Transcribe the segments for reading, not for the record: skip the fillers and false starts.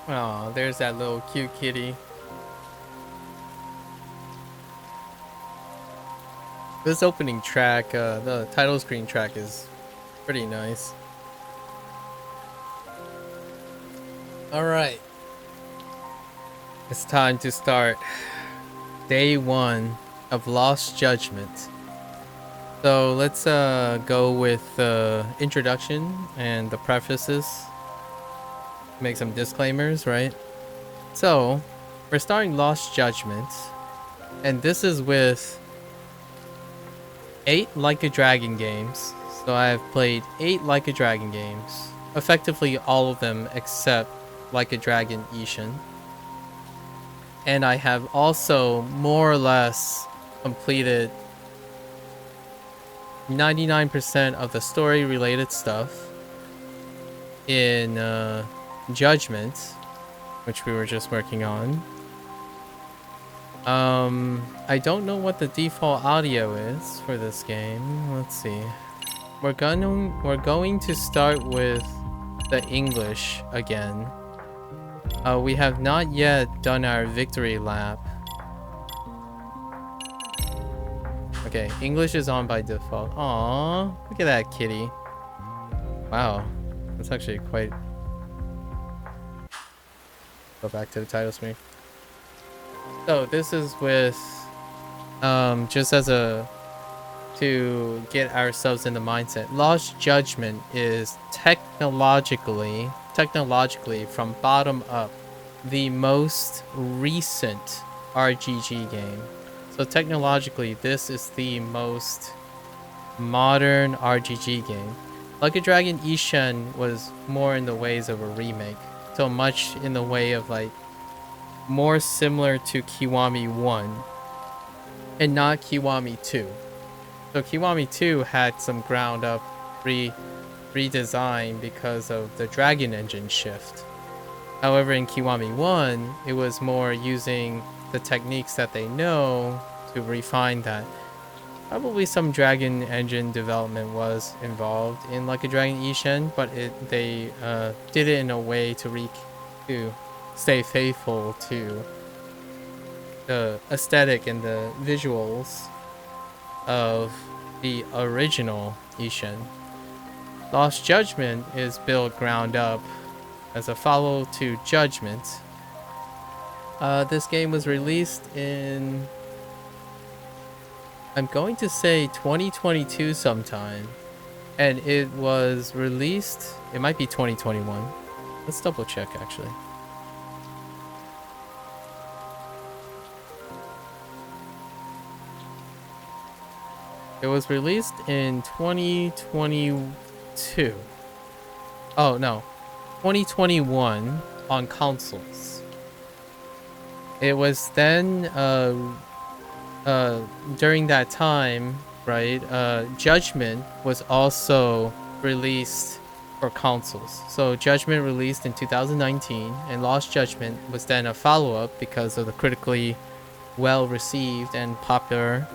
Oh, there's that little cute kitty. This opening track, the title screen track is pretty nice. Alright. It's time to start day 1 of Lost Judgment. So let's go with the introduction and the prefaces. Make some disclaimers, right? So, we're starting Lost Judgment, and this is with 8 Like a Dragon games. So I've played 8 Like a Dragon games. Effectively all of them except Like a Dragon Ishin. And I have also more or less completed 99% of the story related stuff in Judgment, which we were just working on. I don't know what the default audio is for this game. Let's see. We're going to start with the English again. We have not yet done our victory lap. Okay, English is on by default. Aww, look at that kitty. Wow, that's actually quite... Go back to the title screen. So this is with, just as a... to get ourselves in the mindset. Lost Judgment is technologically from bottom up the most recent RGG game. So technologically this is the most modern RGG game. Like a Dragon Ishin was more in the ways of a remake, so much in the way of like more similar to Kiwami 1 and not Kiwami 2. So Kiwami 2 had some ground up redesign because of the Dragon Engine shift. However, in Kiwami 1, it was more using the techniques that they know to refine that. Probably some Dragon Engine development was involved in Like a Dragon Ishin, but they did it in a way to stay faithful to the aesthetic and the visuals of the original Ishin. Lost Judgment is built ground up as a follow to Judgment. This game was released in, I'm going to say 2022 sometime, and it was released, it might be 2021. Let's double check actually. It was released in 2022. Oh no, 2021 on consoles. It was then during that time, right? Judgment was also released for consoles. So Judgment released in 2019, and Lost Judgment was then a follow-up because of the critically well received and popular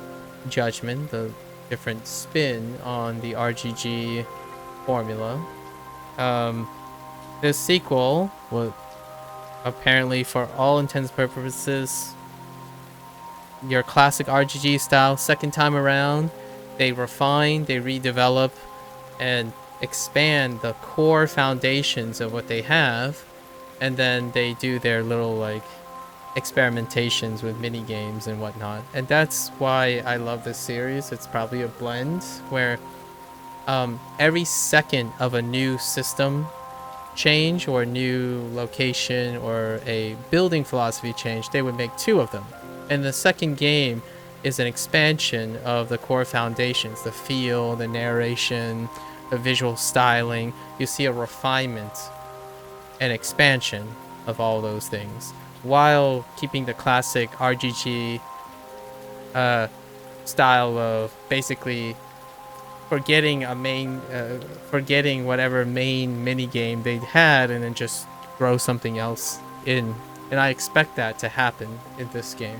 Judgment, the different spin on the RGG formula. This sequel was apparently, for all intents and purposes, your classic RGG style. Second time around, they refine, they redevelop, and expand the core foundations of what they have, and then they do their little like experimentations with mini games and whatnot. And that's why I love this series. It's probably a blend where every second of a new system change or new location or a building philosophy change, they would make 2 of them. And the second game is an expansion of the core foundations, the feel, the narration, the visual styling. You see a refinement and expansion of all those things, while keeping the classic RGG style of basically forgetting whatever main mini game they had and then just throw something else in. And I expect that to happen in this game.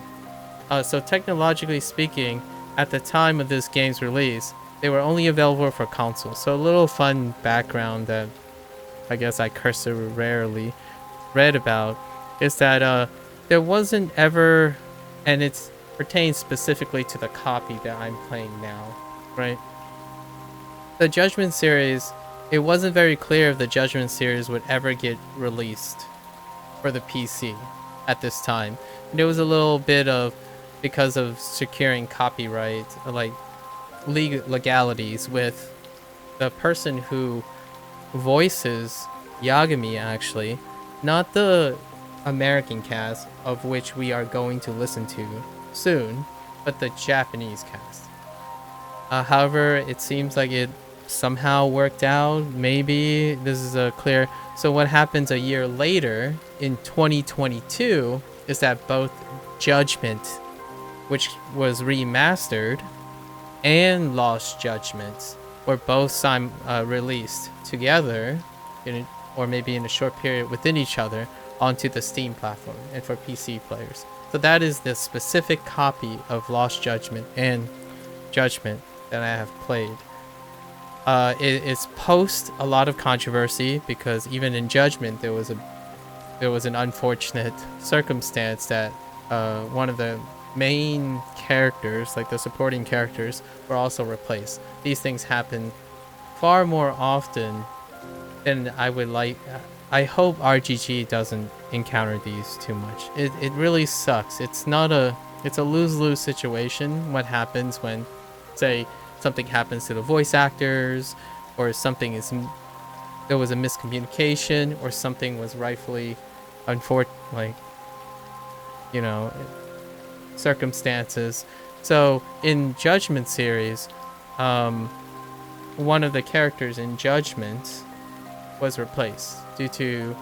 So technologically speaking, at the time of this game's release, they were only available for consoles. So a little fun background that I guess I curse rarely. read about is that there wasn't ever, and it pertains specifically to the copy that I'm playing now, right? The Judgment series, it wasn't very clear if the Judgment series would ever get released for the PC at this time. And it was a little bit of, because of securing copyright, like legalities with the person who voices Yagami, actually, not the American cast, of which we are going to listen to soon, but the Japanese cast. However, it seems like it somehow worked out. Maybe this is a clear. So what happens a year later in 2022 is that both Judgment, which was remastered, and Lost Judgment were both released together, or maybe in a short period within each other, onto the Steam platform and for PC players. So that is the specific copy of Lost Judgment and Judgment that I have played. It's post a lot of controversy, because even in Judgment there was an unfortunate circumstance that one of the main characters, like the supporting characters, were also replaced. These things happen far more often than I would like. I hope RGG doesn't encounter these too much. It really sucks. It's a lose-lose situation. What happens when, say, something happens to the voice actors, or there was a miscommunication, or something was rightfully circumstances. So in Judgment series, one of the characters in Judgment was replaced due to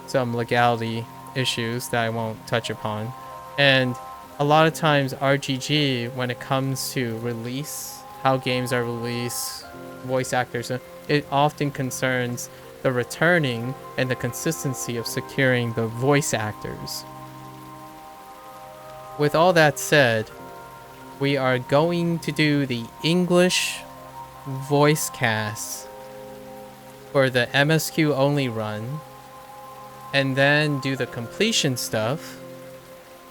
some legality issues that I won't touch upon. And a lot of times RGG, when it comes to release, how games are released, voice actors, it often concerns the returning and the consistency of securing the voice actors. With all that said, we are going to do the English voice cast for the MSQ only run, and then do the completion stuff,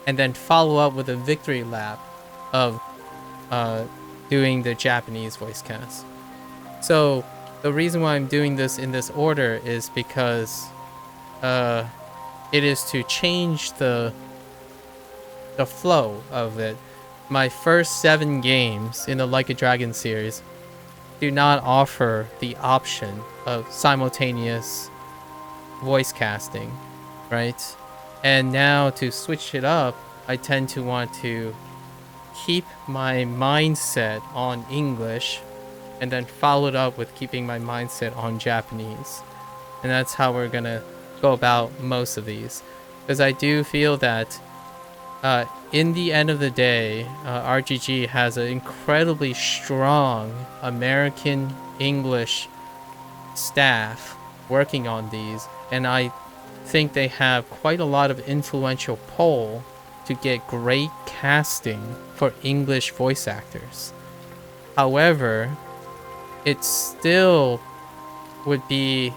and then follow up with a victory lap of doing the Japanese voice cast. So the reason why I'm doing this in this order is because it is to change the flow of it. My first 7 games in the Like a Dragon series do not offer the option of simultaneous voice casting, right? And now to switch it up, I tend to want to keep my mindset on English, and then follow it up with keeping my mindset on Japanese. And that's how we're gonna go about most of these, because I do feel that in the end of the day, RGG has an incredibly strong American English staff working on these, and I think they have quite a lot of influential pull to get great casting for English voice actors. However, it still would be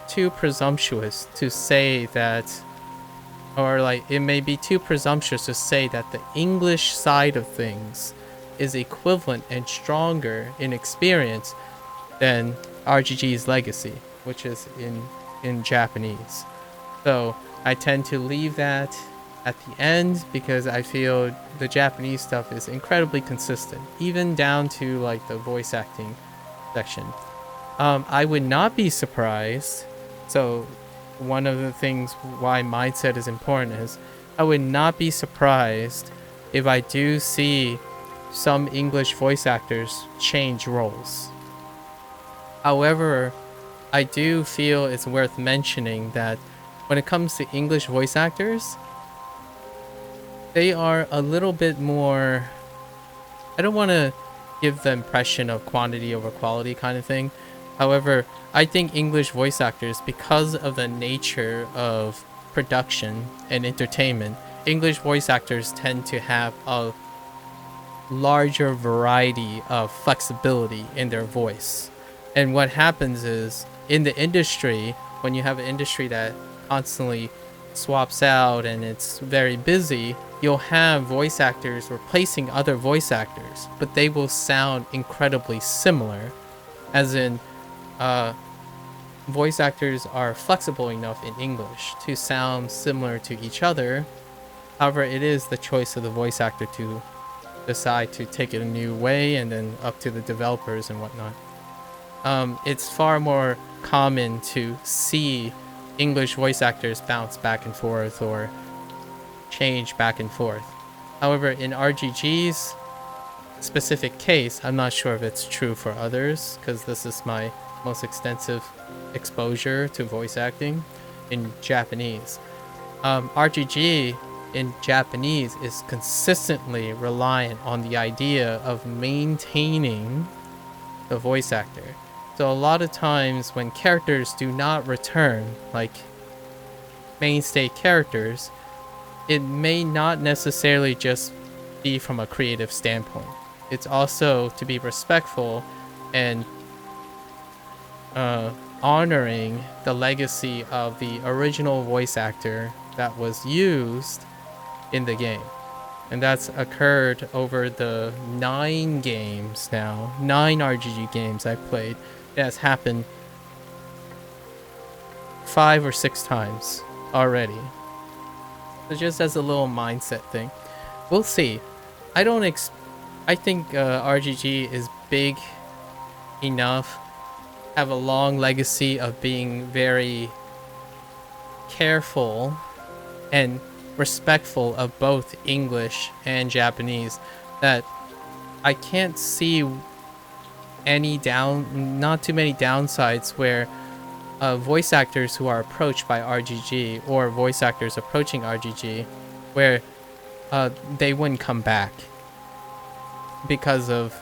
too presumptuous to say that, or like it may be too presumptuous to say that the English side of things is equivalent and stronger in experience than RGG's legacy, which is in Japanese. So I tend to leave that at the end, because I feel the Japanese stuff is incredibly consistent, even down to like the voice acting section. I would not be surprised. So one of the things why mindset is important is I would not be surprised if I do see some English voice actors change roles. However, I do feel it's worth mentioning that when it comes to English voice actors, they are a little bit more, I don't want to give the impression of quantity over quality kind of thing. However, I think English voice actors, because of the nature of production and entertainment, English voice actors tend to have a larger variety of flexibility in their voice. And what happens is, in the industry, when you have an industry that constantly swaps out and it's very busy, you'll have voice actors replacing other voice actors, but they will sound incredibly similar. As in, voice actors are flexible enough in English to sound similar to each other. However, it is the choice of the voice actor to decide to take it a new way, and then up to the developers and whatnot. It's far more common to see English voice actors bounce back and forth or change back and forth. However, in RGG's specific case, I'm not sure if it's true for others, because this is my most extensive exposure to voice acting in Japanese. RGG in Japanese is consistently reliant on the idea of maintaining the voice actor. So a lot of times when characters do not return, like mainstay characters, it may not necessarily just be from a creative standpoint. It's also to be respectful and honoring the legacy of the original voice actor that was used in the game. And that's occurred over the 9 games now, 9 RGG games I've played. It has happened 5 or 6 times already. So just as a little mindset thing. We'll see. I think RGG is big enough, have a long legacy of being very careful and respectful of both English and Japanese, that I can't see not too many downsides where voice actors who are approached by RGG or voice actors approaching RGG where they wouldn't come back because of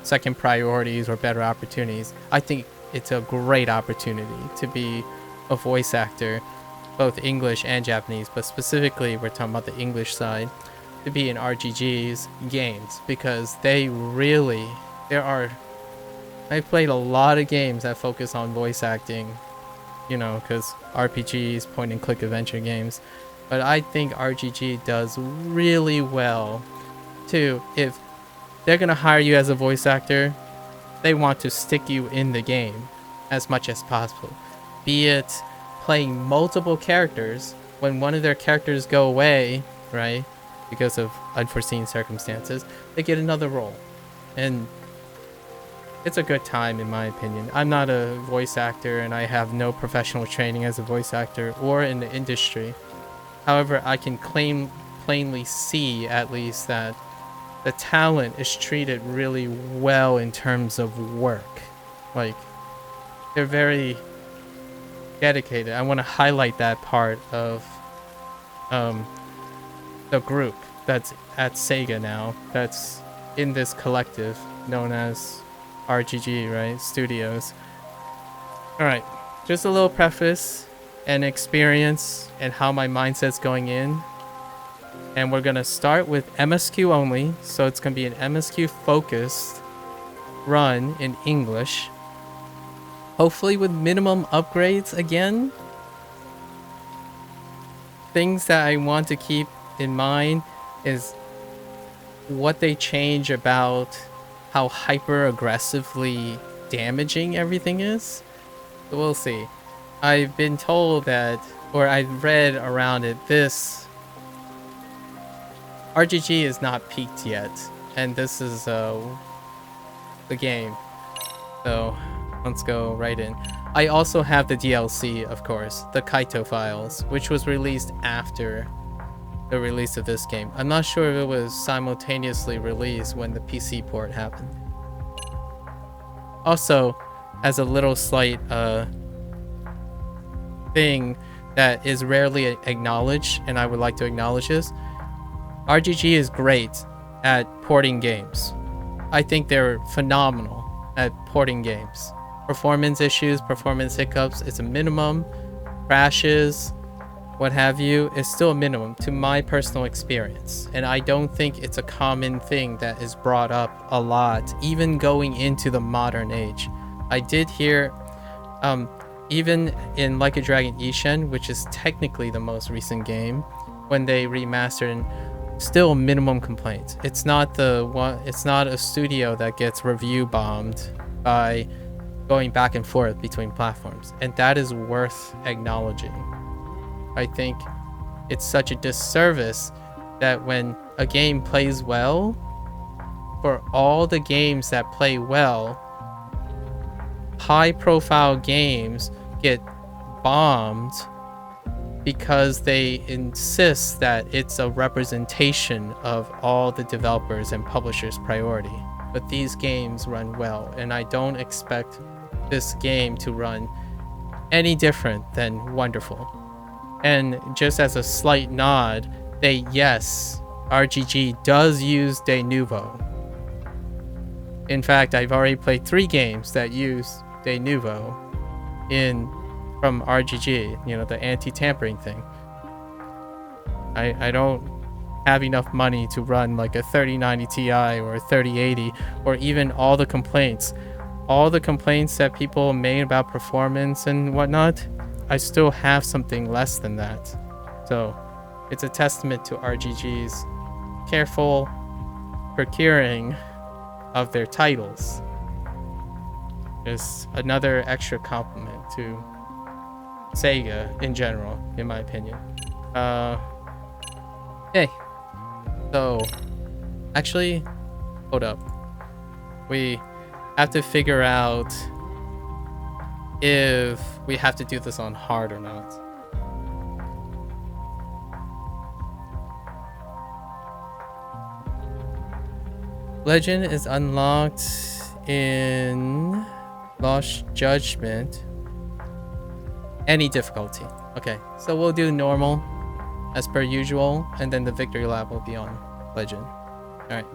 second priorities or better opportunities. I think it's a great opportunity to be a voice actor, both English and Japanese, but specifically we're talking about the English side, to be in RGG's games, because I've played a lot of games that focus on voice acting, because RPGs, point and click adventure games, but I think RGG does really well too. If they're gonna hire you as a voice actor, they want to stick you in the game as much as possible, be it playing multiple characters. When one of their characters go away, right, because of unforeseen circumstances, they get another role, and it's a good time in my opinion. I'm not a voice actor and I have no professional training as a voice actor or in the industry. However, I can plainly see at least that the talent is treated really well in terms of work. Like, they're very dedicated. I want to highlight that part of the group that's at SEGA now, that's in this collective known as RGG, right? Studios. Alright, just a little preface and experience and how my mindset's going in. And we're gonna start with MSQ only, so it's gonna be an MSQ focused run in English. Hopefully with minimum upgrades again. Things that I want to keep in mind is what they change about how hyper aggressively damaging everything is. So we'll see. I've been told that, or I've read around it, this RGG is not peaked yet, and this is the game. So let's go right in. I also have the DLC, of course, the Kaito files, which was released after the release of this game. I'm not sure if it was simultaneously released when the PC port happened. Also, as a little slight thing that is rarely acknowledged, and I would like to acknowledge this, RGG is great at porting games. I think they're phenomenal at porting games. Performance issues, performance hiccups, it's a minimum. Crashes, what have you, is still a minimum to my personal experience. And I don't think it's a common thing that is brought up a lot, even going into the modern age. I did hear even in Like a Dragon Ishin, which is technically the most recent game, when they remastered, and still minimum complaints. It's not the one. It's not a studio that gets review bombed by going back and forth between platforms, and that is worth acknowledging. I think it's such a disservice that when a game plays well, for all the games that play well, high profile games get bombed because they insist that it's a representation of all the developers and publishers' priority. But these games run well, and I don't expect this game to run any different than wonderful. And just as a slight nod, yes, RGG does use De Nouveau. In fact, I've already played 3 games that use De Nouveau from RGG, the anti-tampering thing. I don't have enough money to run like a 3090 Ti or a 3080, or even all the complaints that people made about performance and whatnot. I still have something less than that. So it's a testament to RGG's careful procuring of their titles. Just another extra compliment to SEGA in general, in my opinion. Hey. So, actually, hold up. We have to figure out if we have to do this on hard or not. Legend is unlocked in Lost Judgment. Any difficulty. Okay, so we'll do normal as per usual, and then the victory lap will be on Legend. Alright.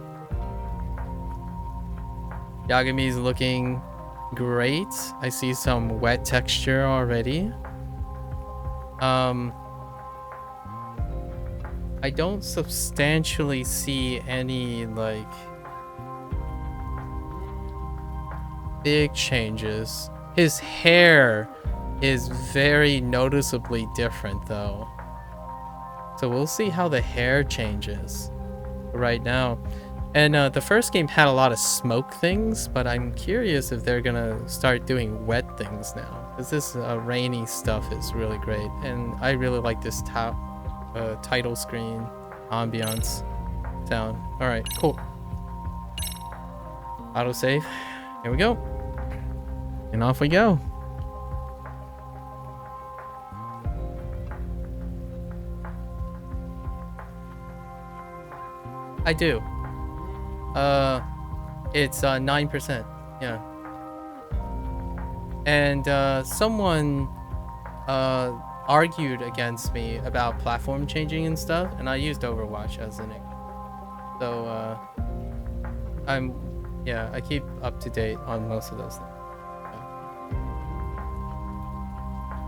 Yagami's looking great. I see some wet texture already. I don't substantially see any, like, big changes. His hair is very noticeably different, though. So we'll see how the hair changes right now. And the first game had a lot of smoke things, but I'm curious if they're gonna start doing wet things now. Because this rainy stuff is really great. And I really like this title screen ambiance sound. Alright, cool. Autosave. Here we go. And off we go. I do. It's 9%. Yeah. And someone argued against me about platform changing and stuff, and I used Overwatch as an example. So I keep up to date on most of those things.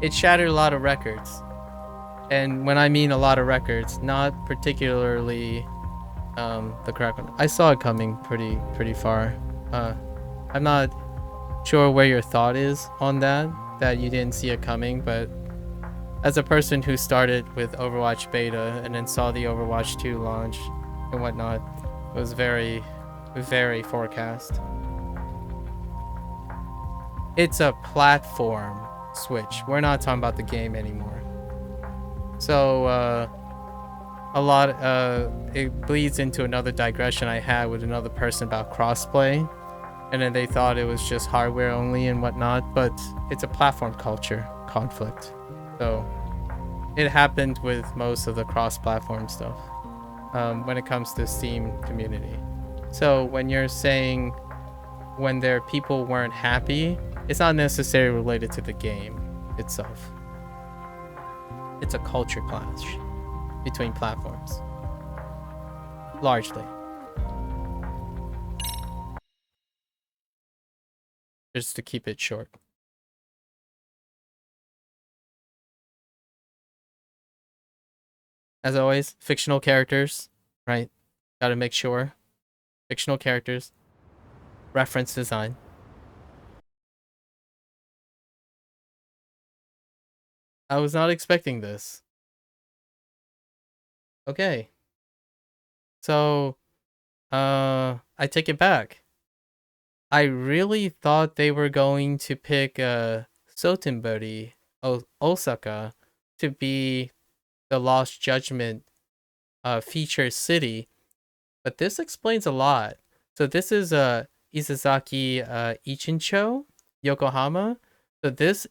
It shattered a lot of records. And when I mean a lot of records, not particularly the correct one. I saw it coming pretty far. I'm not sure where your thought is on that you didn't see it coming, but as a person who started with Overwatch beta and then saw the Overwatch 2 launch and whatnot, it was very, very forecast. It's a platform switch. We're not talking about the game anymore. So, a lot, it bleeds into another digression I had with another person about crossplay. And then they thought it was just hardware only and whatnot, but it's a platform culture conflict. So it happened with most of the cross-platform stuff when it comes to Steam community. So when you're saying when their people weren't happy, it's not necessarily related to the game itself. It's a culture clash between platforms, largely. Just to keep it short. As always, fictional characters, right? Gotta make sure. Fictional characters. Reference design. I was not expecting this. Okay. So, I take it back. I really thought they were going to pick Sotenbori, Osaka, to be the Lost Judgment feature city, but this explains a lot. So this is Isazaki Ichincho, Yokohama. So this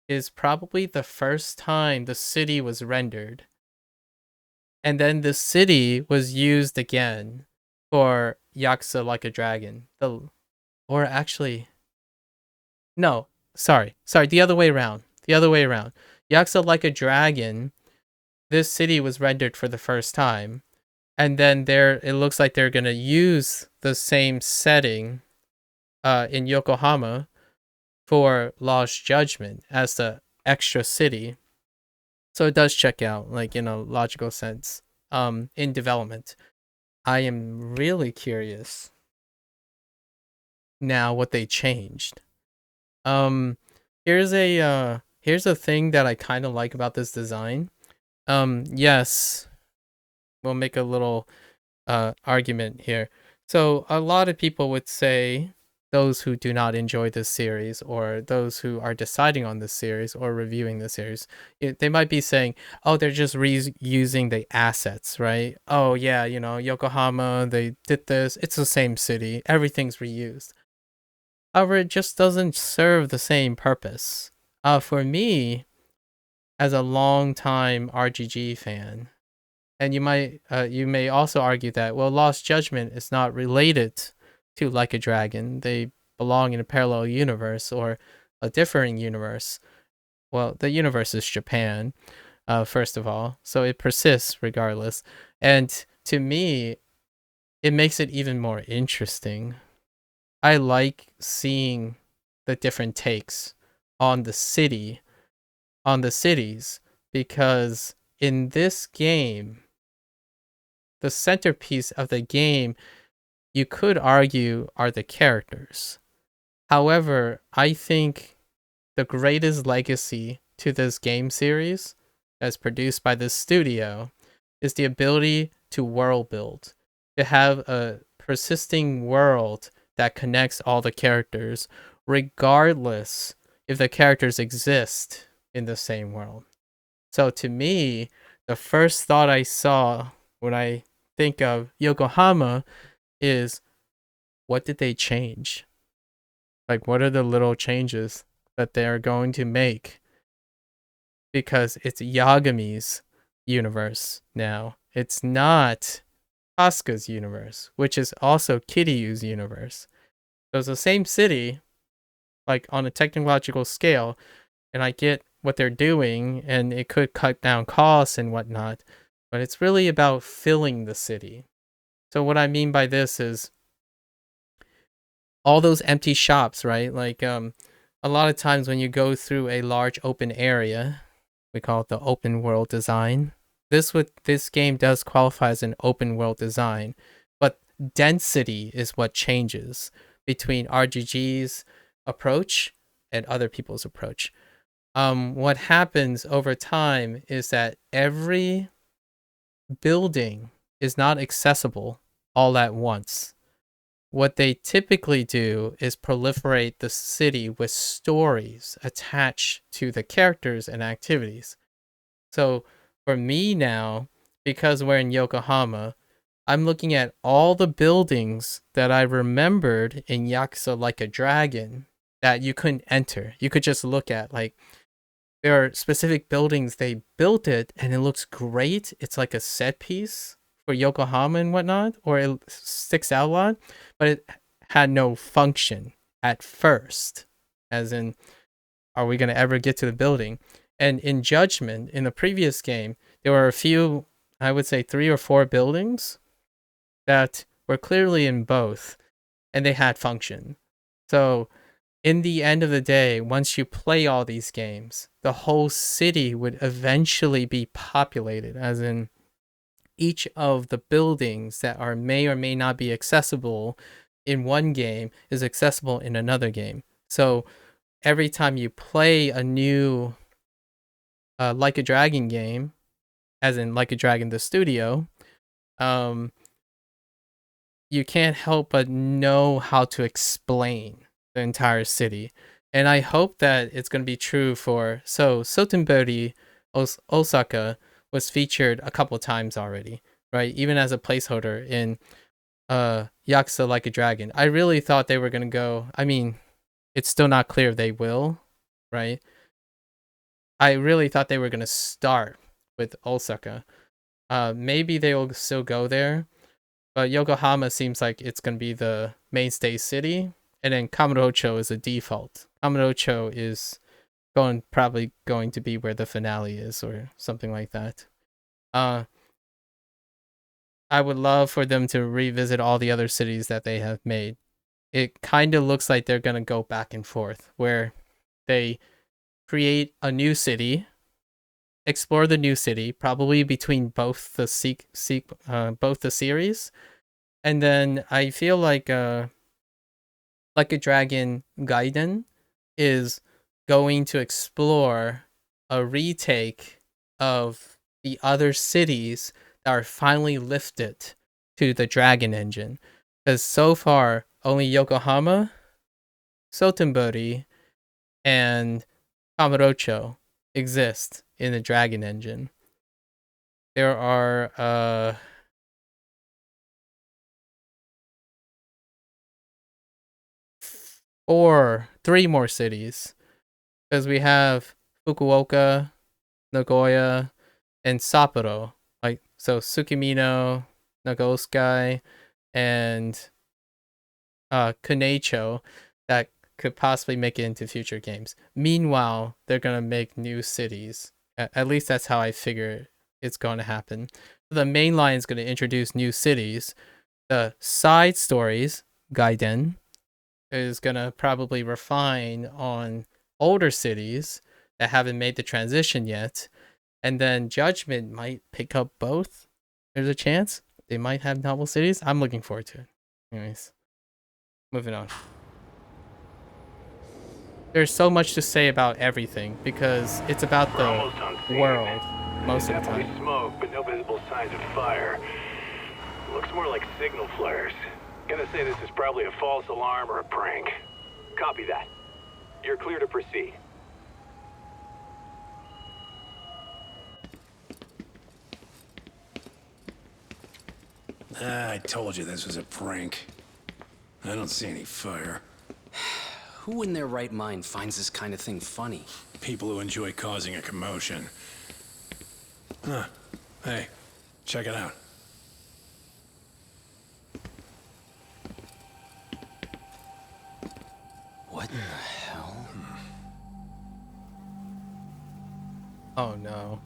is probably the first time the city was rendered. And then the city was used again for Yakuza Like a Dragon. Or actually, no, sorry, the other way around. The other way around. Yakuza Like a Dragon, this city was rendered for the first time. And then it looks like they're gonna use the same setting in Yokohama for Lost Judgment as the extra city. So it does check out, like in a logical sense, in development. I am really curious now what they changed. Um, here's a thing that I kind of like about this design. Yes, we'll make a little argument here. So a lot of people would say, those who do not enjoy this series or those who are deciding on this series or reviewing the series, they might be saying, oh, they're just reusing the assets, right? Oh yeah, Yokohama, they did this, it's the same city, everything's reused. However, it just doesn't serve the same purpose. For me, as a long time RGG fan, and you may also argue that, well, Lost Judgment is not related to Like a Dragon. They belong in a parallel universe or a differing universe. Well, the universe is Japan, first of all, so it persists regardless. And to me, it makes it even more interesting. I like seeing the different takes on the cities, because in this game, the centerpiece of the game, you could argue, are the characters. However, I think the greatest legacy to this game series, as produced by this studio, is the ability to world build, to have a persisting world that connects all the characters, regardless if the characters exist in the same world. So to me, the first thought I saw when I think of Yokohama is, what did they change? Like, what are the little changes that they are going to make? Because it's Yagami's universe now. It's not Asuka's universe, which is also Kiryu's universe. So it's the same city, like on a technological scale, and I get what they're doing, and it could cut down costs and whatnot, but it's really about filling the city. So what I mean by this is all those empty shops, right? Like a lot of times when you go through a large open area, we call it the open world design. This game does qualify as an open world design, but density is what changes between RGG's approach and other people's approach. What happens over time is that every building is not accessible all at once. What they typically do is proliferate the city with stories attached to the characters and activities. So for me now, because we're in Yokohama, I'm looking at all the buildings that I remembered in Yakuza Like a Dragon that you couldn't enter. You could just look at, like, there are specific buildings, they built it and it looks great. It's like a set piece for Yokohama and whatnot, or it sticks out a lot, but it had no function at first. As in, are we going to ever get to the building? And in Judgment, in the previous game, there were a few, I would say 3 or 4 buildings that were clearly in both, and they had function. So in the end of the day, once you play all these games, the whole city would eventually be populated, as in each of the buildings that may or may not be accessible in one game is accessible in another game. So every time you play a new Like a Dragon game, as in Like a Dragon the studio, um, you can't help but know how to explain the entire city. And I hope that it's going to be true for Sotenbori Osaka was featured a couple times already, right? Even as a placeholder in Yakuza Like a Dragon. I really thought they were going to go, I mean, it's still not clear if they will, right? I really thought they were going to start with Osaka. Maybe they will still go there, but Yokohama seems like it's going to be the mainstay city, and then Kamurocho is a default. Kamurocho is probably going to be where the finale is, or something like that. I would love for them to revisit all the other cities that they have made. It kind of looks like they're going to go back and forth, where they create a new city, explore the new city, probably between both the both the series, and then I feel like a Dragon Gaiden is going to explore a retake of the other cities that are finally lifted to the Dragon engine. Because so far, only Yokohama, Sotenbori, and Kamurocho exist in the Dragon engine. There are three more cities, because we have Fukuoka, Nagoya, and Sapporo. Like, so Tsukimino, Nagoskai, and Kunecho that could possibly make it into future games. Meanwhile, they're gonna make new cities. At least that's how I figure it's going to happen. The main line is going to introduce new cities. The side stories, Gaiden, is going to probably refine on older cities that haven't made the transition yet. And then Judgment might pick up both. There's a chance they might have novel cities. I'm looking forward to it. Anyways, moving on. There's so much to say about everything because it's about the world most of the time. Smoke, but no visible signs of fire. Looks more like signal flares. Gonna say this is probably a false alarm or a prank. Copy that. You're clear to proceed. I told you this was a prank. I don't see any fire. Who in their right mind finds this kind of thing funny? People who enjoy causing a commotion. Huh. Hey, check it out. What in the hell? Oh no.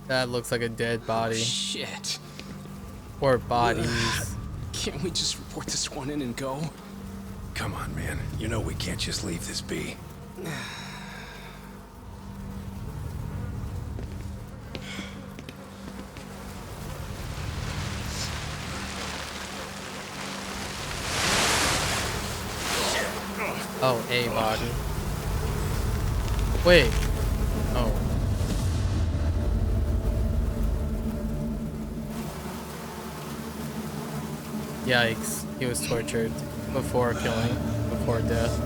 That looks like a dead body. Oh, shit. Or bodies. Can't we just report this one in and go? Come on, man. You know we can't just leave this be. Oh, a body. Wait. Oh. Yikes. He was tortured before killing, before death.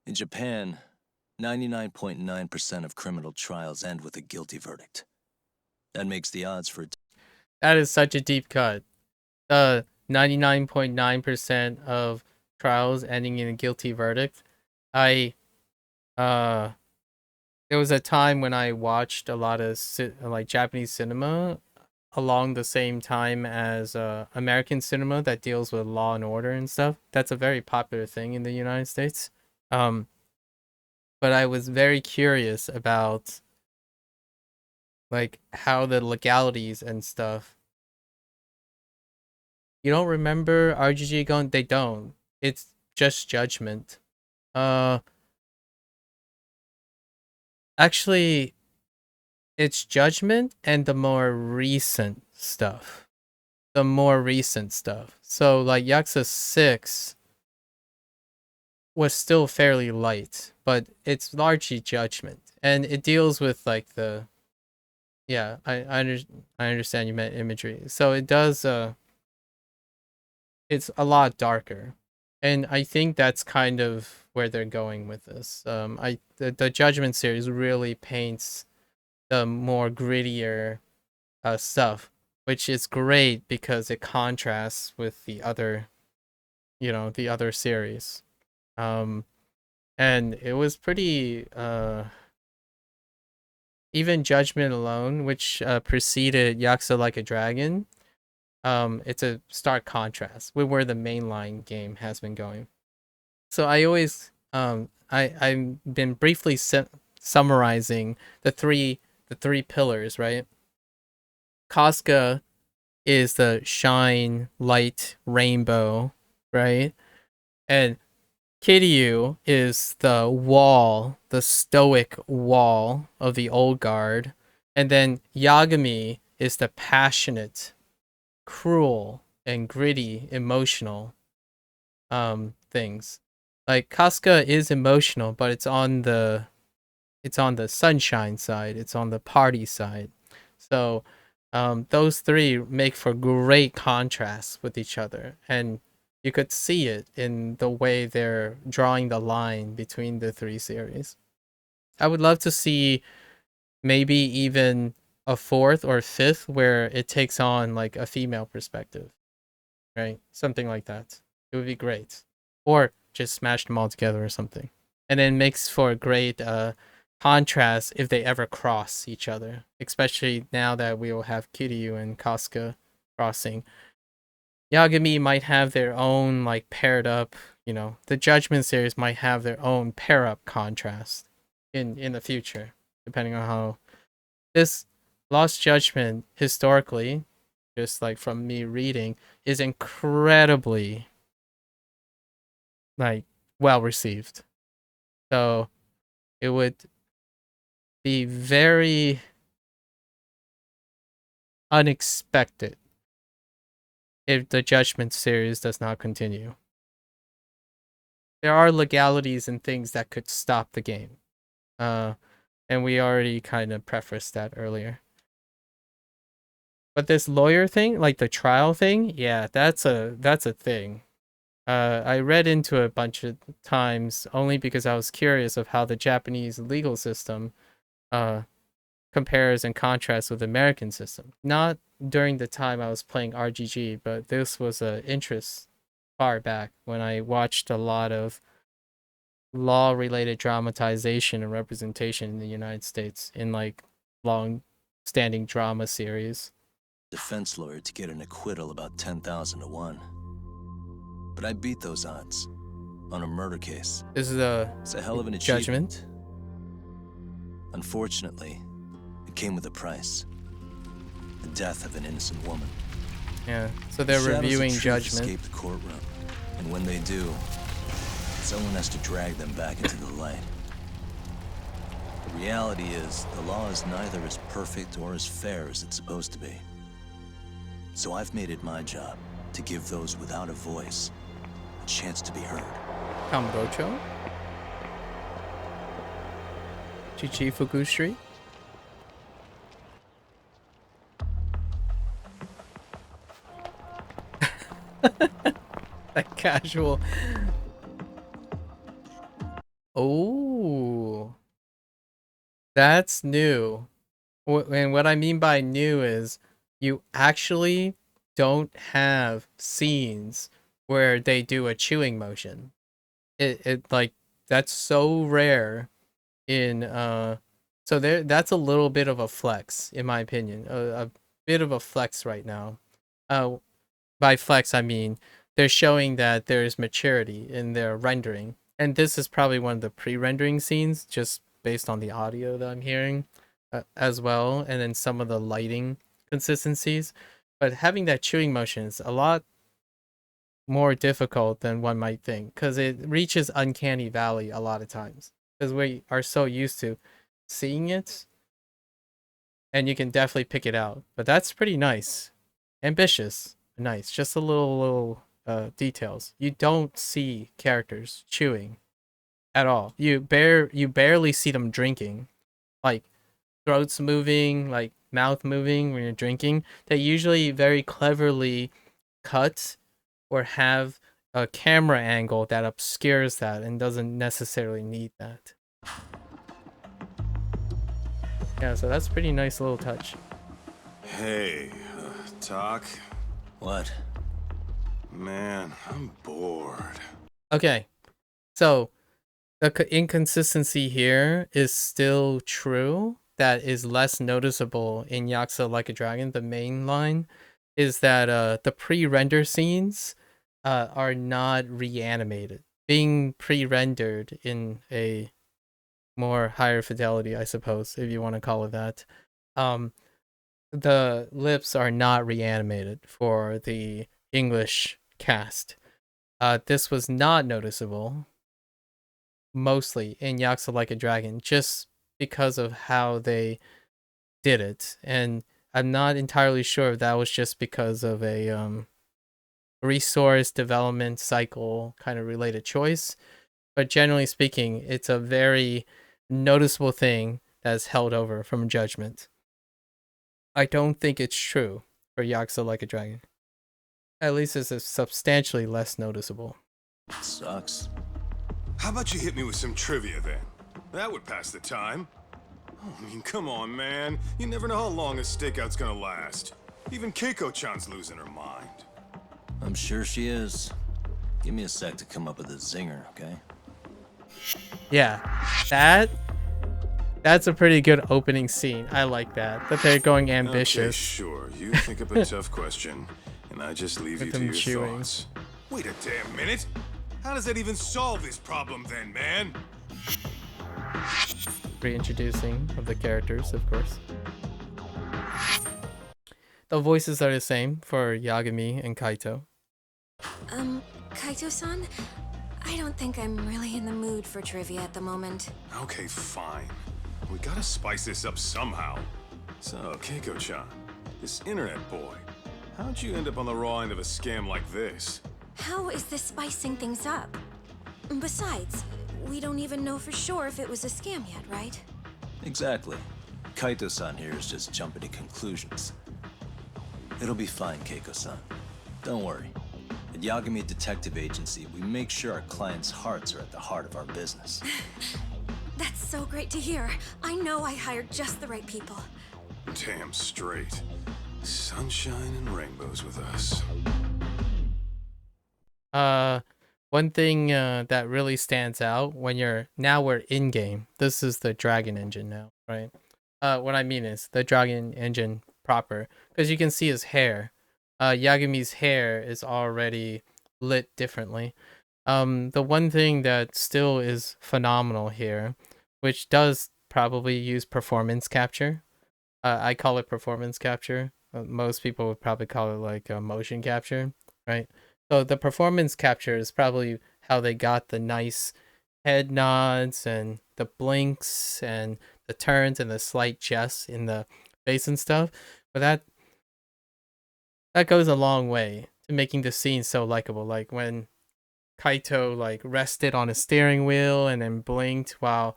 In Japan, 99.9% of criminal trials end with a guilty verdict. That makes the odds for it. That is such a deep cut. 99.9% of trials ending in a guilty verdict. There was a time when I watched a lot of like Japanese cinema along the same time as American cinema that deals with law and order and stuff. That's a very popular thing in the United States. But I was very curious about like how the legalities and stuff. You don't remember RGG going? They don't. It's just Judgment. Actually, it's Judgment and the more recent stuff. the more recent stuff. So like Yakuza 6 was still fairly light, but it's largely Judgment, and it deals with like the yeah, I understand you meant imagery. So it does it's a lot darker. And I think that's kind of where they're going with this. The Judgment series really paints the more grittier stuff, which is great because it contrasts with the other, the other series. And it was pretty even Judgment alone, which preceded Yakuza Like a Dragon. It's a stark contrast with where the mainline game has been going. So I always I've been briefly summarizing the three pillars, right? Casca is the shine, light, rainbow, right? And Kiryu is the wall, the stoic wall of the old guard. And then Yagami is the passionate, cruel, and gritty, emotional things. Like Casca is emotional, but it's on the sunshine side, it's on the party side. So those three make for great contrast with each other, and you could see it in the way they're drawing the line between the three series. I would love to see maybe even a fourth or fifth where it takes on like a female perspective, right? Something like that. It would be great. Or just smash them all together or something. And then makes for a great contrast if they ever cross each other, especially now that we will have Kiryu and Casca crossing. Yagami might have their own like paired up, the Judgment series might have their own pair up contrast in the future, depending on how this Lost Judgment historically, just like from me reading, is incredibly like well received. So it would be very unexpected if the Judgment series does not continue. There are legalities and things that could stop the game. And we already kind of prefaced that earlier. But this lawyer thing, like the trial thing, yeah, that's a thing. I read into it a bunch of times only because I was curious of how the Japanese legal system compares and contrasts with the American system. Not during the time I was playing RGG, but this was an interest far back when I watched a lot of law-related dramatization and representation in the United States in like long-standing drama series. Defense lawyer to get an acquittal about 10,000 to 1. But I beat those odds on a murder case. This is It's a hell of an Judgment. achievement. Unfortunately, it came with a price. The death of an innocent woman. Yeah, so they're Shadows of reviewing truth Judgment. escape the courtroom, and when they do, someone has to drag them back into the light. The reality is, the law is neither as perfect or as fair as it's supposed to be. So I've made it my job to give those without a voice a chance to be heard. Kambocho. Chichi Fukushiri. That casual. Oh, that's new. And what I mean by new is you actually don't have scenes where they do a chewing motion. It like that's so rare in so that's a little bit of a flex in my opinion. A bit of a flex right now. By flex I mean they're showing that there's maturity in their rendering. And this is probably one of the pre-rendering scenes just based on the audio that I'm hearing as well, and then some of the lighting consistencies. But having that chewing motion is a lot more difficult than one might think because it reaches uncanny valley a lot of times because we are so used to seeing it and you can definitely pick it out. But that's pretty nice. Ambitious. nice. Just a little details. You don't see characters chewing at all. You barely see them drinking. Like throats moving, like mouth moving when you're drinking. They usually very cleverly cut or have a camera angle that obscures that and doesn't necessarily need that. Yeah, so that's a pretty nice little touch. Hey, Doc. What? Man, I'm bored. Okay, so the inconsistency here is still true. That is less noticeable in Yakuza Like a Dragon. The main line is that the pre-render scenes are not reanimated. Being pre-rendered in a more higher fidelity, I suppose, if you want to call it that. The lips are not reanimated for the English cast. This was not noticeable, mostly in Yakuza Like a Dragon, just because of how they did it. And I'm not entirely sure if that was just because of a resource development cycle kind of related choice, but generally speaking, it's a very noticeable thing that's held over from Judgment. I don't think it's true for Yakuza Like a Dragon. At least it's substantially less noticeable. Sucks. How about you hit me with some trivia then? That would pass the time. Oh, I mean, come on, man. You never know how long a stakeout's gonna last. Even Keiko-chan's losing her mind. I'm sure she is. Give me a sec to come up with a zinger, okay? Yeah, that's a pretty good opening scene. I like that they're going Okay, ambitious. sure. You think up a tough question, and I just leave With you to them your chewing. thoughts. Wait a damn minute. How does that even solve this problem then, man? Reintroducing of the characters, of course. The voices are the same for Yagami and Kaito. Kaito-san? I don't think I'm really in the mood for trivia at the moment. Okay, fine. We gotta spice this up somehow. So, Keiko-chan, this internet boy, how'd you end up on the raw end of a scam like this? How is this spicing things up? Besides, we don't even know for sure if it was a scam yet, right? Exactly. Kaito-san here is just jumping to conclusions. It'll be fine, Keiko-san. Don't worry. At Yagami Detective Agency, we make sure our clients' hearts are at the heart of our business. That's so great to hear. I know I hired just the right people. Damn straight. Sunshine and rainbows with us. One thing that really stands out when we're in game. This is the Dragon engine now, right? What I mean is the Dragon engine proper, because you can see his hair. Yagami's hair is already lit differently. The one thing that still is phenomenal here, which does probably use performance capture. I call it performance capture. Most people would probably call it like motion capture, right? So the performance capture is probably how they got the nice head nods and the blinks and the turns and the slight jests in the face and stuff. But that goes a long way to making the scene so likable. Like when Kaito like rested on his steering wheel and then blinked while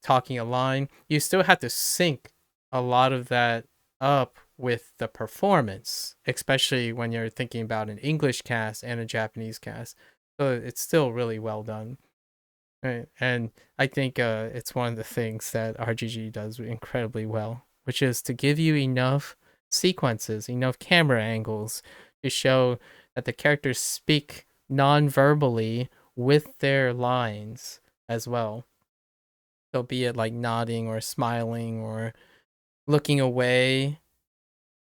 talking a line, you still have to sync a lot of that up with the performance, especially when you're thinking about an English cast and a Japanese cast. So it's still really well done. Right. And I think it's one of the things that RGG does incredibly well, which is to give you enough sequences, enough camera angles to show that the characters speak non-verbally with their lines as well. So be it like nodding or smiling or looking away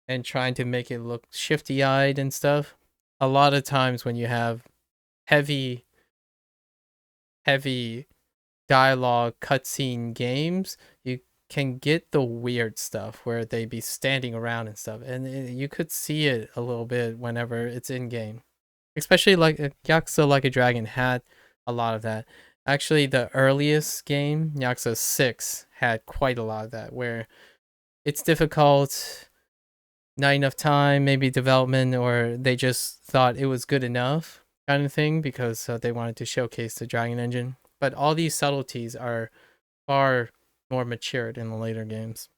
and trying to make it look shifty-eyed and stuff. A lot of times when you have heavy dialogue cutscene games, you can get the weird stuff where they be standing around and stuff, and you could see it a little bit whenever it's in game. Especially like Yakuza Like a Dragon had a lot of that. Actually, the earliest game, Yakuza 6, had quite a lot of that, where it's difficult not enough time, maybe development, or they just thought it was good enough kind of thing because they wanted to showcase the Dragon Engine. But all these subtleties are far more matured in the later games.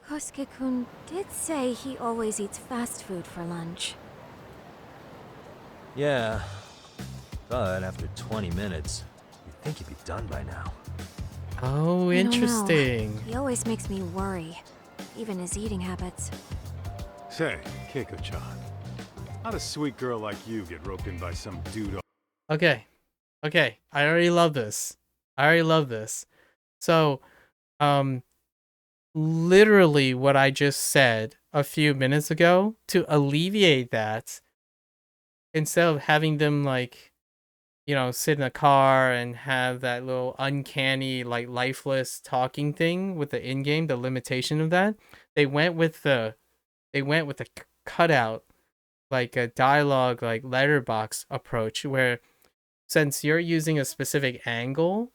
Kosuke-kun did say he always eats fast food for lunch. Yeah, but after 20 minutes, you'd think you'd be done by now. Oh, I don't know. interesting. He always makes me worry, even his eating habits. Say, Keiko-chan, how'd a sweet girl like you get roped in by some dude? Okay. Okay. I already love this. So, literally what I just said a few minutes ago, to alleviate that, instead of having them like, sit in a car and have that little uncanny, like lifeless talking thing with the in-game, the limitation of that, they went with the cutout, like a dialogue, like letterbox approach, where since you're using a specific angle,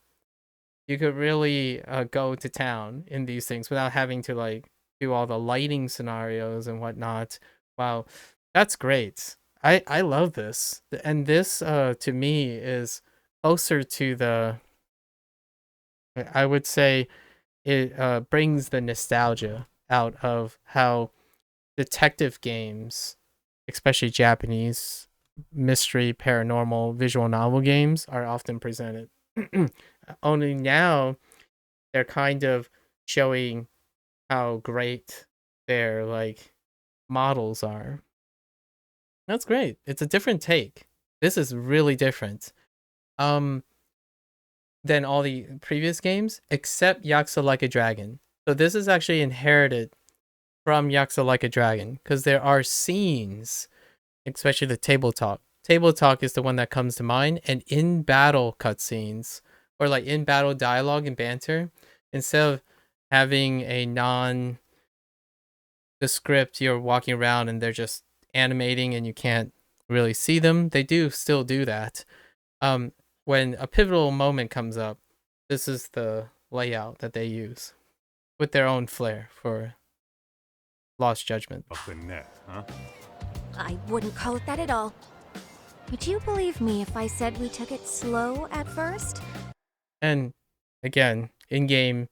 you could really go to town in these things without having to like do all the lighting scenarios and whatnot. Wow, that's great. I love this, and this to me is closer to the. I would say it brings the nostalgia out of how detective games, especially Japanese mystery, paranormal, visual novel games, are often presented. Only now they're kind of showing how great their like models are. That's great. It's a different take. This is really different than all the previous games, except Yakuza Like a Dragon. So this is actually inherited from Yakuza Like a Dragon, because there are scenes, especially the table talk. Table talk is the one that comes to mind, and in battle cutscenes, or like in battle dialogue and banter, instead of having the script, you're walking around and they're just animating and you can't really see them. They do still do that. When a pivotal moment comes up, this is the layout that they use with their own flair for Lost Judgment. Up the net, huh? I wouldn't call it that at all. Would you believe me if I said we took it slow at first? And again, in-game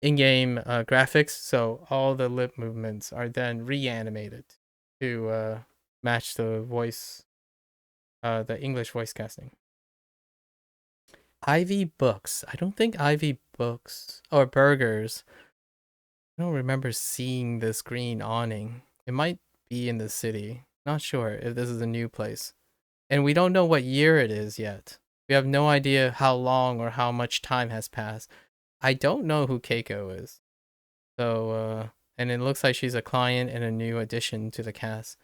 graphics, so all the lip movements are then reanimated to match the voice, the English voice casting. Ivy Books. I don't think Ivy Books or Burgers. I don't remember seeing this green awning. It might be in the city. Not sure if this is a new place. And we don't know what year it is yet. We have no idea how long or how much time has passed. I don't know who Keiko is. So, and it looks like she's a client and a new addition to the cast.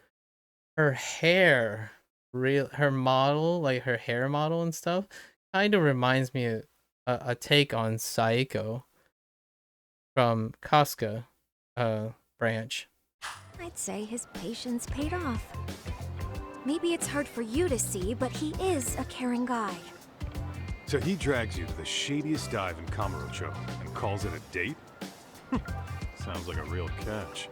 Her hair, her model, like her hair model and stuff, kind of reminds me of a take on Saeko from Casca branch. I'd say his patience paid off. Maybe it's hard for you to see, but he is a caring guy. So he drags you to the shadiest dive in Kamurocho and calls it a date? Sounds like a real catch.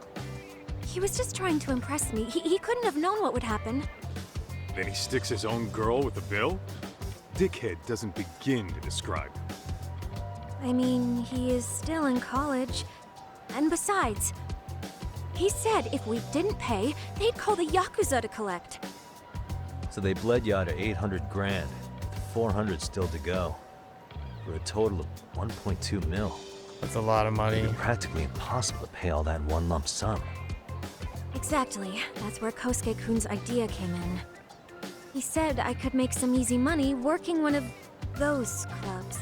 He was just trying to impress me. He couldn't have known what would happen. Then he sticks his own girl with the bill? Dickhead doesn't begin to describe him. I mean, he is still in college. And besides, he said if we didn't pay, they'd call the Yakuza to collect. So they bled you out of 800 grand, with 400 still to go, for a total of 1.2 mil. That's a lot of money. It's practically impossible to pay all that in one lump sum. Exactly. That's where Kosuke-kun's idea came in. He said I could make some easy money working one of those clubs.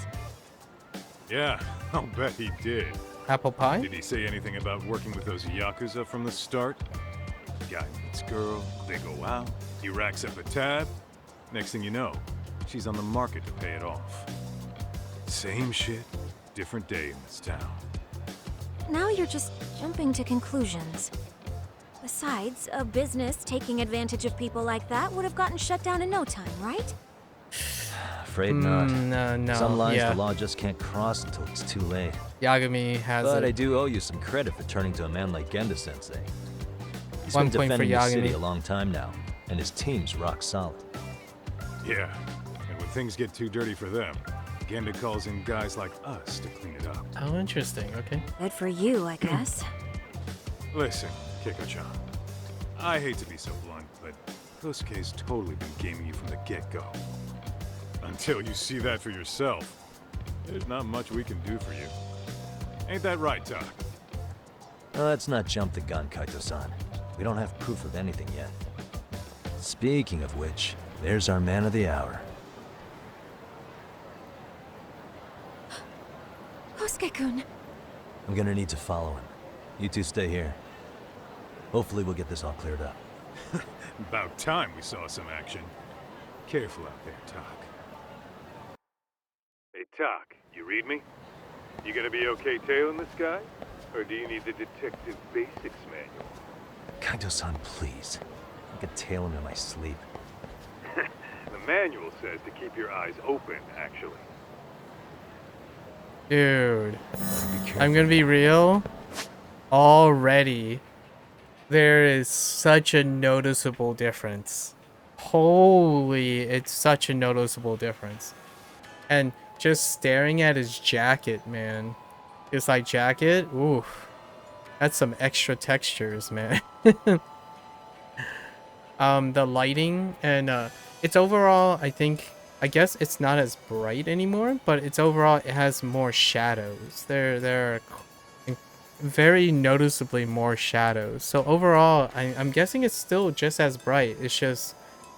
Yeah, I'll bet he did. Apple pie? Did he say anything about working with those Yakuza from the start? Guy meets girl, they go out, he racks up a tab. Next thing you know, she's on the market to pay it off. Same shit, different day in this town. Now you're just jumping to conclusions. Besides, a business taking advantage of people like that would have gotten shut down in no time, right? Afraid not. No. Some lines yeah. the law just can't cross until it's too late. Yagami has But it. I do owe you some credit for turning to a man like Genda-sensei. He's 1 been point for defending the city Yagami. a long time now, and his team's rock solid. Yeah, and when things get too dirty for them, Genda calls in guys like us to clean it up. Oh, interesting. Okay. Good for you, I guess. Listen, Kiko-chan, I hate to be so blunt, but Kosuke's totally been gaming you from the get-go. Until you see that for yourself, there's not much we can do for you. Ain't that right, Tak? Let's not jump the gun, Kaito-san. We don't have proof of anything yet. Speaking of which, there's our man of the hour. Kosuke-kun. I'm gonna need to follow him. You two stay here. Hopefully we'll get this all cleared up. About time we saw some action. Careful out there, Tak. Hey, Tak, you read me? You gonna be okay tailing this guy? Or do you need the Detective Basics manual? Kaito-san, please. I could tail him in my sleep. The manual says to keep your eyes open, actually. Dude, Be careful. I'm gonna be real. Already, there is such a noticeable difference. Holy, it's such a noticeable difference. And just staring at his jacket, man. His like jacket, oof. That's some extra textures, man. The lighting and it's overall, I guess it's not as bright anymore, but it's overall, it has more shadows. There are very noticeably more shadows. So overall, I'm guessing it's still just as bright. It's just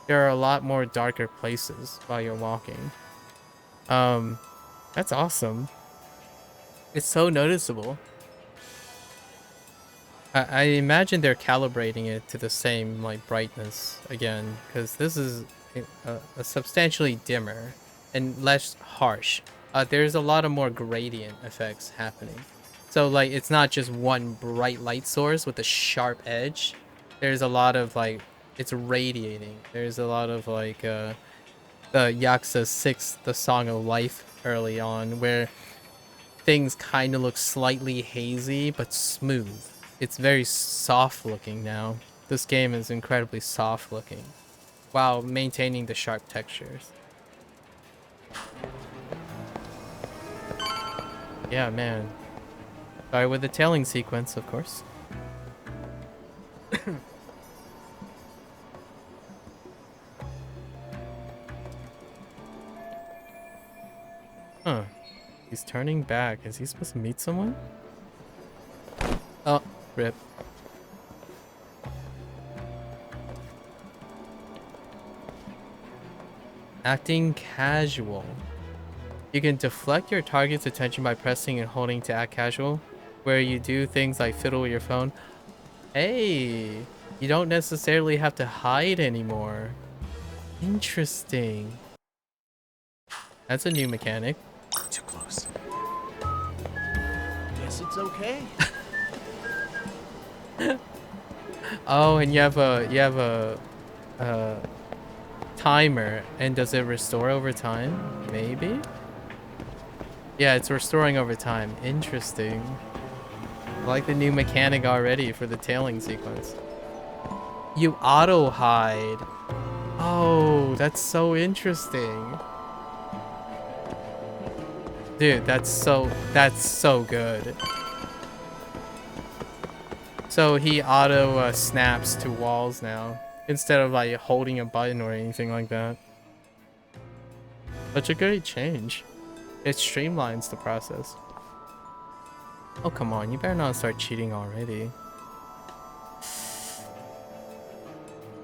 there are a lot more darker places while you're walking. That's awesome. It's so noticeable. I imagine they're calibrating it to the same like brightness again, because this is a substantially dimmer and less harsh. There's a lot of more gradient effects happening. So like it's not just one bright light source with a sharp edge. There's a lot of like it's radiating. There's a lot of like the Yakuza 6, the Song of Life early on, where things kind of look slightly hazy but smooth. It's very soft looking now. This game is incredibly soft looking while maintaining the sharp textures. Yeah, man. Sorry with the tailing sequence, of course. Huh. He's turning back. Is he supposed to meet someone? Oh, rip. Acting casual. You can deflect your target's attention by pressing and holding to act casual, where you do things like fiddle with your phone. Hey, you don't necessarily have to hide anymore. Interesting. That's a new mechanic. Too close. Guess it's okay. Oh, and you have a timer, and does it restore over time? Maybe? Yeah, it's restoring over time. Interesting. I like the new mechanic already for the tailing sequence. You auto hide. Oh, that's so interesting. Dude, that's so good. So he auto snaps to walls now, instead of like holding a button or anything like that. Such a great change. It streamlines the process. Oh, come on, you better not start cheating already.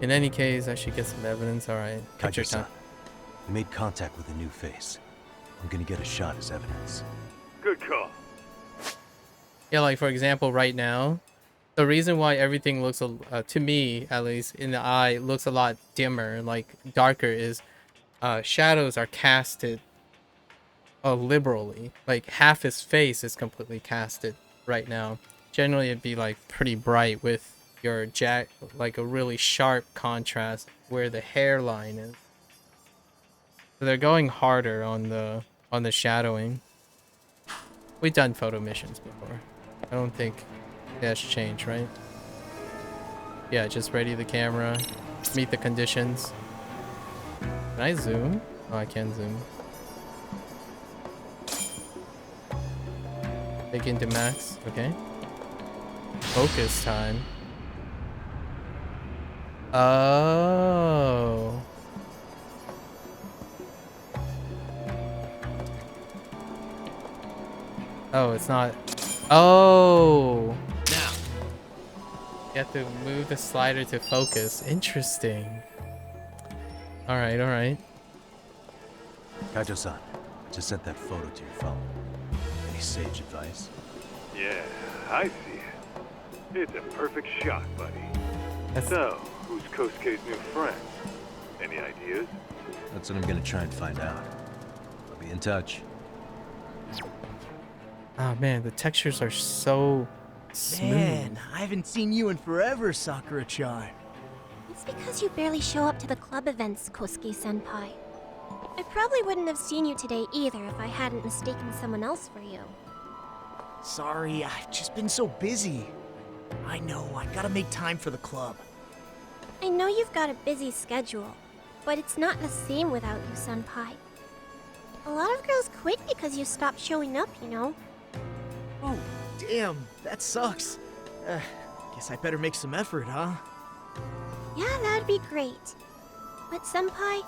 In any case, I should get some evidence. Alright, take your Kaito-san, time. we made contact with a new face. I'm gonna get a shot as evidence. Good call. Yeah, like for example, right now, the reason why everything looks, to me at least, in the eye, looks a lot dimmer, like darker, is shadows are casted liberally. Like half his face is completely casted right now. Generally, it'd be like pretty bright with your like a really sharp contrast where the hairline is. So they're going harder on the shadowing. We've done photo missions before. I don't think that's changed, right? Yeah, just ready the camera, meet the conditions. Can I zoom? Oh, I can zoom. Take into max. Okay. Focus time. Oh. Oh, it's not. Oh. Now. You have to move the slider to focus. Interesting. All right, all right. Kaito-san, just sent that photo to your phone. Any sage advice? Yeah, I see it. It's a perfect shot, buddy. That's So, who's Kosuke's new friend? Any ideas? That's what I'm gonna try and find out. I'll be in touch. Oh man, the textures are so smooth. Man, I haven't seen you in forever, Sakura-chan. It's because you barely show up to the club events, Kosuke-senpai. I probably wouldn't have seen you today either if I hadn't mistaken someone else for you. Sorry, I've just been so busy. I know, I gotta make time for the club. I know you've got a busy schedule, but it's not the same without you, senpai. A lot of girls quit because you stopped showing up, you know? Oh, damn, that sucks. Guess I better make some effort, huh? Yeah, that'd be great. But senpai,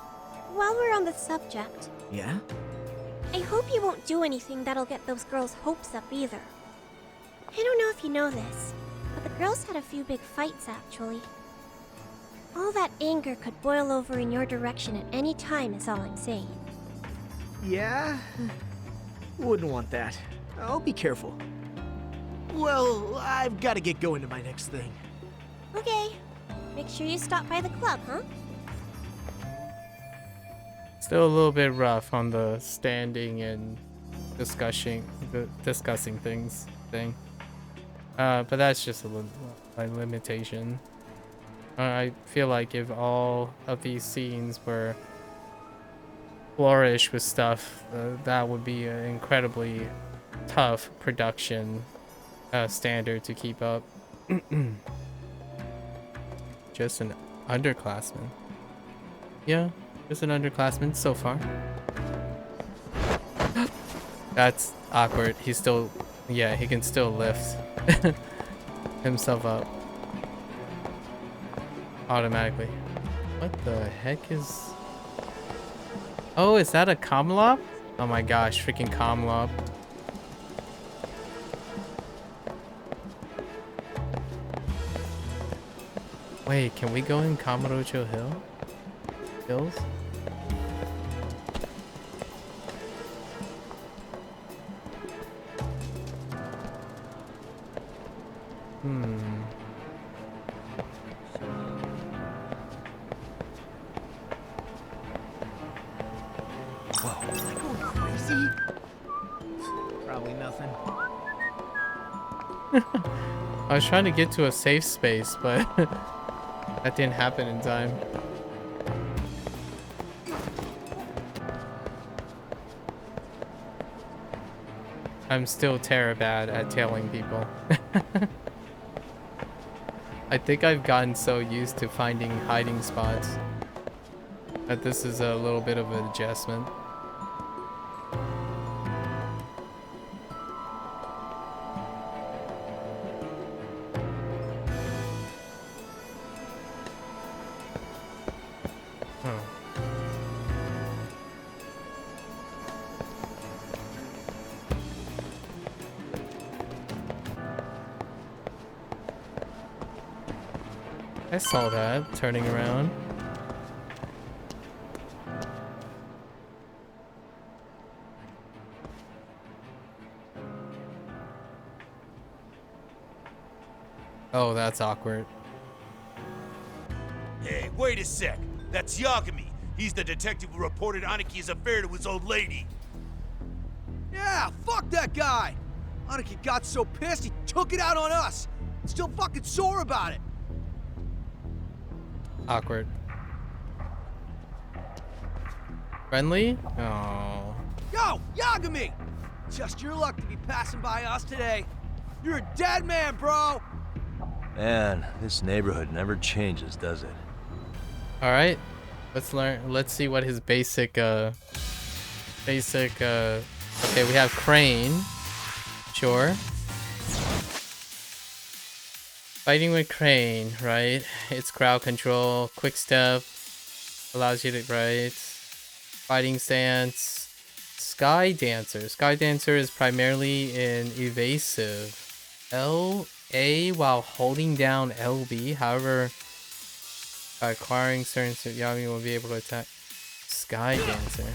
while we're on the subject, Yeah? I hope you won't do anything that'll get those girls' hopes up either. I don't know if you know this, but the girls had a few big fights actually. All that anger could boil over in your direction at any time is all I'm saying. Yeah? Wouldn't want that. I'll be careful. Well, I've gotta get going to my next thing. Okay, make sure you stop by the club, huh? Still a little bit rough on the standing and discussing things thing. But that's just a limitation. I feel like if all of these scenes were flourish with stuff, that would be an incredibly tough production standard to keep up. Just an underclassman. Yeah, just an underclassman so far. That's awkward. He's still, yeah, he can still lift himself up automatically. What the heck is... Oh, is that a Kamlop? Oh my gosh, freaking Kamlop. Wait, can we go in Kamurocho Hills? Am I going crazy? Probably nothing. I was trying to get to a safe space, but that didn't happen in time. I'm still bad at tailing people. I think I've gotten so used to finding hiding spots that this is a little bit of an adjustment. I saw that, turning around. Oh, that's awkward. Hey, wait a sec. That's Yagami. He's the detective who reported Aniki's affair to his old lady. Yeah, fuck that guy! Aniki got so pissed he took it out on us. Still fucking sore about it. Awkward. Friendly? Oh. Yo, Yagami! Just your luck to be passing by us today. You're a dead man, bro! Man, this neighborhood never changes, does it? All right, let's learn. Let's see what his basic. Okay, we have crane. Sure. Fighting with crane, right? It's crowd control, quick step, allows you to, right? Fighting stance, sky dancer. Sky dancer is primarily in evasive. LA while holding down LB. However, by acquiring certain Yami will be able to attack. Sky dancer.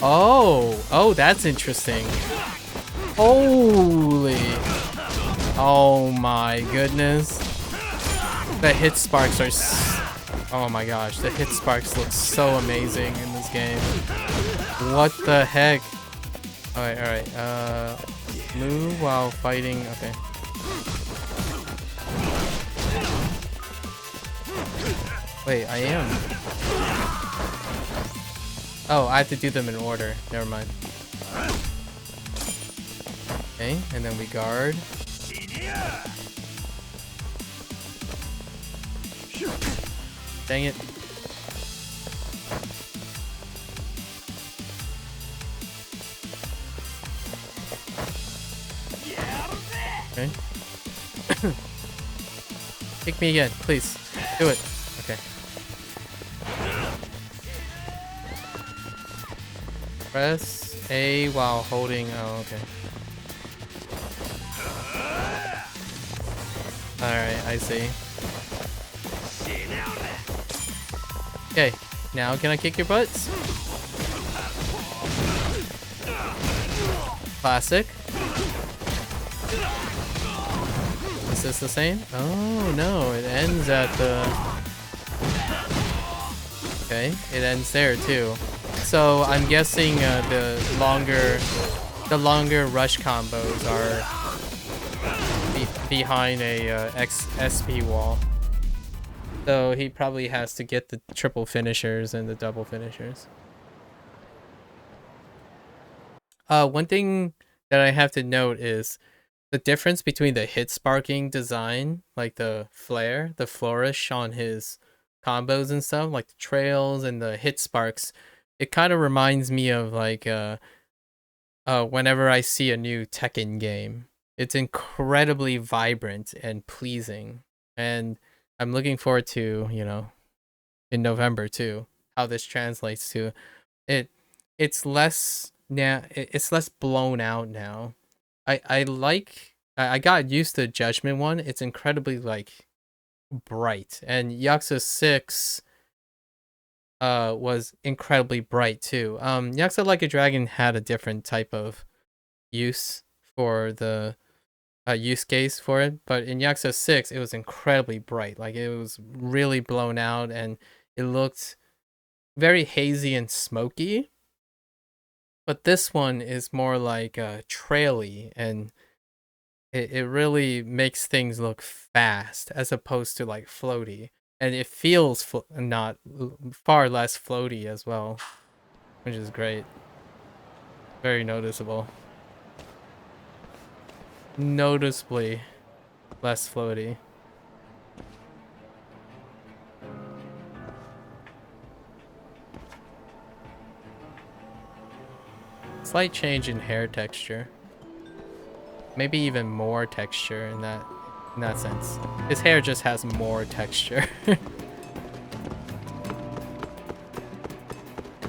Oh, that's interesting. Holy. Oh my goodness. The hit sparks are oh my gosh, the hit sparks look so amazing in this game. What the heck? Alright. Move while fighting. Okay. Wait, I am. Oh, I have to do them in order. Never mind. Okay, and then we guard. Dang it. Okay. Kick me again, please. Do it. Okay. Press A while holding. Oh, okay. Alright, I see. Okay, now can I kick your butts? Classic. Is this the same? Oh no, it ends at the... Okay, it ends there too. So I'm guessing the longer rush combos are behind a SP wall. So he probably has to get the triple finishers and the double finishers. One thing that I have to note is the difference between the hit sparking design, like the flare, the flourish on his combos and stuff, like the trails and the hit sparks. It kind of reminds me of like whenever I see a new Tekken game. It's incredibly vibrant and pleasing, and I'm looking forward to, you know, in November too, how this translates to it. It's less now. It's less blown out now. I got used to Judgment 1. It's incredibly like bright, and Yakuza 6 was incredibly bright too. Yakuza Like a Dragon had a different type of use for the use case for it, but in Yakuza 6 it was incredibly bright. Like it was really blown out and it looked very hazy and smoky. But this one is more like traily, and it really makes things look fast as opposed to like floaty, and it feels not far less floaty as well, which is great. Very noticeable. Noticeably less floaty. Slight change in hair texture. Maybe even more texture in that sense. His hair just has more texture.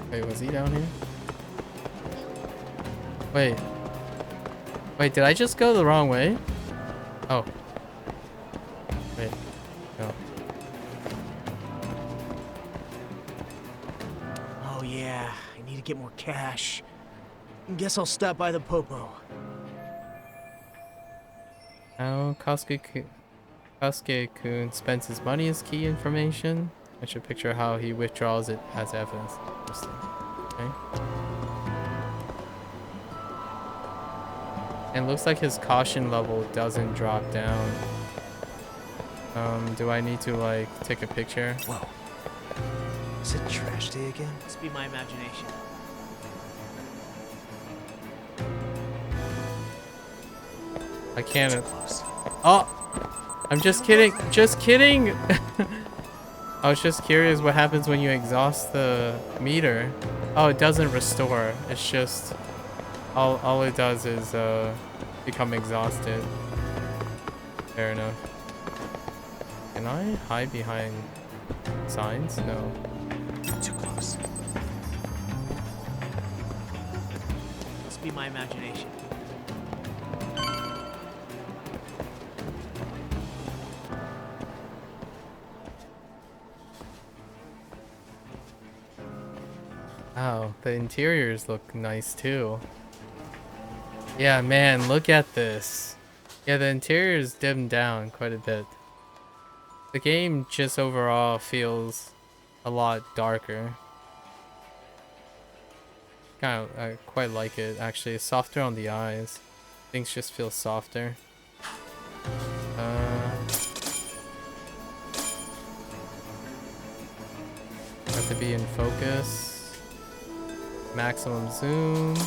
Wait, was he down here? Wait, did I just go the wrong way? Oh. Wait. No. Oh yeah, I need to get more cash. Guess I'll stop by the Popo. Now Kosuke-kun spends his money as key information. I should picture how he withdraws it as evidence. Interesting. Okay. And looks like his caution level doesn't drop down. Do I need to like take a picture? Whoa. Is it trash day again? Must be my imagination. I can't. Close. Oh! I'm just kidding. Just kidding. I was just curious what happens when you exhaust the meter. Oh, it doesn't restore. It's just all it does is become exhausted. Fair enough. Can I hide behind signs? No. Too close. Must be my imagination. Oh, the interiors look nice too. Yeah, man, look at this. Yeah, the interior is dimmed down quite a bit. The game just overall feels a lot darker. I quite like it actually. It's softer on the eyes. Things just feel softer. Have to be in focus. Maximum zoom.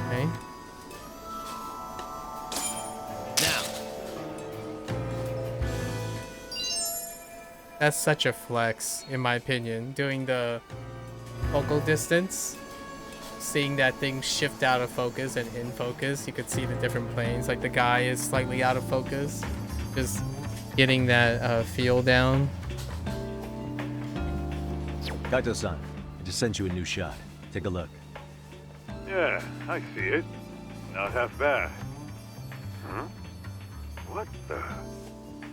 Okay. Now. That's such a flex, in my opinion. Doing the focal distance, seeing that thing shift out of focus and in focus, you could see the different planes. Like the guy is slightly out of focus, just getting that feel down. Kaito-san, I just sent you a new shot. Take a look. Yeah, I see it. Not half bad. Huh? What the?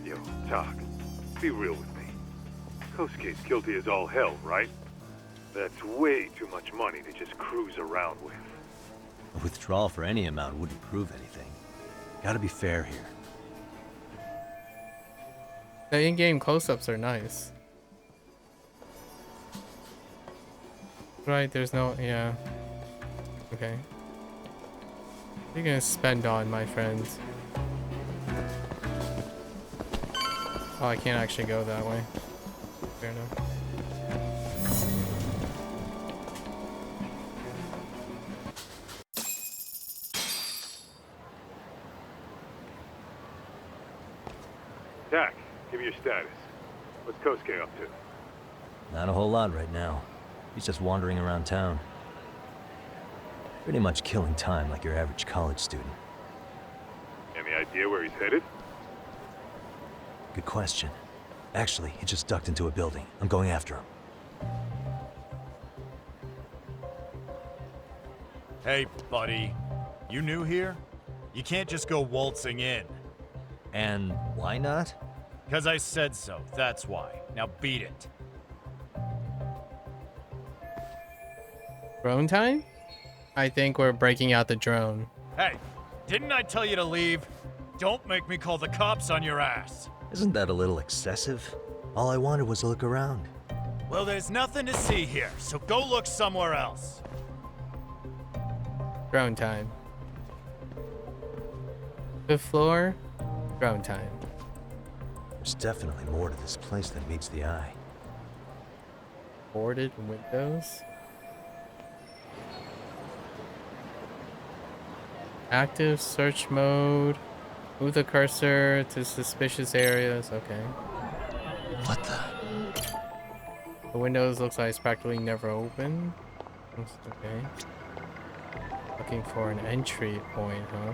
Yo, Talk. Be real with me. Kosuke's guilty as all hell, right? That's way too much money to just cruise around with. A withdrawal for any amount wouldn't prove anything. Gotta be fair here. The in-game close-ups are nice. Right, there's no... yeah. Okay. What are you gonna spend on, my friends? Oh, I can't actually go that way. Fair enough. Tak, give me your status. What's Kosuke up to? Not a whole lot right now. He's just wandering around town. Pretty much killing time like your average college student. Any idea where he's headed? Good question. Actually, he just ducked into a building. I'm going after him. Hey, buddy. You new here? You can't just go waltzing in. And why not? 'Cause I said so, that's why. Now beat it. Drone time? I think we're breaking out the drone. Hey, didn't I tell you to leave? Don't make me call the cops on your ass. Isn't that a little excessive? All I wanted was to look around. Well, there's nothing to see here, so go look somewhere else. Drone time. Fifth floor, drone time. There's definitely more to this place than meets the eye. Boarded windows. Active search mode. Move the cursor to suspicious areas. Okay. What the? The windows looks like it's practically never open. Okay. Looking for an entry point, huh?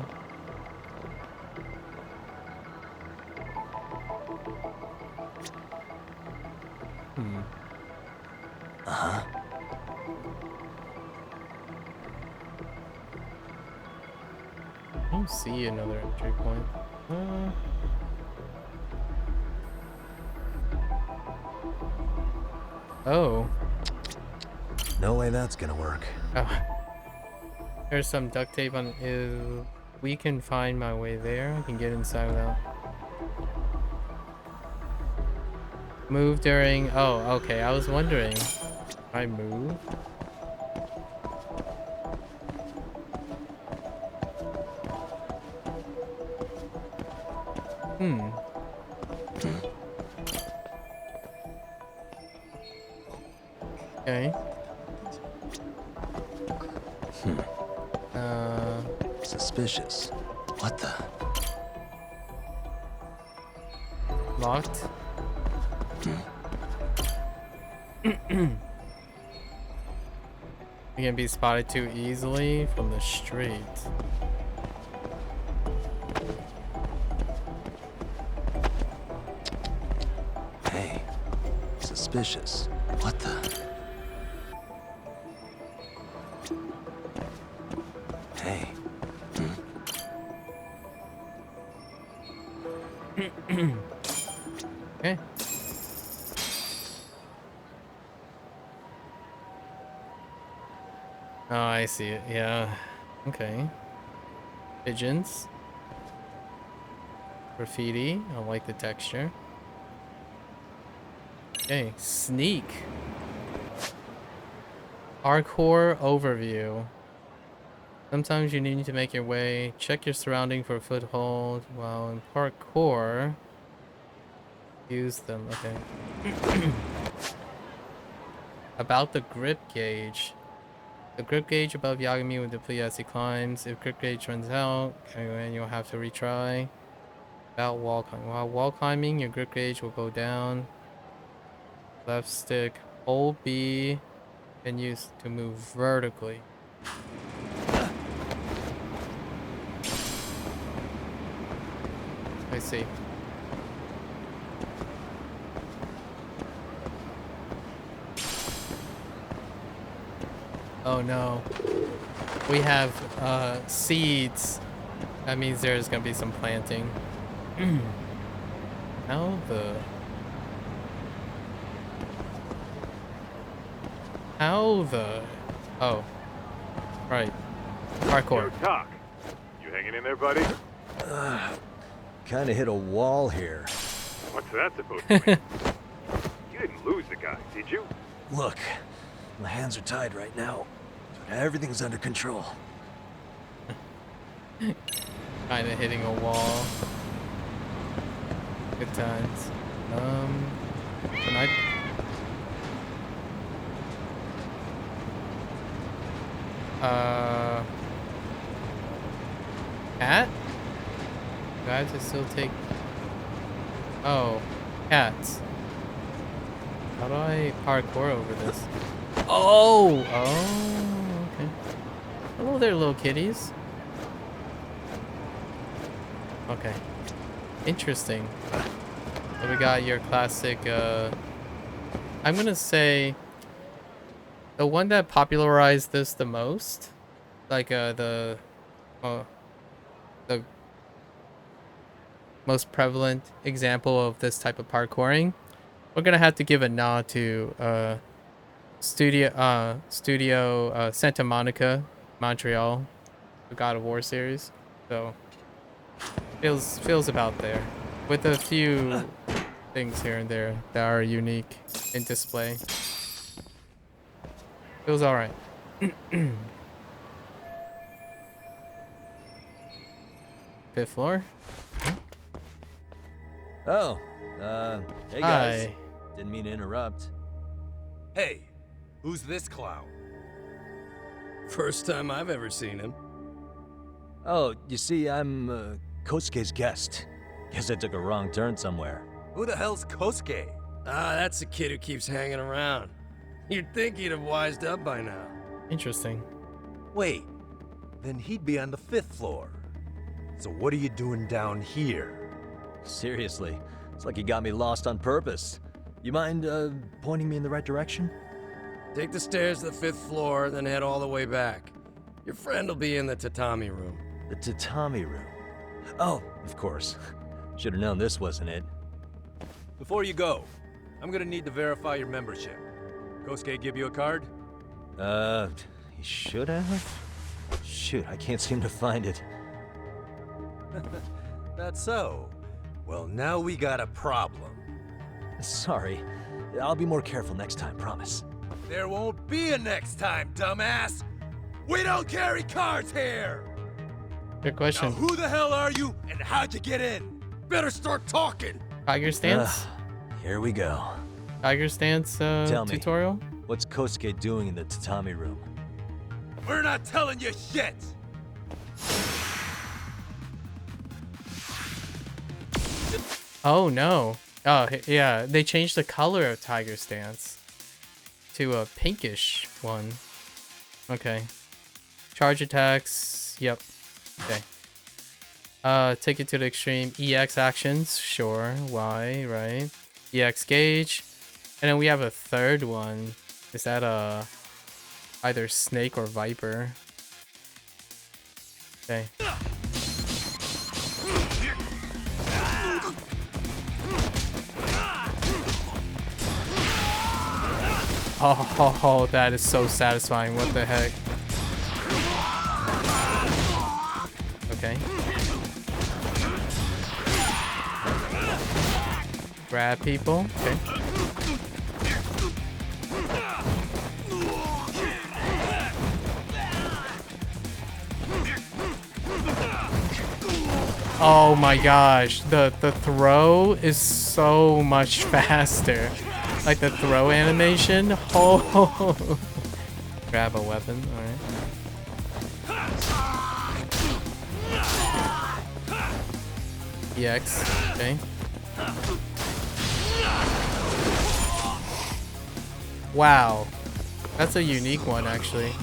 Uh-huh. I don't see another entry point. Oh. No way that's gonna work. Oh. There's some duct tape on. If we can find my way there, I can get inside without. Move during. Oh, okay. I was wondering. I move. Okay. Suspicious. What the? Locked. You can be spotted too easily from the street. Hey, suspicious. What the? Hey. Okay. Oh, I see it. Yeah. Okay. Pigeons. Graffiti. I like the texture. Okay. Sneak. Parkour overview. Sometimes you need to make your way. Check your surrounding for a foothold. While in parkour, use them. Okay. About the grip gauge. The grip gauge above Yagami will deplete as he climbs. If grip gauge runs out, then you'll have to retry. About wall climbing. While wall climbing, your grip gauge will go down. Left stick, hold B, and use to move vertically. I see. Oh no. We have seeds. That means there's gonna be some planting. How the... Oh. Right. Parkour. Yo, Doc. You hanging in there, buddy? Kinda hit a wall here. What's that supposed to mean? You didn't lose the guy, did you? Look, my hands are tied right now, but everything's under control. Kinda hitting a wall. Good times. Can I... Cat? Do I have to still take... Oh, cats. How do I parkour over this? Oh! Oh, okay. Hello there, little kitties. Okay. Interesting. So we got your classic, I'm gonna say... The one that popularized this the most, like the most prevalent example of this type of parkouring, we're gonna have to give a nod to Studio Santa Monica, Montreal, the God of War series. So feels about there, with a few things here and there that are unique in display. Feels alright. Fifth floor? Oh, hey guys. Hi. Didn't mean to interrupt. Hey, who's this clown? First time I've ever seen him. Oh, you see, I'm Kosuke's guest. Guess I took a wrong turn somewhere. Who the hell's Kosuke? Ah, that's the kid who keeps hanging around. You'd think he'd have wised up by now. Interesting. Wait, then he'd be on the 5th floor. So what are you doing down here? Seriously, it's like you got me lost on purpose. You mind, pointing me in the right direction? Take the stairs to the 5th floor, then head all the way back. Your friend will be in the tatami room. The tatami room? Oh, of course. Should've known this wasn't it. Before you go, I'm gonna need to verify your membership. Kosuke give you a card? He should have? Shoot, I can't seem to find it. That's so. Well, now we got a problem. Sorry. I'll be more careful next time, promise. There won't be a next time, dumbass! We don't carry cards here! Good question. Now who the hell are you, and how'd you get in? Better start talking! Tiger stance? Here we go. Tiger stance Tell me, tutorial? what's Kosuke doing in the tatami room? We're not telling you shit! Oh no. Oh, yeah, they changed the color of Tiger's stance to a pinkish one. Okay. Charge attacks. Yep. Okay. Take it to the extreme. EX actions. Sure. Y, right? EX gauge. And then we have a third one. Is that either snake or viper? Okay. Oh, that is so satisfying. What the heck? Okay. Grab people. Okay. Oh my gosh, the throw is so much faster. Like the throw animation. Oh, grab a weapon. All right. EX. Okay. Wow, that's a unique one actually.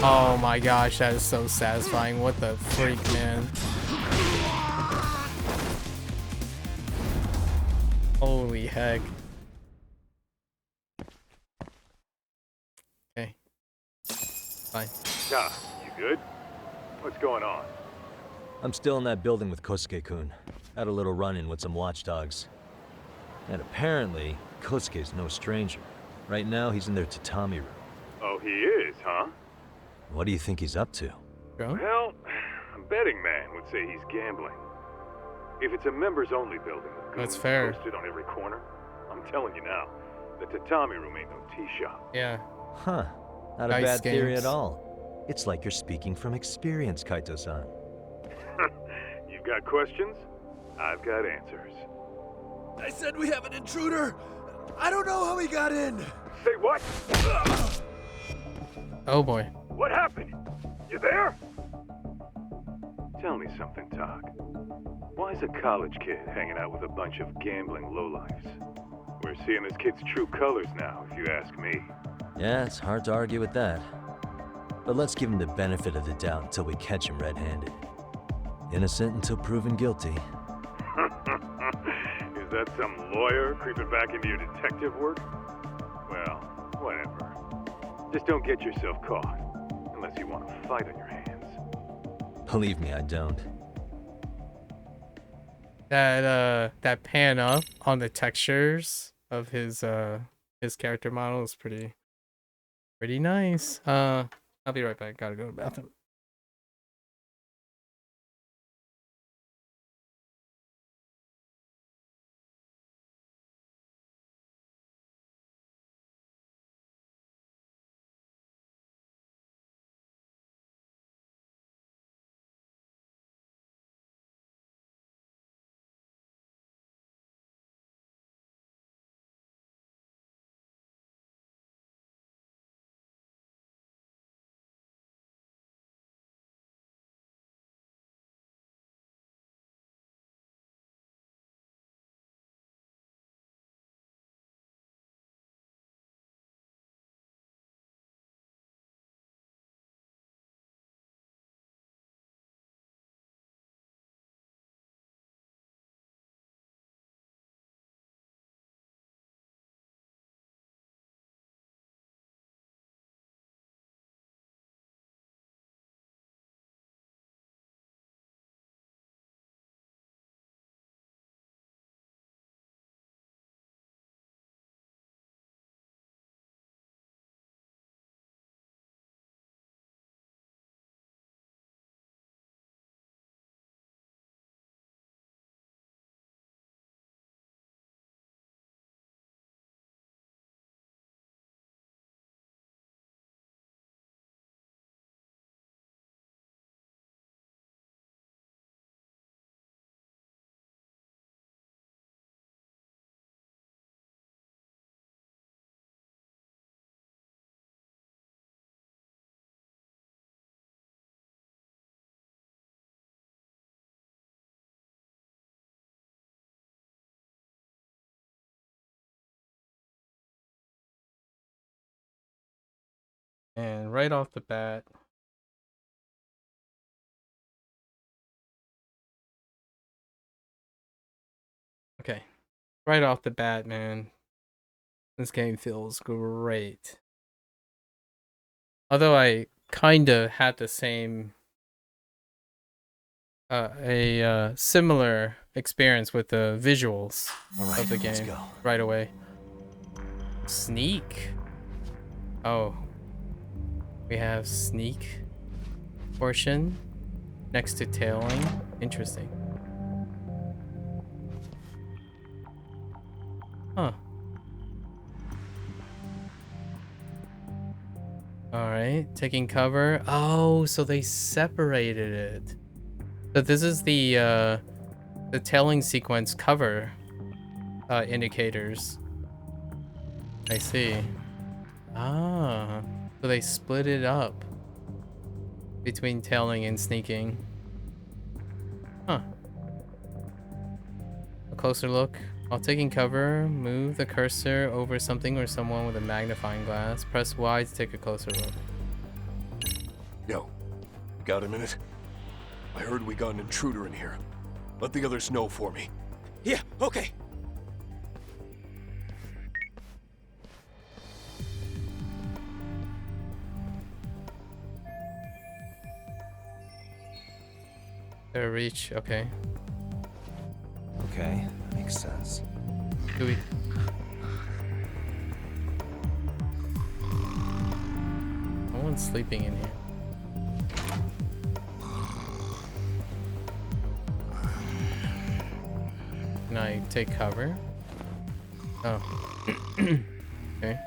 Oh my gosh, that is so satisfying. What the freak, man. Holy heck. Okay. Fine. Yeah, you good? What's going on? I'm still in that building with Kosuke-kun. Had a little run-in with some watchdogs. And apparently, Kosuke's no stranger. Right now, he's in their tatami room. Oh, he is, huh? What do you think he's up to? Well, a betting man would say he's gambling. If it's a members-only building, that's fair. Posted on every corner. I'm telling you now, the tatami room ain't no tea shop. Yeah. Huh. Not a Dice bad theory games. at all. It's like you're speaking from experience, Kaito-san. You've got questions? I've got answers. I said we have an intruder. I don't know how he got in. Say what? Oh boy. What happened? You there? Tell me something, Talk. Why is a college kid hanging out with a bunch of gambling lowlifes? We're seeing this kid's true colors now, if you ask me. Yeah, it's hard to argue with that. But let's give him the benefit of the doubt until we catch him red-handed. Innocent until proven guilty. Is that some lawyer creeping back into your detective work? Well, whatever. Just don't get yourself caught. Unless you want a fight on your hands. Believe me, I don't. That pan up on the textures of his character model is pretty nice. I'll be right back. Gotta go to the bathroom. And right off the bat, okay, right off the bat, man, this game feels great. Although I kinda had the same, similar experience with the visuals of the let's game go. right away. Sneak. Oh, we have sneak portion next to tailing. Interesting. Huh. Alright, taking cover. Oh, so they separated it. So this is the tailing sequence cover indicators. I see. Ah, so they split it up between tailing and sneaking. Huh. A closer look. While taking cover, move the cursor over something or someone with a magnifying glass. Press Y to take a closer look. Yo, got a minute? I heard we got an intruder in here. Let the others know for me. Yeah, okay. Their reach, okay. Okay, makes sense. Do we... No one's sleeping in here. Can I take cover? Oh. Okay.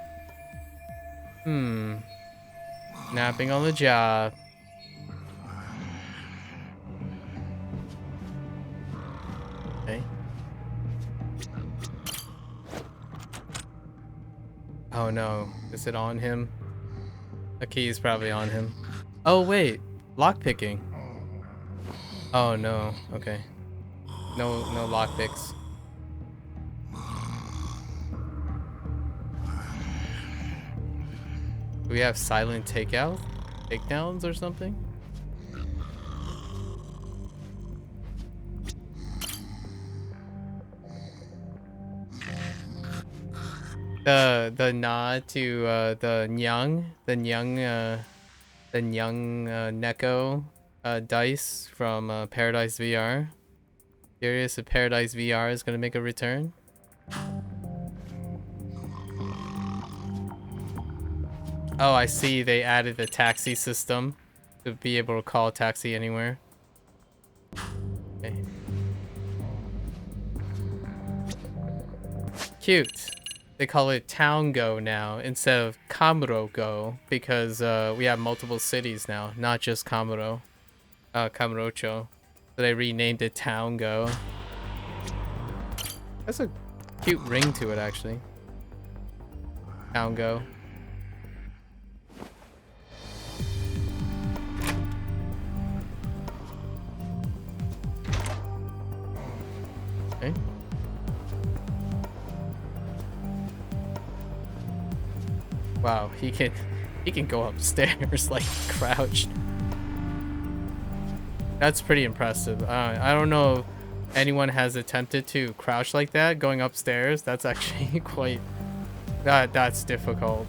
Napping on the job. Okay. Oh no, is it on him? The key is probably on him. Oh wait, lockpicking. Oh no, okay. No lockpicks. Do we have silent takedowns or something? The nod to the Nyang Neko dice from Paradise VR. Curious if Paradise VR is gonna make a return. Oh, I see. They added the taxi system to be able to call a taxi anywhere. Okay. Cute. They call it Town Go now instead of Kamuro Go because we have multiple cities now, not just Kamurocho. So they renamed it Town Go. That's a cute ring to it, actually. Town Go. Okay. Wow, he can go upstairs like crouched. That's pretty impressive. I don't know if anyone has attempted to crouch like that going upstairs. That's actually quite that's difficult.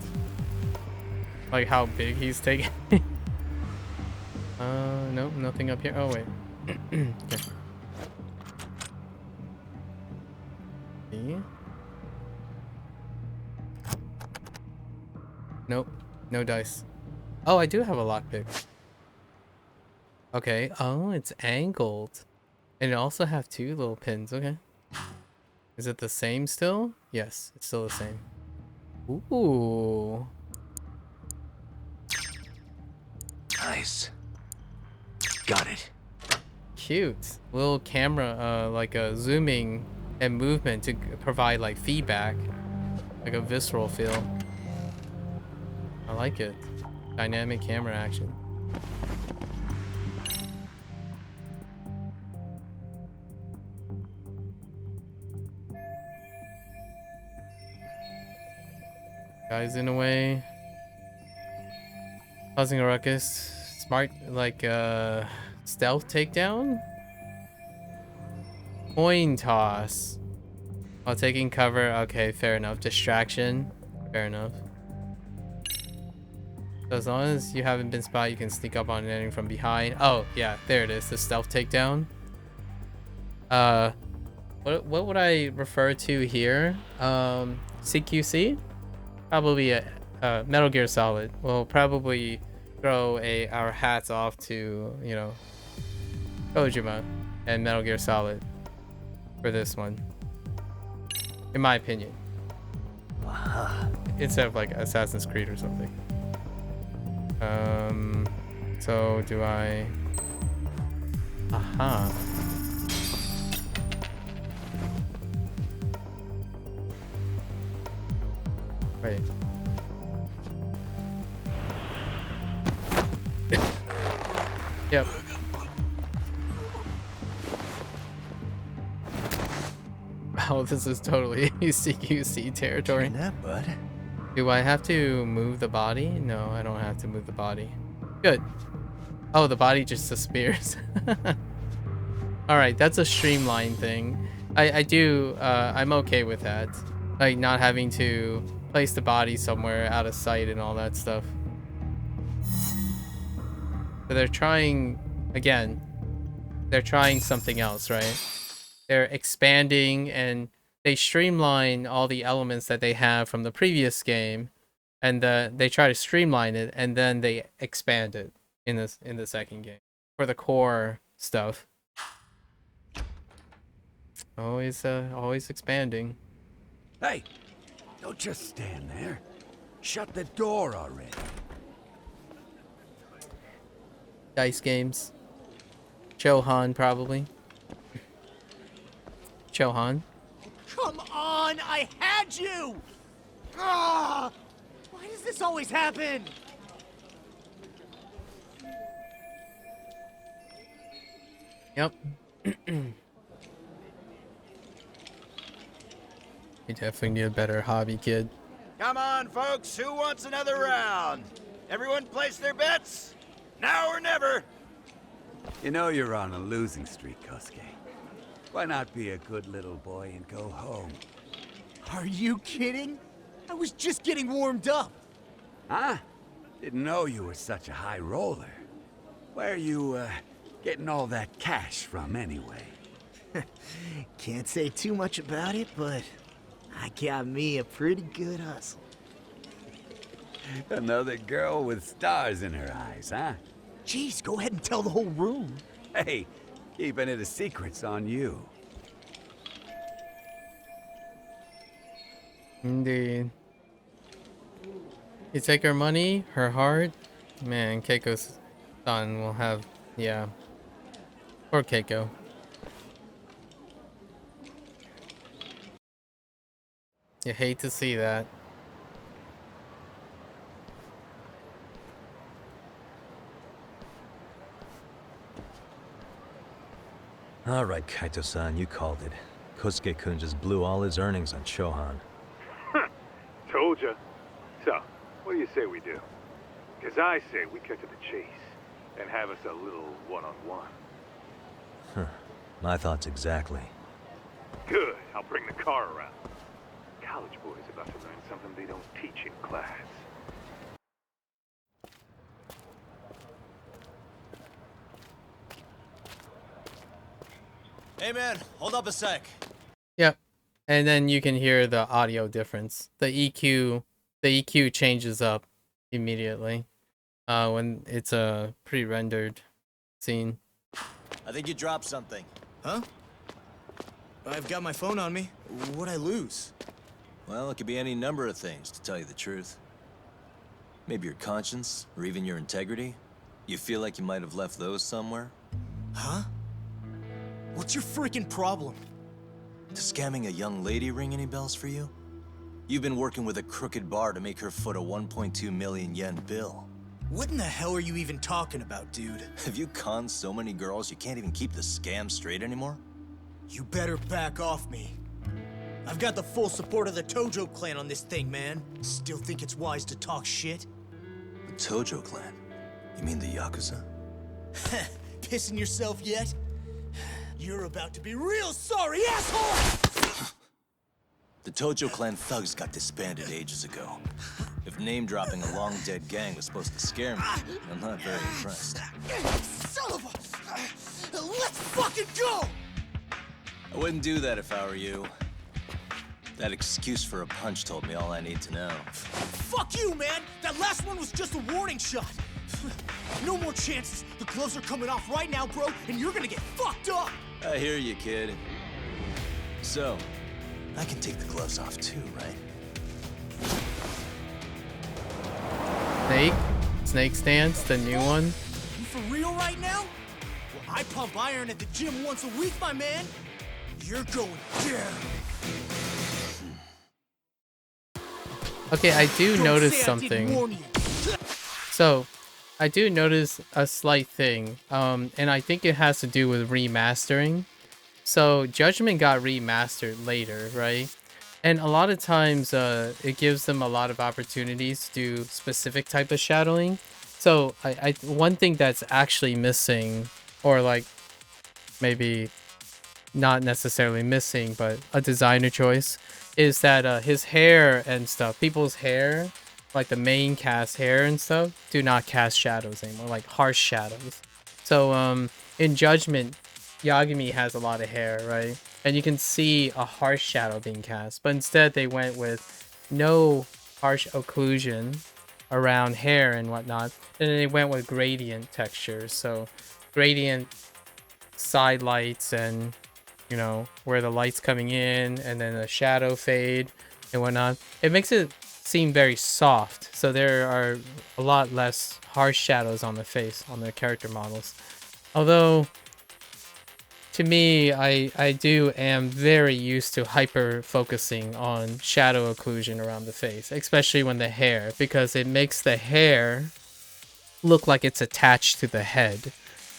Like how big he's taking. Nope, nothing up here. Oh wait. Okay. Nope, no dice. Oh, I do have a lockpick. Okay. Oh, it's angled. And it also have two little pins. Okay. Is it the same still? Yes, it's still the same. Ooh. Nice. Got it. Cute. Little camera, like a zooming and movement to provide like feedback. Like a visceral feel. I like it. Dynamic camera action. Guys in a way. Causing a ruckus. Smart, like, stealth takedown? Coin toss. While taking cover. Okay, fair enough. Distraction. Fair enough. So as long as you haven't been spotted, you can sneak up on an enemy from behind. Oh, yeah, there it is. The stealth takedown. What would I refer to here? CQC? Probably a Metal Gear Solid. We'll probably throw our hats off to, you know, Kojima and Metal Gear Solid for this one. In my opinion. Instead of like Assassin's Creed or something. So do I... Aha. Wait. Yep. Oh, this is totally CQC territory. That, bud. Do I have to move the body? No, I don't have to move the body. Good. Oh, the body just disappears. Alright, that's a streamlined thing. I'm okay with that. Like, not having to place the body somewhere out of sight and all that stuff. But they're trying, again, they're trying something else, right? They're expanding and they streamline all the elements that they have from the previous game, and they try to streamline it and then they expand it in the second game for the core stuff. Always expanding. Hey, don't just stand there. Shut the door already. Dice games. Chohan, probably. Chohan. Come on, I had you! Ah! Why does this always happen? Yep. You definitely need a better hobby, kid. Come on, folks. Who wants another round? Everyone place their bets? Now or never. You know you're on a losing streak, Kosuke. Why not be a good little boy and go home? Are you kidding? I was just getting warmed up. Huh? Didn't know you were such a high roller. Where are you, getting all that cash from anyway? Can't say too much about it, but I got me a pretty good hustle. Another girl with stars in her eyes, huh? Jeez, go ahead and tell the whole room. Hey, keeping it a secret's on you. Indeed. You take her money, her heart. Man, Keiko's son will have, yeah. Poor Keiko. You hate to see that. All right, Kaito-san, you called it. Kosuke-kun just blew all his earnings on Chohan. Told ya. So, what do you say we do? Because I say we cut to the chase and have us a little one-on-one. Huh. My thoughts exactly. Good. I'll bring the car around. College boys about to learn something they don't teach in class. Hey man, hold up a sec. Yep. And then you can hear the audio difference. The EQ changes up immediately when it's a pre-rendered scene. I think you dropped something. Huh? I've got my phone on me. What'd I lose? Well, it could be any number of things, to tell you the truth. Maybe your conscience, or even your integrity. You feel like you might have left those somewhere? Huh? What's your freaking problem? Does scamming a young lady ring any bells for you? You've been working with a crooked bar to make her foot a 1.2 million yen bill. What in the hell are you even talking about, dude? Have you conned so many girls you can't even keep the scam straight anymore? You better back off me. I've got the full support of the Tojo clan on this thing, man. Still think it's wise to talk shit? The Tojo clan? You mean the Yakuza? Pissing yourself yet? You're about to be real sorry, asshole! The Tojo clan thugs got disbanded ages ago. If name-dropping a long-dead gang was supposed to scare me, I'm not very impressed. Son of a... Let's fucking go! I wouldn't do that if I were you. That excuse for a punch told me all I need to know. Fuck you, man! That last one was just a warning shot! No more chances! The gloves are coming off right now, bro, and you're gonna get fucked up! I hear you, kid. So, I can take the gloves off too, right? Snake stance, the new one. You for real right now? Well, I pump iron at the gym once a week, my man. You're going down. Okay, I do notice something. So, I do notice a slight thing, and I think it has to do with remastering. So, Judgment got remastered later, right? And a lot of times, it gives them a lot of opportunities to do specific type of shadowing. So, one thing that's actually missing, or like maybe not necessarily missing, but a designer choice, is that his hair and stuff, people's hair, like the main cast hair and stuff, do not cast shadows anymore, like harsh shadows. So in Judgment, Yagami has a lot of hair, right? And you can see a harsh shadow being cast, but instead they went with no harsh occlusion around hair and whatnot, and then they went with gradient textures. So gradient side lights, and you know, where the light's coming in, and then a shadow fade and whatnot. It makes it seem very soft, so there are a lot less harsh shadows on the face on the character models. Although to me, I am very used to hyper focusing on shadow occlusion around the face, especially when the hair, because it makes the hair look like it's attached to the head.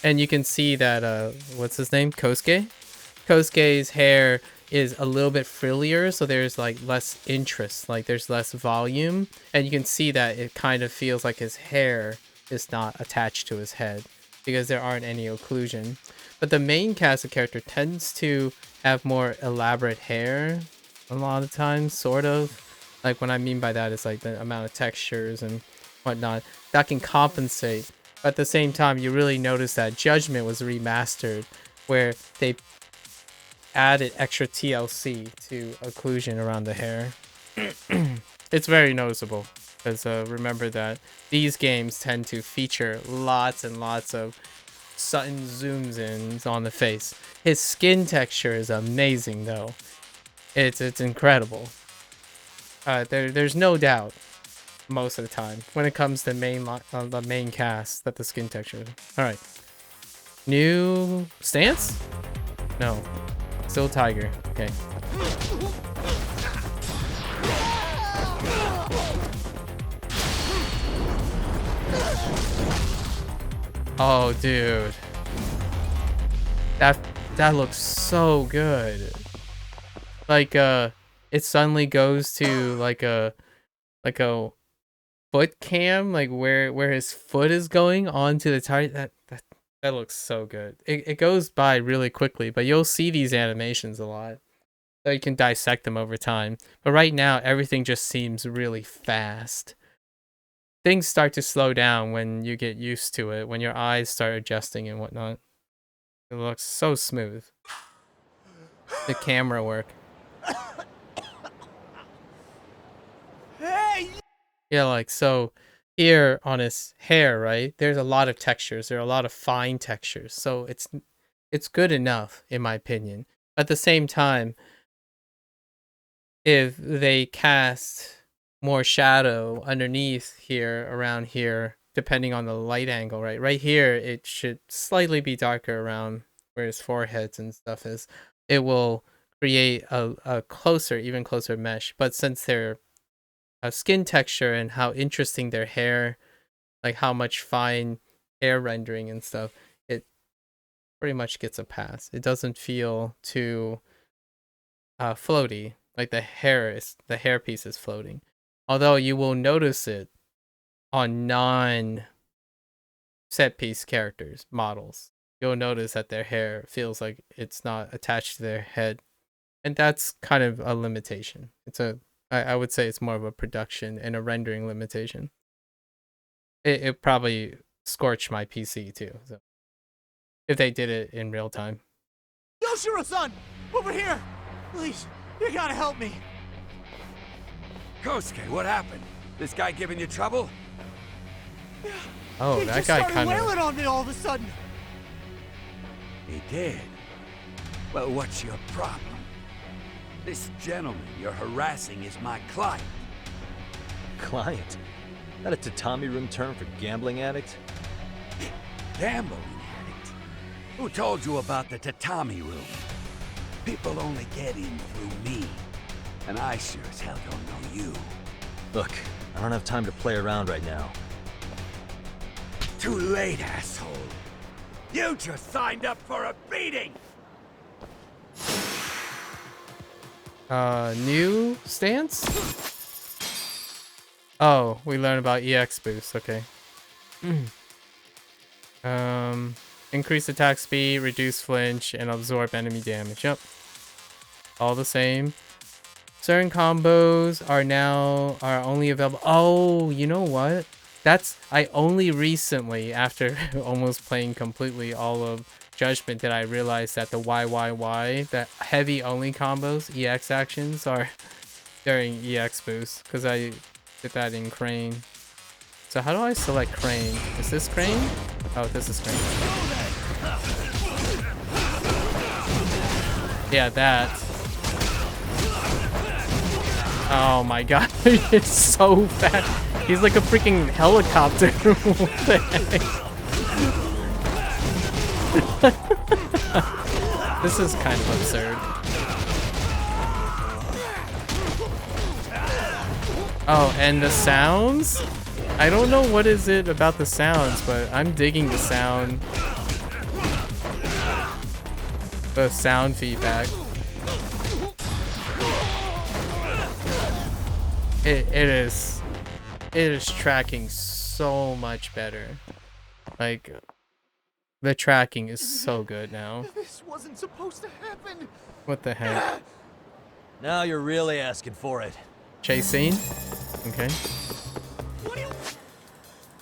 And you can see that what's his name, Kosuke's hair is a little bit frillier, so there's like less interest, like there's less volume, and you can see that it kind of feels like his hair is not attached to his head because there aren't any occlusion. But the main cast of character tends to have more elaborate hair a lot of times, sort of. Like what I mean by that is like the amount of textures and whatnot that can compensate. But at the same time, you really notice that Judgment was remastered, where they added extra TLC to occlusion around the hair. It's very noticeable because remember that these games tend to feature lots and lots of sudden zooms in on the face. His skin texture is amazing though. It's incredible. There's no doubt most of the time when it comes to the main cast that the skin texture. All right, new stance? No. Still Tiger. Okay. Oh, dude. That looks so good. Like it suddenly goes to like a foot cam, like where his foot is going onto the tire. That looks so good. It goes by really quickly, but you'll see these animations a lot. So you can dissect them over time. But right now, everything just seems really fast. Things start to slow down when you get used to it, when your eyes start adjusting and whatnot. It looks so smooth. The camera work. Hey! Yeah, like, so here on his hair, right, there's a lot of textures. There are a lot of fine textures. So it's good enough, in my opinion. At the same time, if they cast more shadow underneath here, around here, depending on the light angle, right? Right here, it should slightly be darker around where his foreheads and stuff is. It will create a closer, even closer mesh. But since their skin texture and how interesting their hair, like how much fine hair rendering and stuff, it pretty much gets a pass. It doesn't feel too floaty. Like the hair piece is floating. Although you will notice it on set piece characters, models, you'll notice that their hair feels like it's not attached to their head. And that's kind of a limitation. I would say it's more of a production and a rendering limitation. It probably scorched my PC too, so if they did it in real time. Yoshiro-san! Over here! Please, you gotta help me! Kosuke, what happened? This guy giving you trouble? Oh, He that just guy started kind wailing of... on me all of a sudden! He did? Well, what's your problem? This gentleman you're harassing is my client. Client? That a tatami room term for gambling addict? Gambling addict? Who told you about the tatami room? People only get in through me. And I sure as hell don't know you. Look, I don't have time to play around right now. Too late, asshole. You just signed up for a beating! New stance? Oh, we learned about EX boost, okay. Increase attack speed, reduce flinch, and absorb enemy damage. Yep. All the same. Certain combos are only available. Oh, you know what? I only recently, after almost playing completely all of Judgment, did I realize that the the heavy only combos, EX actions, are during EX boost, because I did that in Crane. So how do I select Crane? Is this Crane? Oh, this is Crane. Yeah, that. Oh my god, it's so fast. He's like a freaking helicopter. What the heck? This is kind of absurd. Oh, and the sounds? I don't know what is it about the sounds, but I'm digging the sound. The sound feedback. It is tracking so much better. Like, the tracking is so good now. This wasn't supposed to happen. What the heck? Now you're really asking for it. Chase scene? Okay.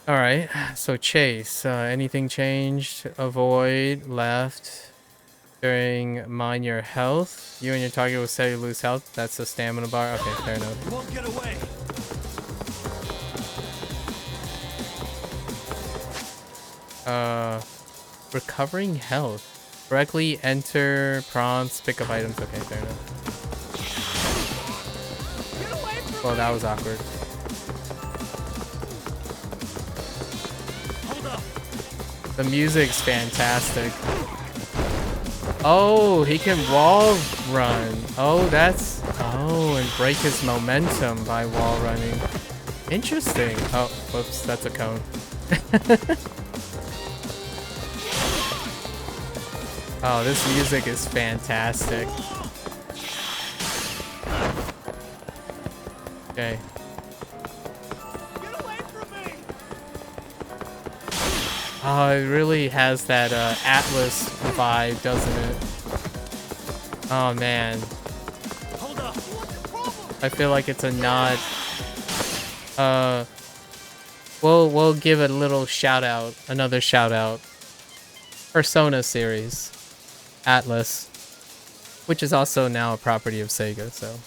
Alright, so chase. Anything changed? Avoid, left. During mine your health. You and your target will steadily lose health. That's the stamina bar. Okay, fair enough. You won't get away. Recovering health. Correctly enter prompts, pick up items. Okay, fair enough. Oh, that was awkward. The music's fantastic. Oh, he can wall run. Oh, that's... Oh, and break his momentum by wall running. Interesting. Oh, whoops, that's a cone. Oh, this music is fantastic. Okay. Oh, it really has that Atlas vibe, doesn't it? Oh man. I feel like it's a nod. We'll give a little shout out, another shout out. Persona series, Atlas, which is also now a property of Sega. So,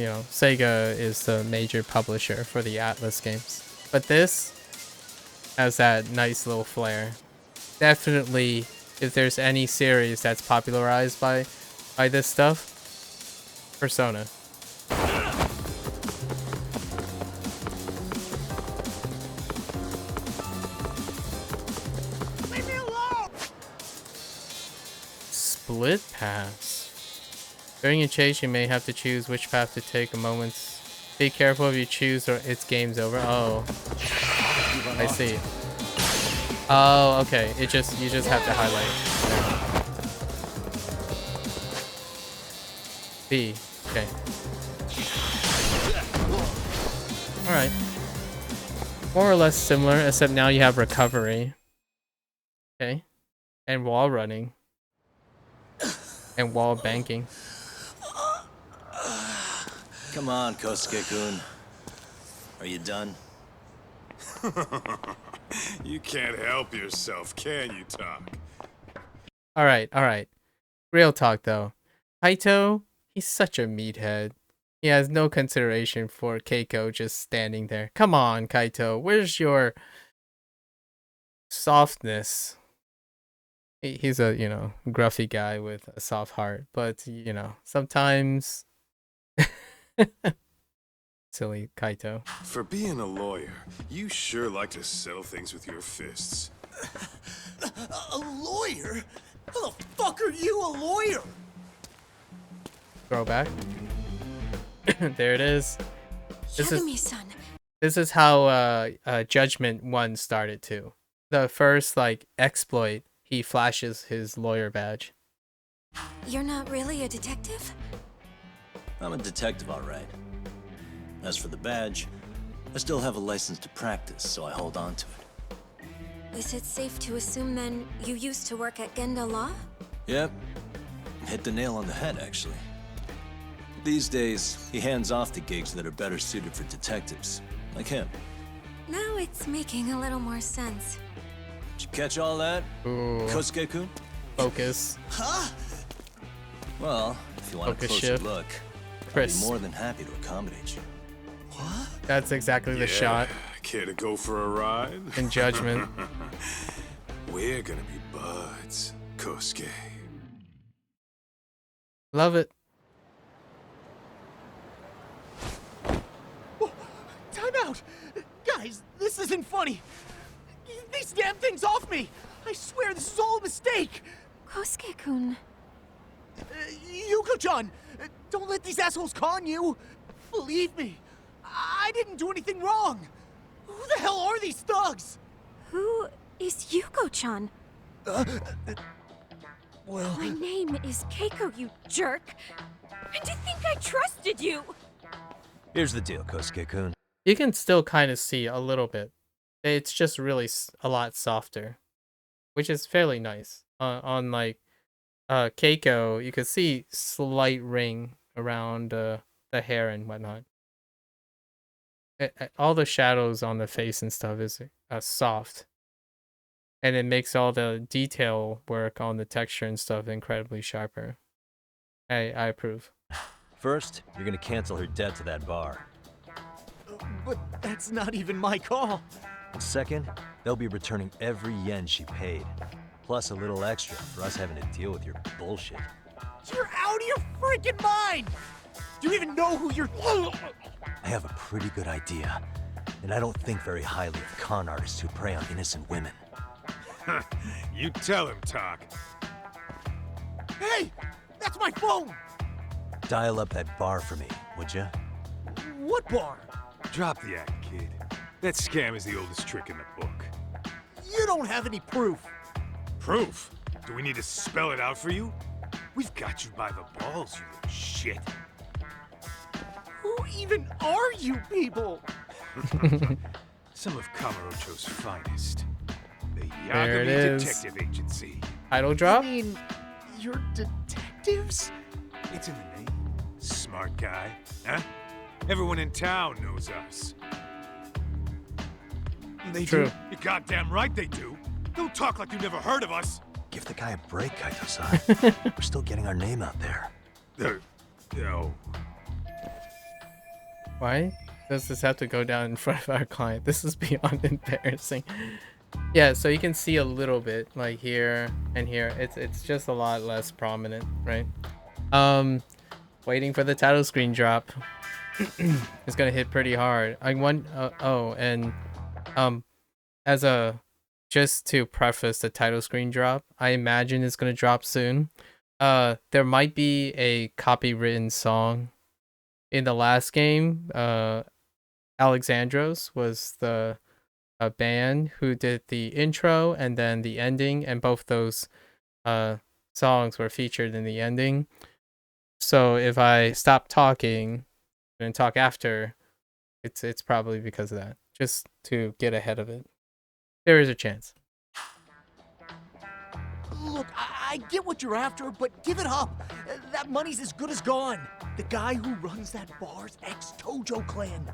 you know, Sega is the major publisher for the Atlas games. But this has that nice little flair. Definitely, if there's any series that's popularized by this stuff, Persona. Leave me alone! Split pass. During a chase, you may have to choose which path to take. A moment. Be careful if you choose, or it's game's over. Oh. I see. Oh, okay. You just have to highlight. B. Okay. Alright. More or less similar, except now you have recovery. Okay. And wall running. And wall banking. Come on, Kosuke-kun. Are you done? You can't help yourself, can you, Talk? Alright. Real talk though. Kaito, he's such a meathead. He has no consideration for Keiko just standing there. Come on, Kaito, where's your softness? He's a, gruffy guy with a soft heart, but, sometimes... Silly Kaito. For being a lawyer, you sure like to settle things with your fists. A lawyer? How the fuck are you a lawyer? Throwback. There it is. Yagami-san. This is how Judgment 1 started too. The first exploit, he flashes his lawyer badge. You're not really a detective? I'm a detective, all right. As for the badge, I still have a license to practice, so I hold on to it. Is it safe to assume then you used to work at Genda Law? Yep. Hit the nail on the head, actually. These days, he hands off to gigs that are better suited for detectives, like him. Now it's making a little more sense. Did you catch all that, Kosuke-kun? Focus. Huh? Well, if you want Focus a closer shift. look, Chris. I'd be more than happy to accommodate you. What? That's exactly the shot. Care to go for a ride? In Judgment. We're gonna be buds, Kosuke. Love it. Time out! Guys, this isn't funny. These damn things off me! I swear this is all a mistake! Kosuke-kun. Yuko-chan! Don't let these assholes con you! Believe me, I didn't do anything wrong! Who the hell are these thugs? Who is Yuko-chan? Well... My name is Keiko, you jerk! And to think I trusted you! Here's the deal, Kosuke-kun. You can still kind of see a little bit. It's just really a lot softer, which is fairly nice. On Keiko, you could see slight ring around the hair and whatnot. All the shadows on the face and stuff is soft, and it makes all the detail work on the texture and stuff incredibly sharper. I approve. First, you're gonna cancel her debt to that bar. But that's not even my call. And second, they'll be returning every yen she paid, plus a little extra for us having to deal with your bullshit. You're out of your freaking mind! Do you even know who you're... I have a pretty good idea, and I don't think very highly of con artists who prey on innocent women. You tell him, Talk. Hey! That's my phone! Dial up that bar for me, would ya? What bar? Drop the act, kid. That scam is the oldest trick in the book. You don't have any proof. Proof? Do we need to spell it out for you? We've got you by the balls, you little shit. Who even are you people? Some of Kamurocho's finest. The There it Yagami is. Detective Agency. Title drop? I mean, you're detectives? It's in the name. Smart guy, huh? Everyone in town knows us. They True. do. You're goddamn right they do. Don't talk like you never heard of us. Give the guy a break, Kaito-san. We're still getting our name out there. No. Why does this have to go down in front of our client? This is beyond embarrassing. Yeah, so you can see a little bit like here and here. It's just a lot less prominent, right? Waiting for the title screen drop. It's gonna hit pretty hard. As a just to preface the title screen drop, I imagine it's gonna drop soon. There might be a copywritten song. In the last game, Alexandros was the band who did the intro and then the ending, and both those songs were featured in the ending. So if I stop talking and talk after, it's probably because of that. Just to get ahead of it. There is a chance. Look, I get what you're after, but give it up. That money's as good as gone. The guy who runs that bar's ex-Tojo clan.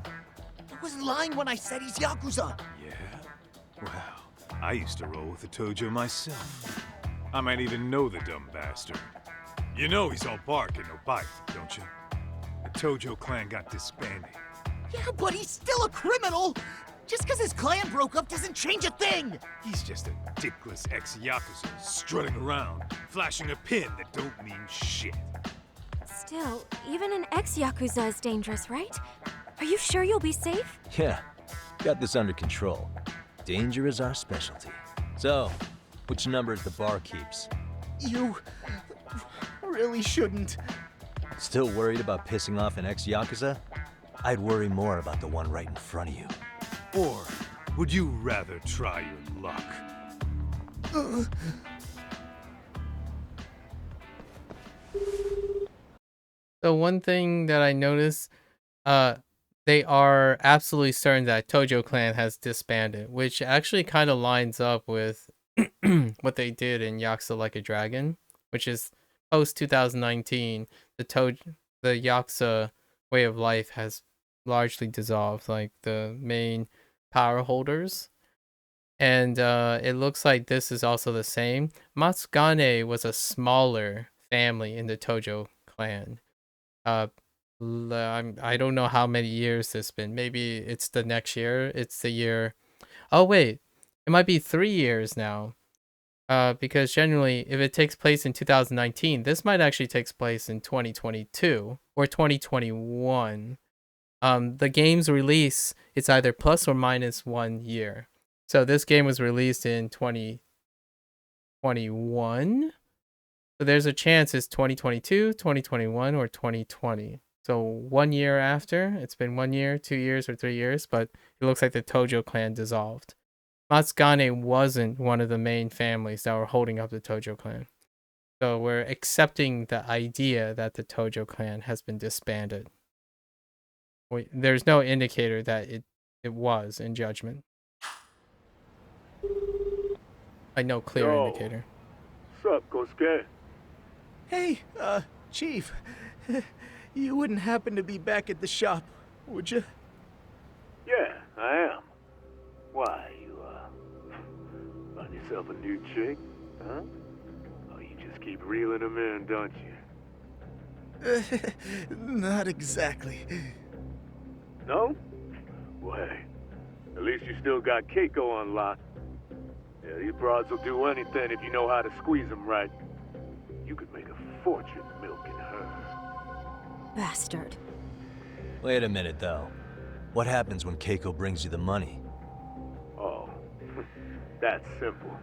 I wasn't lying when I said he's Yakuza. Yeah? Well, I used to roll with the Tojo myself. I might even know the dumb bastard. You know he's all bark and no bite, don't you? The Tojo clan got disbanded. Yeah, but he's still a criminal. Just because his clan broke up doesn't change a thing. He's just a dickless ex-Yakuza strutting around, flashing a pin that don't mean shit. Still, even an ex-Yakuza is dangerous, right? Are you sure you'll be safe? Yeah, got this under control. Danger is our specialty. So, which number is the bar keeps? You really shouldn't. Still worried about pissing off an ex-Yakuza? I'd worry more about the one right in front of you. Or would you rather try your luck? So one thing that I noticed, they are absolutely certain that Tojo clan has disbanded, which actually kind of lines up with what they did in Yakuza Like a Dragon, which is post 2019. The Yakuza way of life has largely dissolved, like the main power holders, and it looks like this is also the same. Matsugane was a smaller family in the Tojo clan. I don't know how many years it's been. Maybe it's the next year. It's the year. Oh wait, it might be 3 years now. Because generally, if it takes place in 2019, this might actually take place in 2022 or 2021. The game's release, it's either plus or minus 1 year. So this game was released in 2021. So there's a chance it's 2022, 2021, or 2020. So 1 year after, it's been 1 year, 2 years, or 3 years, but it looks like the Tojo clan dissolved. Matsugane wasn't one of the main families that were holding up the Tojo clan. So we're accepting the idea that the Tojo clan has been disbanded. There's no indicator that it was in judgment. Like no clear indicator. What's up, Kosuke? Hey, Chief. You wouldn't happen to be back at the shop, would you? Yeah, I am. Why, you, find yourself a new chick, huh? Oh, you just keep reeling them in, don't you? Not exactly. No? Well, hey, at least you still got Keiko on lock. Yeah, these broads will do anything if you know how to squeeze them right. You could make a fortune milking her. Bastard. Wait a minute, though. What happens when Keiko brings you the money? Oh, that's simple.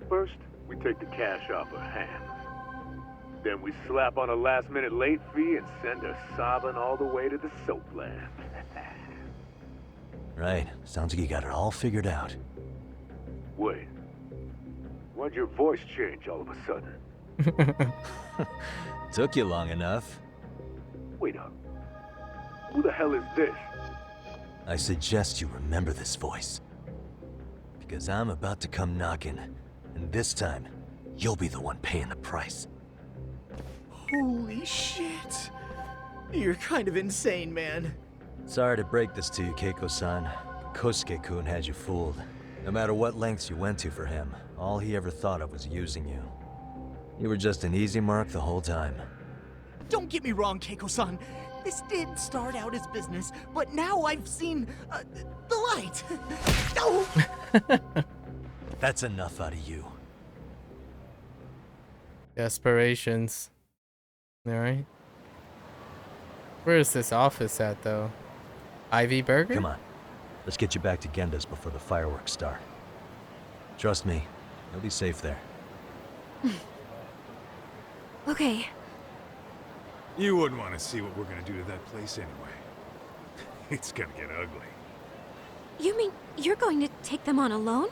First, we take the cash off her hands. Then we slap on a last-minute late fee and send her sobbing all the way to the soap land. Right. Sounds like you got it all figured out. Wait. Why'd your voice change all of a sudden? Took you long enough. Wait up. Who the hell is this? I suggest you remember this voice. Because I'm about to come knocking, and this time, you'll be the one paying the price. Holy shit. You're kind of insane, man. Sorry to break this to you, Keiko-san. Kosuke-kun had you fooled. No matter what lengths you went to for him, all he ever thought of was using you. You were just an easy mark the whole time. Don't get me wrong, Keiko-san. This did start out as business, but now I've seen the light. Oh! That's enough out of you. Desperations. Alright. Where is this office at, though? Ivy Burger? Come on. Let's get you back to Genda's before the fireworks start. Trust me, you'll be safe there. Okay. You wouldn't want to see what we're gonna do to that place anyway. It's gonna get ugly. You mean you're going to take them on alone?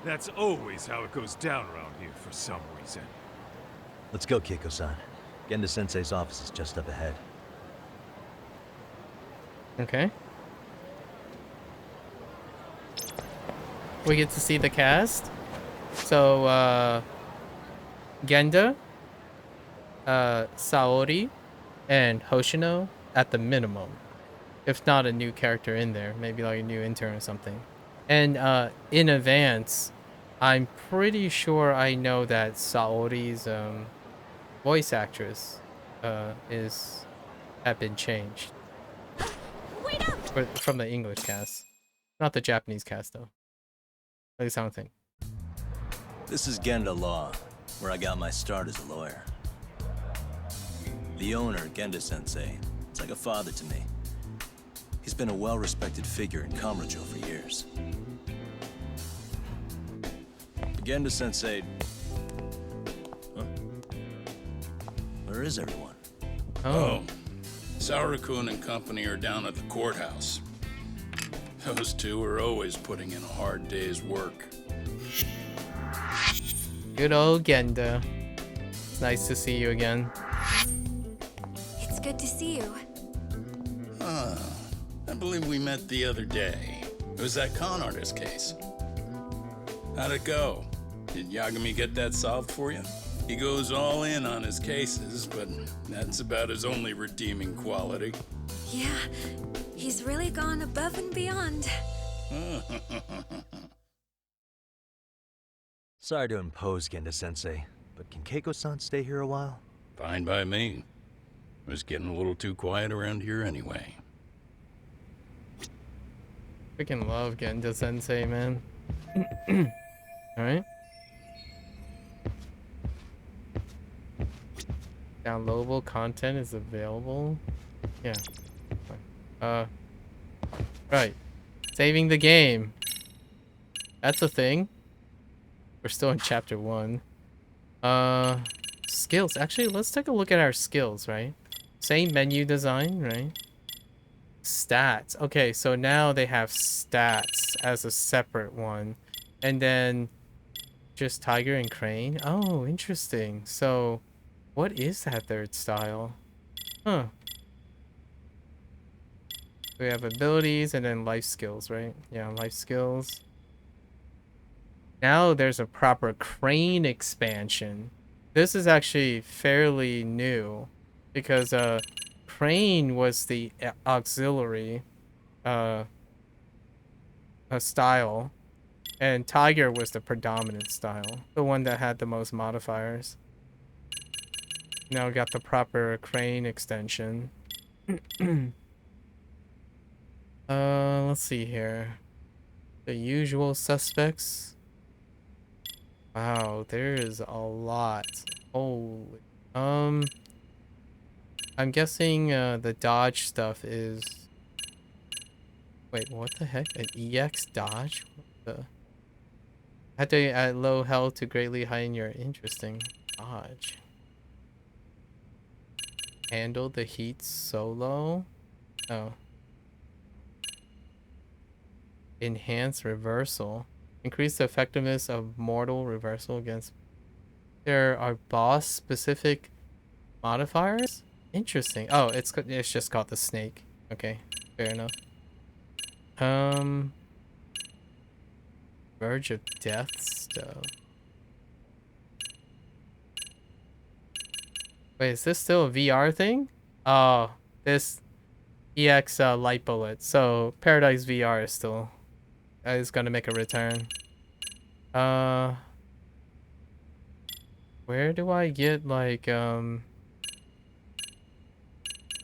That's always how it goes down around here for some reason. Let's go, Keiko-san. Genda-sensei's office is just up ahead. Okay. We get to see the cast. So, Genda, Saori, and Hoshino at the minimum. If not a new character in there, maybe like a new intern or something. And in advance, I'm pretty sure I know that Saori's voice actress had been changed from the English cast, not the Japanese cast though. At least I don't think. This is Genda Law, where I got my start as a lawyer. The owner, Genda-sensei, it's like a father to me. He's been a well-respected figure in Kamurocho for years. Genda-sensei... Huh? Where is everyone? Oh. Saurakun and company are down at the courthouse. Those two are always putting in a hard day's work. Good old Genda. It's nice to see you again. It's good to see you. I believe we met the other day. It was that con artist case. How'd it go? Did Yagami get that solved for you? He goes all in on his cases, but that's about his only redeeming quality. Yeah, he's really gone above and beyond. Sorry to impose, Genda-sensei, but can Keiko-san stay here a while? Fine by me. It was getting a little too quiet around here anyway. Freaking love Genda Sensei, man. Alright. Downloadable content is available. Yeah. Right. Saving the game. That's a thing. We're still in chapter 1. Skills. Actually, let's take a look at our skills, right? Same menu design, right? Stats. Okay, so now they have stats as a separate one. And then just Tiger and Crane. Oh, interesting. So what is that third style? Huh. We have abilities and then life skills, right? Yeah, life skills. Now there's a proper Crane expansion. This is actually fairly new because Crane was the auxiliary style, and Tiger was the predominant style, the one that had the most modifiers. Now we got the proper Crane extension. Let's see here. The usual suspects. Wow, there is a lot. Holy. I'm guessing the dodge stuff is... Wait, what the heck? An EX dodge? What the... Had to at low health to greatly heighten your interesting dodge. Handle the heat solo? Oh. Enhance reversal. Increase the effectiveness of mortal reversal against... There are boss specific modifiers? Interesting. Oh, it's just called the snake. Okay, fair enough. Verge of death stuff. Wait, is this still a VR thing? Oh, this EX light bullet. So Paradise VR is still is gonna make a return. Where do I get like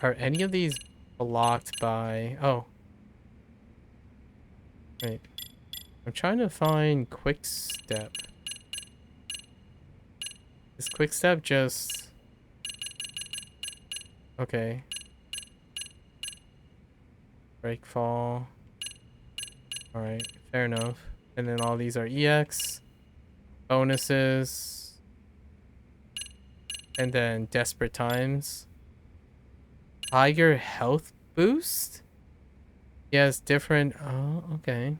are any of these blocked by... Oh. Wait. I'm trying to find quick step. Is quick step just... Okay. Break fall. Alright, fair enough. And then all these are EX. Bonuses. And then desperate times. Tiger health boost? He has different... Oh, okay.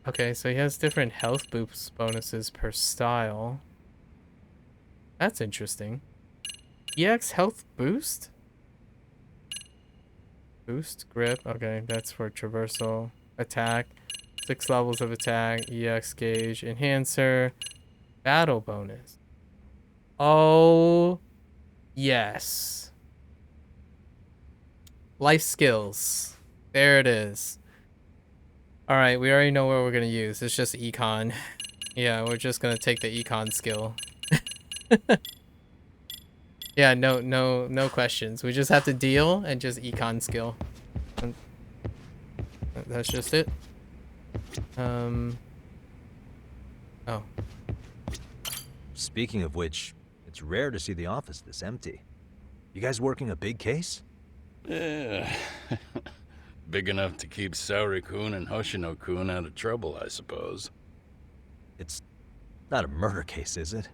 Okay, so he has different health boost bonuses per style. That's interesting. EX health boost? Boost grip. Okay, that's for traversal. Attack. 6 levels of attack, EX gauge, enhancer, battle bonus. Oh, yes. Life skills. There it is. Alright, we already know what we're gonna use. It's just econ. Yeah, we're just gonna take the econ skill. Yeah, no questions. We just have to deal and just econ skill. And that's just it. Oh. Speaking of which, it's rare to see the office this empty. You guys working a big case? Yeah. Big enough to keep Saori-kun and Hoshino-kun out of trouble, I suppose. It's not a murder case, is it?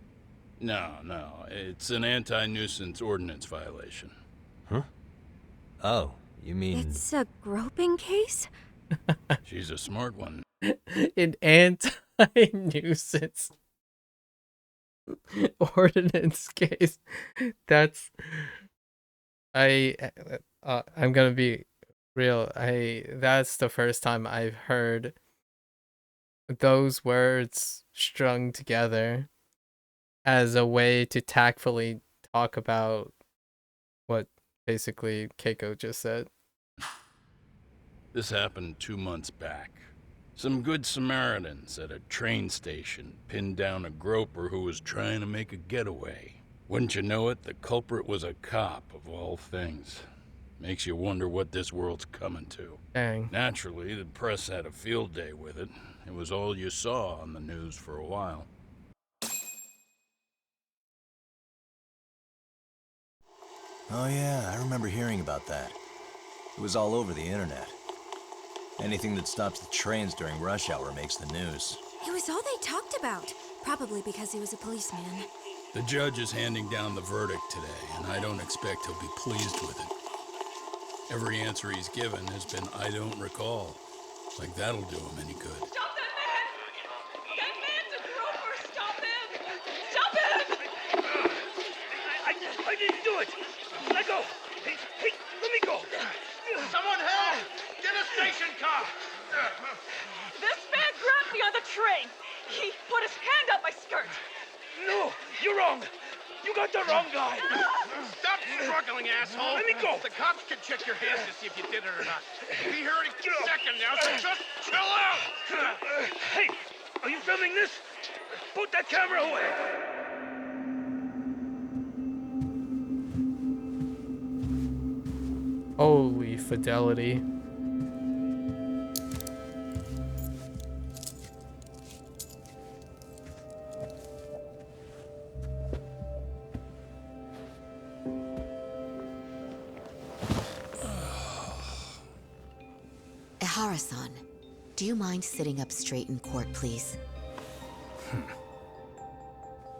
No, it's an anti-nuisance ordinance violation. Huh? Oh, you mean... It's a groping case? She's a smart one. An anti-nuisance ordinance case. That's... I'm gonna be real. That's the first time I've heard those words strung together as a way to tactfully talk about what basically Keiko just said. This happened 2 months back. Some good Samaritans at a train station pinned down a groper who was trying to make a getaway. Wouldn't you know it, the culprit was a cop, of all things. Makes you wonder what this world's coming to. Dang. Naturally, the press had a field day with it. It was all you saw on the news for a while. Oh yeah, I remember hearing about that. It was all over the internet. Anything that stops the trains during rush hour makes the news. It was all they talked about. Probably because he was a policeman. The judge is handing down the verdict today, and I don't expect he'll be pleased with it. Every answer he's given has been, I don't recall. Like that'll do him any good. Stop that man! That man's a groper! Stop him! Stop him! I didn't do it! Let go! Hey, let me go! Someone help! Get a station car! This man grabbed me on the train! He put his hand up my skirt! No! You're wrong! You got the wrong guy! Stop struggling, asshole! Let me go! The cops can check your hands to see if you did it or not. Be here in a second now, so just chill out! Hey! Are you filming this? Put that camera away! Holy fidelity. Ehara-san, do you mind sitting up straight in court, please?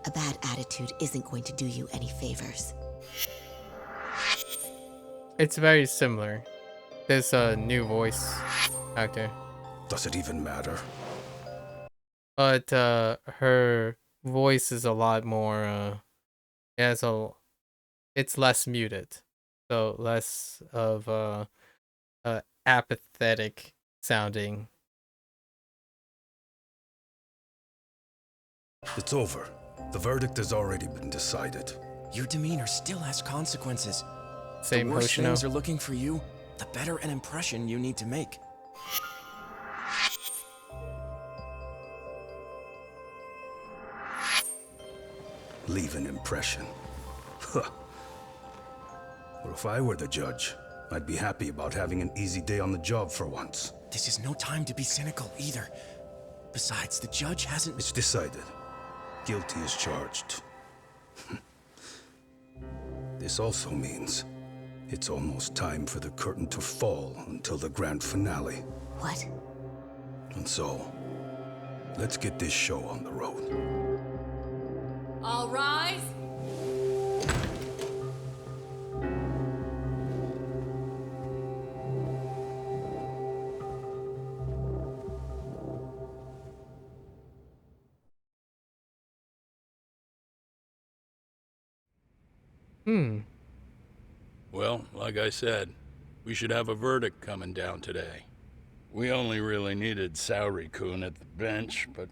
A bad attitude isn't going to do you any favors. It's very similar. There's a new voice actor. Does it even matter? But her voice is a lot more it's less muted. So less of apathetic sounding. It's over. The verdict has already been decided. Your demeanor still has consequences. Same the worse Hoshino. things are looking for you, the better an impression you need to make. Leave an impression. Huh. Well, if I were the judge, I'd be happy about having an easy day on the job for once. This is no time to be cynical either. Besides, the judge hasn't... It's decided. Guilty is charged. This also means it's almost time for the curtain to fall until the grand finale. What? And so, let's get this show on the road. All rise! Well, like I said, we should have a verdict coming down today. We only really needed Saori-kun at the bench, but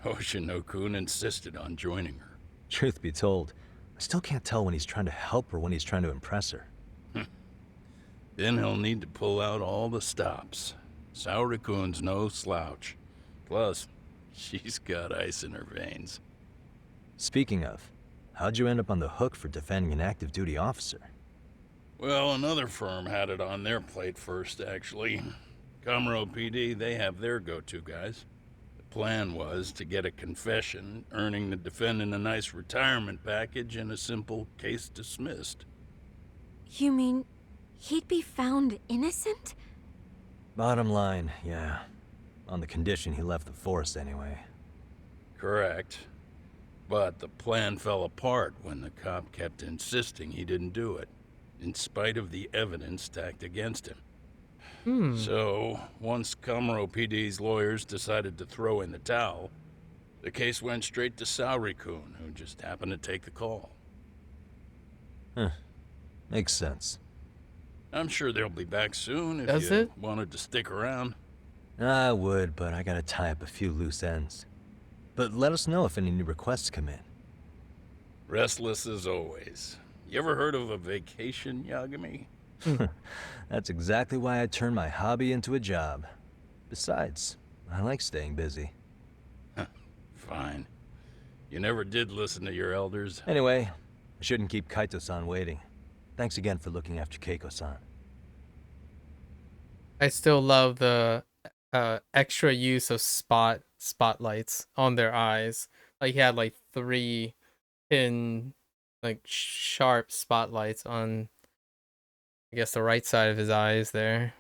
Hoshino-kun insisted on joining her. Truth be told, I still can't tell when he's trying to help or when he's trying to impress her. Then he'll need to pull out all the stops. Saori-kun's no slouch. Plus, she's got ice in her veins. Speaking of, how'd you end up on the hook for defending an active duty officer? Well, another firm had it on their plate first, actually. Comro PD, they have their go-to guys. The plan was to get a confession, earning the defendant a nice retirement package and a simple case dismissed. You mean he'd be found innocent? Bottom line, yeah. On the condition he left the force anyway. Correct. But the plan fell apart when the cop kept insisting he didn't do it, in spite of the evidence stacked against him. So, once Comro PD's lawyers decided to throw in the towel, the case went straight to Saori-kun, who just happened to take the call. Huh. Makes sense. I'm sure they'll be back soon if Does you it? wanted to stick around. I would, but I gotta tie up a few loose ends. But let us know if any new requests come in. Restless as always. You ever heard of a vacation, Yagami? That's exactly why I turned my hobby into a job. Besides, I like staying busy. Fine. You never did listen to your elders. Anyway, I shouldn't keep Kaito-san waiting. Thanks again for looking after Keiko-san. I still love the extra use of spotlights on their eyes. Like he had like 3 pin, like sharp spotlights on, I guess, the right side of his eyes there.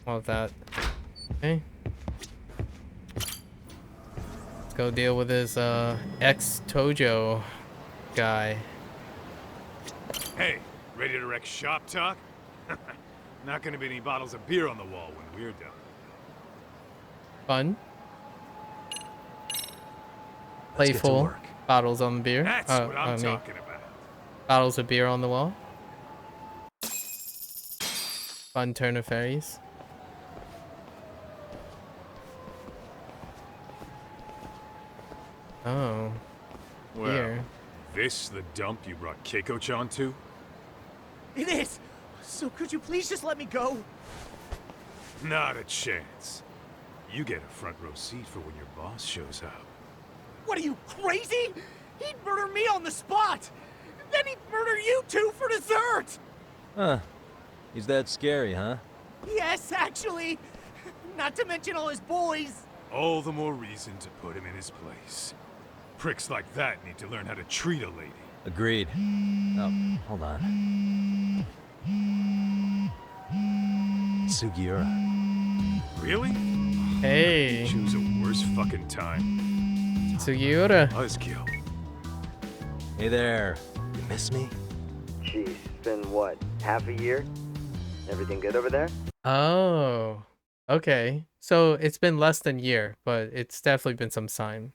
All of that. Okay. Let's go deal with this ex-Tojo guy. Hey, ready to wreck shop talk? Not gonna be any bottles of beer on the wall when we're done. Fun. Let's get to Playful. work. Bottles on the beer. That's what I'm talking about. Bottles of beer on the wall. Fun turn of fairies. Oh. Well, Beer. this the dump you brought Keiko-chan to? It is! So could you please just let me go? Not a chance. You get a front row seat for when your boss shows up. What are you, crazy? He'd murder me on the spot! Then he'd murder you two for dessert! Huh. He's that scary, huh? Yes, actually! Not to mention all his boys! All the more reason to put him in his place. Pricks like that need to learn how to treat a lady. Agreed. Oh, hold on. Sugiura. Really? Hey. Choose a worse fucking time. Sugiura. Buzzkill. Hey there. You miss me? Geez, it's been what, half a year? Everything good over there? Oh. Okay. So it's been less than a year, but it's definitely been some time.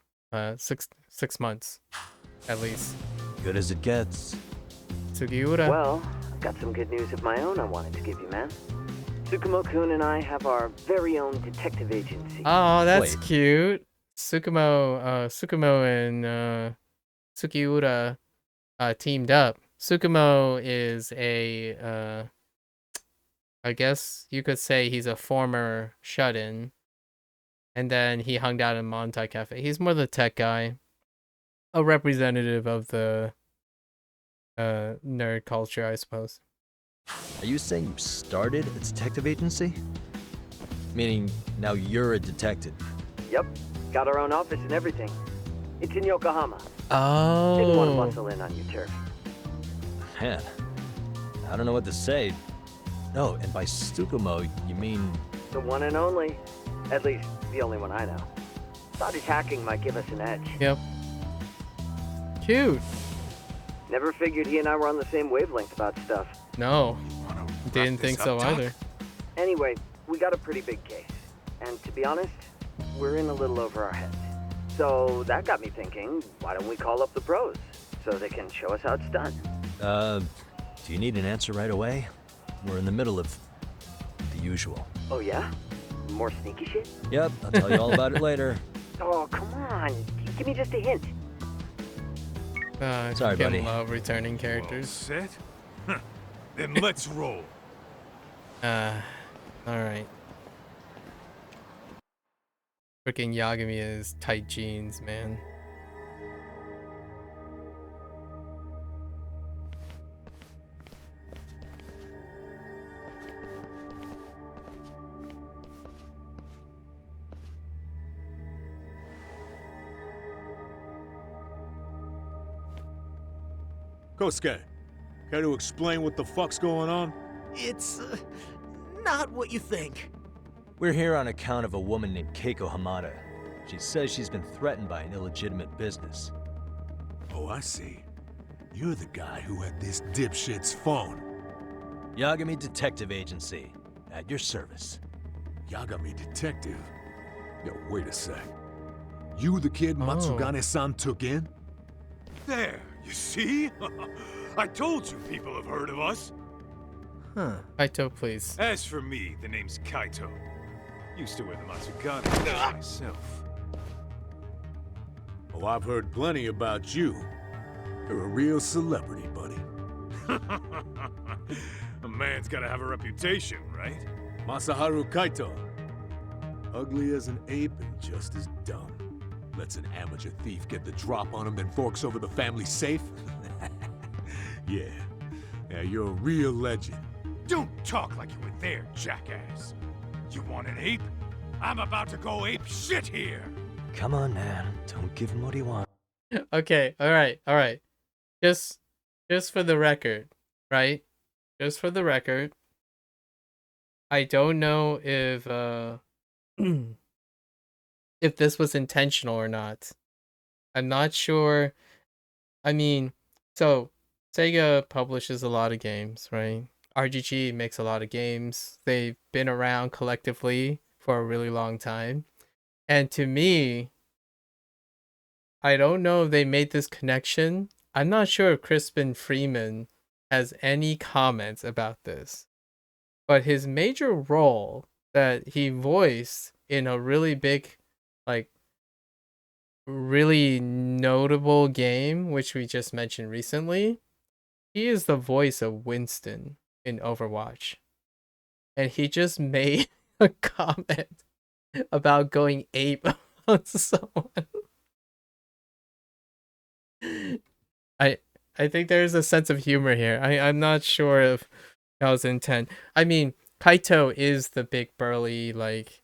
6 months, at least. Good as it gets. Sugiura. Well, I've got some good news of my own I wanted to give you, man. Tsukumo-kun and I have our very own detective agency. Oh, that's cute. Tsukumo and Sugiura teamed up. Tsukumo is a I guess you could say he's a former shut-in. And then he hung out in Montai Cafe. He's more the tech guy. A representative of the nerd culture, I suppose. Are you saying you started a detective agency? Meaning now you're a detective? Yep, got our own office and everything. It's in Yokohama. Oh. Didn't want to muscle in on your turf. Man, I don't know what to say. No, and by Tsukumo, you mean... The one and only. At least, the only one I know. Thought his hacking might give us an edge. Yep. Cute. Never figured he and I were on the same wavelength about stuff. No. Didn't think so either. Anyway, we got a pretty big case. And to be honest, we're in a little over our heads. So that got me thinking, why don't we call up the pros? So they can show us how it's done. Do you need an answer right away? We're in the middle of the usual. Oh yeah? More sneaky shit? Yep, I'll tell you all about it later. Oh, come on. Give me just a hint. Sorry, buddy. Love returning characters. Set? Then let's roll. Alright. Freaking Yagami is tight jeans, man. Kosuke, care to explain what the fuck's going on? It's not what you think. We're here on account of a woman named Keiko Hamada. She says she's been threatened by an illegitimate business. Oh, I see. You're the guy who had this dipshit's phone. Yagami Detective Agency, at your service. Yagami Detective? Yo, wait a sec. You the kid Matsugane-san took in? There, you see? I told you people have heard of us. Huh. Kaito, please. As for me, the name's Kaito. Used to wear the Matsugane myself. Oh, I've heard plenty about you. You're a real celebrity, buddy. A man's gotta have a reputation, right? Masaharu Kaito. Ugly as an ape and just as dumb. Lets an amateur thief get the drop on him, then forks over the family safe? Yeah, you're a real legend. Don't talk like you were there, jackass. You want an ape? I'm about to go ape shit here. Come on, man. Don't give him what he wants. Okay, alright. Just for the record, right? Just for the record. I don't know if if this was intentional or not. I'm not sure. I mean, so SEGA publishes a lot of games, right? RGG makes a lot of games. They've been around collectively for a really long time. And to me, I don't know if they made this connection. I'm not sure if Crispin Freeman has any comments about this. But his major role that he voiced in a really big, like, really notable game, which we just mentioned recently, he is the voice of Winston in Overwatch. And he just made a comment about going ape on someone. I think there's a sense of humor here. I'm not sure if that was intent. I mean, Kaito is the big burly, like,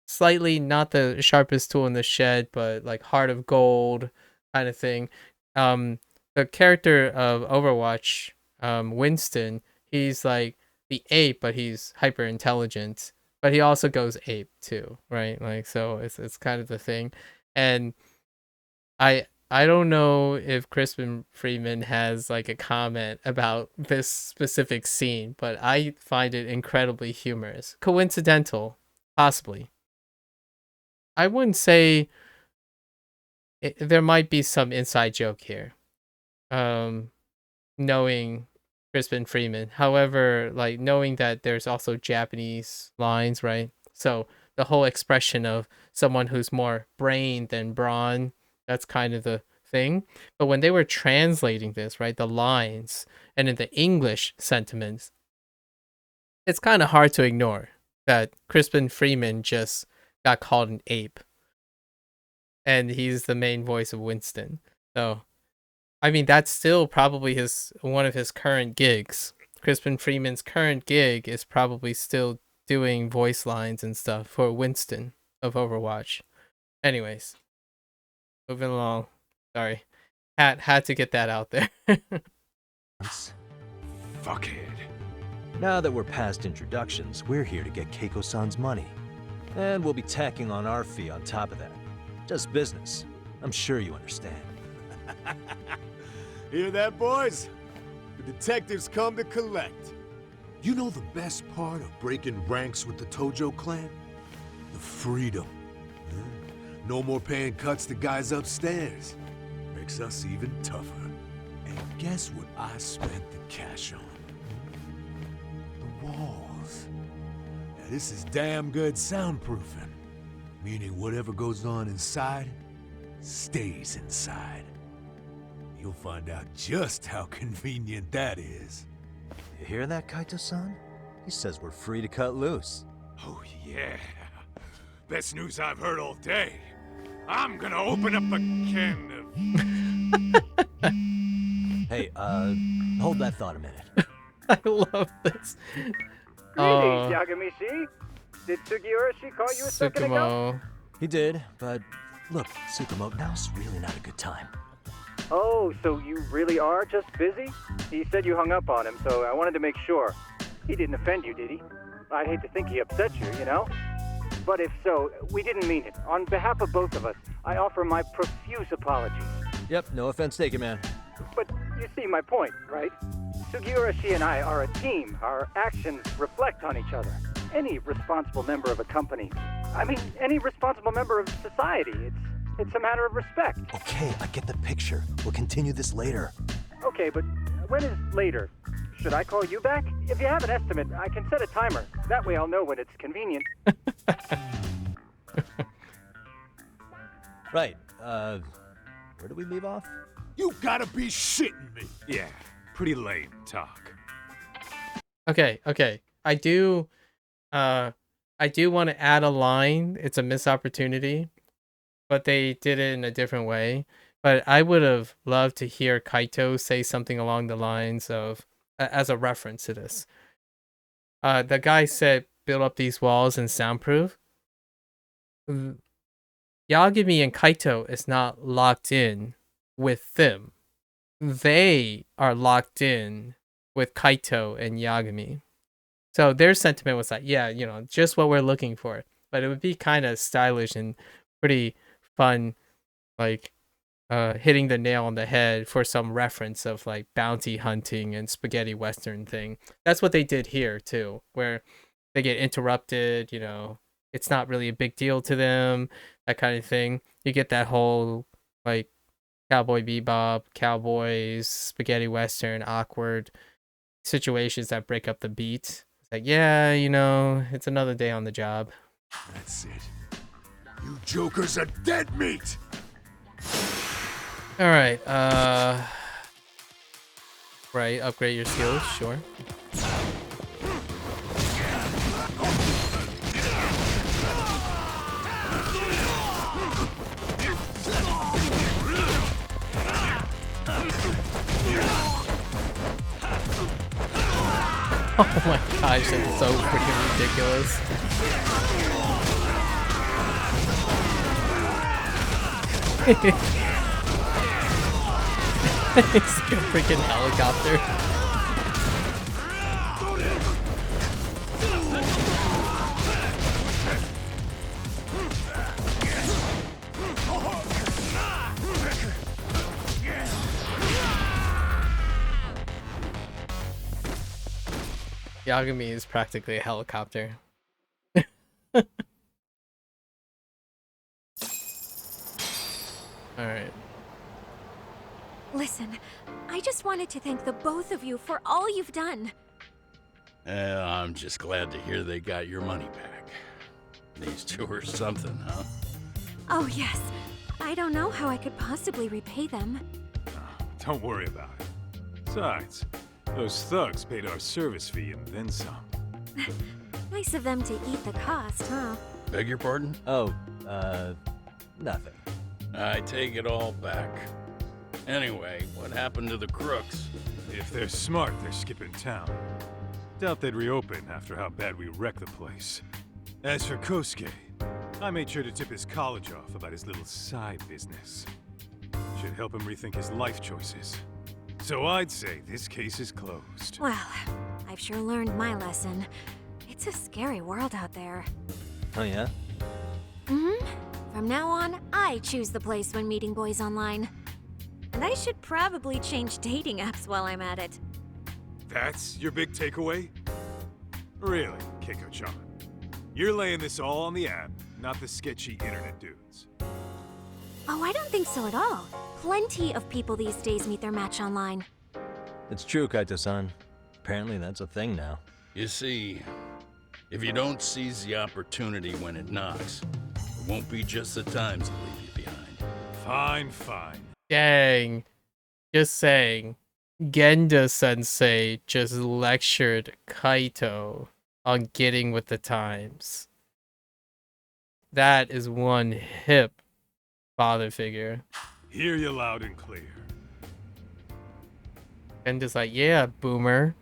slightly not the sharpest tool in the shed, but like heart of gold kind of thing. The character of Overwatch, Winston, he's like the ape, but he's hyper intelligent. But he also goes ape too, right? Like, so it's kind of the thing. And I don't know if Crispin Freeman has like a comment about this specific scene, but I find it incredibly humorous. Coincidental, possibly. I wouldn't say there might be some inside joke here. Knowing Crispin Freeman. However, like knowing that there's also Japanese lines, right? So the whole expression of someone who's more brain than brawn, that's kind of the thing. But when they were translating this, right, the lines and in the English sentiments, it's kind of hard to ignore that Crispin Freeman just got called an ape. And he's the main voice of Winston. So, I mean, that's still probably one of his current gigs. Crispin Freeman's current gig is probably still doing voice lines and stuff for Winston of Overwatch. Anyways, moving along. Sorry. Had to get that out there. Fuckhead. Now that we're past introductions, we're here to get Keiko-san's money. And we'll be tacking on our fee on top of that. Just business. I'm sure you understand. Hear that, boys? The detectives come to collect. You know the best part of breaking ranks with the Tojo clan? The freedom. No more paying cuts to guys upstairs. Makes us even tougher. And guess what I spent the cash on? The walls. This is damn good soundproofing. Meaning whatever goes on inside, stays inside. You'll find out just how convenient that is. You hear that, Kaito-san? He says we're free to cut loose. Oh, yeah. Best news I've heard all day. I'm gonna open up a can of... Hey, hold that thought a minute. I love this. Greetings, Yagami-shi. Did Sugiura-shi call you a second ago? Tsukumo. He did, but look, Tsukumo, now's really not a good time. Oh, so you really are just busy? He said you hung up on him, so I wanted to make sure. He didn't offend you, did he? I'd hate to think he upset you, you know? But if so, we didn't mean it. On behalf of both of us, I offer my profuse apologies. Yep, no offense taken, man. But you see my point, right? Sugiura-shi and I are a team. Our actions reflect on each other. Any responsible member of a company, I mean, any responsible member of society, it's a matter of respect. Okay, I get the picture. We'll continue this later. Okay, but when is later? Should I call you back? If you have an estimate, I can set a timer. That way I'll know when it's convenient. Right, where do we leave off? You gotta be shitting me! Yeah, pretty lame talk. Okay. I do want to add a line. It's a missed opportunity, but they did it in a different way. But I would have loved to hear Kaito say something along the lines of, as a reference to this. The guy said, build up these walls and soundproof. Yagami and Kaito is not locked in with them. They are locked in with Kaito and Yagami. So their sentiment was like, yeah, you know, just what we're looking for. But it would be kind of stylish and pretty fun, like hitting the nail on the head for some reference of like bounty hunting and spaghetti western thing. That's what they did here too, where they get interrupted, you know, it's not really a big deal to them, that kind of thing. You get that whole like Cowboy Bebop, Cowboys, spaghetti western, awkward situations that break up the beat. It's like, yeah, you know, it's another day on the job. That's it. You jokers are dead meat! Alright, right, upgrade your skills, sure. Oh my gosh, that's so freaking ridiculous. It's like a freaking helicopter. Yagami is practically a helicopter. Alright. Listen, I just wanted to thank the both of you for all you've done. I'm just glad to hear they got your money back. These two are something, huh? Oh, yes. I don't know how I could possibly repay them. Don't worry about it. Besides, those thugs paid our service fee and then some. Nice of them to eat the cost, huh? Beg your pardon? Oh, nothing. I take it all back. Anyway, what happened to the crooks? If they're smart, they're skipping town. Doubt they'd reopen after how bad we wrecked the place. As for Kosuke, I made sure to tip his college off about his little side business. Should help him rethink his life choices. So I'd say this case is closed. Well, I've sure learned my lesson. It's a scary world out there. Oh yeah? Mm-hmm. From now on, I choose the place when meeting boys online. And I should probably change dating apps while I'm at it. That's your big takeaway? Really, Keiko-chan? You're laying this all on the app, not the sketchy internet dudes. Oh, I don't think so at all. Plenty of people these days meet their match online. It's true, Kaito-san. Apparently that's a thing now. You see, If you don't seize the opportunity when it knocks, it won't be just the times that leave you behind. Fine, fine. Dang. Just saying. Genda Sensei just lectured Kaito on getting with the times. That is one hip father figure. Hear you loud and clear. Genda's like, yeah, boomer.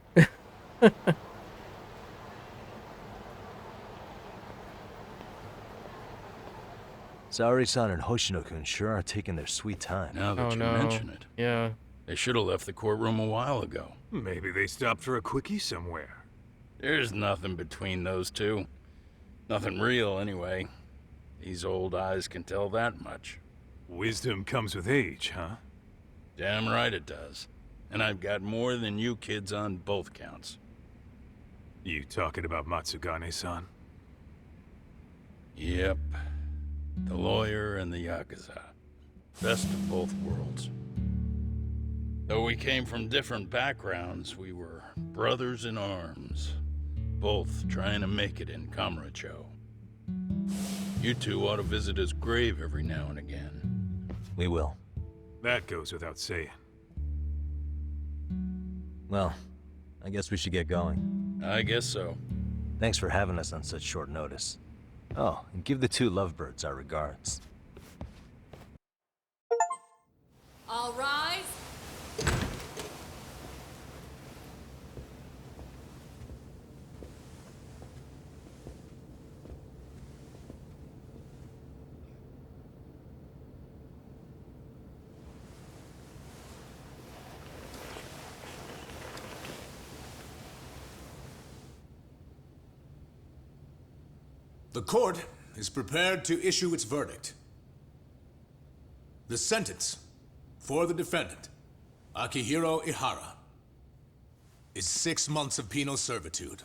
Saori-san and Hoshino-kun sure are taking their sweet time. Now that Oh, you no. mention it. Yeah. They should have left the courtroom a while ago. Maybe they stopped for a quickie somewhere. There's nothing between those two. Nothing real, anyway. These old eyes can tell that much. Wisdom comes with age, huh? Damn right it does. And I've got more than you kids on both counts. You talking about Matsugane-san? Yep. The lawyer and the Yakuza. Best of both worlds. Though we came from different backgrounds, we were brothers in arms. Both trying to make it in Kamurocho. You two ought to visit his grave every now and again. We will. That goes without saying. Well, I guess we should get going. I guess so. Thanks for having us on such short notice. Oh, and give the two lovebirds our regards. All rise. The court is prepared to issue its verdict. The sentence for the defendant, Akihiro Ihara, is 6 months of penal servitude.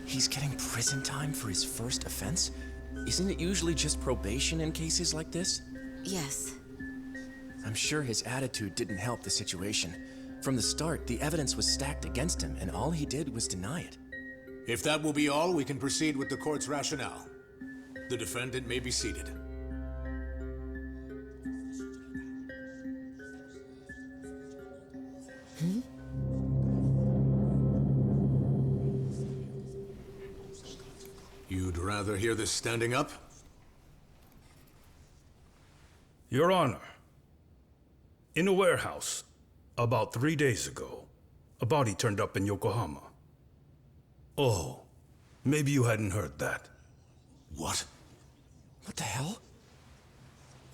He's getting prison time for his first offense? Isn't it usually just probation in cases like this? Yes. I'm sure his attitude didn't help the situation. From the start, the evidence was stacked against him, and all he did was deny it. If that will be all, we can proceed with the court's rationale. The defendant may be seated. You'd rather hear this standing up? Your Honor, in a warehouse, about 3 days ago, a body turned up in Yokohama. Oh, maybe you hadn't heard that. What? What the hell?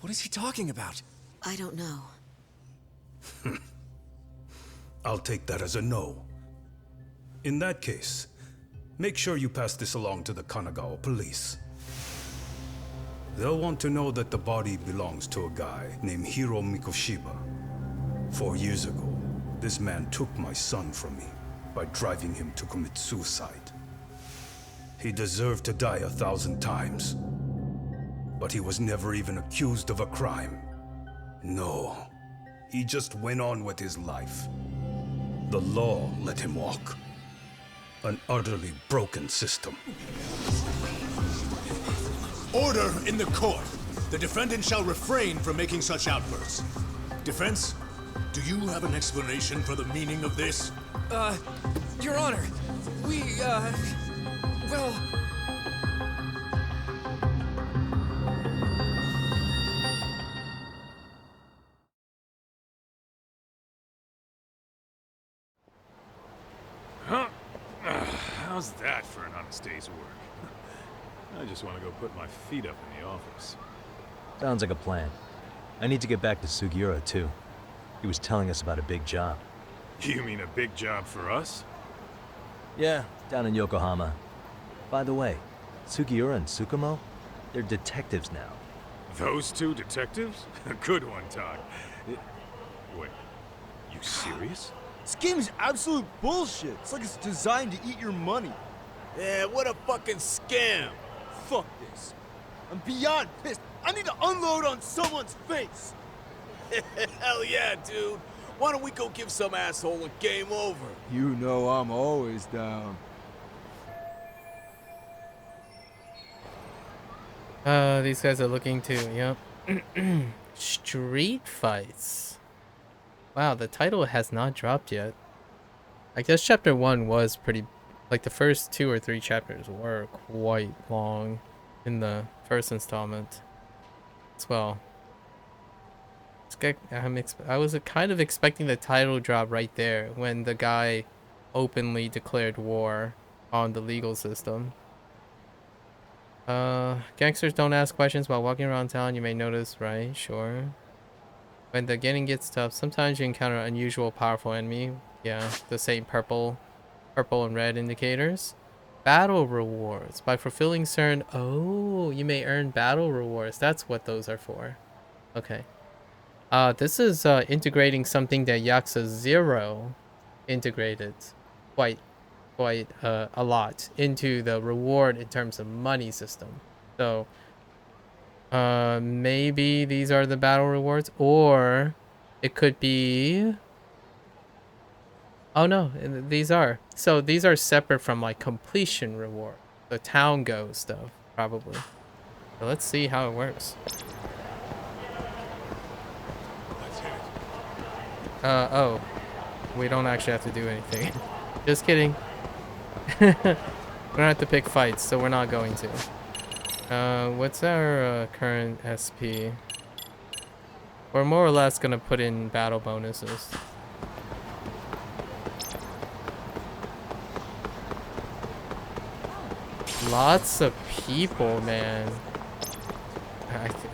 What is he talking about? I don't know. I'll take that as a no. In that case, make sure you pass this along to the Kanagawa police. They'll want to know that the body belongs to a guy named Hiro Mikoshiba. 4 years ago, this man took my son from me by driving him to commit suicide. He deserved to die 1,000 times, but he was never even accused of a crime. No, he just went on with his life. The law let him walk. An utterly broken system. Order in the court. The defendant shall refrain from making such outbursts. Defense, do you have an explanation for the meaning of this? Your Honor, well... Huh? How's that for an honest day's work? I just want to go put my feet up in the office. Sounds like a plan. I need to get back to Sugiura, too. He was telling us about a big job. You mean a big job for us? Yeah, down in Yokohama. By the way, Sugiura and Tsukumo, they're detectives now. Those two detectives? Good one, Todd. Wait, you serious? This game is absolute bullshit. It's like it's designed to eat your money. Yeah, what a fucking scam! Fuck this. I'm beyond pissed. I need to unload on someone's face. Hell yeah, dude! Why don't we go give some asshole a game over? You know I'm always down. These guys are looking to, yep. Street fights. Wow, the title has not dropped yet. I guess chapter 1 was pretty, like the first 2 or 3 chapters were quite long in the first installment as well. I was kind of expecting the title drop right there when the guy openly declared war on the legal system. Gangsters don't ask questions while walking around town. You may notice, right? Sure. When the getting gets tough, sometimes you encounter unusual, powerful enemy. Yeah, the same purple and red indicators. Battle rewards. By fulfilling certain... Oh, you may earn battle rewards. That's what those are for. Okay. This is integrating something that Yakuza 0 integrated quite a lot into the reward in terms of money system. So maybe these are the battle rewards, or it could be... Oh no, these are. So these are separate from like completion reward, the town go stuff, probably. So let's see how it works. Oh, we don't actually have to do anything. Just kidding. We don't have to pick fights, so we're not going to. What's our current SP? We're more or less gonna put in battle bonuses. Lots of people, man.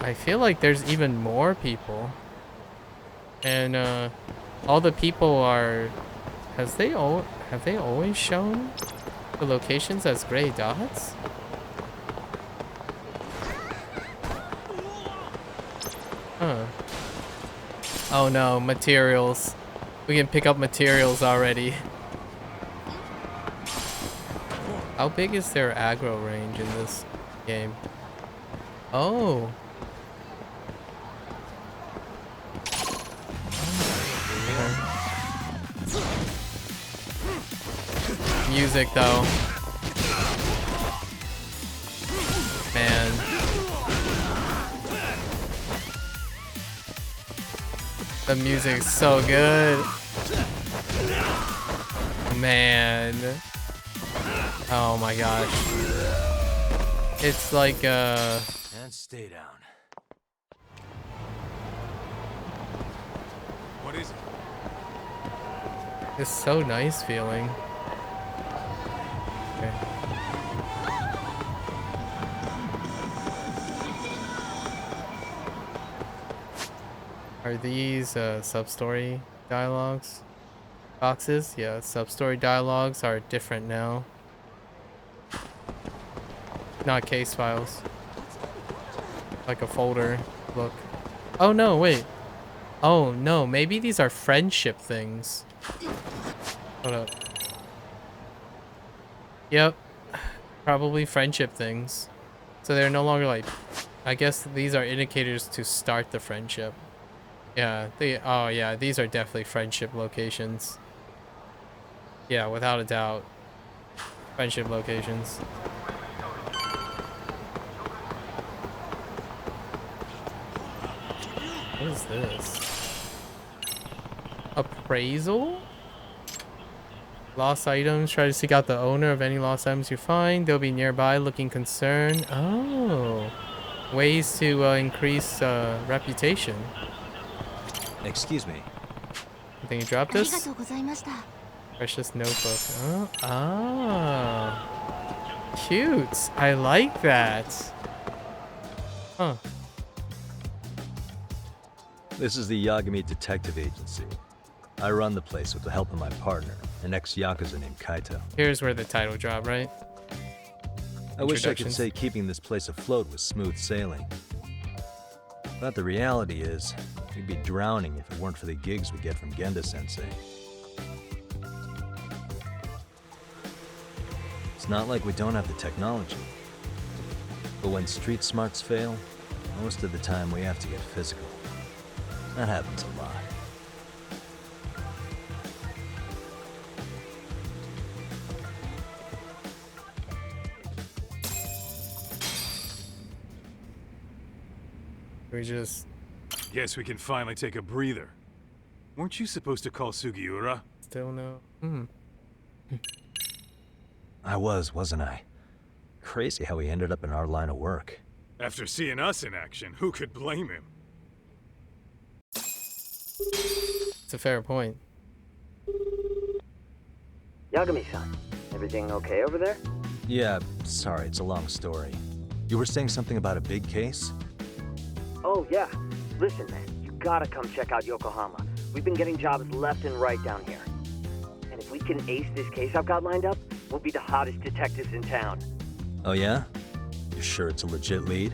I feel like there's even more people. And all the people are... Have they always shown the locations as gray dots? Huh. Oh no, materials. We can pick up materials already. How big is their aggro range in this game? Oh. Music though. Man. The music's so good. Man. Oh my gosh. It's like And stay down. What is it? It's so nice feeling. Okay. Are these sub-story dialogues? Boxes? Yeah, sub-story dialogues are different now. Not case files. Like a folder look. Oh no, wait. Oh no, maybe these are friendship things. Hold up. Yep. Probably friendship things. So they're no longer like... I guess these are indicators to start the friendship. Yeah, oh yeah, these are definitely friendship locations. Yeah, without a doubt. Friendship locations. What is this? Appraisal? Lost items. Try to seek out the owner of any lost items you find. They'll be nearby looking concerned. Oh. Ways to increase reputation. Excuse me. You think you dropped this? Precious notebook. Oh. Ah. Cute. I like that. Huh. This is the Yagami Detective Agency. I run the place with the help of my partner, an ex-Yakuza named Kaito. Here's where the title dropped, right? I wish I could say keeping this place afloat was smooth sailing. But the reality is, we'd be drowning if it weren't for the gigs we get from Genda-sensei. It's not like we don't have the technology. But when street smarts fail, most of the time we have to get physical. That happens a lot. We just... Guess we can finally take a breather. Weren't you supposed to call Sugiura? Still no. I wasn't I? Crazy how he ended up in our line of work. After seeing us in action, who could blame him? It's a fair point. Yagami-san, everything okay over there? Yeah, sorry, it's a long story. You were saying something about a big case? Oh, yeah. Listen, man, you gotta come check out Yokohama. We've been getting jobs left and right down here. And if we can ace this case I've got lined up, we'll be the hottest detectives in town. Oh yeah? You sure it's a legit lead?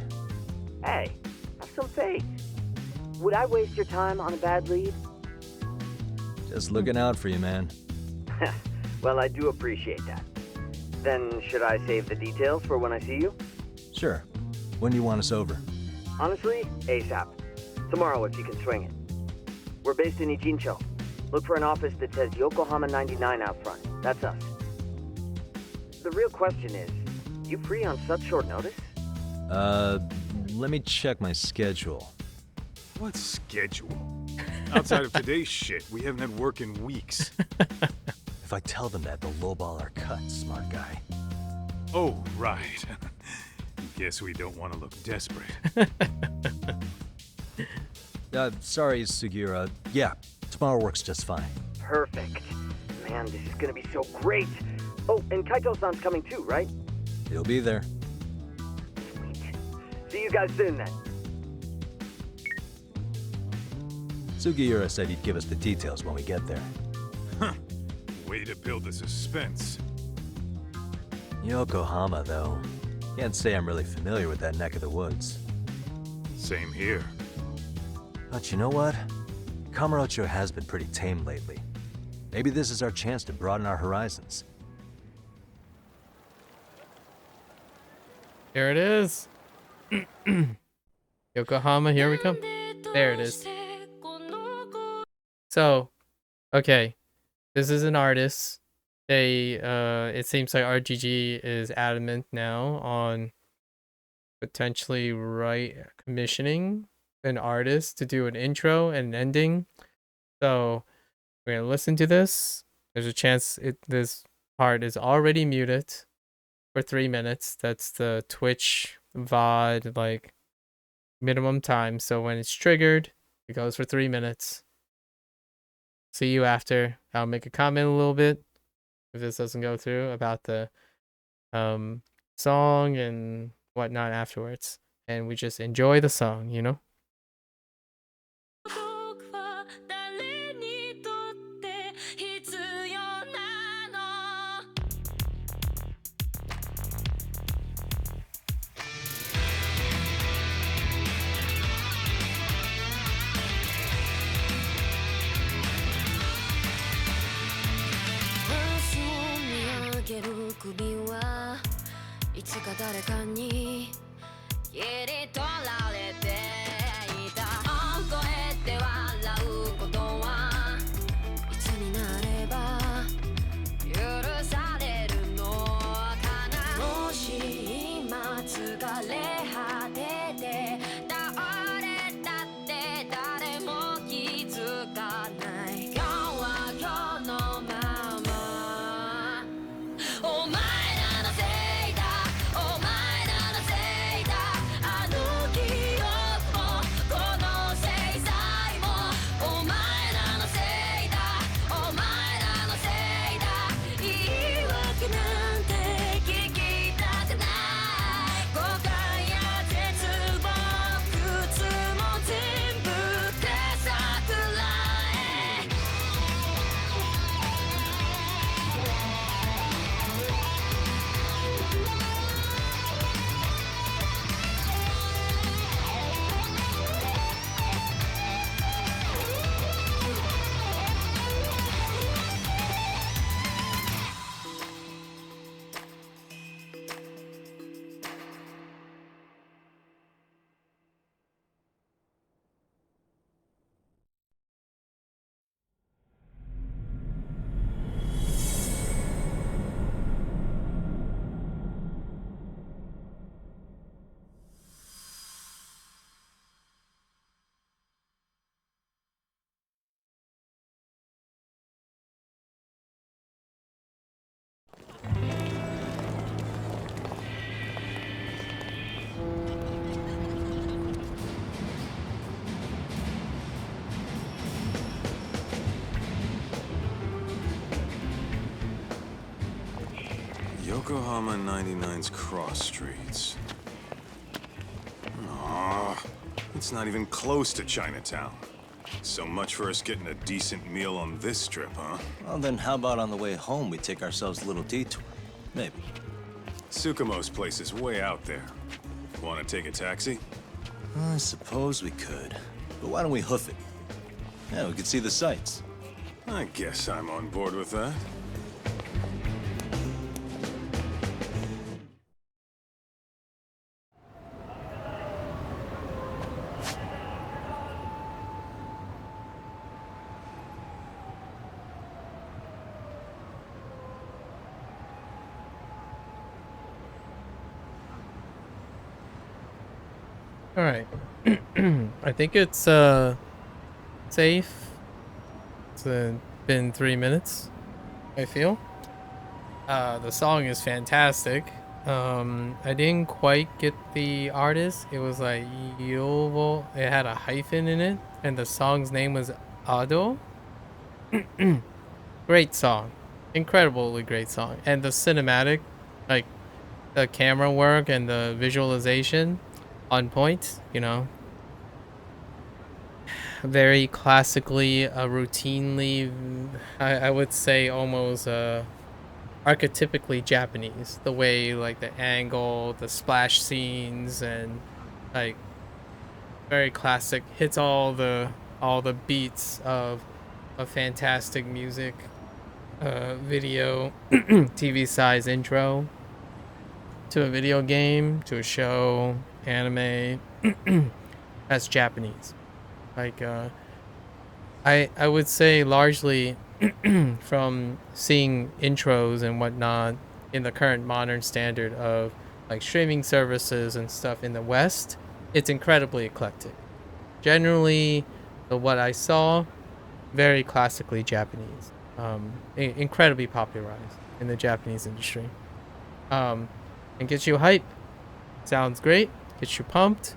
Hey, have some faith. Would I waste your time on a bad lead? Just looking out for you, man. Well, I do appreciate that. Then, should I save the details for when I see you? Sure. When do you want us over? Honestly, ASAP. Tomorrow if you can swing it. We're based in Ijincho. Look for an office that says Yokohama 99 out front. That's us. The real question is, you free on such short notice? Let me check my schedule. What schedule? Outside of today's shit, we haven't had work in weeks. If I tell them that, they'll lowball our cut, smart guy. Oh, right. Guess we don't want to look desperate. Sorry, Sugiura. Yeah, tomorrow works just fine. Perfect. Man, this is gonna be so great. Oh, and Kaito-san's coming too, right? He'll be there. Sweet. See you guys soon then. Sugiura said he'd give us the details when we get there. Huh. Way to build the suspense. Yokohama, though. Can't say I'm really familiar with that neck of the woods. Same here. But you know what? Kamurocho has been pretty tame lately. Maybe this is our chance to broaden our horizons. Here it is. Yokohama, here we come. There it is. So, okay. This is an artist. They, it seems like RGG is adamant now on potentially commissioning an artist to do an intro and an ending. So, we're gonna listen to this. There's a chance this part is already muted for 3 minutes. That's the Twitch VOD like minimum time. So when it's triggered, it goes for 3 minutes. See you after. I'll make a comment a little bit if this doesn't go through about the song and whatnot afterwards. And we just enjoy the song, you know? 首はいつか誰かに切り取られて Yokohama 99's cross streets. Aw, it's not even close to Chinatown. So much for us getting a decent meal on this strip, huh? Well, then how about on the way home we take ourselves a little detour? Maybe. Tsukumo's place is way out there. Want to take a taxi? I suppose we could. But why don't we hoof it? Yeah, we could see the sights. I guess I'm on board with that. All right. I think it's safe. It's been 3 minutes, I feel. The song is fantastic. I didn't quite get the artist. It was like Yovo. It had a hyphen in it, and the song's name was Ado. Great song. Incredibly great song. And the cinematic, like the camera work and the visualization, on point, you know. Very classically, routinely, I would say almost archetypically Japanese. The way, like, the angle, the splash scenes, and like very classic. Hits all the beats of a fantastic music video TV size intro to a video game, to a show, anime. That's Japanese. Like I would say largely from seeing intros and whatnot in the current modern standard of like streaming services and stuff in the West, it's incredibly eclectic. Generally, what I saw, very classically Japanese, incredibly popularized in the Japanese industry, and gets you hype. Sounds great, gets you pumped.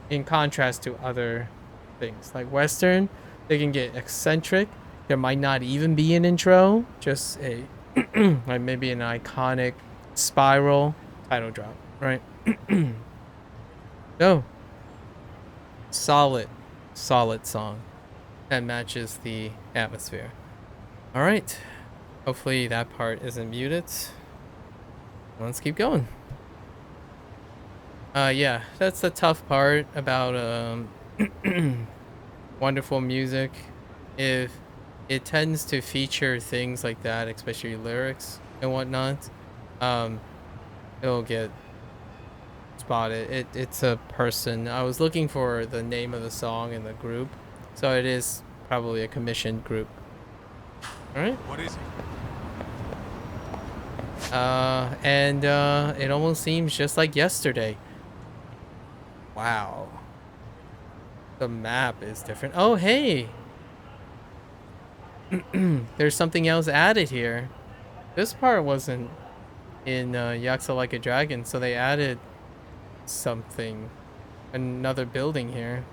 In contrast to other things like Western, they can get eccentric. There might not even be an intro, just a like maybe an iconic spiral title drop, right? No, solid song that matches the atmosphere. All right, hopefully that part isn't muted. Let's keep going. Yeah, that's the tough part about wonderful music. If it tends to feature things like that, especially lyrics and whatnot, it'll get spotted. It's a person. I was looking for the name of the song and the group, so it is probably a commissioned group. All right. What is it? And it almost seems just like yesterday. Wow. The map is different. Oh, hey. There's something else added here. This part wasn't in Yakuza Like a Dragon, so they added something. Another building here.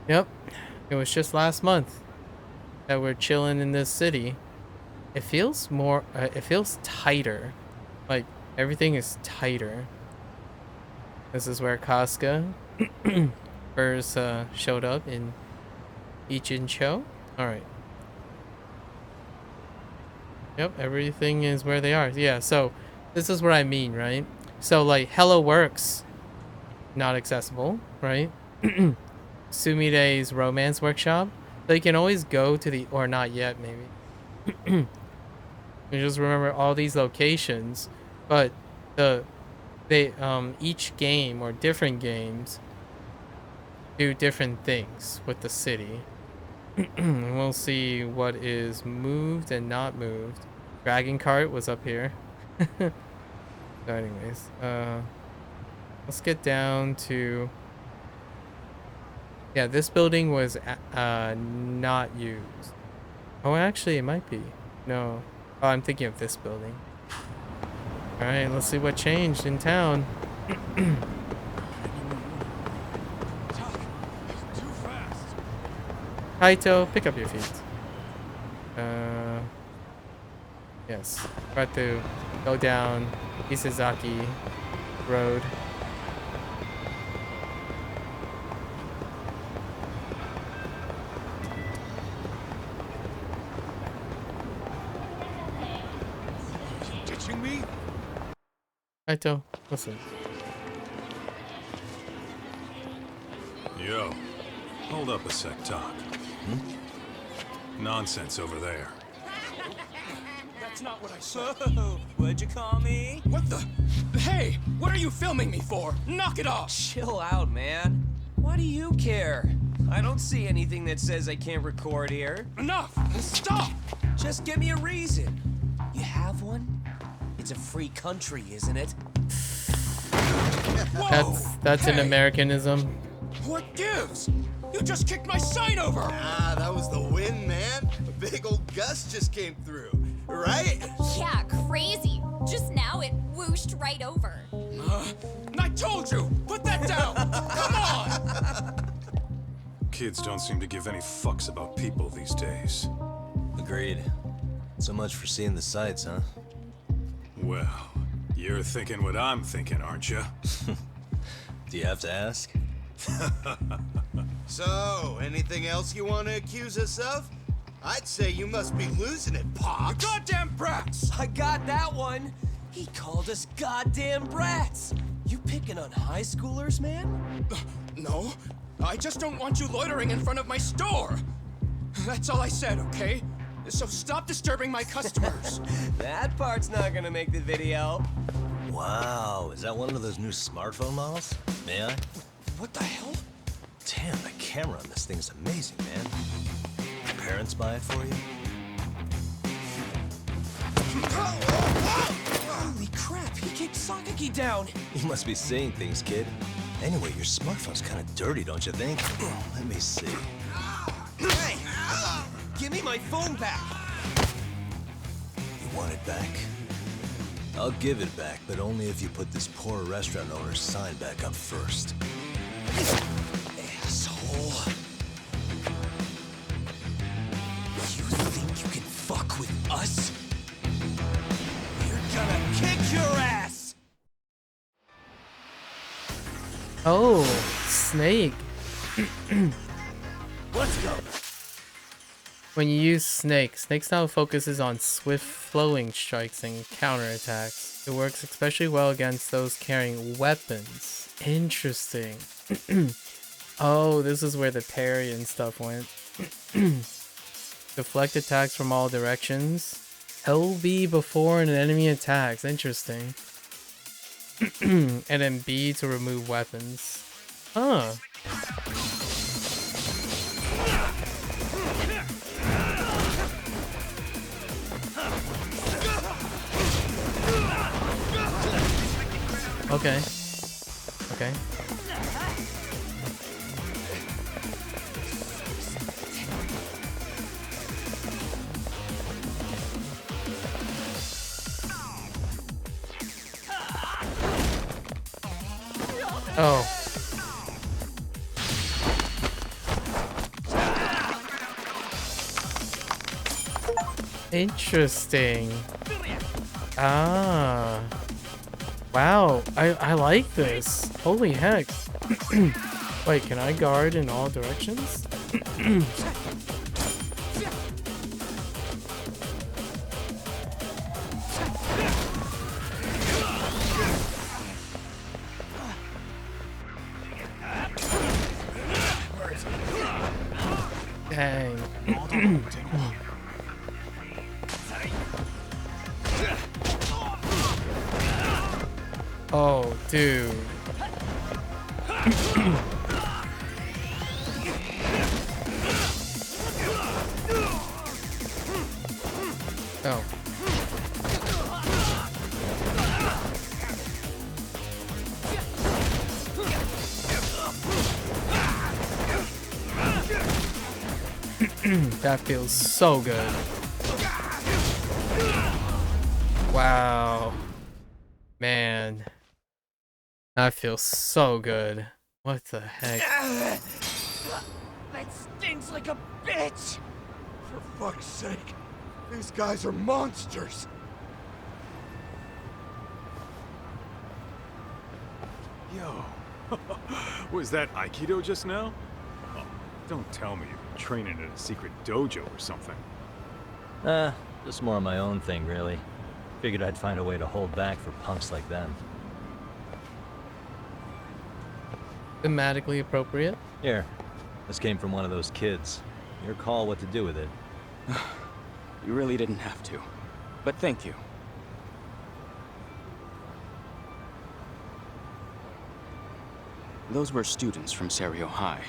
Yep. It was just last month that we're chilling in this city. It feels more, it feels tighter. Like, everything is tighter. This is where Casca first showed up in Ichincho. Alright. Yep, everything is where they are. Yeah, so this is what I mean, right? So, like, Hello Works, not accessible, right? Sumire's Romance Workshop. So you can always go to the, or not yet, maybe. You just remember all these locations, but each game or different games do different things with the city. And we'll see what is moved and not moved. Dragon Cart was up here. So anyways, let's get down to, yeah, this building was not used. Oh, actually it might be. No. Oh, I'm thinking of this building. Alright, let's see what changed in town. Kaito, pick up your feet. Yes. About to go down Isazaki Road. Ditching me? Kaito, listen. Yo, hold up a sec, Talk. Nonsense over there. That's not what I said. What'd you call me? What the? Hey, what are you filming me for? Knock it off! Chill out, man. Why do you care? I don't see anything that says I can't record here. Enough! Stop! Just give me a reason. You have one? It's a free country, isn't it? Whoa! That's an Americanism. What gives? You just kicked my sign over! Ah, that was the wind, man. A big old gust just came through, right? Yeah, crazy. Just now it whooshed right over. I told you! Put that down! Come on! Kids don't seem to give any fucks about people these days. Agreed. So much for seeing the sights, huh? Well, you're thinking what I'm thinking, aren't you? Do you have to ask? So, anything else you want to accuse us of? I'd say you must be losing it, Pops. You goddamn brats! I got that one. He called us goddamn brats. You picking on high schoolers, man? No, I just don't want you loitering in front of my store. That's all I said, okay? So stop disturbing my customers. That part's not gonna make the video. Wow, is that one of those new smartphone models? May I? What the hell? Damn, the camera on this thing's amazing, man. Your parents buy it for you? Holy crap, he kicked Sakaki down. You must be seeing things, kid. Anyway, your smartphone's kind of dirty, don't you think? Let me see. Hey! Give me my phone back! You want it back? I'll give it back, but only if you put this poor restaurant owner's sign back up first. Asshole. You think you can fuck with us? We're gonna kick your ass! Oh, Snake. Let's go. When you use Snake, Snake style focuses on swift flowing strikes and counterattacks. It works especially well against those carrying weapons. Interesting. Oh, this is where the parry and stuff went. Deflect attacks from all directions. LB before an enemy attacks. Interesting. And then B to remove weapons. Huh. Okay. Okay. Oh. Interesting. Ah. Wow, I like this. Holy heck. Wait, can I guard in all directions? Dang. Oh, dude. Oh. That feels so good. Wow. Man. That feels so good. What the heck? That stings like a bitch! For fuck's sake, these guys are monsters! Yo, was that Aikido just now? Oh, don't tell me you've been training at a secret dojo or something. Just more of my own thing, really. Figured I'd find a way to hold back for punks like them. Thematically appropriate. Here, this came from one of those kids. Your call what to do with it. You really didn't have to. But thank you. Those were students from Serio High.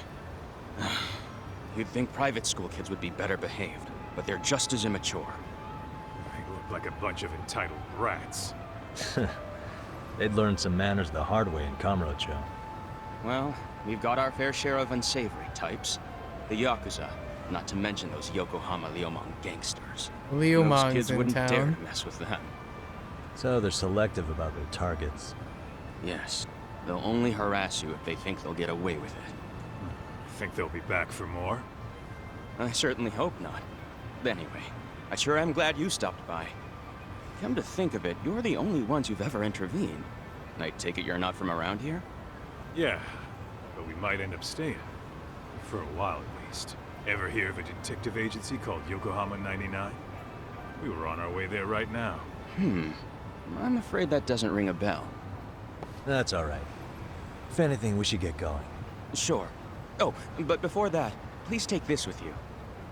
You'd think private school kids would be better behaved, but they're just as immature. They look like a bunch of entitled brats. They'd learned some manners the hard way in Kamurocho. Well, we've got our fair share of unsavory types. The Yakuza, not to mention those Yokohama Liumang gangsters. Liumang's Those kids in wouldn't town. dare to mess with them. So they're selective about their targets. Yes, they'll only harass you if they think they'll get away with it. Think they'll be back for more? I certainly hope not. But anyway, I sure am glad you stopped by. Come to think of it, you're the only ones who've ever intervened. I take it you're not from around here? Yeah, but we might end up staying. For a while at least. Ever hear of a detective agency called Yokohama 99? We were on our way there right now. I'm afraid that doesn't ring a bell. That's alright. If anything, we should get going. Sure. Oh, but before that, please take this with you.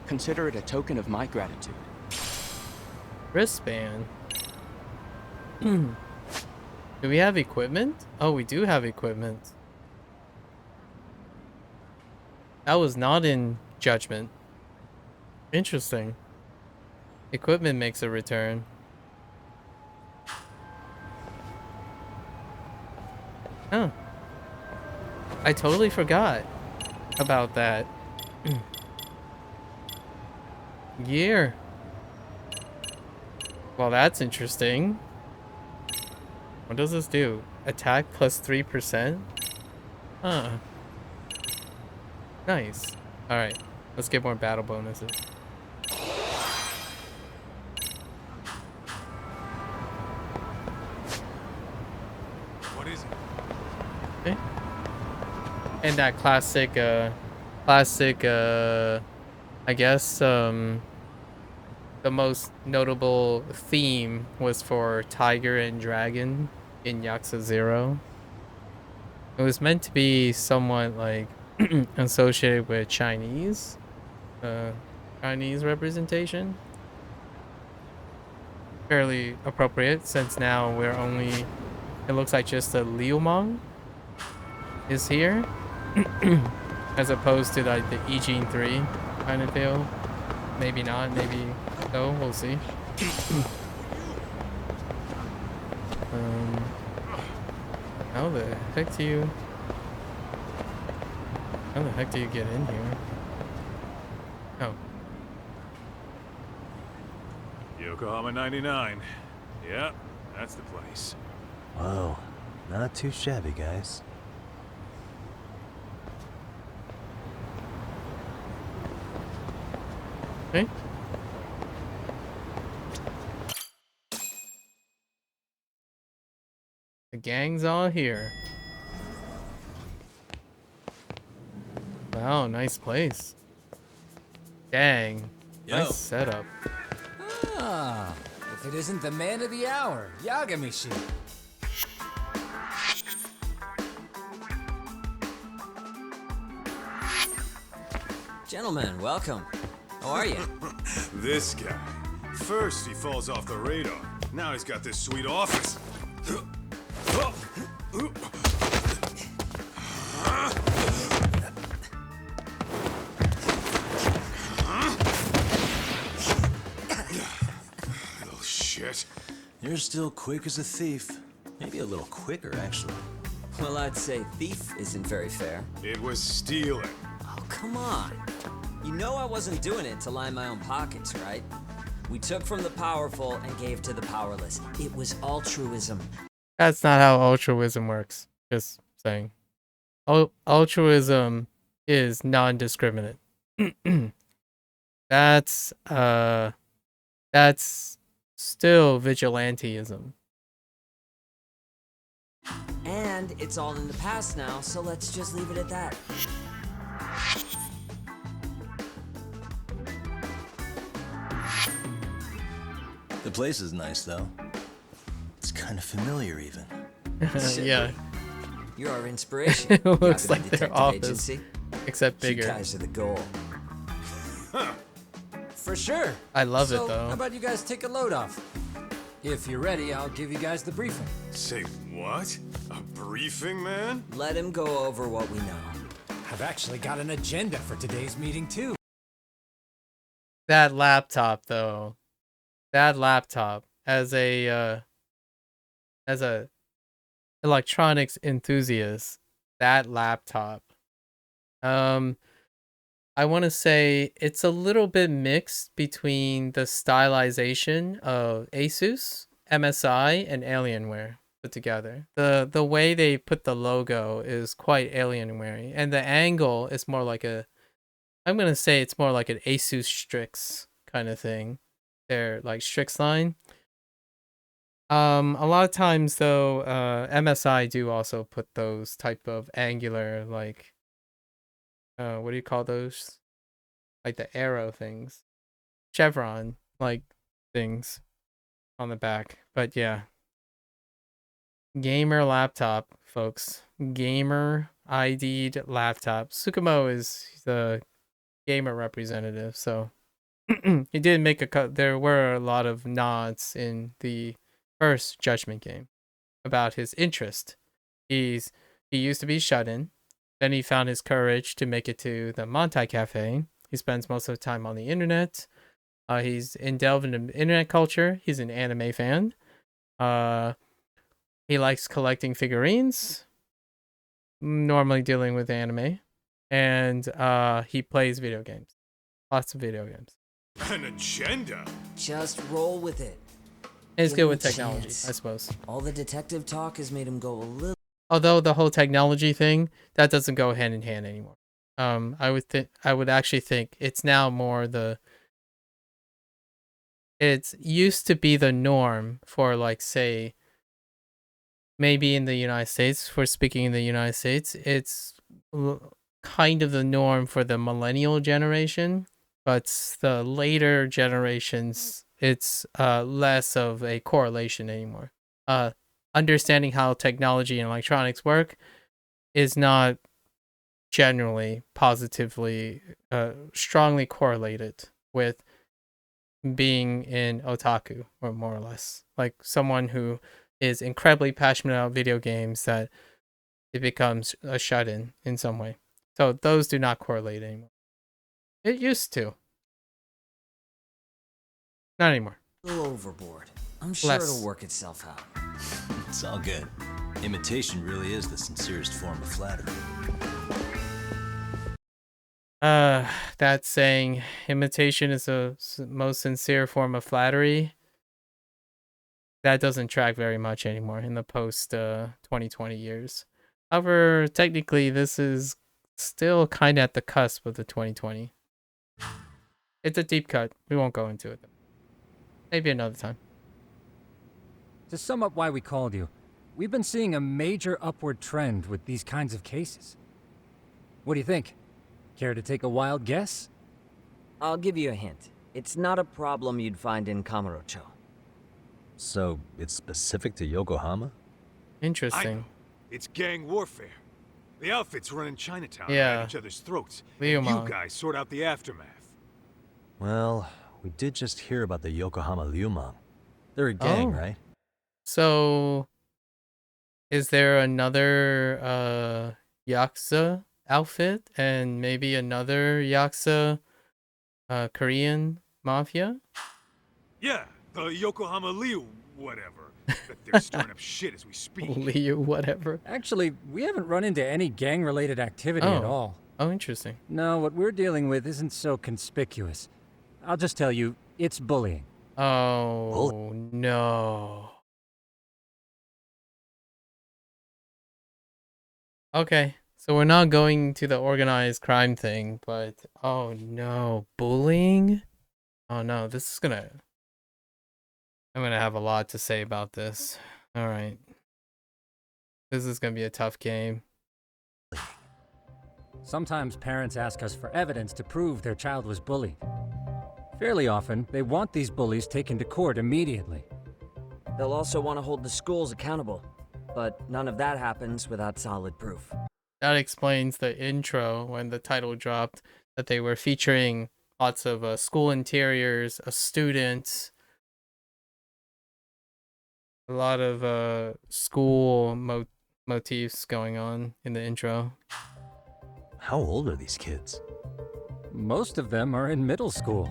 Consider it a token of my gratitude. Wristband. Do we have equipment? Oh, we do have equipment. That was not in Judgment. Interesting. Equipment makes a return. Huh. I totally forgot about that. Gear. Well, that's interesting. What does this do? Attack plus 3%? Huh. Nice. Alright, let's get more battle bonuses. What is it? Okay. And that classic, I guess, the most notable theme was for Tiger and Dragon in Yakuza 0. It was meant to be somewhat like associated with Chinese representation. Fairly appropriate since now we're only, it looks like just the Liumang is here as opposed to like the Ijin 3 kind of deal. Maybe not, maybe so, we'll see. How the heck do you get in here? Oh. Yokohama 99. Yeah, that's the place. Whoa, not too shabby, guys. Okay. The gang's all here. Wow, nice place. Dang. Nice setup. Ah, if it isn't the man of the hour, Yagamishi. Gentlemen, welcome. How are you? This guy. First he falls off the radar. Now he's got this sweet office. Little shit. You're still quick as a thief. Maybe a little quicker, actually. Well, I'd say thief isn't very fair. It was stealing. Oh, come on. You know I wasn't doing it to line my own pockets, right? We took from the powerful and gave to the powerless. It was altruism. That's not how altruism works. Just saying. Altruism is non-discriminate. That's still vigilanteism. And it's all in the past now, so let's just leave it at that. The place is nice, though. It's kind of familiar, even. Yeah. You're our inspiration. It looks Yagami like their Detective office, Agency. except You bigger. guys are the goal. For sure. I love So, it though. How about you guys take a load off? If you're ready, I'll give you guys the briefing. Say what? A briefing, man? Let him go over what we know. I've actually got an agenda for today's meeting, too. That laptop though. That laptop as a electronics enthusiast, that laptop. I want to say it's a little bit mixed between the stylization of Asus, MSI, and Alienware put together. The way they put the logo is quite Alienware, and the angle is more like I'm gonna say it's more like an Asus Strix kind of thing. They're like Strix line. A lot of times though, MSI do also put those type of angular, like what do you call those? Like the arrow things, chevron like things on the back. But yeah, gamer laptop, folks. Gamer ID'd laptop. Tsukumo is the gamer representative, so he did make a cut. There were a lot of nods in the first Judgment game about his interest. He used to be shut in, then he found his courage to make it to the Montai Cafe. He spends most of the time on the internet. He's delved into internet culture. He's an anime fan. He likes collecting figurines, normally dealing with anime, and he plays video games. Lots of video games. An agenda? Just roll with it. And he's Give good him with a technology, chance. I suppose. All the detective talk has made him go a little. Although the whole technology thing, that doesn't go hand in hand anymore. I would actually think it's now more it's used to be the norm for, like, say, maybe in the United States, for speaking in the United States, it's kind of the norm for the millennial generation, but the later generations, it's less of a correlation anymore. Understanding how technology and electronics work is not generally positively strongly correlated with being in otaku, or more or less like someone who is incredibly passionate about video games, that it becomes a shut-in in some way. So those do not correlate anymore. It used to. Not anymore. A little overboard. I'm sure Less. it'll work itself out. It's all good. Imitation really is the sincerest form of flattery. That saying, imitation is the most sincere form of flattery, that doesn't track very much anymore in the post 2020 years. However, technically this is still kind of at the cusp of the 2020. It's a deep cut. We won't go into it. Maybe another time. To sum up why we called you, we've been seeing a major upward trend with these kinds of cases. What do you think? Care to take a wild guess? I'll give you a hint. It's not a problem you'd find in Kamurocho. So, it's specific to Yokohama? Interesting. It's gang warfare. The outfits run in Chinatown Yeah. at each other's throats. Liu You Mang. guys sort out the aftermath. Well, we did just hear about the Yokohama Liumang. They're a gang, Oh. right? So, is there another Yakuza outfit and maybe another Yakuza Korean mafia? Yeah, the Yokohama Liu whatever. Bet they're stirring up shit as we speak. Liu, whatever. Actually, we haven't run into any gang-related activity at all. Oh, interesting. No, what we're dealing with isn't so conspicuous. I'll just tell you, it's bullying. Oh, no. Okay, so we're not going to the organized crime thing, but oh no, bullying? Oh no, this is I'm gonna have a lot to say about this. All right. This is gonna be a tough game. Sometimes parents ask us for evidence to prove their child was bullied. Fairly often, they want these bullies taken to court immediately. They'll also want to hold the schools accountable, but none of that happens without solid proof. That explains the intro when the title dropped, that they were featuring lots of school interiors, a student, a lot of school motifs going on in the intro. How old are these kids? Most of them are in middle school.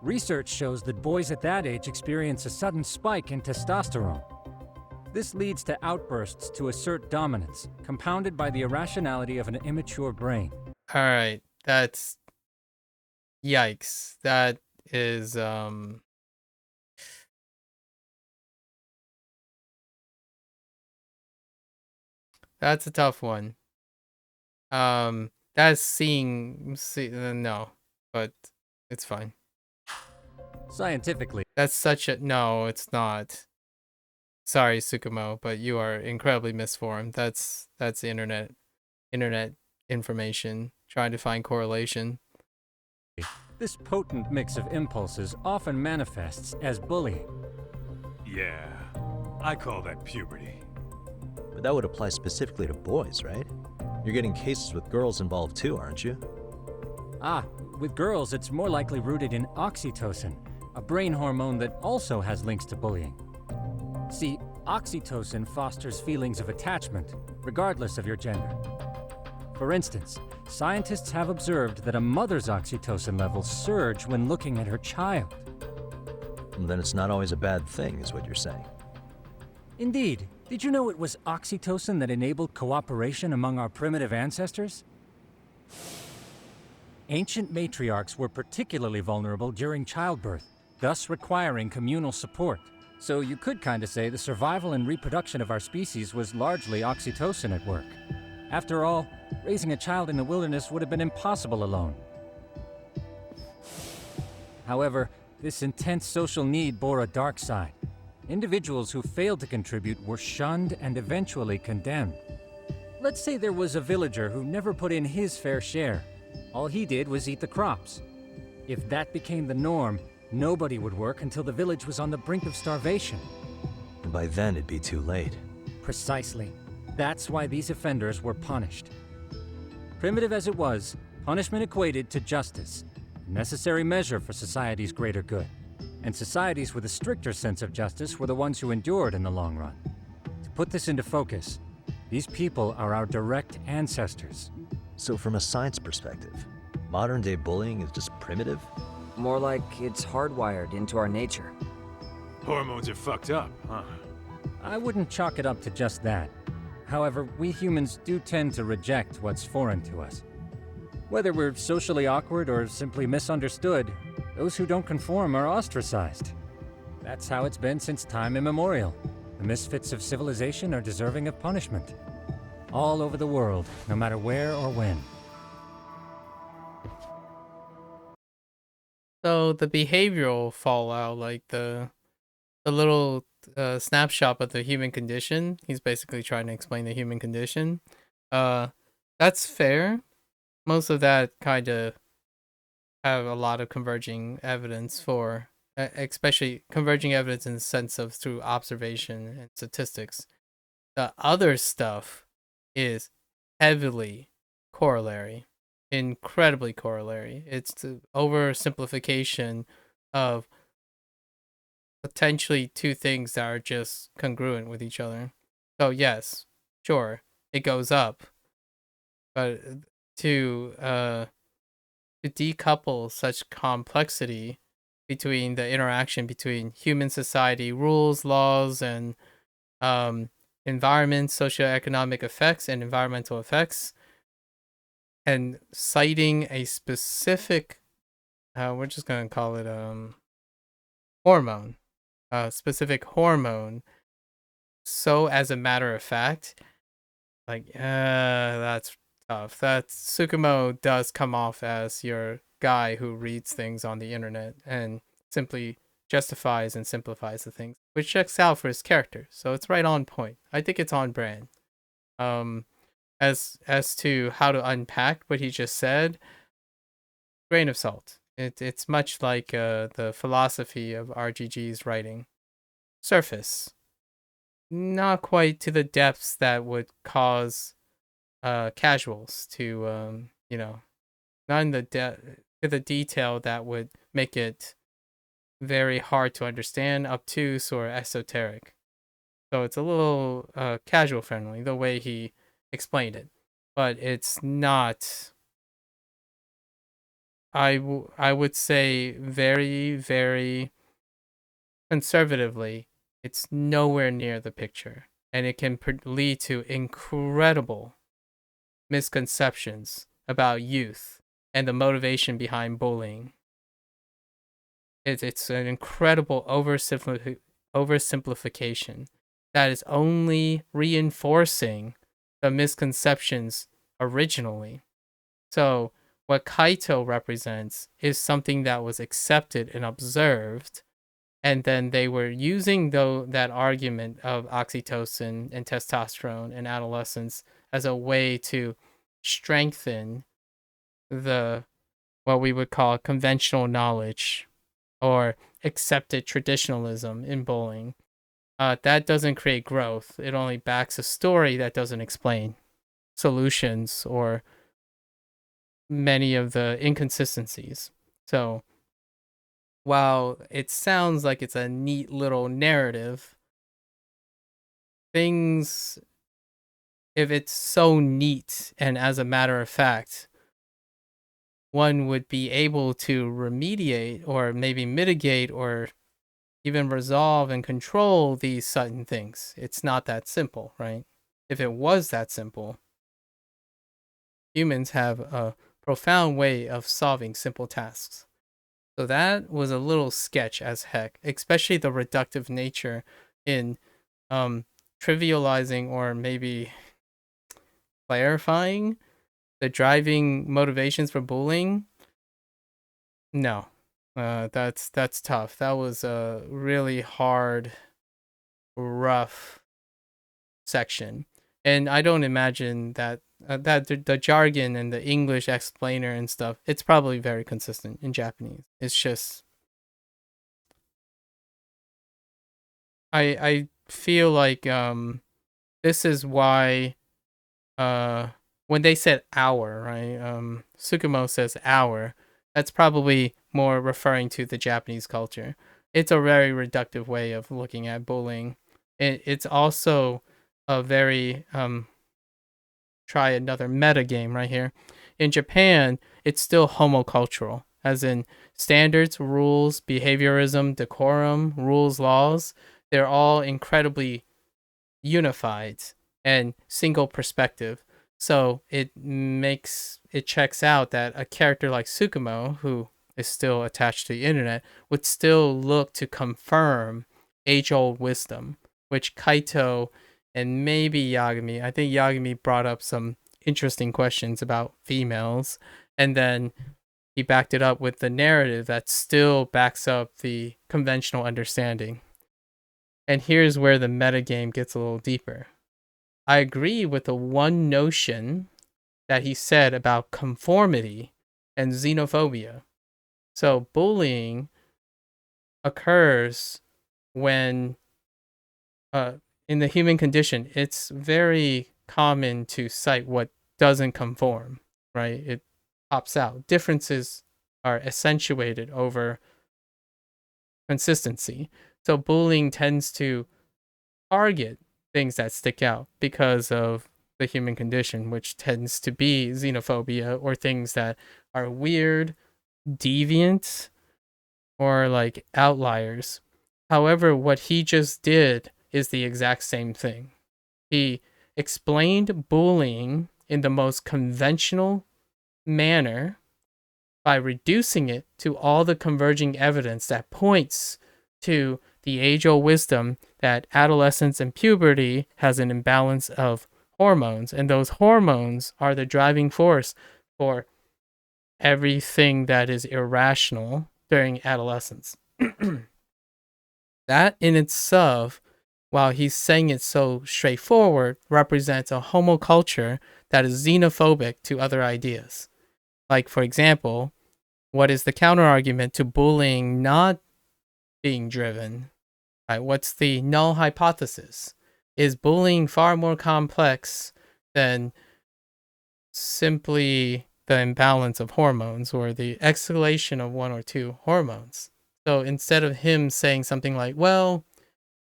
Research shows that boys at that age experience a sudden spike in testosterone. This leads to outbursts to assert dominance, compounded by the irrationality of an immature brain. Alright, that's... Yikes. That is, that's a tough one. That's no, but it's fine. Scientifically. That's such a... No, it's not. Sorry, Tsukumo, but you are incredibly misformed. That's the internet information, trying to find correlation. This potent mix of impulses often manifests as bullying. Yeah, I call that puberty. But that would apply specifically to boys, right? You're getting cases with girls involved too, aren't you? Ah, with girls, it's more likely rooted in oxytocin, a brain hormone that also has links to bullying. See, oxytocin fosters feelings of attachment, regardless of your gender. For instance, scientists have observed that a mother's oxytocin levels surge when looking at her child. Then it's not always a bad thing, is what you're saying. Indeed. Did you know it was oxytocin that enabled cooperation among our primitive ancestors? Ancient matriarchs were particularly vulnerable during childbirth, thus requiring communal support. So you could kinda say the survival and reproduction of our species was largely oxytocin at work. After all, raising a child in the wilderness would have been impossible alone. However, this intense social need bore a dark side. Individuals who failed to contribute were shunned and eventually condemned. Let's say there was a villager who never put in his fair share. All he did was eat the crops. If that became the norm, nobody would work until the village was on the brink of starvation. And by then it'd be too late. Precisely. That's why these offenders were punished. Primitive as it was, punishment equated to justice, a necessary measure for society's greater good. And societies with a stricter sense of justice were the ones who endured in the long run. To put this into focus, these people are our direct ancestors. So from a science perspective, modern-day bullying is just primitive? More like it's hardwired into our nature. Hormones are fucked up, huh? I wouldn't chalk it up to just that. However, we humans do tend to reject what's foreign to us. Whether we're socially awkward or simply misunderstood, those who don't conform are ostracized. That's how it's been since time immemorial. The misfits of civilization are deserving of punishment. All over the world, no matter where or when. So the behavioral fallout, like the little snapshot of the human condition, he's basically trying to explain the human condition. That's fair. Most of that kind of have a lot of converging evidence for, especially converging evidence in the sense of through observation and statistics. The other stuff is heavily corollary, incredibly corollary. It's the oversimplification of potentially two things that are just congruent with each other. So yes, sure, it goes up, but to decouple such complexity between the interaction between human society rules, laws, and environment, socioeconomic effects, and environmental effects, and citing a specific, we're just gonna call it hormone, specific hormone. So as a matter of fact, like that's tough. That Tsukumo does come off as your guy who reads things on the internet and simply justifies and simplifies the things, which checks out for his character. So it's right on point. I think it's on brand. As to how to unpack what he just said, grain of salt. It's much like the philosophy of RGG's writing. Surface. Not quite to the depths that would cause casuals to, not in the to the detail that would make it very hard to understand, obtuse, or esoteric. So it's a little casual friendly, the way he explained it. But it's not, I would say very, very conservatively, it's nowhere near the picture. And it can lead to incredible misconceptions about youth and the motivation behind bullying. It's an incredible oversimplification that is only reinforcing the misconceptions originally. So what Kaito represents is something that was accepted and observed, and then they were using that argument of oxytocin and testosterone in adolescence as a way to strengthen what we would call conventional knowledge or accepted traditionalism in bullying. That doesn't create growth. It only backs a story that doesn't explain solutions or many of the inconsistencies. So while it sounds like it's a neat little narrative, things, if it's so neat and as a matter of fact, one would be able to remediate or maybe mitigate or even resolve and control these certain things. It's not that simple, right? If it was that simple, humans have a profound way of solving simple tasks. So that was a little sketch as heck, especially the reductive nature in trivializing or maybe clarifying the driving motivations for bullying. No, that's tough. That was a really hard, rough section, and I don't imagine that the jargon and the English explainer and stuff, it's probably very consistent in Japanese. It's just I feel like this is why when they said hour, right? Tsukumo says hour. That's probably more referring to the Japanese culture. It's a very reductive way of looking at bullying. It's also a very try another meta game right here. In Japan, it's still homocultural, as in standards, rules, behaviorism, decorum, rules, laws. They're all incredibly unified and single perspective. So it checks out that a character like Tsukumo, who is still attached to the internet, would still look to confirm age-old wisdom, which Kaito and maybe Yagami, I think Yagami brought up some interesting questions about females, and then he backed it up with the narrative that still backs up the conventional understanding. And here's where the metagame gets a little deeper. I agree with the one notion that he said about conformity and xenophobia. So bullying occurs when, in the human condition, it's very common to cite what doesn't conform, right? It pops out. Differences are accentuated over consistency. So bullying tends to target things that stick out because of the human condition, which tends to be xenophobia or things that are weird, deviant, or like outliers. However, what he just did is the exact same thing. He explained bullying in the most conventional manner by reducing it to all the converging evidence that points to the age-old wisdom that adolescence and puberty has an imbalance of hormones, and those hormones are the driving force for everything that is irrational during adolescence. That in itself, while he's saying it so straightforward, represents a homoculture that is xenophobic to other ideas. Like, for example, what is the counter argument to bullying not being driven? Right? What's the null hypothesis? Is bullying far more complex than simply the imbalance of hormones or the escalation of one or two hormones? So instead of him saying something like, well,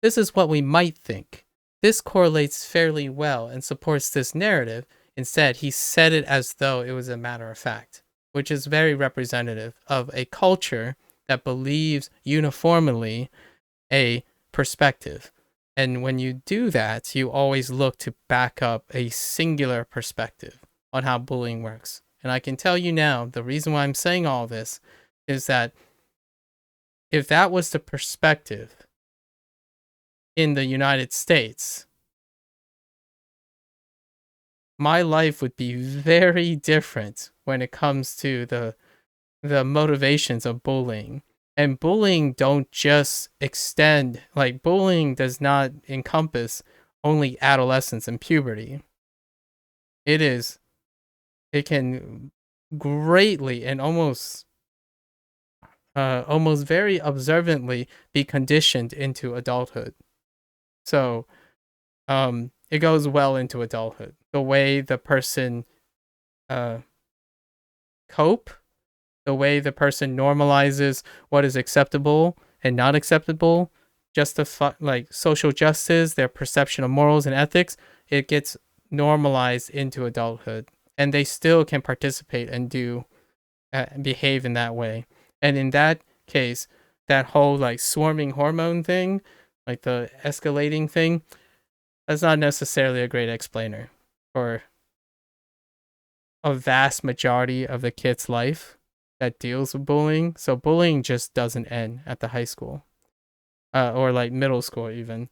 this is what we might think, this correlates fairly well and supports this narrative, instead, he said it as though it was a matter of fact, which is very representative of a culture that believes uniformly a perspective. And when you do that, you always look to back up a singular perspective on how bullying works. And I can tell you now, the reason why I'm saying all this is that if that was the perspective in the United States, my life would be very different when it comes to the motivations of bullying. And bullying don't just extend, like, bullying does not encompass only adolescence and puberty. It can greatly and almost very observantly be conditioned into adulthood. So it goes well into adulthood. The way the person cope, the way the person normalizes what is acceptable and not acceptable, like social justice, their perception of morals and ethics, it gets normalized into adulthood, and they still can participate and do behave in that way. And in that case, that whole like swarming hormone thing, like the escalating thing, that's not necessarily a great explainer for a vast majority of the kid's life that deals with bullying. So bullying just doesn't end at the high school or like middle school even.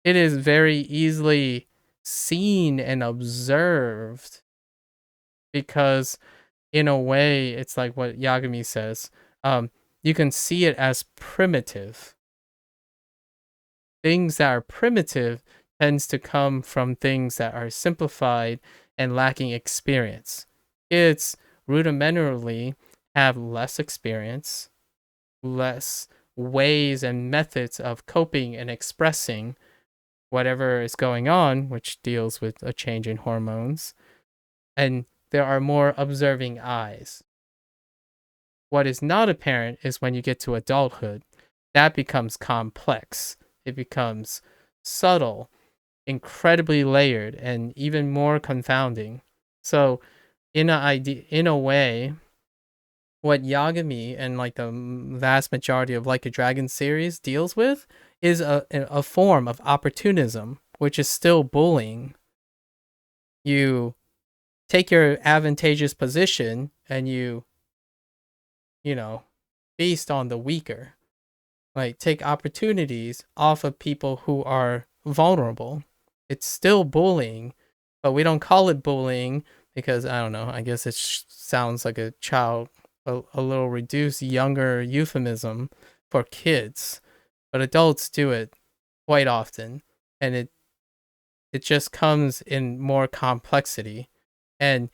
It is very easily seen and observed because in a way it's like what Yagami says. You can see it as primitive. Things that are primitive tends to come from things that are simplified and lacking experience. Kids rudimentarily have less experience, less ways and methods of coping and expressing whatever is going on, which deals with a change in hormones, and there are more observing eyes. What is not apparent is when you get to adulthood, that becomes complex. It becomes subtle, incredibly layered, and even more confounding. So, in a way, what Yagami and like the vast majority of Like a Dragon series deals with is a form of opportunism, which is still bullying. You take your advantageous position and you feast on the weaker. Like, take opportunities off of people who are vulnerable. It's still bullying, but we don't call it bullying because, I don't know, I guess it sounds like a little reduced, younger euphemism for kids. But adults do it quite often, and it just comes in more complexity. And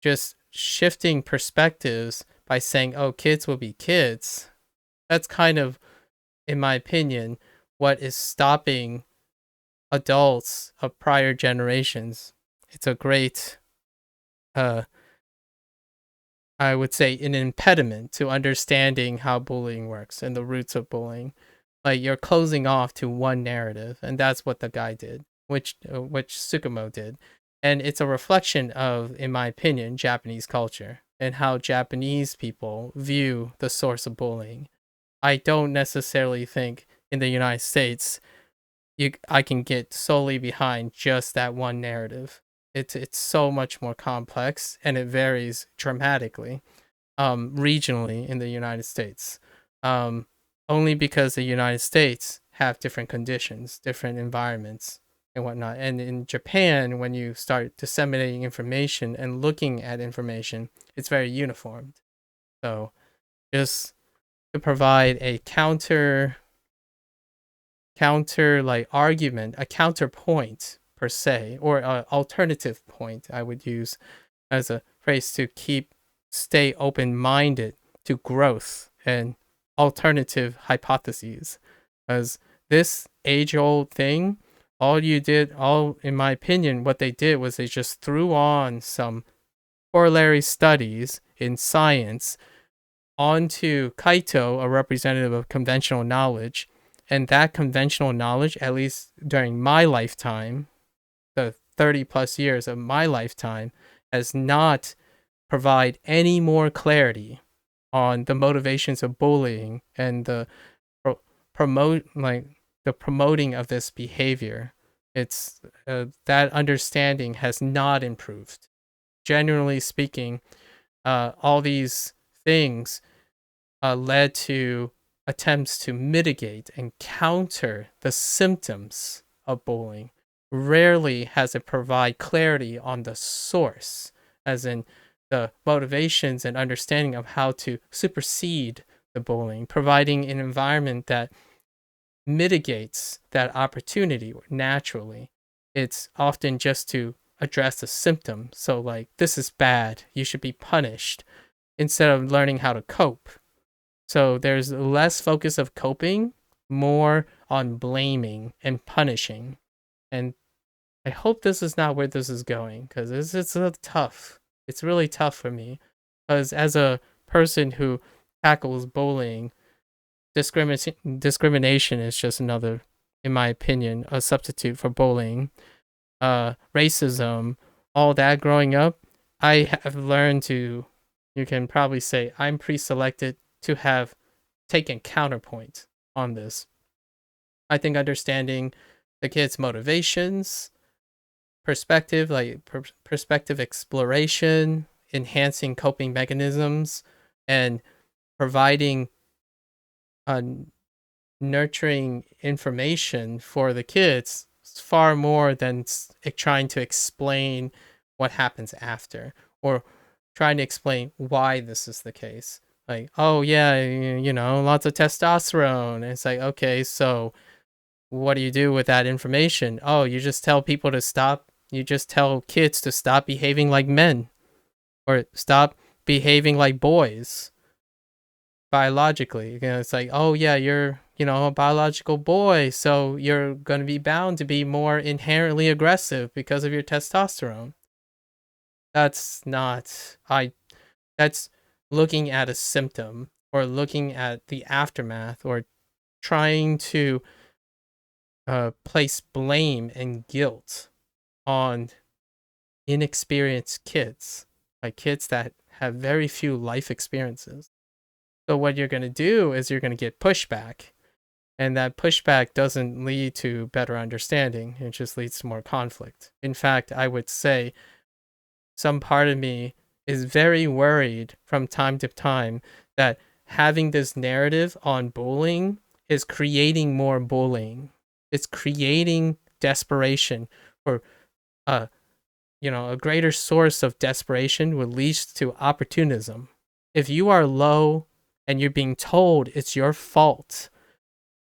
just shifting perspectives by saying, oh, kids will be kids, that's kind of, in my opinion, what is stopping adults of prior generations. It's a great, I would say, an impediment to understanding how bullying works and the roots of bullying. Like, you're closing off to one narrative, and that's what the guy did, which Tsukumo did. And it's a reflection of, in my opinion, Japanese culture and how Japanese people view the source of bullying. I don't necessarily think in the United States I can get solely behind just that one narrative. It's so much more complex, and it varies dramatically regionally in the United States. Only because the United States have different conditions, different environments, and whatnot. And in Japan, when you start disseminating information and looking at information, it's very uniformed. So just to provide a counter counter like argument, a counterpoint per se, or an alternative point I would use as a phrase to stay open-minded to growth and alternative hypotheses. As this age-old thing, all in my opinion, what they did was they just threw on some corollary studies in science onto Kaito, a representative of conventional knowledge, and that conventional knowledge, at least during my lifetime, the 30 plus years of my lifetime, has not provide any more clarity on the motivations of bullying and the promoting of this behavior. It's that understanding has not improved. Generally speaking, all these things led to attempts to mitigate and counter the symptoms of bullying. Rarely has it provide clarity on the source, as in the motivations and understanding of how to supersede the bullying, providing an environment that mitigates that opportunity naturally. It's often just to address a symptom. So, like, this is bad, you should be punished, instead of learning how to cope. So, there's less focus of coping, more on blaming and punishing. And I hope this is not where this is going, because it's tough. It's really tough for me, because as a person who tackles bullying, discrimination is just another, in my opinion, a substitute for bullying. Racism, all that growing up, I have learned to, you can probably say, I'm pre-selected to have taken counterpoint on this. I think understanding the kids' motivations, perspective, like perspective exploration, enhancing coping mechanisms, and providing nurturing information for the kids is far more than trying to explain what happens after, or trying to explain why this is the case. Like, oh yeah, lots of testosterone. And it's like, okay, so what do you do with that information? Oh, you just tell people to stop. You just tell kids to stop behaving like men, or stop behaving like boys biologically. It's like, oh yeah, you're a biological boy, so you're going to be bound to be more inherently aggressive because of your testosterone. That's not that's looking at a symptom, or looking at the aftermath, or trying to place blame and guilt on inexperienced kids, like kids that have very few life experiences. So what you're going to do is you're going to get pushback, and that pushback doesn't lead to better understanding. It just leads to more conflict. In fact, I would say some part of me is very worried from time to time that having this narrative on bullying is creating more bullying. It's creating desperation, or a greater source of desperation would lead to opportunism. If you are low and you're being told it's your fault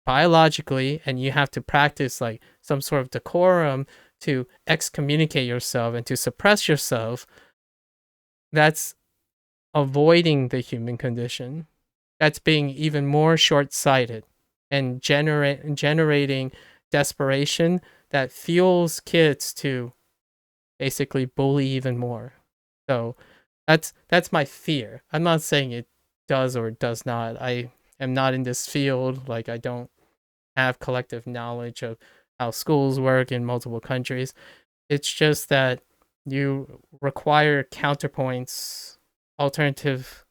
biologically, and you have to practice like some sort of decorum to excommunicate yourself and to suppress yourself, that's avoiding the human condition. That's being even more short-sighted and generating desperation that fuels kids to basically bully even more. So that's my fear. I'm not saying it does or does not. I am not in this field. Like, I don't have collective knowledge of how schools work in multiple countries. It's just that you require counterpoints, alternative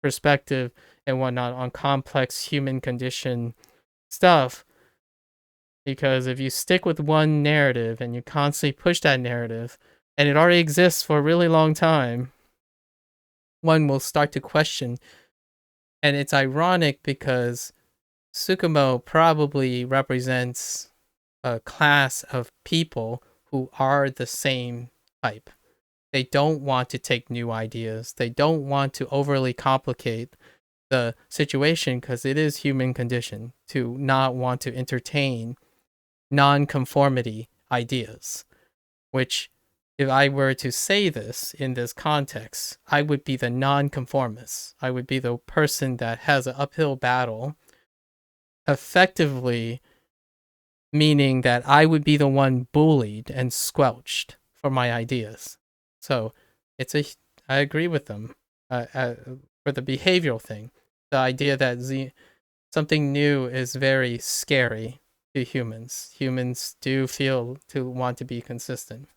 perspective, and whatnot on complex human condition stuff. Because if you stick with one narrative and you constantly push that narrative, and it already exists for a really long time, one will start to question. And it's ironic because Tsukumo probably represents a class of people who are the same type. They don't want to take new ideas. They don't want to overly complicate the situation because it is human condition to not want to entertain non-conformity ideas, which if I were to say this in this context, I would be the non-conformist. I would be the person that has an uphill battle, effectively meaning that I would be the one bullied and squelched for my ideas. So I agree with them for the behavioral thing. The idea that something new is very scary to humans. Humans do feel to want to be consistent.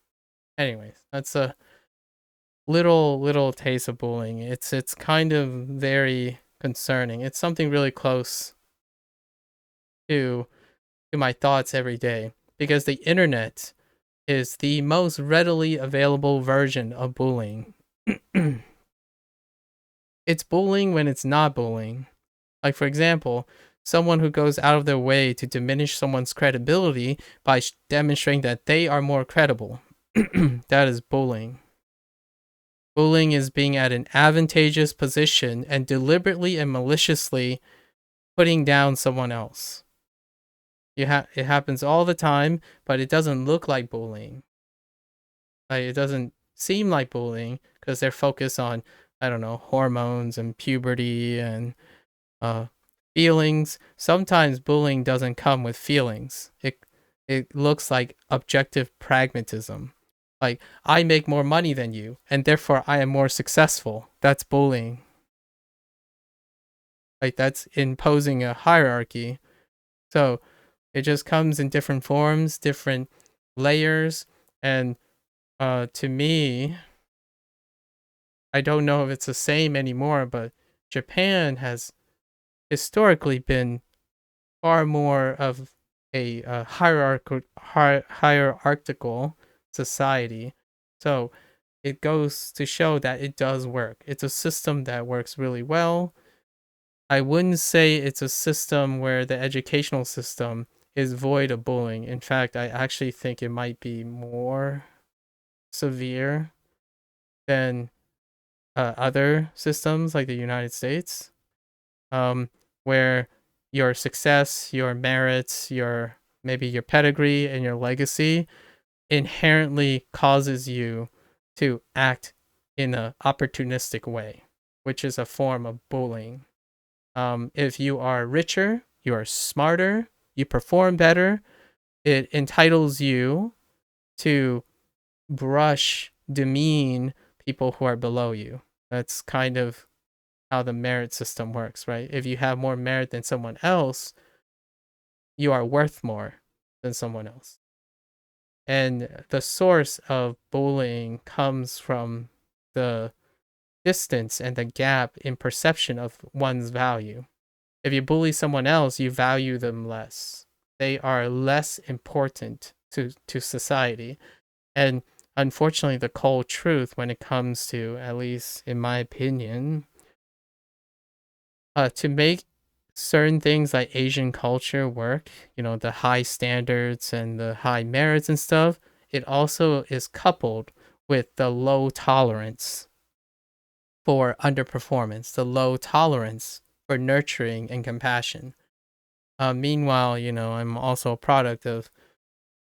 Anyways, that's a little taste of bullying. It's kind of very concerning. It's something really close to my thoughts every day because the internet is the most readily available version of bullying. It's bullying when it's not bullying. Like, for example, someone who goes out of their way to diminish someone's credibility by demonstrating that they are more credible. That is bullying. Bullying is being at an advantageous position and deliberately and maliciously putting down someone else. It happens all the time, but it doesn't look like bullying. Like, it doesn't seem like bullying because they're focused on, I don't know, hormones and puberty and feelings. Sometimes bullying doesn't come with feelings. It looks like objective pragmatism. Like, I make more money than you, and therefore I am more successful. That's bullying. Like, that's imposing a hierarchy. So it just comes in different forms, different layers, and to me, I don't know if it's the same anymore, but Japan has historically been far more of a hierarchical society. So it goes to show that it does work. It's a system that works really well. I wouldn't say it's a system where the educational system is void of bullying. In fact, I actually think it might be more severe than other systems like the United States, where your success, your merits, maybe your pedigree and your legacy inherently causes you to act in an opportunistic way, which is a form of bullying. If you are richer, you are smarter, you perform better, it entitles you to demean people who are below you. That's kind of how the merit system works, right? If you have more merit than someone else, you are worth more than someone else. And the source of bullying comes from the distance and the gap in perception of one's value. If you bully someone else, you value them less. They are less important to society. And unfortunately, the cold truth when it comes to, at least in my opinion, to make certain things like Asian culture work, the high standards and the high merits and stuff, it also is coupled with the low tolerance for underperformance, the low tolerance for nurturing and compassion. Meanwhile, I'm also a product of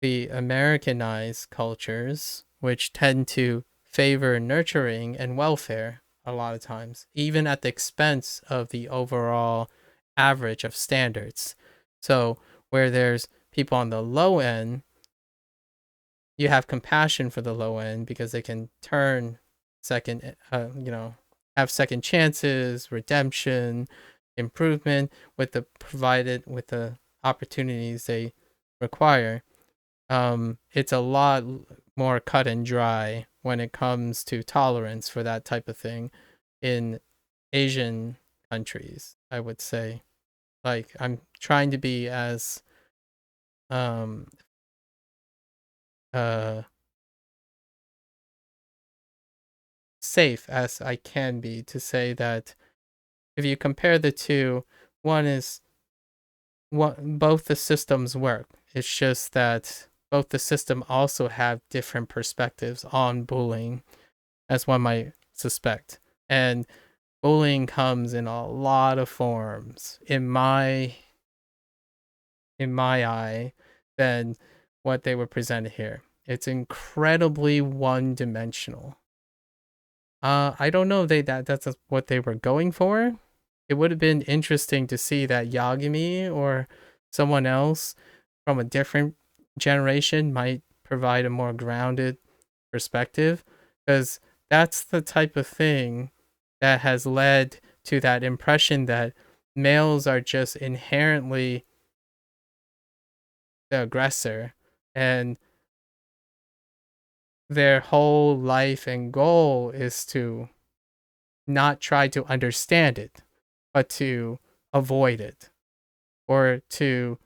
the Americanized cultures, which tend to favor nurturing and welfare a lot of times, even at the expense of the overall average of standards. So, where there's people on the low end, you have compassion for the low end because they can turn have second chances, redemption, improvement with the opportunities they require. It's a lot more cut and dry when it comes to tolerance for that type of thing in Asian countries, I would say. Like, I'm trying to be as uh safe as I can be to say that if you compare the two, both the systems work. It's just that both the system also have different perspectives on bullying, as one might suspect. And bullying comes in a lot of forms in my eye than what they were presented here. It's incredibly one-dimensional. I don't know if that's what they were going for. It would have been interesting to see that Yagami or someone else from a different generation might provide a more grounded perspective, because that's the type of thing that has led to that impression that males are just inherently the aggressor, and their whole life and goal is to not try to understand it, but to avoid it or to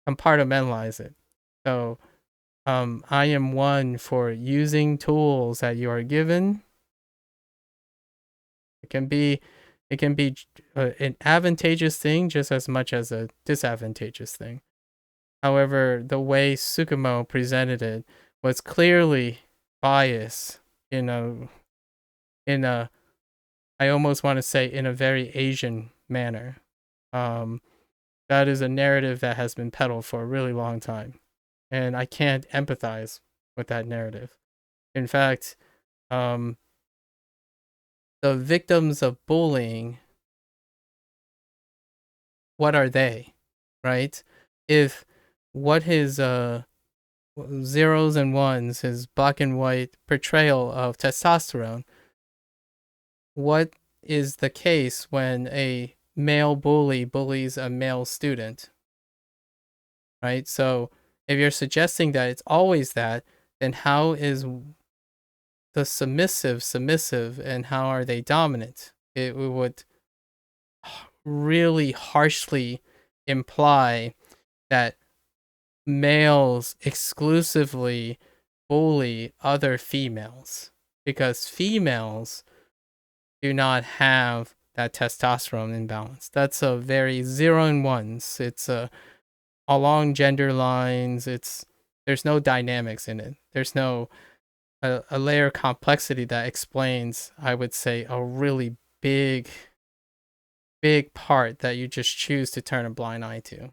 compartmentalize it. So I am one for using tools that you are given. It can be an advantageous thing just as much as a disadvantageous thing. However, the way Tsukumo presented it was clearly biased in a I almost want to say in a very Asian manner. That is a narrative that has been peddled for a really long time, and I can't empathize with that narrative. In fact, the victims of bullying, what are they, right? If what his zeros and ones, his black and white portrayal of testosterone, what is the case when a male bully bullies a male student, right? So if you're suggesting that it's always that, then how is the submissive and how are they dominant? It would really harshly imply that males exclusively bully other females because females do not have that testosterone imbalance. That's a very zero and ones. It's along gender lines. There's no dynamics in it. There's no a layer of complexity that explains, I would say, a really big part that you just choose to turn a blind eye to,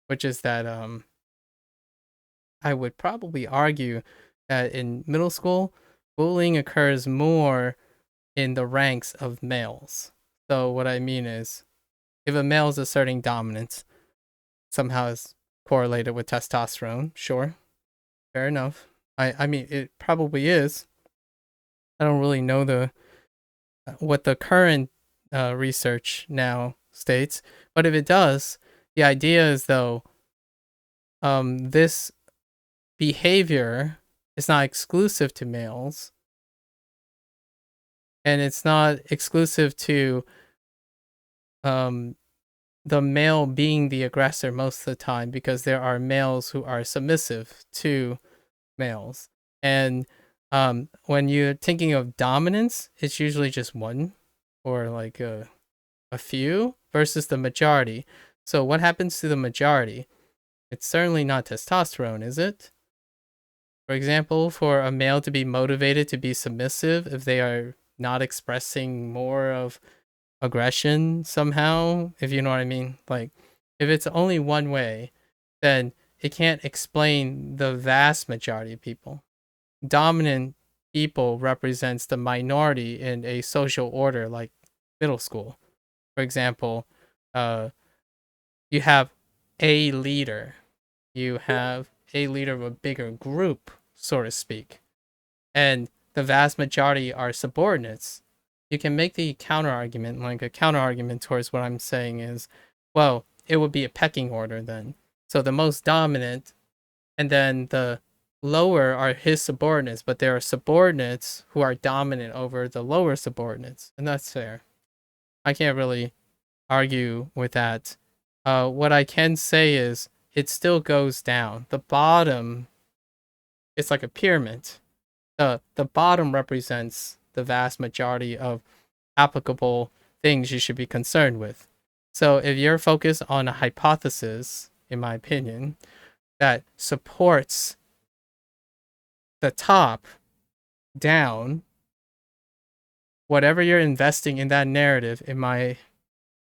which is that I would probably argue that in middle school, bullying occurs more in the ranks of males. So what I mean is, if a male is asserting dominance, somehow is correlated with testosterone, sure, fair enough. I mean, it probably is. I don't really know what the current research now states, but if it does, the idea is though, this behavior is not exclusive to males, and it's not exclusive to the male being the aggressor most of the time, because there are males who are submissive to males. And when you're thinking of dominance, it's usually just one or like a few versus the majority. So what happens to the majority? It's certainly not testosterone, is it? For example, for a male to be motivated to be submissive, if they are not expressing more of aggression somehow, if you know what I mean, like if it's only one way, then it can't explain the vast majority of people. Dominant people represents the minority in a social order like middle school. For example, you have a leader. You have a leader of a bigger group, so to speak. And the vast majority are subordinates. You can make the counter argument, like a counter argument towards what I'm saying is, well, it would be a pecking order then. So the most dominant, and then the lower are his subordinates, but there are subordinates who are dominant over the lower subordinates, and that's fair. I can't really argue with that. What I can say is it still goes down. The bottom, it's like a pyramid. The bottom represents the vast majority of applicable things you should be concerned with. So if you're focused on a hypothesis, in my opinion, that supports the top down, whatever you're investing in that narrative, in my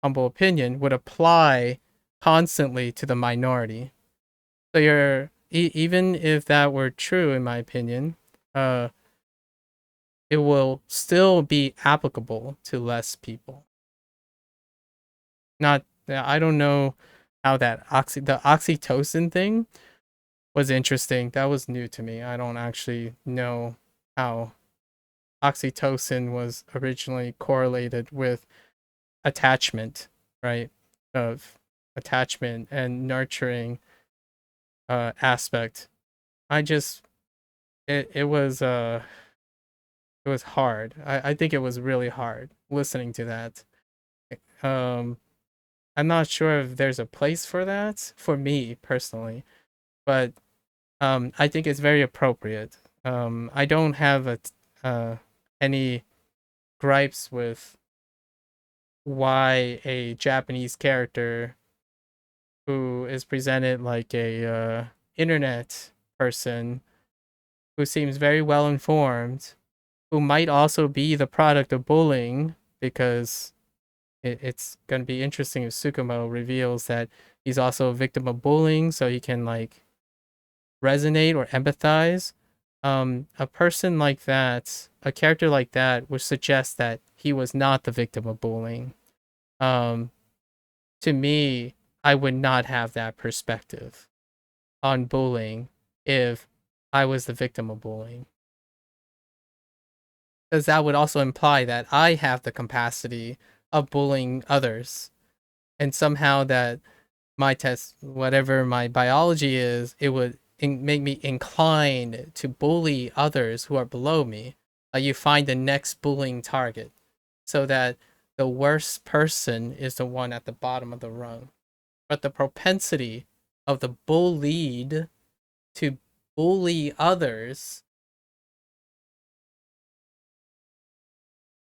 humble opinion, would apply constantly to the minority. So even if that were true, in my opinion, it will still be applicable to less people. Not, I don't know how the oxytocin thing was interesting. That was new to me. I don't actually know how oxytocin was originally correlated with attachment, right? Of attachment and nurturing aspect. I just it was hard. I think it was really hard listening to that. Um I'm not sure if there's a place for that for me personally, but I think it's very appropriate. I don't have any gripes with why a Japanese character who is presented like a internet person who seems very well informed, who might also be the product of bullying, because it's going to be interesting if Tsukumo reveals that he's also a victim of bullying, so he can like resonate or empathize. A person like that, a character like that, would suggest that he was not the victim of bullying. To me, I would not have that perspective on bullying if I was the victim of bullying. Because that would also imply that I have the capacity of bullying others. And somehow that my test, whatever my biology is, it would make me inclined to bully others who are below me. You find the next bullying target so that the worst person is the one at the bottom of the rung. But the propensity of the bullied to bully others,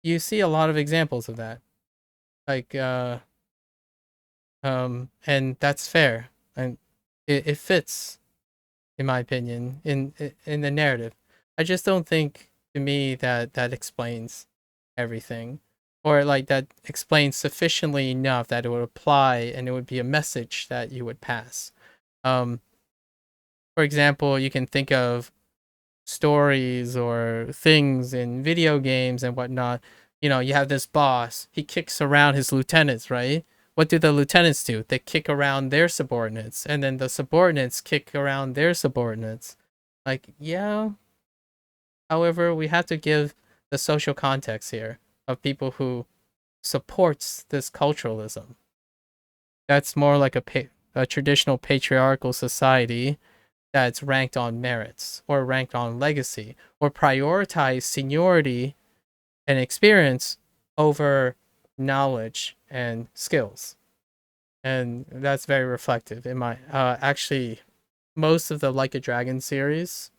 you see a lot of examples of that. Like, and that's fair. And it fits, in my opinion, in the narrative. I just don't think, to me, that explains everything, or like that explains sufficiently enough that it would apply and it would be a message that you would pass. For example, you can think of stories or things in video games and whatnot. You know, you have this boss, he kicks around his lieutenants, right? What do the lieutenants do? They kick around their subordinates, and then the subordinates kick around their subordinates. Like, yeah. However, we have to give the social context here of people who supports this culturalism. That's more like a traditional patriarchal society that's ranked on merits or ranked on legacy or prioritize seniority and experience over knowledge and skills. And that's very reflective in my actually most of the Like a Dragon series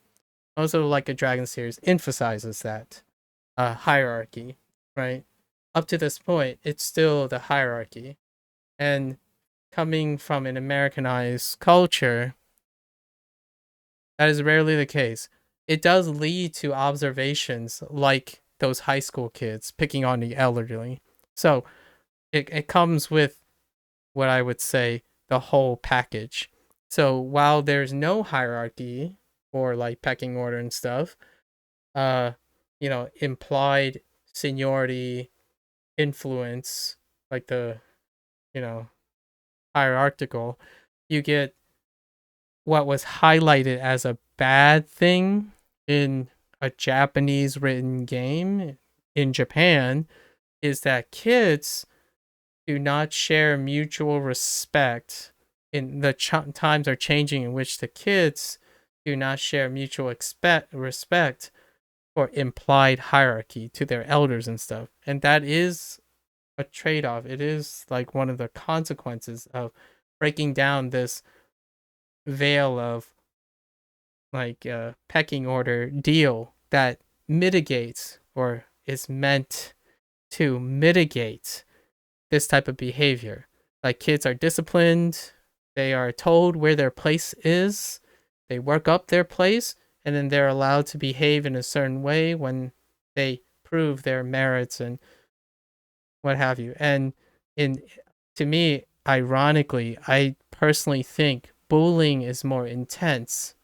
emphasizes that hierarchy, right? Up to this point, it's still the hierarchy. And coming from an Americanized culture, that is rarely the case. It does lead to observations like those high school kids picking on the elderly. So it comes with what I would say the whole package. So while there's no hierarchy or like pecking order and stuff, implied seniority, influence, like the, hierarchical, you get what was highlighted as a bad thing in a Japanese written game in Japan is that kids do not share mutual respect. In the times are changing in which the kids do not share mutual respect or implied hierarchy to their elders and stuff. And that is a trade-off. It is like one of the consequences of breaking down this veil of like pecking order deal that mitigates or is meant to mitigate this type of behavior. Like kids are disciplined, they are told where their place is, they work up their place, and then they're allowed to behave in a certain way when they prove their merits and what have you. And in to me, ironically, I personally think bullying is more intense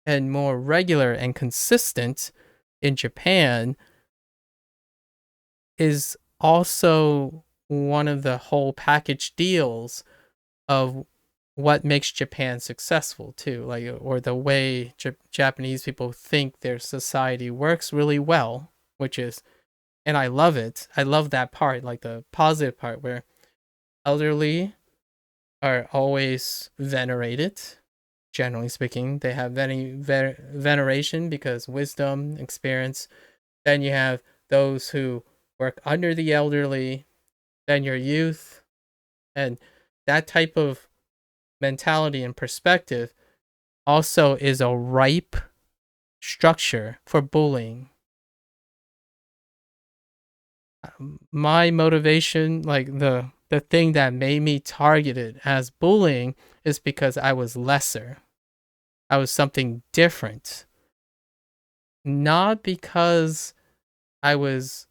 and more regular and consistent in Japan is also one of the whole package deals of what makes Japan successful too, like, or the way Japanese people think their society works really well, which is, and I love it. I love that part, like the positive part where elderly are always venerated. Generally speaking, they have veneration because wisdom, experience. Then you have those who work under the elderly, then your youth, and that type of mentality and perspective also is a ripe structure for bullying. My motivation, like the thing that made me targeted as bullying, is because I was lesser. I was something different. Not because I was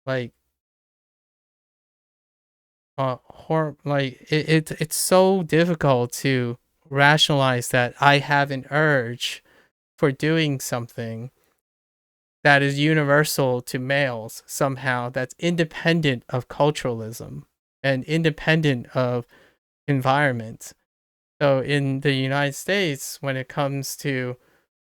like it's so difficult to rationalize that I have an urge for doing something that is universal to males somehow, that's independent of culturalism and independent of environment. So in the United States, when it comes to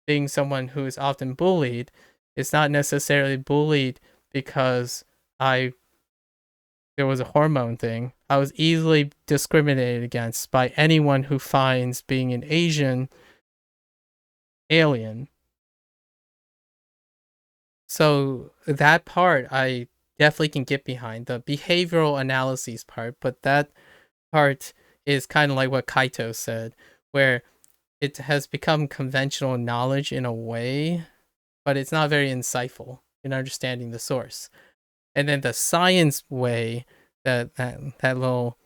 being someone who is often bullied, it's not necessarily bullied because I there was a hormone thing. I was easily discriminated against by anyone who finds being an Asian alien. So that part I definitely can get behind, the behavioral analyses part, but that part is kind of like what Kaito said, where it has become conventional knowledge in a way, but it's not very insightful in understanding the source. And then the science way, that little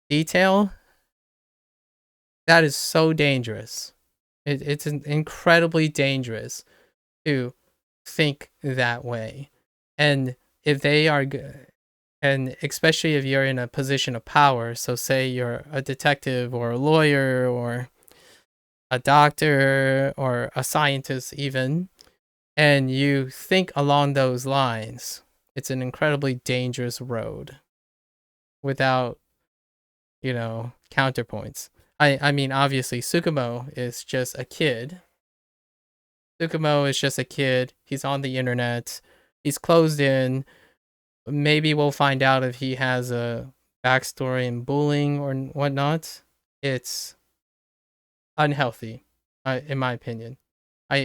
detail, that is so dangerous. It's incredibly dangerous to think that way. And if they are good, and especially if you're in a position of power, so say you're a detective or a lawyer or a doctor or a scientist even, and you think along those lines, it's an incredibly dangerous road without, counterpoints. I mean, obviously, Tsukumo is just a kid. Tsukumo is just a kid. He's on the internet. He's closed in. Maybe we'll find out if he has a backstory in bullying or whatnot. It's unhealthy, in my opinion. I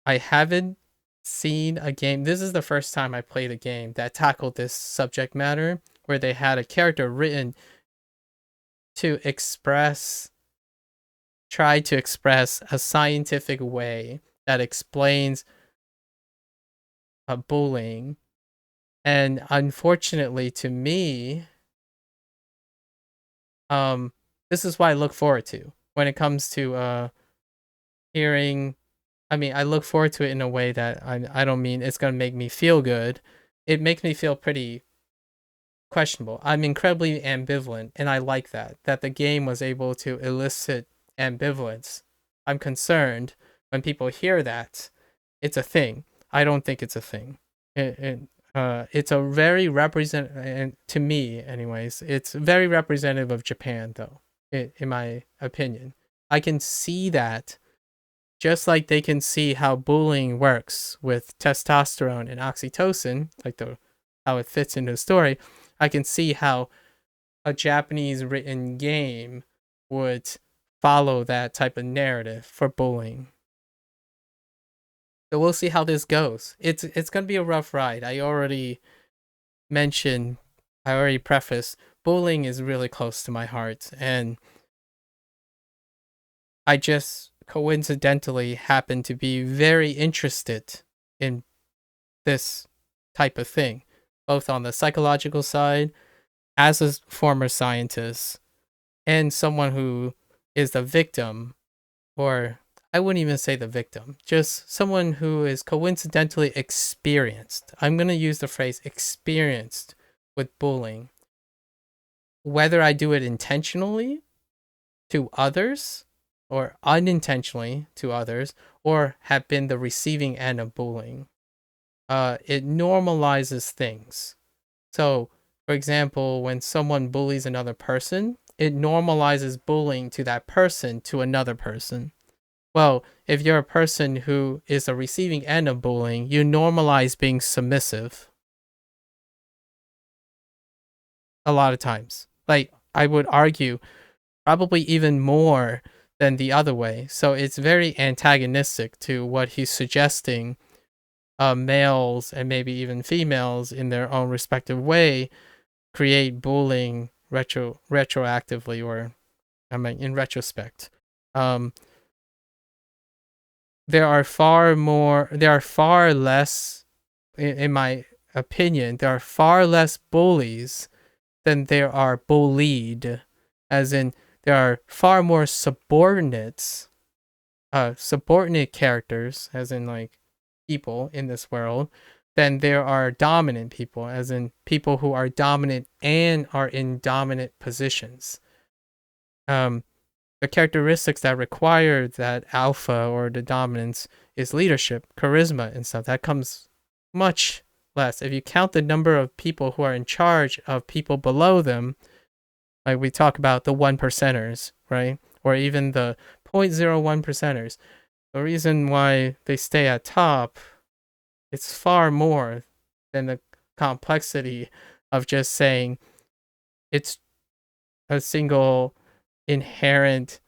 haven't seen a game. This is the first time I played a game that tackled this subject matter, where they had a character written to try to express a scientific way that explains a bullying. And unfortunately to me, this is what I look forward to when it comes to hearing. I mean, I look forward to it in a way that I don't mean it's going to make me feel good. It makes me feel pretty questionable. I'm incredibly ambivalent, and I like that the game was able to elicit ambivalence. I'm concerned when people hear that it's a thing. I don't think it's a thing. It's a very and to me anyways, it's very representative of Japan though, in my opinion. I can see that, just like they can see how bullying works with testosterone and oxytocin, like how it fits into the story. I can see how a Japanese written game would follow that type of narrative for bullying. So we'll see how this goes. It's gonna be a rough ride. I already prefaced, bullying is really close to my heart, and I just coincidentally happen to be very interested in this type of thing, both on the psychological side, as a former scientist, and someone who is the victim, or I wouldn't even say the victim, just someone who is coincidentally experienced. I'm going to use the phrase experienced with bullying. Whether I do it intentionally to others or unintentionally to others, or have been the receiving end of bullying, it normalizes things. So, for example, when someone bullies another person, it normalizes bullying to that person to another person. Well, if you're a person who is the receiving end of bullying, you normalize being submissive a lot of times. Like, I would argue probably even more than the other way. So it's very antagonistic to what he's suggesting males and maybe even females in their own respective way create bullying retroactively, or I mean in retrospect. There are far less, in my opinion, there are far less bullies than there are bullied, as in there are far more subordinate characters, as in like people in this world, than there are dominant people, as in people who are dominant and are in dominant positions. The characteristics that require that alpha or the dominance is leadership, charisma, and stuff. That comes much less. If you count the number of people who are in charge of people below them, like we talk about the 1%ers, right? Or even the 0.01 percenters. The reason why they stay at top, it's far more than the complexity of just saying it's a single inherent,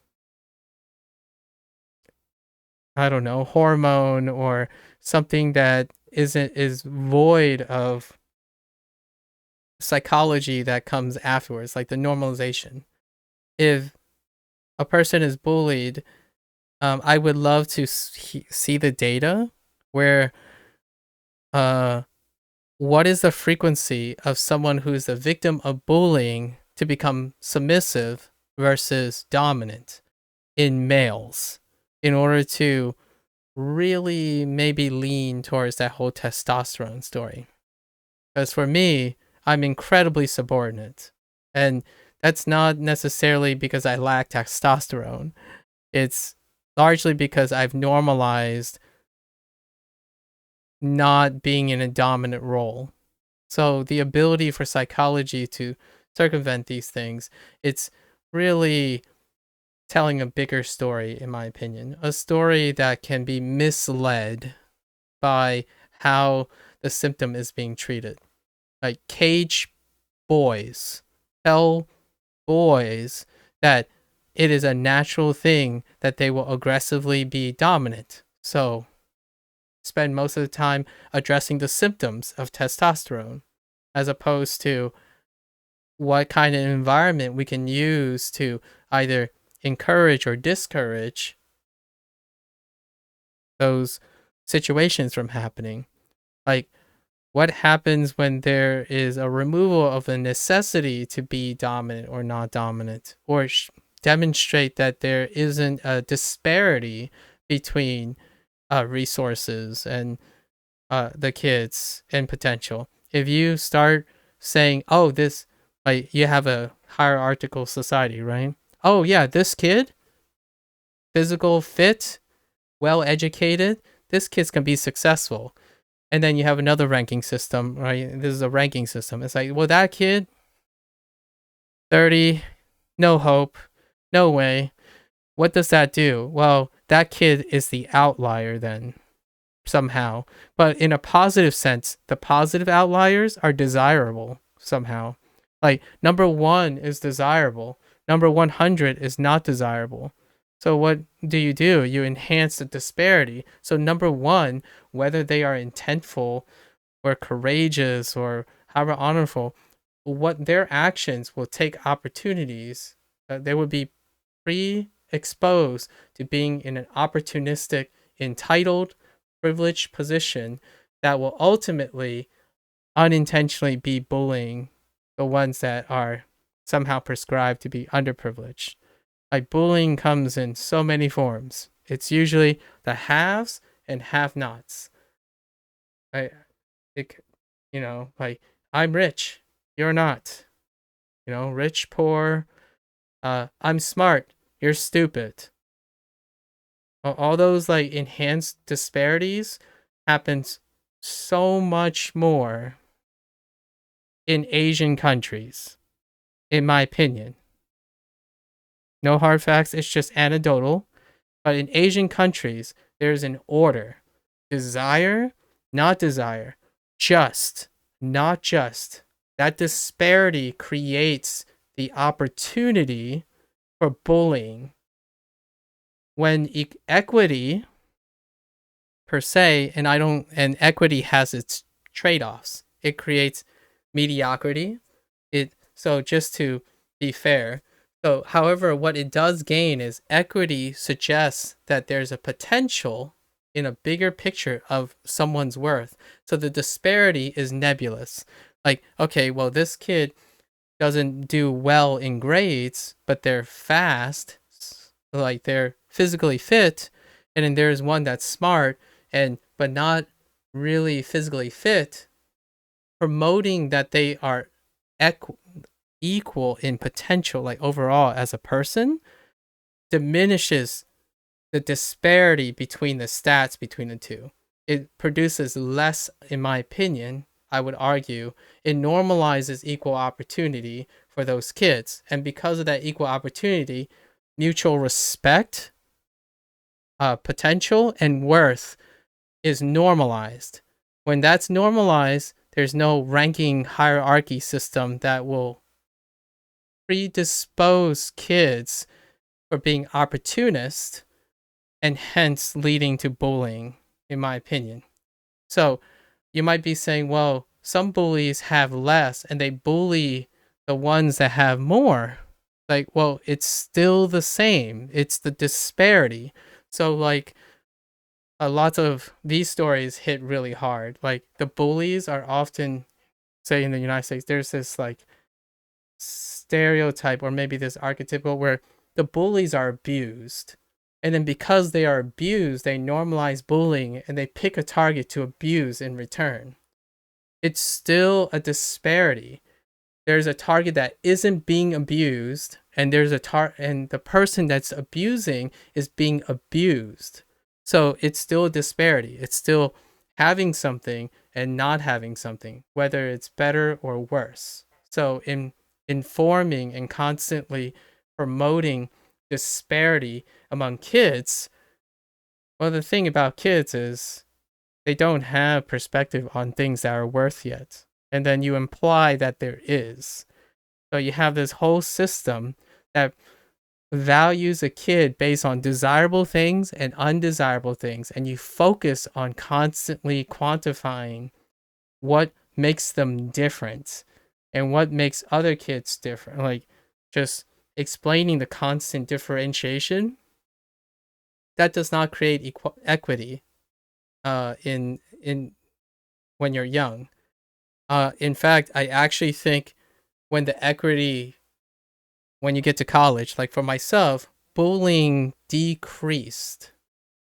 I don't know, hormone or something that is void of psychology that comes afterwards, like the normalization. If a person is bullied, I would love to see the data where what is the frequency of someone who's the victim of bullying to become submissive versus dominant in males, in order to really maybe lean towards that whole testosterone story. Because for me, I'm incredibly subordinate. And that's not necessarily because I lack testosterone. It's largely because I've normalized not being in a dominant role. So the ability for psychology to circumvent these things, it's really telling a bigger story, in my opinion. A story that can be misled by how the symptom is being treated. Like cage boys, tell boys that it is a natural thing that they will aggressively be dominant. So spend most of the time addressing the symptoms of testosterone, as opposed to what kind of environment we can use to either encourage or discourage those situations from happening. Like, what happens when there is a removal of the necessity to be dominant or not dominant, or demonstrate that there isn't a disparity between resources and the kids and potential. If you start saying, oh, this, like, you have a hierarchical society, right? Oh yeah, this kid, physical fit, well educated, this kid's gonna be successful. And then you have another ranking system, right? This is a ranking system. It's like, well, that kid, 30, no hope, no way. What does that do? Well, that kid is the outlier then, somehow. But in a positive sense, the positive outliers are desirable somehow. Like, number 1 is desirable. Number 100 is not desirable. So what do? You enhance the disparity. So number 1, whether they are intentful or courageous or however honorable, what their actions will take opportunities. They would be pre-exposed to being in an opportunistic, entitled, privileged position that will ultimately unintentionally be bullying the ones that are somehow prescribed to be underprivileged. Like, bullying comes in so many forms. It's usually the haves and have-nots. I, it, like I'm rich, you're not. Rich, poor. I'm smart, you're stupid. All those like enhanced disparities happens so much more in Asian countries, in my opinion. No hard facts, it's just anecdotal. But in Asian countries, there's an order. Desire, not desire. Just, not just. That disparity creates the opportunity for bullying. When equity per se, and equity has its trade-offs. It creates mediocrity. So just to be fair, so however, what it does gain is equity suggests that there's a potential in a bigger picture of someone's worth. So the disparity is nebulous. Like, okay, well, this kid doesn't do well in grades, but they're fast, like they're physically fit, and then there's one that's smart but not really physically fit. Promoting that they are equal in potential, like overall as a person, diminishes the disparity between the stats between the two. It produces less, in my opinion, I would argue. It normalizes equal opportunity for those kids. And because of that equal opportunity, mutual respect, potential, and worth is normalized. When that's normalized, there's no ranking hierarchy system that will predispose kids for being opportunist and hence leading to bullying, in my opinion. So you might be saying, well, some bullies have less and they bully the ones that have more. Like, well, it's still the same. It's the disparity. So like lots of these stories hit really hard. Like the bullies are often, say in the United States, there's this like stereotype or maybe this archetypal where the bullies are abused. And then because they are abused, they normalize bullying and they pick a target to abuse in return. It's still a disparity. There's a target that isn't being abused, and and the person that's abusing is being abused. So it's still a disparity. It's still having something and not having something, whether it's better or worse. So in informing and constantly promoting disparity among kids, well, the thing about kids is they don't have perspective on things that are worth yet. And then you imply that there is. So you have this whole system that values a kid based on desirable things and undesirable things. And you focus on constantly quantifying what makes them different and what makes other kids different. Like just explaining the constant differentiation. That does not create equity in when you're young. In fact, I actually think when you get to college, like for myself, bullying decreased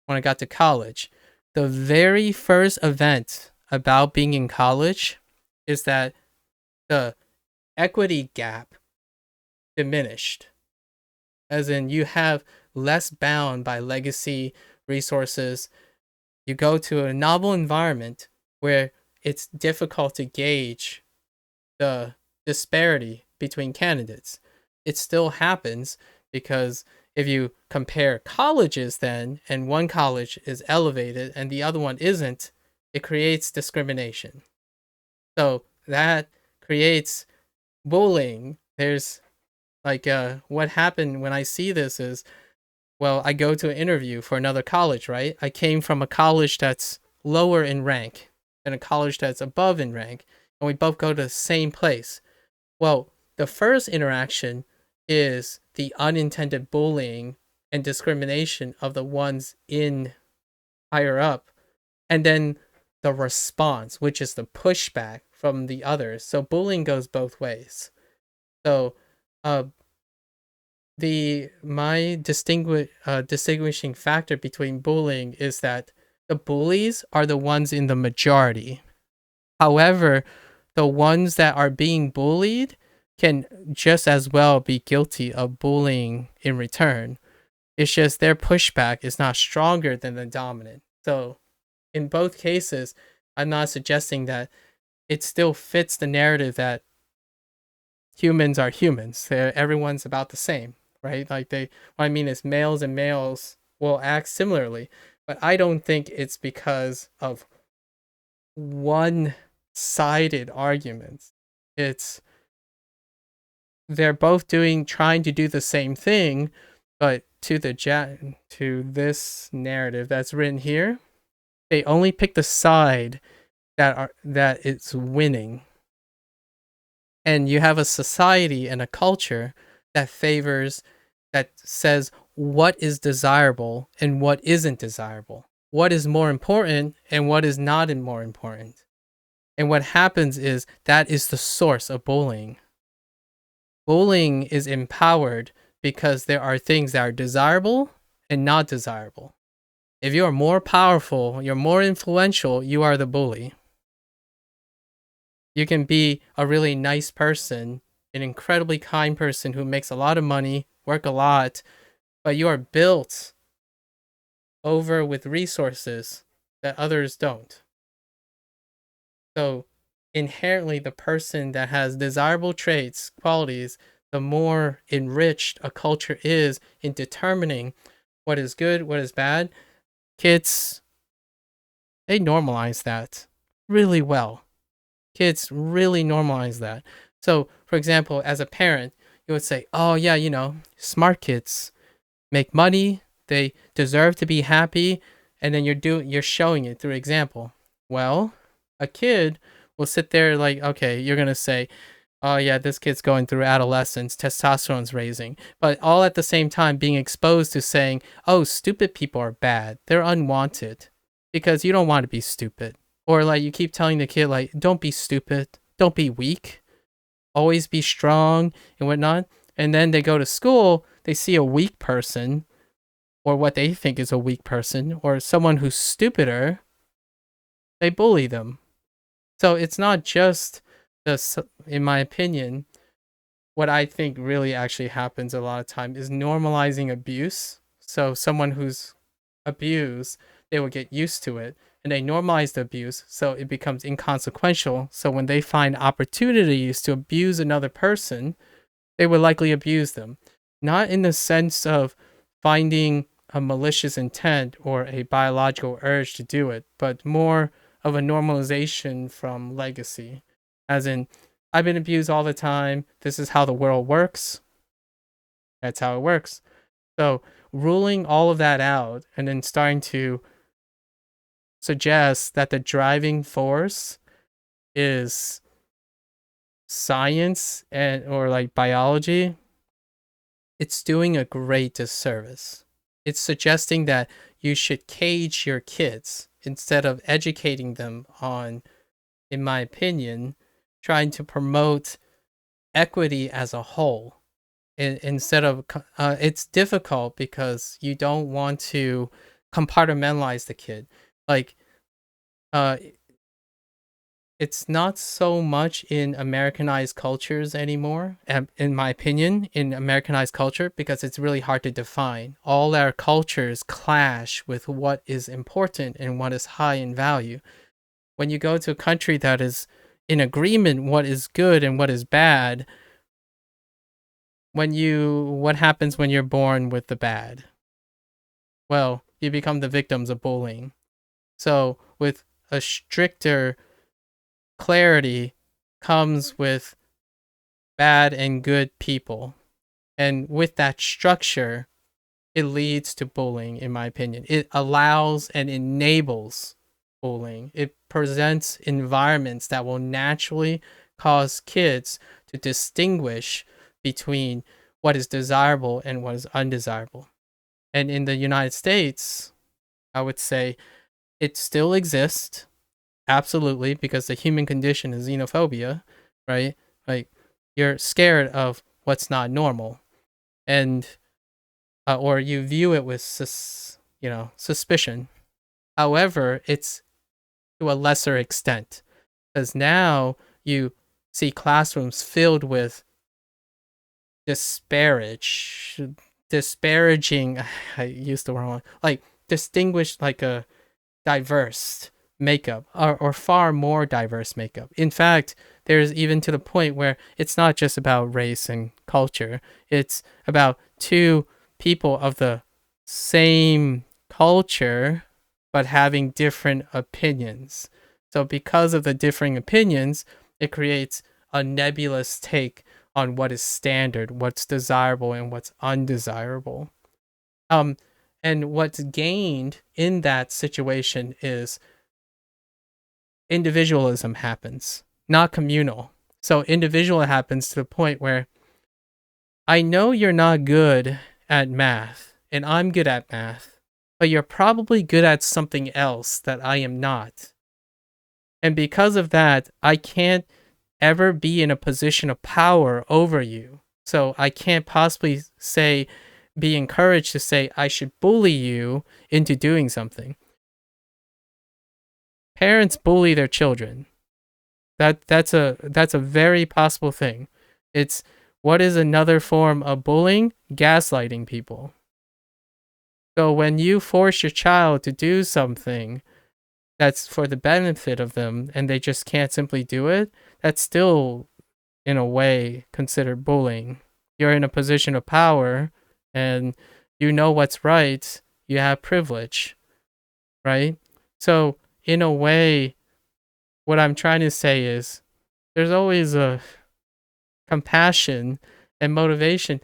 when I got to college. The very first event about being in college is that the equity gap diminished. As in, you have less bound by legacy resources. You go to a novel environment where it's difficult to gauge the disparity between candidates. It still happens because if you compare colleges then, and one college is elevated and the other one isn't, it creates discrimination. So that creates bullying. There's like what happened when I see this is, well, I go to an interview for another college, right? I came from a college that's lower in rank than a college that's above in rank, and we both go to the same place. Well, the first interaction is the unintended bullying and discrimination of the ones in higher up, and then the response, which is the pushback from the others. So bullying goes both ways. So my distinguishing factor between bullying is that the bullies are the ones in the majority. However, the ones that are being bullied can just as well be guilty of bullying in return. It's just their pushback is not stronger than the dominant. So in both cases, I'm not suggesting that it still fits the narrative that humans are humans. Everyone's about the same, right? Like what I mean is males and males will act similarly, but I don't think it's because of one-sided arguments. It's they're both trying to do the same thing, but to this narrative that's written here, they only pick the side that it's winning. And you have a society and a culture that says what is desirable and what isn't desirable, what is more important and what is not more important. And what happens is that is the source of bullying. Bullying is empowered because there are things that are desirable and not desirable. If you are more powerful, you're more influential, you are the bully. You can be a really nice person, an incredibly kind person who makes a lot of money, work a lot, but you are built over with resources that others don't. So inherently, the person that has desirable traits, qualities, the more enriched a culture is in determining what is good, what is bad. Kids, they normalize that really well. Kids really normalize that. So, for example, as a parent, you would say, oh yeah, smart kids make money, they deserve to be happy, and then you're showing it through example. Well, a kid will sit there like, okay, you're gonna say, oh yeah, this kid's going through adolescence, testosterone's raising, but all at the same time being exposed to saying, oh, stupid people are bad, they're unwanted, because you don't want to be stupid. Or like you keep telling the kid like, don't be stupid, don't be weak, always be strong and whatnot. And then they go to school, they see a weak person, or what they think is a weak person, or someone who's stupider, they bully them. So it's not just in my opinion, what I think really actually happens a lot of time is normalizing abuse. So someone who's abused, they will get used to it, and they normalize the abuse, so it becomes inconsequential. So when they find opportunities to abuse another person, they would likely abuse them. Not in the sense of finding a malicious intent or a biological urge to do it, but more of a normalization from legacy. As in, I've been abused all the time, this is how the world works. That's how it works. So ruling all of that out and then starting to suggest that the driving force is science or like biology, it's doing a great disservice. It's suggesting that you should cage your kids instead of educating them on, in my opinion, trying to promote equity as a whole. Instead of it's difficult because you don't want to compartmentalize the kid. Like it's not so much in Americanized cultures anymore, in my opinion, in Americanized culture, because it's really hard to define. All our cultures clash with what is important and what is high in value. When you go to a country that is in agreement what is good and what is bad, what happens when you're born with the bad? Well, you become the victims of bullying. So with a stricter clarity comes with bad and good people. And with that structure, it leads to bullying, in my opinion. It allows and enables bullying. It presents environments that will naturally cause kids to distinguish between what is desirable and what is undesirable. And in the United States, I would say it still exists. Absolutely, because the human condition is xenophobia, right? Like you're scared of what's not normal. and or you view it with suspicion. However, it's to a lesser extent, because now you see classrooms filled with disparaging. I used the wrong one. Like distinguished, like a diverse makeup, or far more diverse makeup. In fact, there's even to the point where it's not just about race and culture. It's about two people of the same culture but having different opinions. So because of the differing opinions, it creates a nebulous take on what is standard, what's desirable, and what's undesirable. And what's gained in that situation is individualism happens, not communal. So individual happens to the point where I know you're not good at math, and I'm good at math, but you're probably good at something else that I am not. And because of that, I can't ever be in a position of power over you. So I can't possibly be encouraged to say I should bully you into doing something. Parents bully their children. That's a very possible thing. It's what is another form of bullying? Gaslighting people. So when you force your child to do something that's for the benefit of them and they just can't simply do it, that's still in a way considered bullying. You're in a position of power and you know what's right, you have privilege, right? So in a way, what I'm trying to say is there's always a compassion and motivation.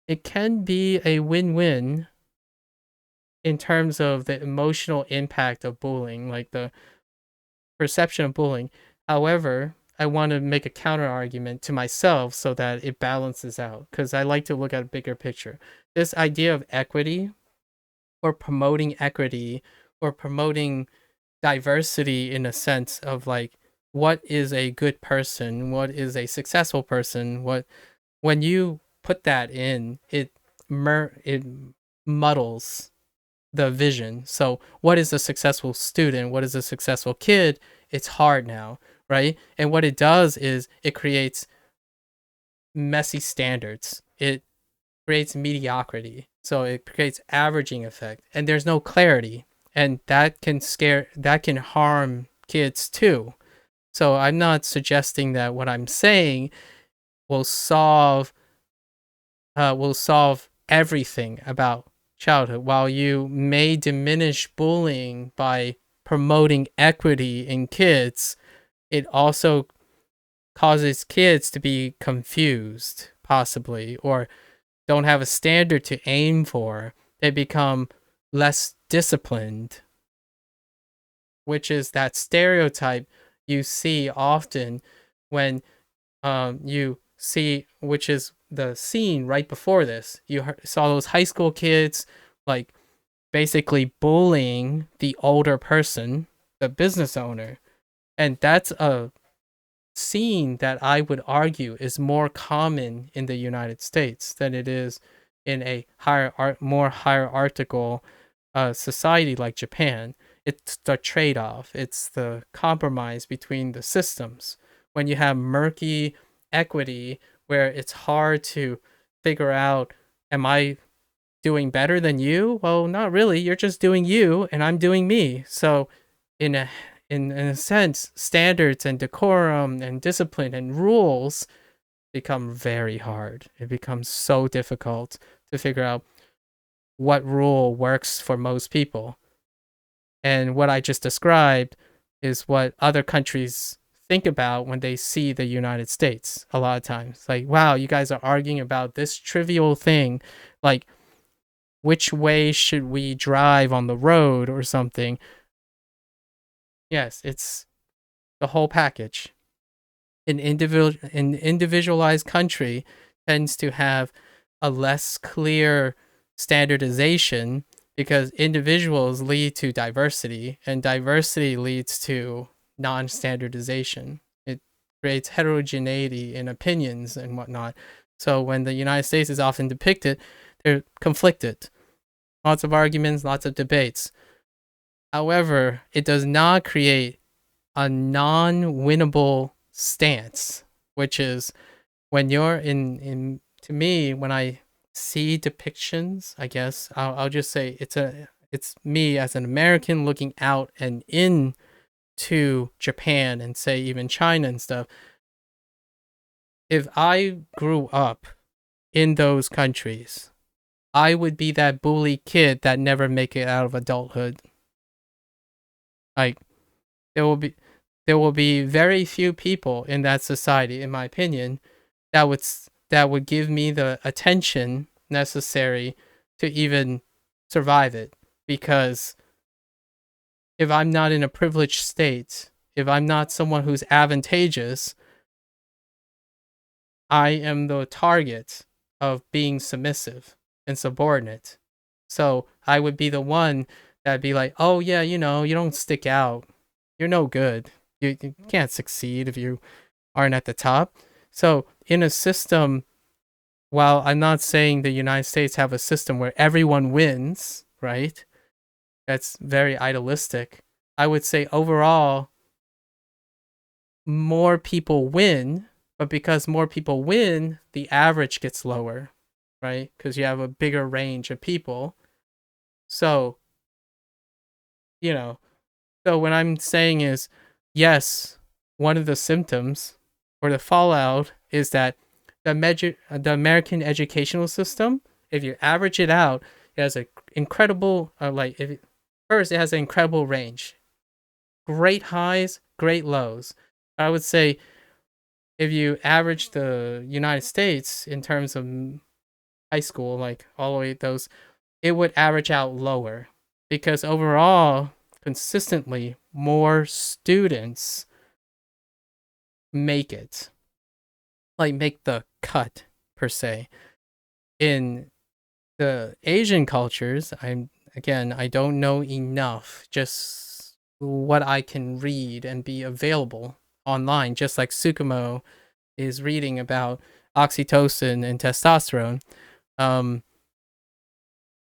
It can be a win-win in terms of the emotional impact of bullying, like the perception of bullying. However, I want to make a counter argument to myself so that it balances out, because I like to look at a bigger picture. This idea of equity, or promoting equity, or promoting diversity in a sense of like, what is a good person, what is a successful person, when you put that in, it muddles the vision. So what is a successful student, what is a successful kid? It's hard now, right? And what it does is it creates messy standards. It creates mediocrity. So it creates averaging effect, and there's no clarity, and that can harm kids too. So I'm not suggesting that what I'm saying will solve everything about childhood. While you may diminish bullying by promoting equity in kids, it also causes kids to be confused, possibly, or don't have a standard to aim for. They become less disciplined, which is that stereotype you see often when you see, which is the scene right before this. You saw those high school kids like basically bullying the older person, the business owner. And that's a scene that I would argue is more common in the United States than it is in a more hierarchical society like Japan. It's the trade-off. It's the compromise between the systems. When you have murky equity where it's hard to figure out, am I doing better than you? Well, not really. You're just doing you and I'm doing me. So in a sense, standards and decorum and discipline and rules become very hard. It becomes so difficult to figure out what rule works for most people. And what I just described is what other countries think about when they see the United States a lot of times. Like, wow, you guys are arguing about this trivial thing, like which way should we drive on the road or something. Yes, it's the whole package. An individualized country tends to have a less clear standardization because individuals lead to diversity, and diversity leads to non-standardization. It creates heterogeneity in opinions and whatnot. So when the United States is often depicted, they're conflicted. Lots of arguments, lots of debates. However, it does not create a non-winnable stance, which is when you're in to me, when I see depictions, I guess I'll just say it's me as an American looking out and in to Japan and say even China and stuff. If I grew up in those countries, I would be that bully kid that never make it out of adulthood. Like there will be very few people in that society, in my opinion, that would give me the attention necessary to even survive it. Because if I'm not in a privileged state, if I'm not someone who's advantageous, I am the target of being submissive and subordinate. So I would be the one that'd be like, oh yeah, you don't stick out. You're no good. You can't succeed if you aren't at the top. So in a system, while I'm not saying the United States have a system where everyone wins, right? That's very idealistic. I would say overall, more people win, but because more people win, the average gets lower, right? Because you have a bigger range of people. So, so what I'm saying is, yes, one of the symptoms or the fallout is that the American educational system, if you average it out, it has an incredible, first, it has an incredible range. Great highs, great lows. I would say if you average the United States in terms of high school, like all the way those, it would average out lower because overall, consistently, more students make it, like make the cut per se. In the Asian cultures, I don't know enough, just what I can read and be available online, just like Tsukumo is reading about oxytocin and testosterone.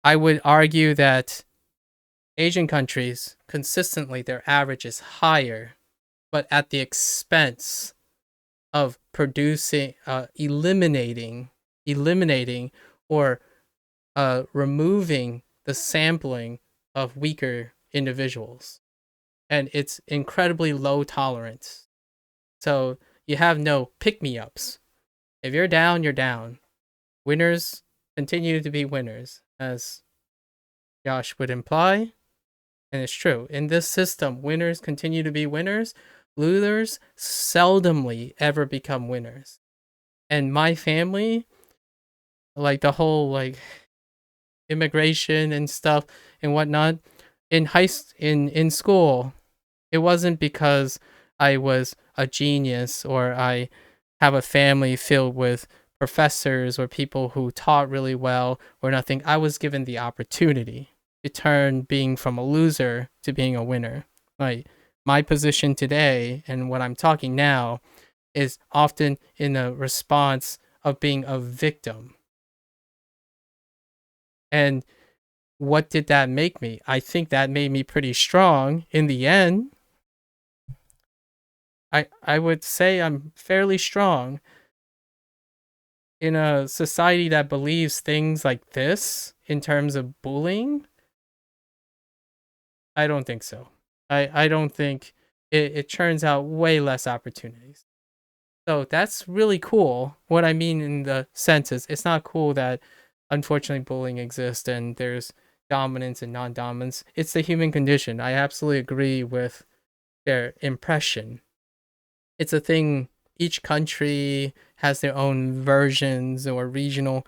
I would argue that Asian countries, consistently, their average is higher, but at the expense of producing, eliminating, or removing the sampling of weaker individuals. And it's incredibly low tolerance. So you have no pick-me-ups. If you're down, you're down. Winners continue to be winners, as Josh would imply. And it's true. In this system, winners continue to be winners. Losers seldomly ever become winners. And my family, like the whole immigration and stuff and whatnot, in school, it wasn't because I was a genius or I have a family filled with professors or people who taught really well or nothing. I was given the opportunity to turn being from a loser to being a winner. Like my position today and what I'm talking now is often in a response of being a victim. And what did that make me? I think that made me pretty strong in the end. I would say I'm fairly strong in a society that believes things like this in terms of bullying. I don't think so. I don't think it turns out way less opportunities. So that's really cool. What I mean in the sense is it's not cool that unfortunately bullying exists and there's dominance and non-dominance. It's the human condition. I absolutely agree with their impression. It's a thing, each country has their own versions or regional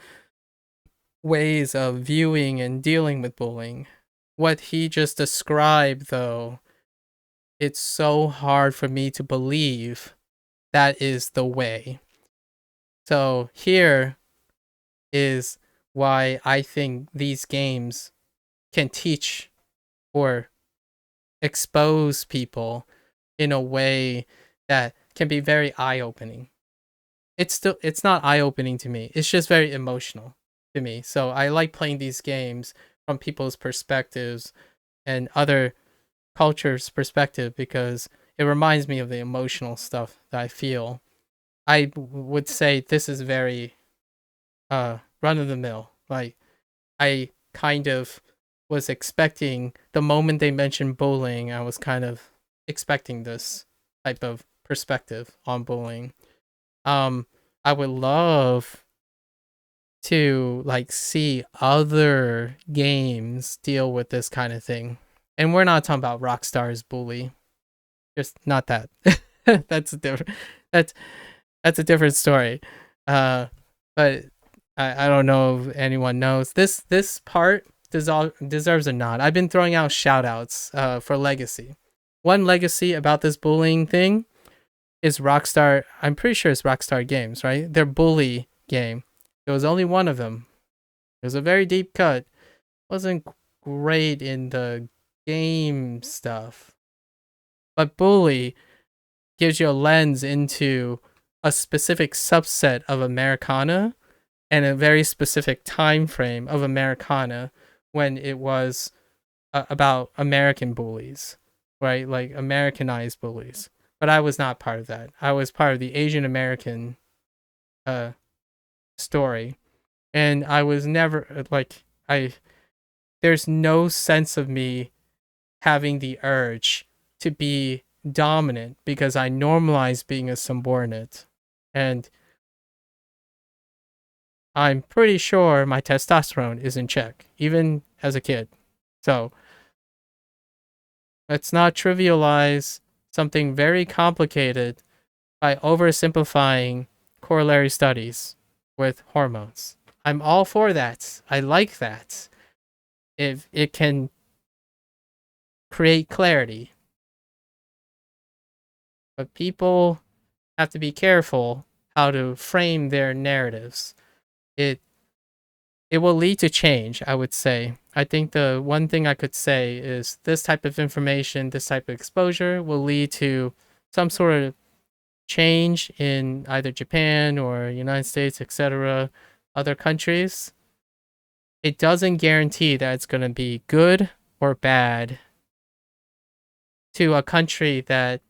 ways of viewing and dealing with bullying. What he just described, though, it's so hard for me to believe that is the way. So here is why I think these games can teach or expose people in a way that can be very eye-opening. it's not eye-opening to me. It's just very emotional to me. So I like playing these games from people's perspectives and other cultures' perspective because it reminds me of the emotional stuff that I feel. Would say this is very run of the mill. Like I kind of was expecting the moment they mentioned bullying, I was kind of expecting this type of perspective on bullying. I would love to like see other games deal with this kind of thing. And we're not talking about Rockstar's bully. Just not that. that's a different that's that's a different story. But I don't know if anyone knows. This part deserves a nod. I've been throwing out shout outs for Legacy. One legacy about this bullying thing is Rockstar. I'm pretty sure it's Rockstar Games, right? Their bully game. There was only one of them. It was a very deep cut. Wasn't great in the game stuff. But bully gives you a lens into a specific subset of Americana and a very specific time frame of Americana when it was about American bullies, right? Like Americanized bullies. But I was not part of that. I was part of the Asian American story, and I was never like I. There's no sense of me having the urge to be dominant because I normalized being a subordinate, and I'm pretty sure my testosterone is in check, even as a kid. So let's not trivialize something very complicated by oversimplifying corollary studies with hormones. I'm all for that. I like that. If it can create clarity. But people have to be careful how to frame their narratives. It will lead to change, I would say. I think the one thing I could say is this type of information, this type of exposure will lead to some sort of change in either Japan or United States, etc., other countries. It doesn't guarantee that it's going to be good or bad to a country that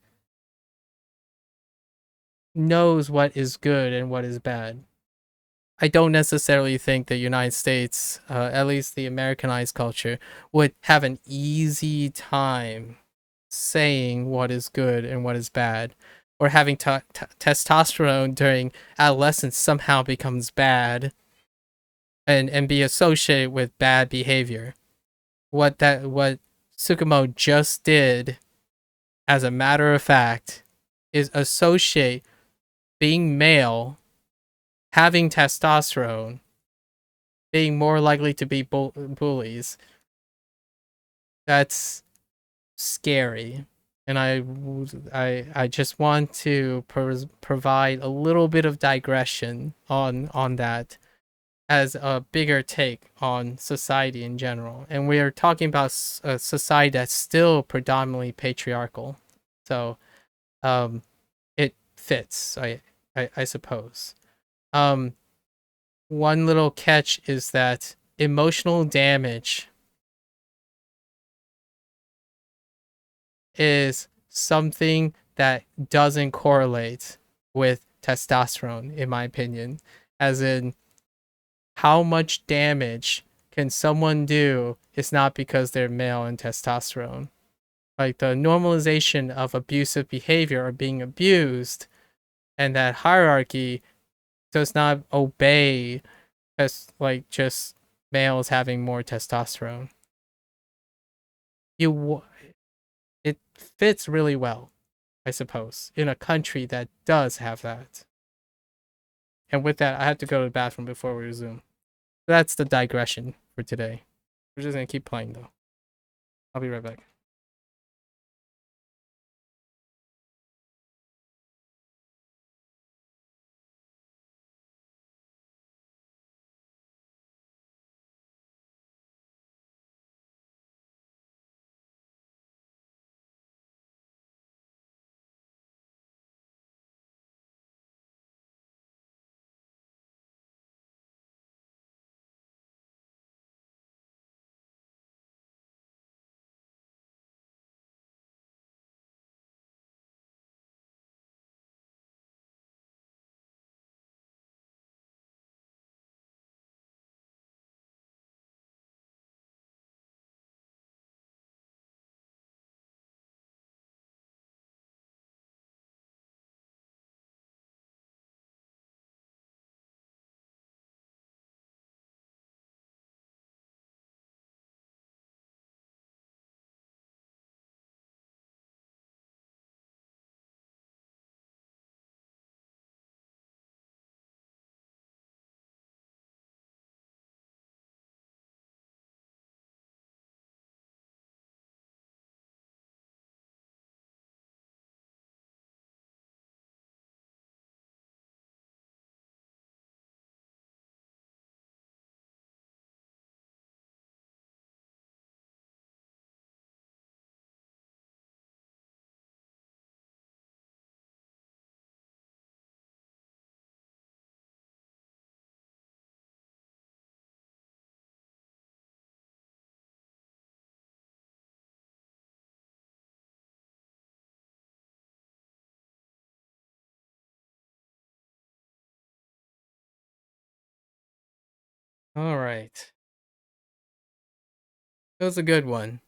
knows what is good and what is bad. I don't necessarily think the United States, at least the Americanized culture, would have an easy time saying what is good and what is bad, or having testosterone during adolescence somehow becomes bad and be associated with bad behavior. What Tsukumo just did, as a matter of fact, is associate being male, having testosterone, being more likely to be bullies. That's scary. And I just want to provide a little bit of digression on that as a bigger take on society in general. And we are talking about a society that's still predominantly patriarchal. So it fits, I suppose. One little catch is that emotional damage is something that doesn't correlate with testosterone, in my opinion. As in, how much damage can someone do is not because they're male and testosterone. Like the normalization of abusive behavior or being abused, and that hierarchy does not obey as like just males having more testosterone. It fits really well, I suppose, in a country that does have that. And with that, I have to go to the bathroom before we resume. That's the digression for today. We're just gonna keep playing though. I'll be right back. All right. It was a good one.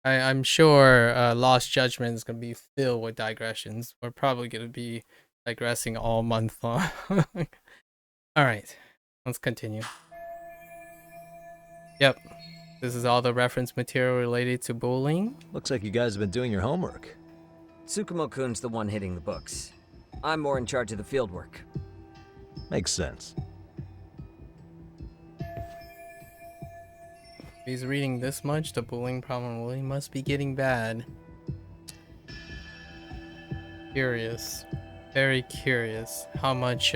I'm sure Lost Judgment is going to be filled with digressions. We're probably going to be digressing all month long. All right. Let's continue. Yep. This is all the reference material related to bullying. Looks like you guys have been doing your homework. Tsukumo-kun's the one hitting the books. I'm more in charge of the fieldwork. Makes sense. If he's reading this much, the bullying problem really must be getting bad. Curious. Very curious how much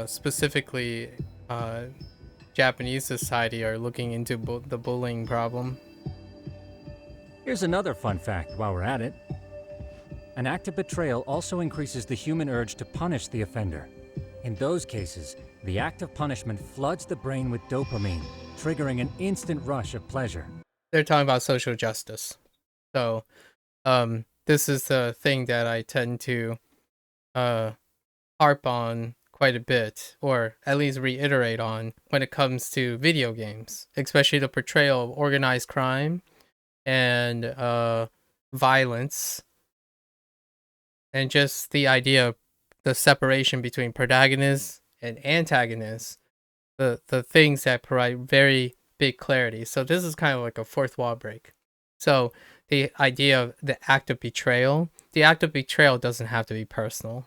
specifically Japanese society are looking into the bullying problem. Here's another fun fact while we're at it. An act of betrayal also increases the human urge to punish the offender. In those cases, the act of punishment floods the brain with dopamine, triggering an instant rush of pleasure. They're talking about social justice. So, this is the thing that I tend to harp on quite a bit, or at least reiterate on when it comes to video games, especially the portrayal of organized crime and violence, and just the idea of the separation between protagonists and antagonists, the things that provide very big clarity. So this is kind of like a fourth wall break. So the idea of the act of betrayal doesn't have to be personal.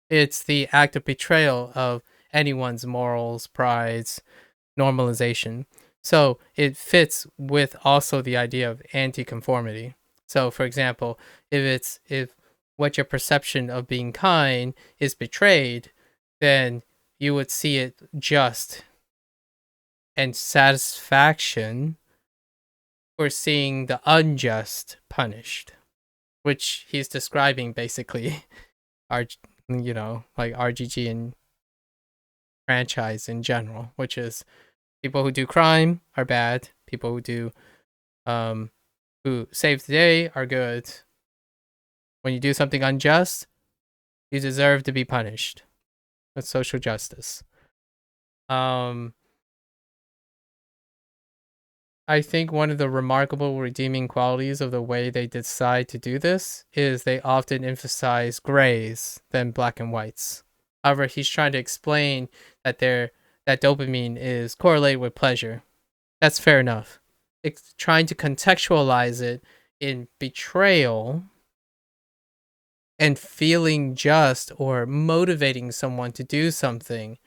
It's the act of betrayal of anyone's morals, prides, normalization. So it fits with also the idea of anti-conformity. So for example, if what your perception of being kind is betrayed, then you would see it just and satisfaction for seeing the unjust punished, which he's describing basically like RGG and franchise in general, which is people who do crime are bad, people who do who save the day are good. When you do something unjust, you deserve to be punished. That's social justice. I think one of the remarkable redeeming qualities of the way they decide to do this is they often emphasize grays than black and whites. However, he's trying to explain that that dopamine is correlated with pleasure. That's fair enough. It's trying to contextualize it in betrayal and feeling just or motivating someone to do something.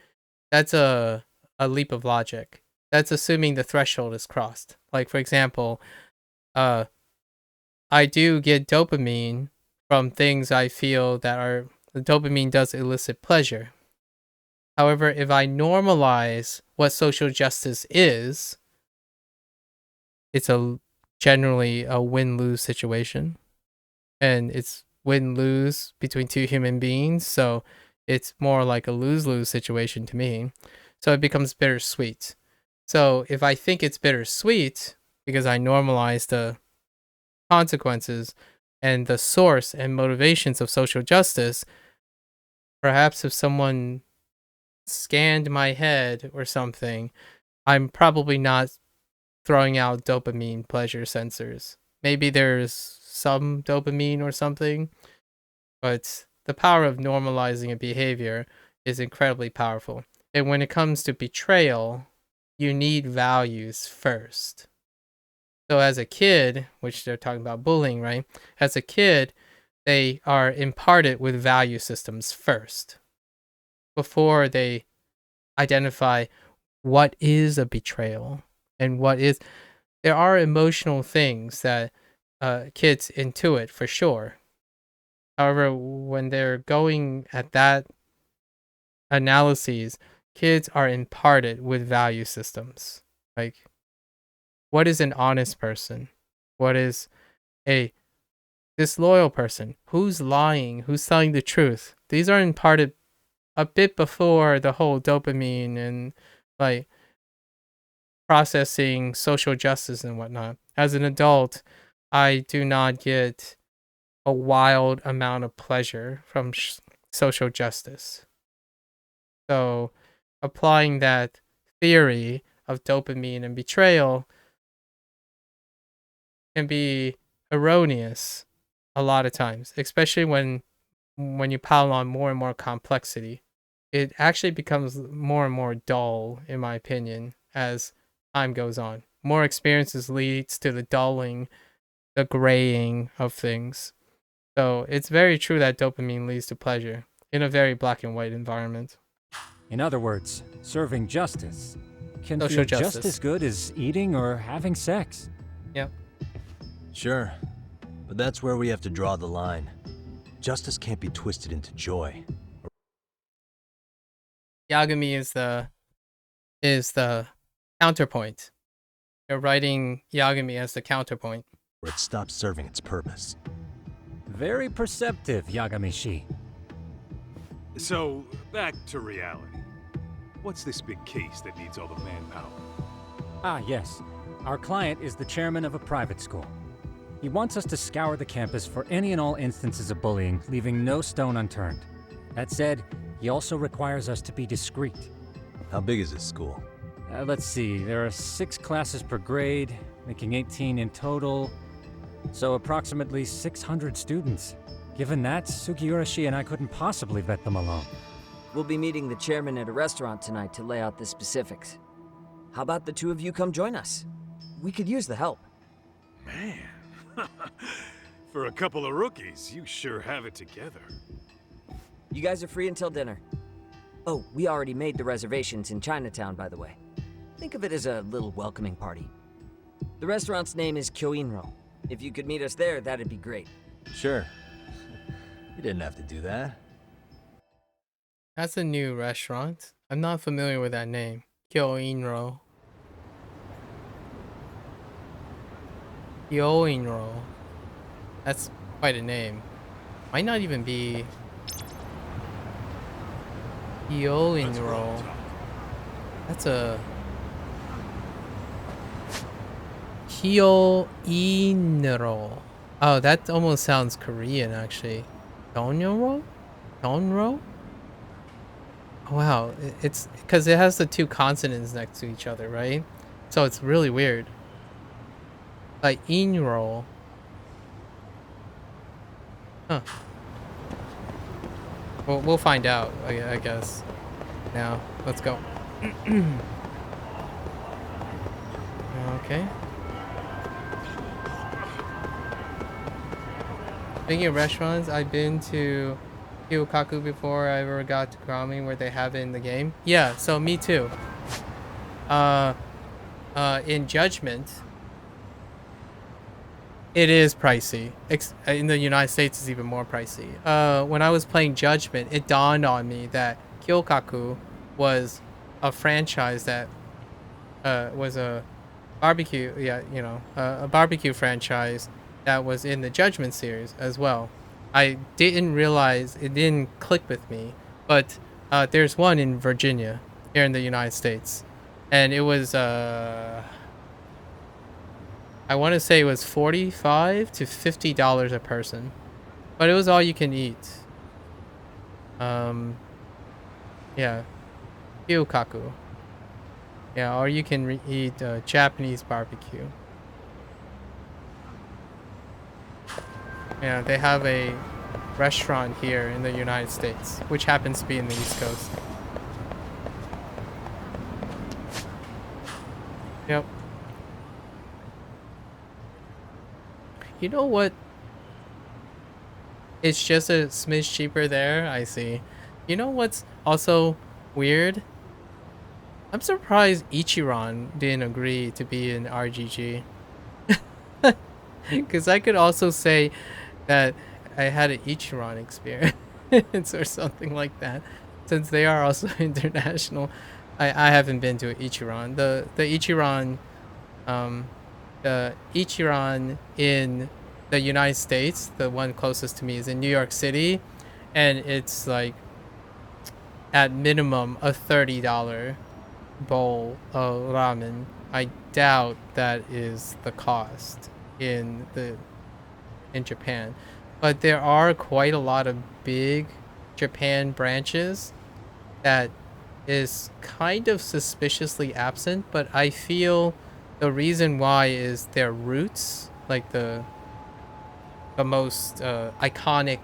That's a leap of logic. That's assuming the threshold is crossed. Like, for example, I do get dopamine from things I feel the dopamine does elicit pleasure. However, if I normalize what social justice is, it's generally a win-lose situation. And it's win-lose between two human beings, so it's more like a lose-lose situation to me. So it becomes bittersweet. So if I think it's bittersweet because I normalize the consequences and the source and motivations of social justice, perhaps if someone scanned my head or something, I'm probably not throwing out dopamine pleasure sensors. Maybe there's some dopamine or something, but the power of normalizing a behavior is incredibly powerful. And when it comes to betrayal, you need values first. So as a kid, which they're talking about bullying, right? As a kid, they are imparted with value systems first before they identify what is a betrayal and what is. There are emotional things that kids intuit for sure. However, when they're going at that analyses, kids are imparted with value systems. Like, what is an honest person? What is a disloyal person? Who's lying? Who's telling the truth? These are imparted a bit before the whole dopamine and like processing social justice and whatnot. As an adult, I do not get a wild amount of pleasure from social justice. So applying that theory of dopamine and betrayal can be erroneous a lot of times, especially when you pile on more and more complexity. It actually becomes more and more dull, in my opinion, as time goes on. More experiences leads to the dulling, the graying of things. So it's very true that dopamine leads to pleasure in a very black and white environment. In other words, serving justice can Social feel just justice. as good as eating or having sex. Yep. Sure, but that's where we have to draw the line. Justice can't be twisted into joy. Yagami is the counterpoint. You're writing Yagami as the counterpoint. Where it stops serving its purpose. Very perceptive, Yagami-shi. So, back to reality. What's this big case that needs all the manpower? Ah, yes. Our client is the chairman of a private school. He wants us to scour the campus for any and all instances of bullying, leaving no stone unturned. That said, he also requires us to be discreet. How big is this school? Let's see, there are 6 classes per grade, making 18 in total. So approximately 600 students. Given that, Sugiurashi and I couldn't possibly vet them alone. We'll be meeting the chairman at a restaurant tonight to lay out the specifics. How about the two of you come join us? We could use the help. Man, for a couple of rookies, you sure have it together. You guys are free until dinner. Oh, we already made the reservations in Chinatown, by the way. Think of it as a little welcoming party. The restaurant's name is Kyoinro. If you could meet us there, that'd be great. Sure. You didn't have to do that. That's a new restaurant. I'm not familiar with that name. Kyoinro. Kyoinro. That's quite a name. Might not even be Kyoinro. That's a Kyoinro. Oh, that almost sounds Korean actually. Donro? Donro? Wow, it's because it has the 2 consonants next to each other, right? So it's really weird. Like inro. Huh. We'll find out, I guess. Now, let's go. Okay. Speaking of restaurants, I've been to Kyokaku before I ever got to ramen where they have it in the game. Yeah, so me too. In Judgment, it is pricey. In the United States, it's even more pricey. When I was playing Judgment, it dawned on me that Kyokaku was a franchise that was a barbecue, a barbecue franchise that was in the Judgment series as well. I didn't realize, it didn't click with me, but there's one in Virginia, here in the United States. And it was, I want to say it was $45 to $50 a person. But it was all you can eat. Yeah. Kyokaku. Yeah, or you can eat Japanese barbecue. Yeah, they have a restaurant here in the United States, which happens to be in the East Coast. Yep. You know what? It's just a smidge cheaper there, I see. You know what's also weird? I'm surprised Ichiran didn't agree to be in RGG. Because I could also say that I had an Ichiran experience or something like that. Since they are also international. I haven't been to Ichiran. The Ichiran in the United States, the one closest to me, is in New York City, and it's like at minimum a $30 bowl of ramen. I doubt that is the cost in Japan, but there are quite a lot of big Japan branches that is kind of suspiciously absent, but I feel the reason why is their roots, like the most iconic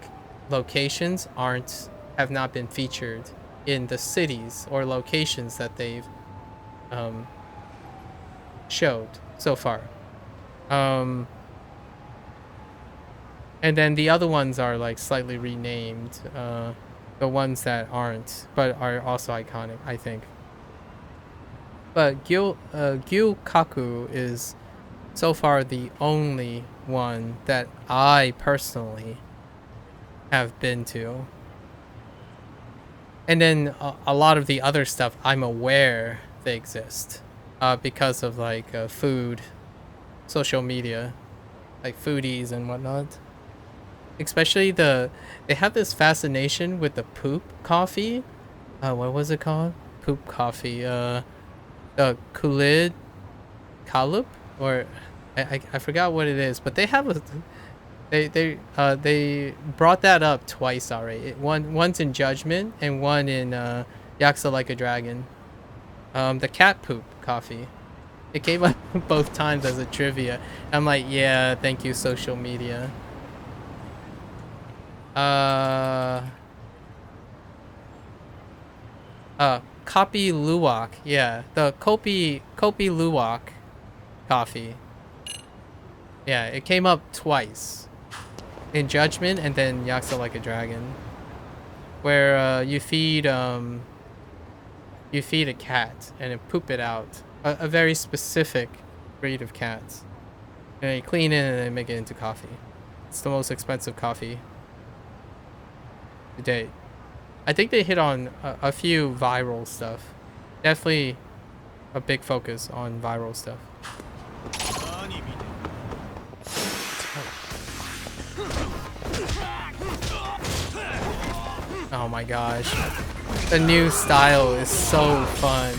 locations have not been featured in the cities or locations that they've showed so far. And then the other ones are like slightly renamed, the ones that aren't but are also iconic, I think. But Gyukaku is so far the only one that I personally have been to. And then a lot of the other stuff I'm aware they exist because of like food, social media, like foodies and whatnot. Especially they have this fascination with the poop coffee. What was it called? Poop coffee. The Kulid Kalup, or I forgot what it is, but they have a they brought that up twice already. Once in Judgment and one in Yaksa Like a Dragon. The cat poop coffee. It came up both times as a trivia. I'm like, yeah, thank you, social media. Kopi Luwak, yeah, the Kopi Luwak coffee. Yeah, it came up twice in Judgment and then Yaksa Like a Dragon, where you feed a cat and it poop it out, a very specific breed of cats, and you clean it and then make it into coffee. It's the most expensive coffee to date. I think they hit on a few viral stuff. Definitely a big focus on viral stuff. Oh my gosh. The new style is so fun.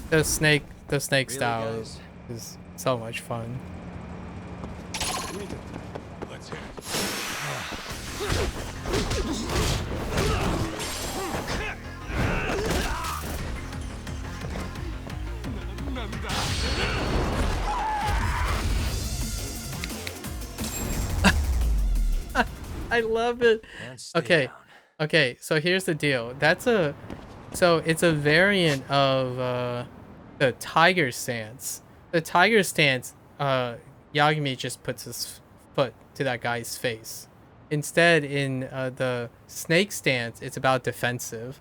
The snake style is so much fun. Let's hit I love it. Okay, so here's the deal. So it's a variant of the tiger stance. The tiger stance, Yagami just puts his foot to that guy's face. Instead, in the snake stance, it's about defensive.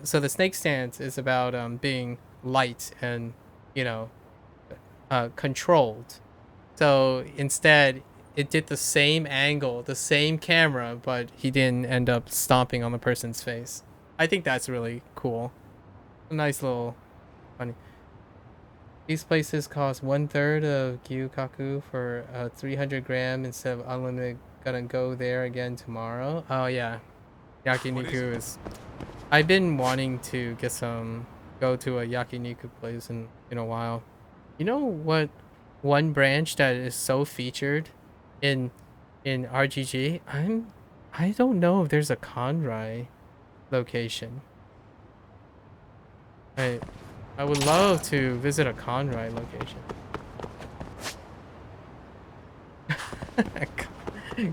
So the snake stance is about being light and, controlled. So instead, it did the same angle, the same camera, but he didn't end up stomping on the person's face. I think that's really cool. A nice little funny. These places cost 1/3 of Gyukaku for 300 gram instead of unlimited. Gonna go there again tomorrow. Oh yeah, yakiniku is. I've been wanting to go to a yakiniku place in a while. You know what? One branch that is so featured in RGG. I don't know if there's a Conrai location. I would love to visit a Conrai location.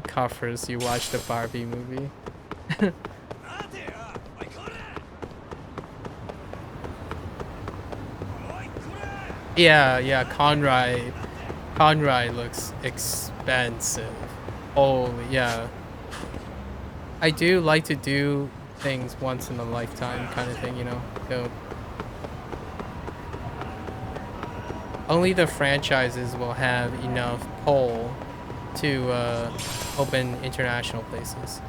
Coffers, you watched the Barbie movie. Yeah, Conrai looks expensive. Holy, yeah. I do like to do things once in a lifetime kind of thing, go. Only the franchises will have enough pull to open international places.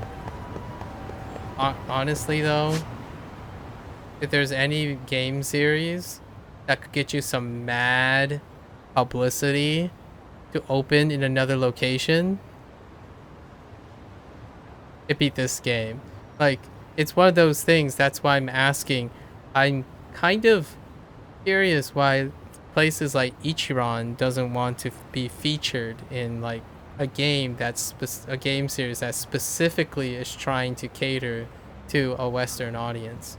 Honestly though, if there's any game series that could get you some mad publicity to open in another location, it beat this game. Like, it's one of those things. That's why I'm asking. I'm kind of curious why places like Ichiran doesn't want to be featured in like a game a game series that specifically is trying to cater to a Western audience.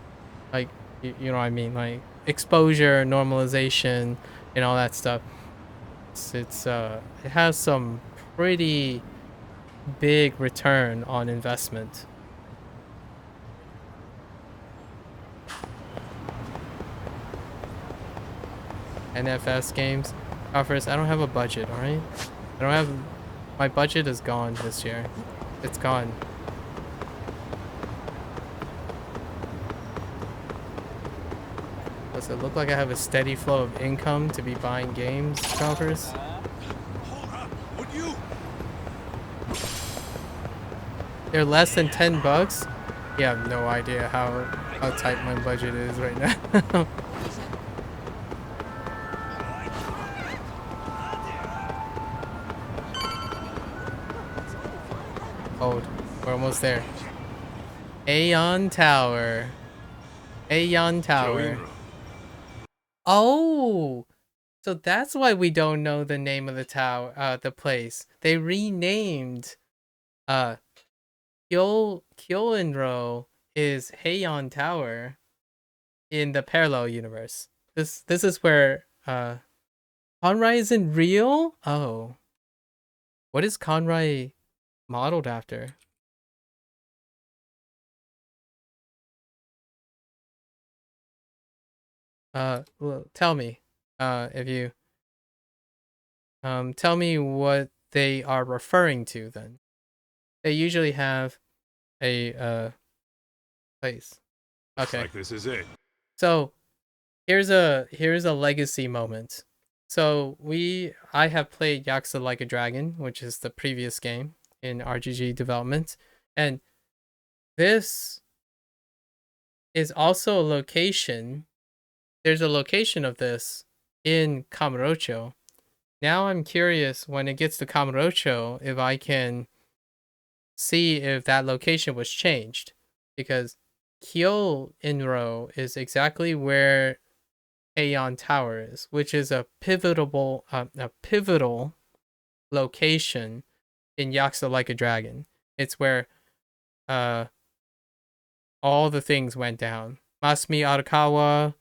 Like you know what I mean? Like exposure, normalization, and all that stuff. It has some pretty big return on investment. NFS games. First, I don't have a budget, alright? I don't have... My budget is gone this year. It's gone. Does it look like I have a steady flow of income to be buying games, Golfers? They're less than $10? You have no idea how tight my budget is right now. Hold. We're almost there. Aeon Tower. Aeon Tower. Oh! So that's why we don't know the name of the tower, the place. They renamed, Kyoinro is Heian Tower in the parallel universe. This is where, Conrai isn't real? Oh. What is Conrai modeled after? Well, tell me, if you, tell me what they are referring to then. They usually have a, place. Looks Okay. like this is it. So, here's a legacy moment. So, I have played Yakuza Like a Dragon, which is the previous game in RGG development, and this is also a location. There's a location of this in Kamurocho. Now I'm curious when it gets to Kamurocho if I can see if that location was changed, because Kyo-Inro is exactly where Aeon Tower is, which is a pivotal location in Yakuza Like a Dragon. It's where all the things went down. Masumi Arakawa,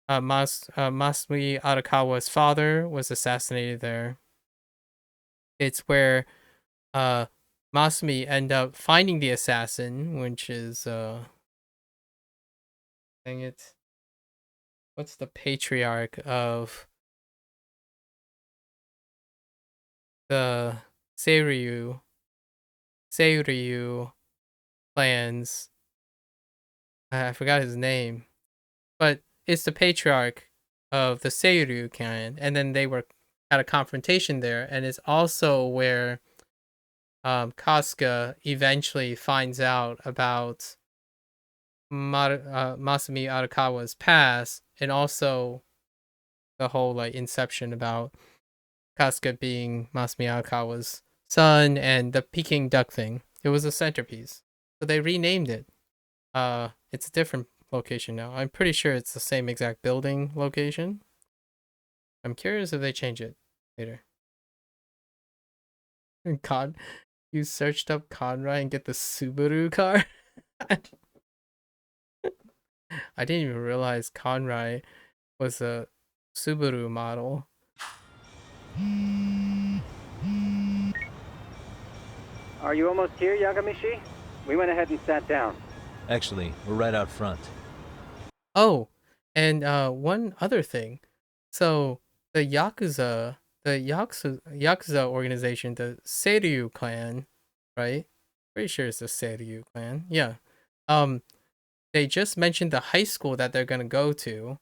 Masumi Arakawa's father was assassinated there. It's where Masumi end up finding the assassin, which is dang it. What's the patriarch of the Seiryu clans? I forgot his name. But it's the patriarch of the Seiryu clan, and then they were at a confrontation there, and it's also where Kasuga eventually finds out about Masumi Arakawa's past, and also the whole like inception about Kasuga being Masumi Arakawa's son and the Peking duck thing. It was a centerpiece. So they renamed it. It's a different location now. I'm pretty sure it's the same exact building location. I'm curious if they change it later. God, you searched up Conrai and get the Subaru car? I didn't even realize Conrai was a Subaru model. Are you almost here, Yagamishi? We went ahead and sat down. Actually, we're right out front. Oh, and one other thing. So the Yakuza organization, the Seiryu clan, right? Pretty sure it's the Seiryu clan. Yeah. They just mentioned the high school that they're gonna go to.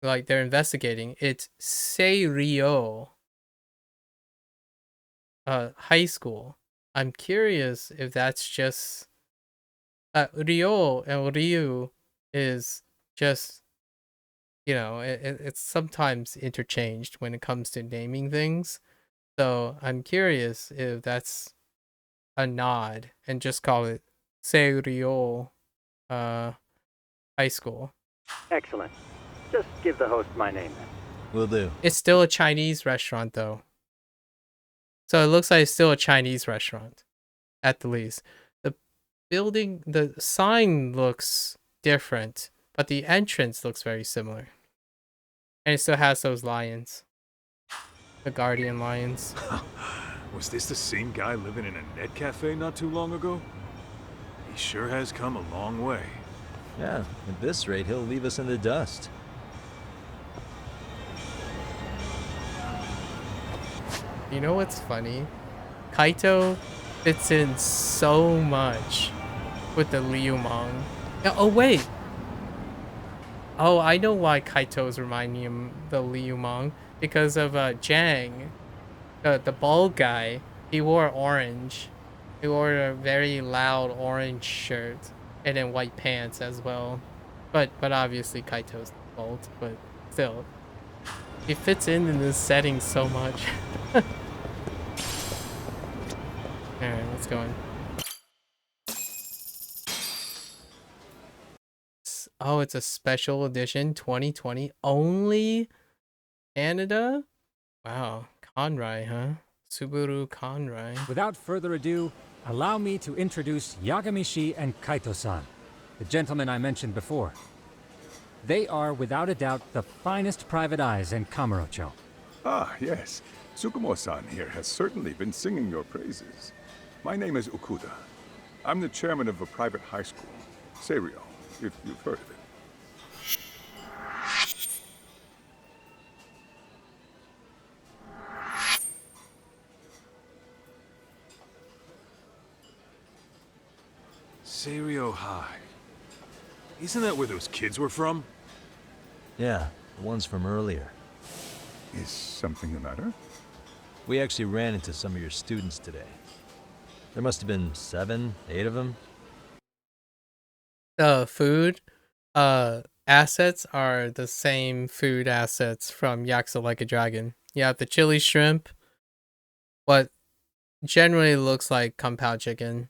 Like they're investigating. It's Seiryo high school. I'm curious if that's just Ryo and Ryu is just, you know, it's sometimes interchanged when it comes to naming things. So I'm curious if that's a nod and just call it Seiryo high school. Excellent. Just give the host my name then. Will do. It's still a Chinese restaurant though. So it looks like it's still a Chinese restaurant, at the least. The building, the sign looks different, but the entrance looks very similar. And it still has those lions. The guardian lions. Was this the same guy living in a net cafe not too long ago? He sure has come a long way. Yeah, at this rate, he'll leave us in the dust. You know what's funny? Kaito fits in so much with the Liu Mang. Oh, wait. Oh, I know why Kaito's reminding him the Liu Mang. Because of Jang, the bald guy. He wore orange. He wore a very loud orange shirt. And then white pants as well. But obviously Kaito's bald. But still. He fits in this setting so much. Alright, let's go in. Oh, it's a special edition 2020 only Canada? Wow, Conrai, huh? Subaru Conrai. Without further ado, allow me to introduce Yagamishi and Kaito-san, the gentlemen I mentioned before. They are, without a doubt, the finest private eyes in Kamurocho. Ah, yes. Tsukumo-san here has certainly been singing your praises. My name is Okuda. I'm the chairman of a private high school, Seiryo, if you've heard of it. Seiryo High. Isn't that where those kids were from? Yeah, the ones from earlier. Is something the matter? We actually ran into some of your students today. There must have been 7, 8 of them. The food assets are the same food assets from Yakuza Like a Dragon. You have the chili shrimp, what generally looks like kung pao chicken.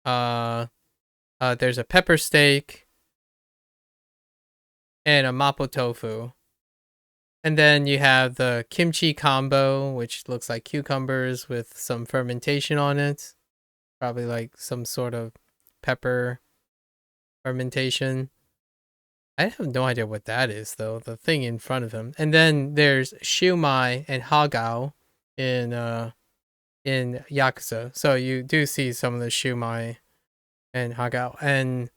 There's a pepper steak and a mapo tofu. And then you have the kimchi combo, which looks like cucumbers with some fermentation on it. Probably like some sort of pepper fermentation. I have no idea what that is, though. The thing in front of him. And then there's shumai and hagao in Yakuza. So you do see some of the shumai and hagao. And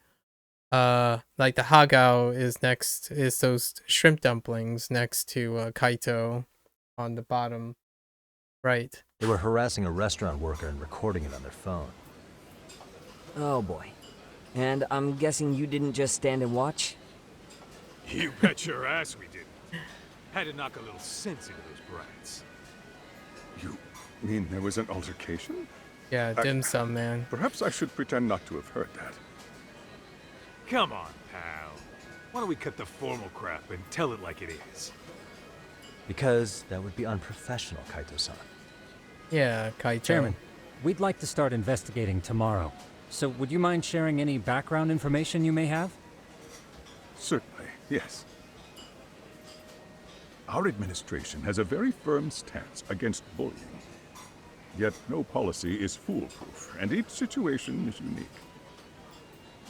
like the hagao is those shrimp dumplings next to Kaito on the bottom right. They were harassing a restaurant worker and recording it on their phone. Oh boy. And I'm guessing you didn't just stand and watch? You bet your ass we didn't. Had to knock a little sense into those brats. You mean there was an altercation? Yeah, dim sum, man. Perhaps I should pretend not to have heard that. Come on, pal. Why don't we cut the formal crap and tell it like it is? Because that would be unprofessional, Kaito-san. Yeah, Kaito. Chairman, we'd like to start investigating tomorrow. So would you mind sharing any background information you may have? Certainly, yes. Our administration has a very firm stance against bullying. Yet no policy is foolproof, and each situation is unique.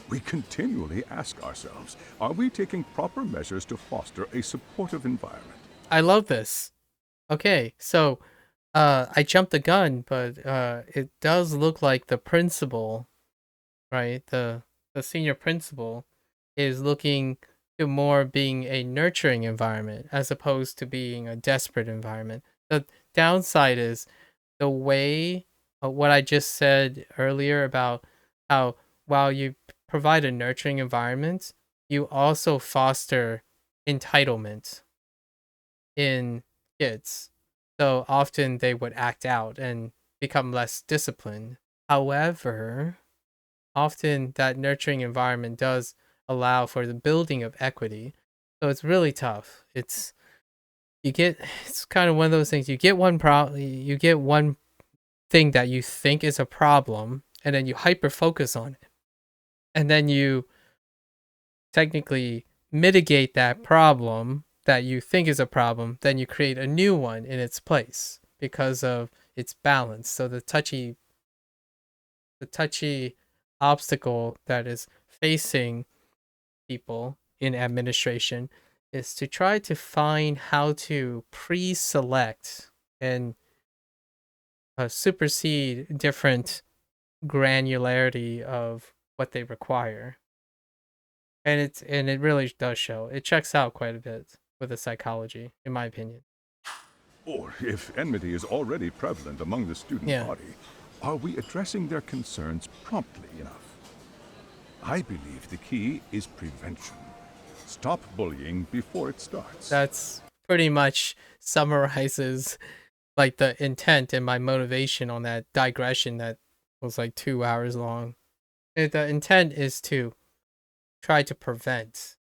We continually ask ourselves, are we taking proper measures to foster a supportive environment? I love this. Okay, so I jumped the gun, but it does look like the principal, right? The senior principal is looking to more being a nurturing environment as opposed to being a desperate environment. The downside is the way what I just said earlier about how while you provide a nurturing environment, you also foster entitlement in kids. So often they would act out and become less disciplined. However, often that nurturing environment does allow for the building of equity. So it's really tough. It's kind of one of those things. You get one thing that you think is a problem, and then you hyper focus on it. And then you technically mitigate that problem that you think is a problem, then you create a new one in its place because of its balance. So the touchy obstacle that is facing people in administration is to try to find how to pre-select and supersede different granularity of what they require. And it really does show. It checks out quite a bit with the psychology, in my opinion. Or if enmity is already prevalent among the student body, are we addressing their concerns promptly enough? I believe the key is prevention. Stop bullying before it starts. That's pretty much summarizes like the intent and my motivation on that digression that was like 2 hours long. The intent is to try to prevent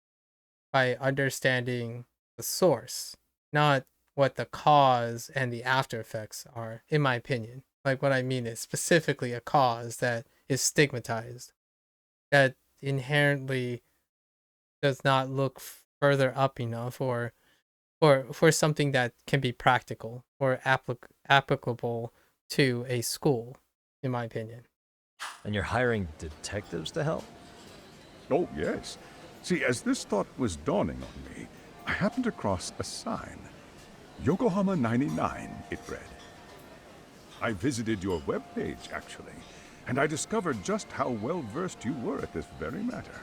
by understanding the source, not what the cause and the after effects are, in my opinion. Like what I mean is specifically a cause that is stigmatized, that inherently does not look further up enough or for something that can be practical or applicable to a school, in my opinion. And you're hiring detectives to help? Oh, yes. See, as this thought was dawning on me, I happened across a sign. Yokohama 99, it read. I visited your webpage, actually, and I discovered just how well-versed you were at this very matter.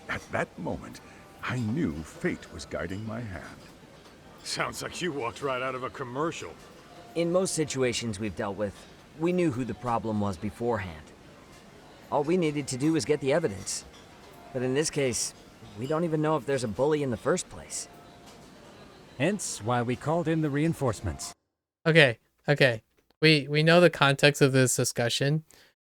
At that moment, I knew fate was guiding my hand. Sounds like you walked right out of a commercial. In most situations we've dealt with, we knew who the problem was beforehand. All we needed to do was get the evidence. But in this case, we don't even know if there's a bully in the first place. Hence why we called in the reinforcements. Okay. We know the context of this discussion,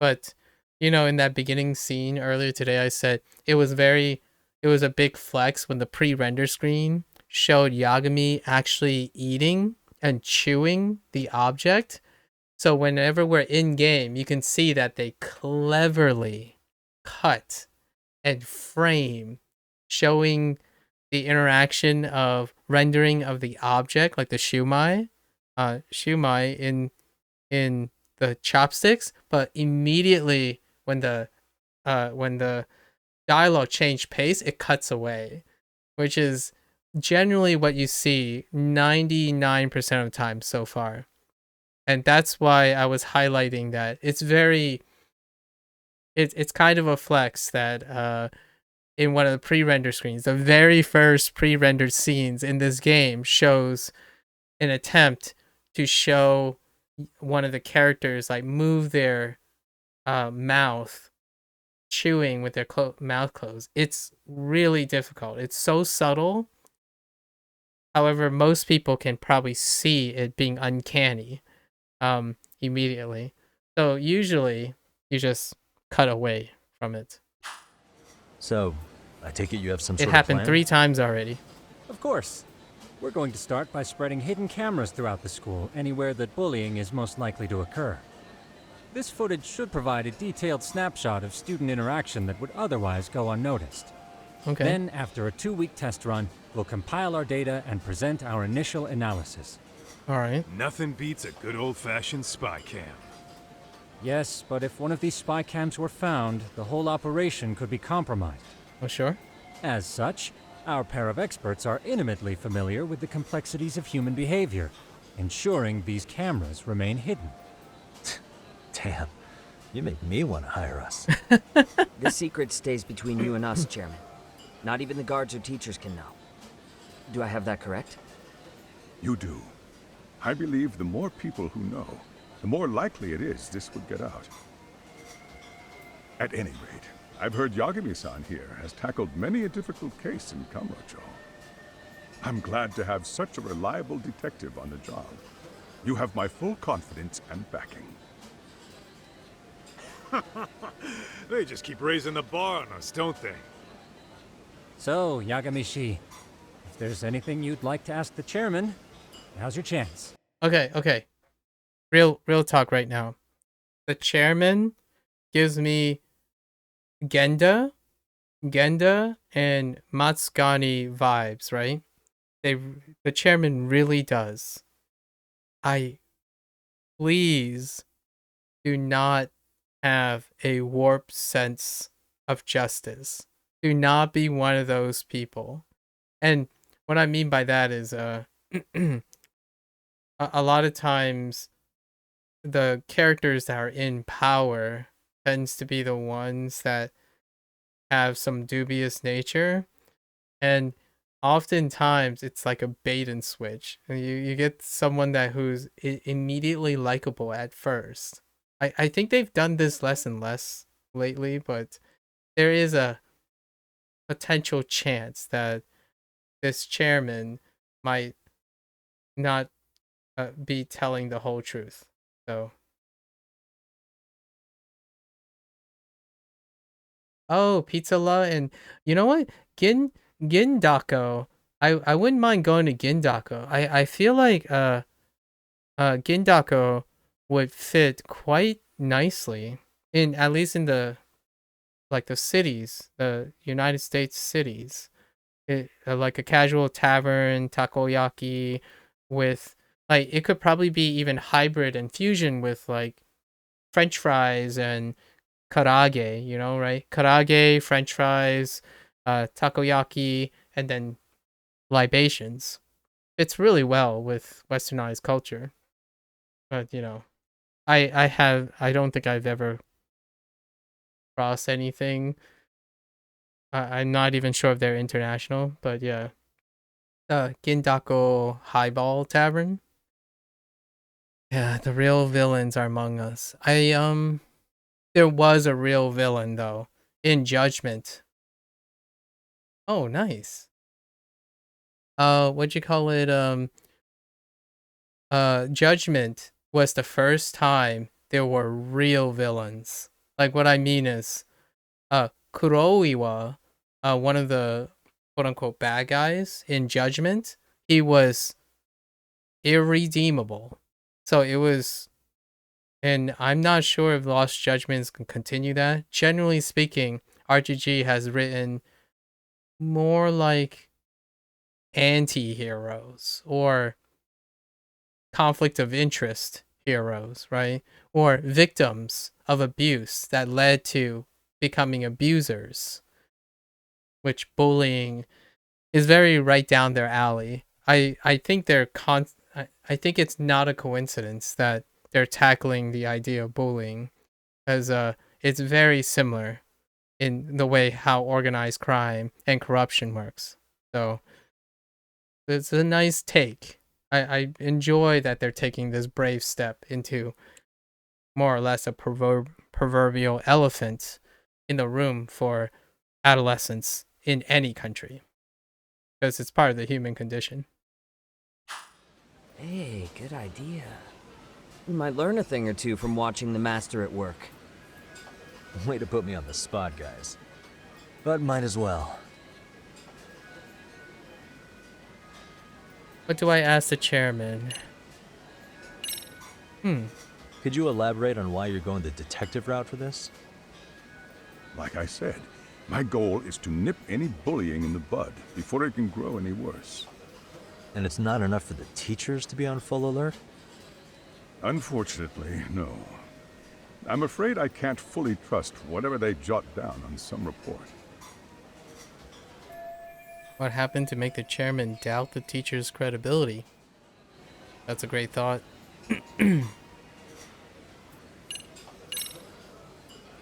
but you know, in that beginning scene earlier today, I said it was a big flex when the pre-render screen showed Yagami actually eating and chewing the object. So whenever we're in game, you can see that they cleverly cut and frame showing the interaction of rendering of the object, like the shumai in the chopsticks, but immediately when the dialogue changed pace, it cuts away, which is generally what you see 99% of the time so far. And that's why I was highlighting that it's kind of a flex that in one of the pre-render screens, the very first pre-rendered scenes in this game shows an attempt to show one of the characters like move their mouth, chewing with their mouth closed. It's really difficult. It's so subtle. However, most people can probably see it being uncanny immediately. So usually you just cut away from it. So, I take it you have some sort It of happened plan? 3 times already. Of course. We're going to start by spreading hidden cameras throughout the school, anywhere that bullying is most likely to occur. This footage should provide a detailed snapshot of student interaction that would otherwise go unnoticed. Okay. Then, after a 2-week test run, we'll compile our data and present our initial analysis. All right. Nothing beats a good old-fashioned spy cam. Yes, but if one of these spy cams were found, the whole operation could be compromised. Oh, sure. As such, our pair of experts are intimately familiar with the complexities of human behavior, ensuring these cameras remain hidden. Damn, you make me want to hire us. This secret stays between you and us, Chairman. Not even the guards or teachers can know. Do I have that correct? You do. I believe the more people who know, the more likely it is this would get out. At any rate, I've heard Yagami-san here has tackled many a difficult case in Kamurocho. I'm glad to have such a reliable detective on the job. You have my full confidence and backing. They just keep raising the bar on us, don't they? So, Yagami-shi, if there's anything you'd like to ask the chairman, now's your chance. Okay. Real talk right now. The chairman gives me Genda and Matsugani vibes, right? the chairman really does. I please do not have a warped sense of justice. Do not be one of those people. And what I mean by that is a lot of times the characters that are in power tends to be the ones that have some dubious nature, and oftentimes it's like a bait and switch. And you get someone who's immediately likable at first. I think they've done this less and less lately, but there is a potential chance that this chairman might not be telling the whole truth. So, oh, Pizza La, and you know what? Gindako. I wouldn't mind going to Gindako. I feel like Gindako would fit quite nicely in, at least in the cities, the United States cities. Like a casual tavern, takoyaki with like it could probably be even hybrid and fusion with like French fries and karage, right? Karage, French fries, takoyaki, and then libations. It's really well with westernized culture. But I don't think I've ever crossed anything. I'm not even sure if they're international, but yeah. Gindako Highball Tavern. Yeah, the real villains are among us. There was a real villain though in Judgment. Oh, nice. What'd you call it? Judgment was the first time there were real villains. Like what I mean is, Kuroiwa, one of the quote unquote bad guys in Judgment, he was irredeemable. So it was, and I'm not sure if Lost Judgments can continue that. Generally speaking, RGG has written more like anti-heroes or conflict of interest heroes, right? Or victims of abuse that led to becoming abusers, which bullying is very right down their alley. I think I think it's not a coincidence that they're tackling the idea of bullying, as it's very similar in the way how organized crime and corruption works. So it's a nice take. I enjoy that they're taking this brave step into more or less a proverbial elephant in the room for adolescents in any country, because it's part of the human condition. Hey, good idea. We might learn a thing or two from watching the master at work. Way to put me on the spot, guys. But might as well. What do I ask the chairman? Could you elaborate on why you're going the detective route for this? Like I said, my goal is to nip any bullying in the bud before it can grow any worse. And it's not enough for the teachers to be on full alert? Unfortunately, no. I'm afraid I can't fully trust whatever they jot down on some report. What happened to make the chairman doubt the teacher's credibility? That's a great thought.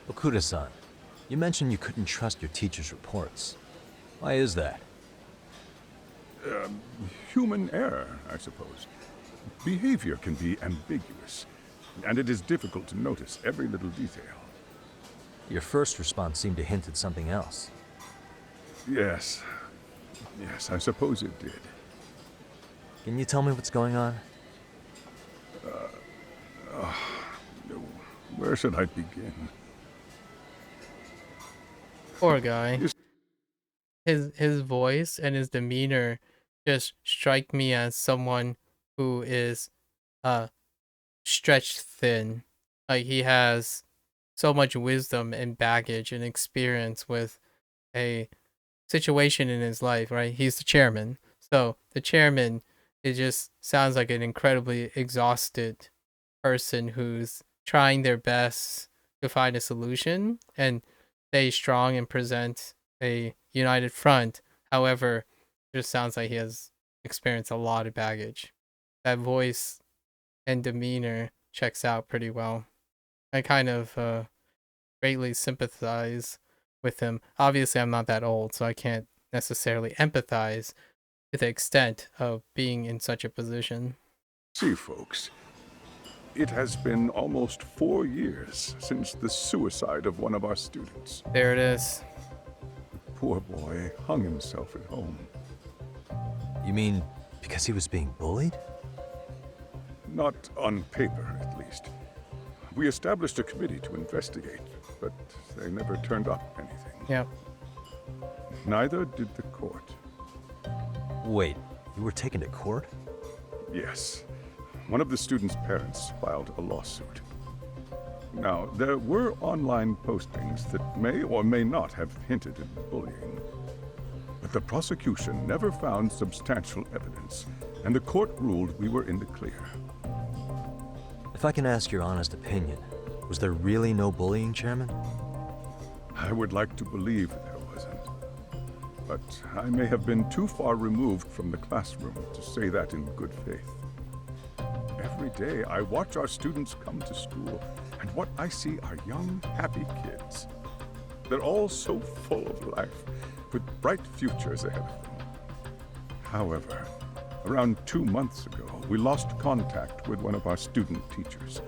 Okuda-san, you mentioned you couldn't trust your teacher's reports. Why is that? Human error, I suppose. Behavior can be ambiguous, and it is difficult to notice every little detail. Your first response seemed to hint at something else. Yes, I suppose it did. Can you tell me what's going on? Where should I begin? Poor guy. His voice and his demeanor just strike me as someone who is stretched thin. Like he has so much wisdom and baggage and experience with a situation in his life, right? He's the chairman. So the chairman, it just sounds like an incredibly exhausted person who's trying their best to find a solution and stay strong and present a united front. However, it just sounds like he has experienced a lot of baggage. That voice and demeanor checks out pretty well. I kind of greatly sympathize with him. Obviously, I'm not that old, so I can't necessarily empathize to the extent of being in such a position. See, folks, it has been almost 4 years since the suicide of one of our students. There it is. The poor boy hung himself at home. You mean because he was being bullied? Not on paper, at least. We established a committee to investigate, but they never turned up anything. Yep. Neither did the court. Wait, you were taken to court? Yes. One of the students' parents filed a lawsuit. Now, there were online postings that may or may not have hinted at bullying. But the prosecution never found substantial evidence, and the court ruled we were in the clear. If I can ask your honest opinion, was there really no bullying, Chairman? I would like to believe there wasn't. But I may have been too far removed from the classroom to say that in good faith. Every day I watch our students come to school, and what I see are young, happy kids. They're all so full of life, with bright futures ahead of them. However, around 2 months ago, we lost contact with one of our student teachers.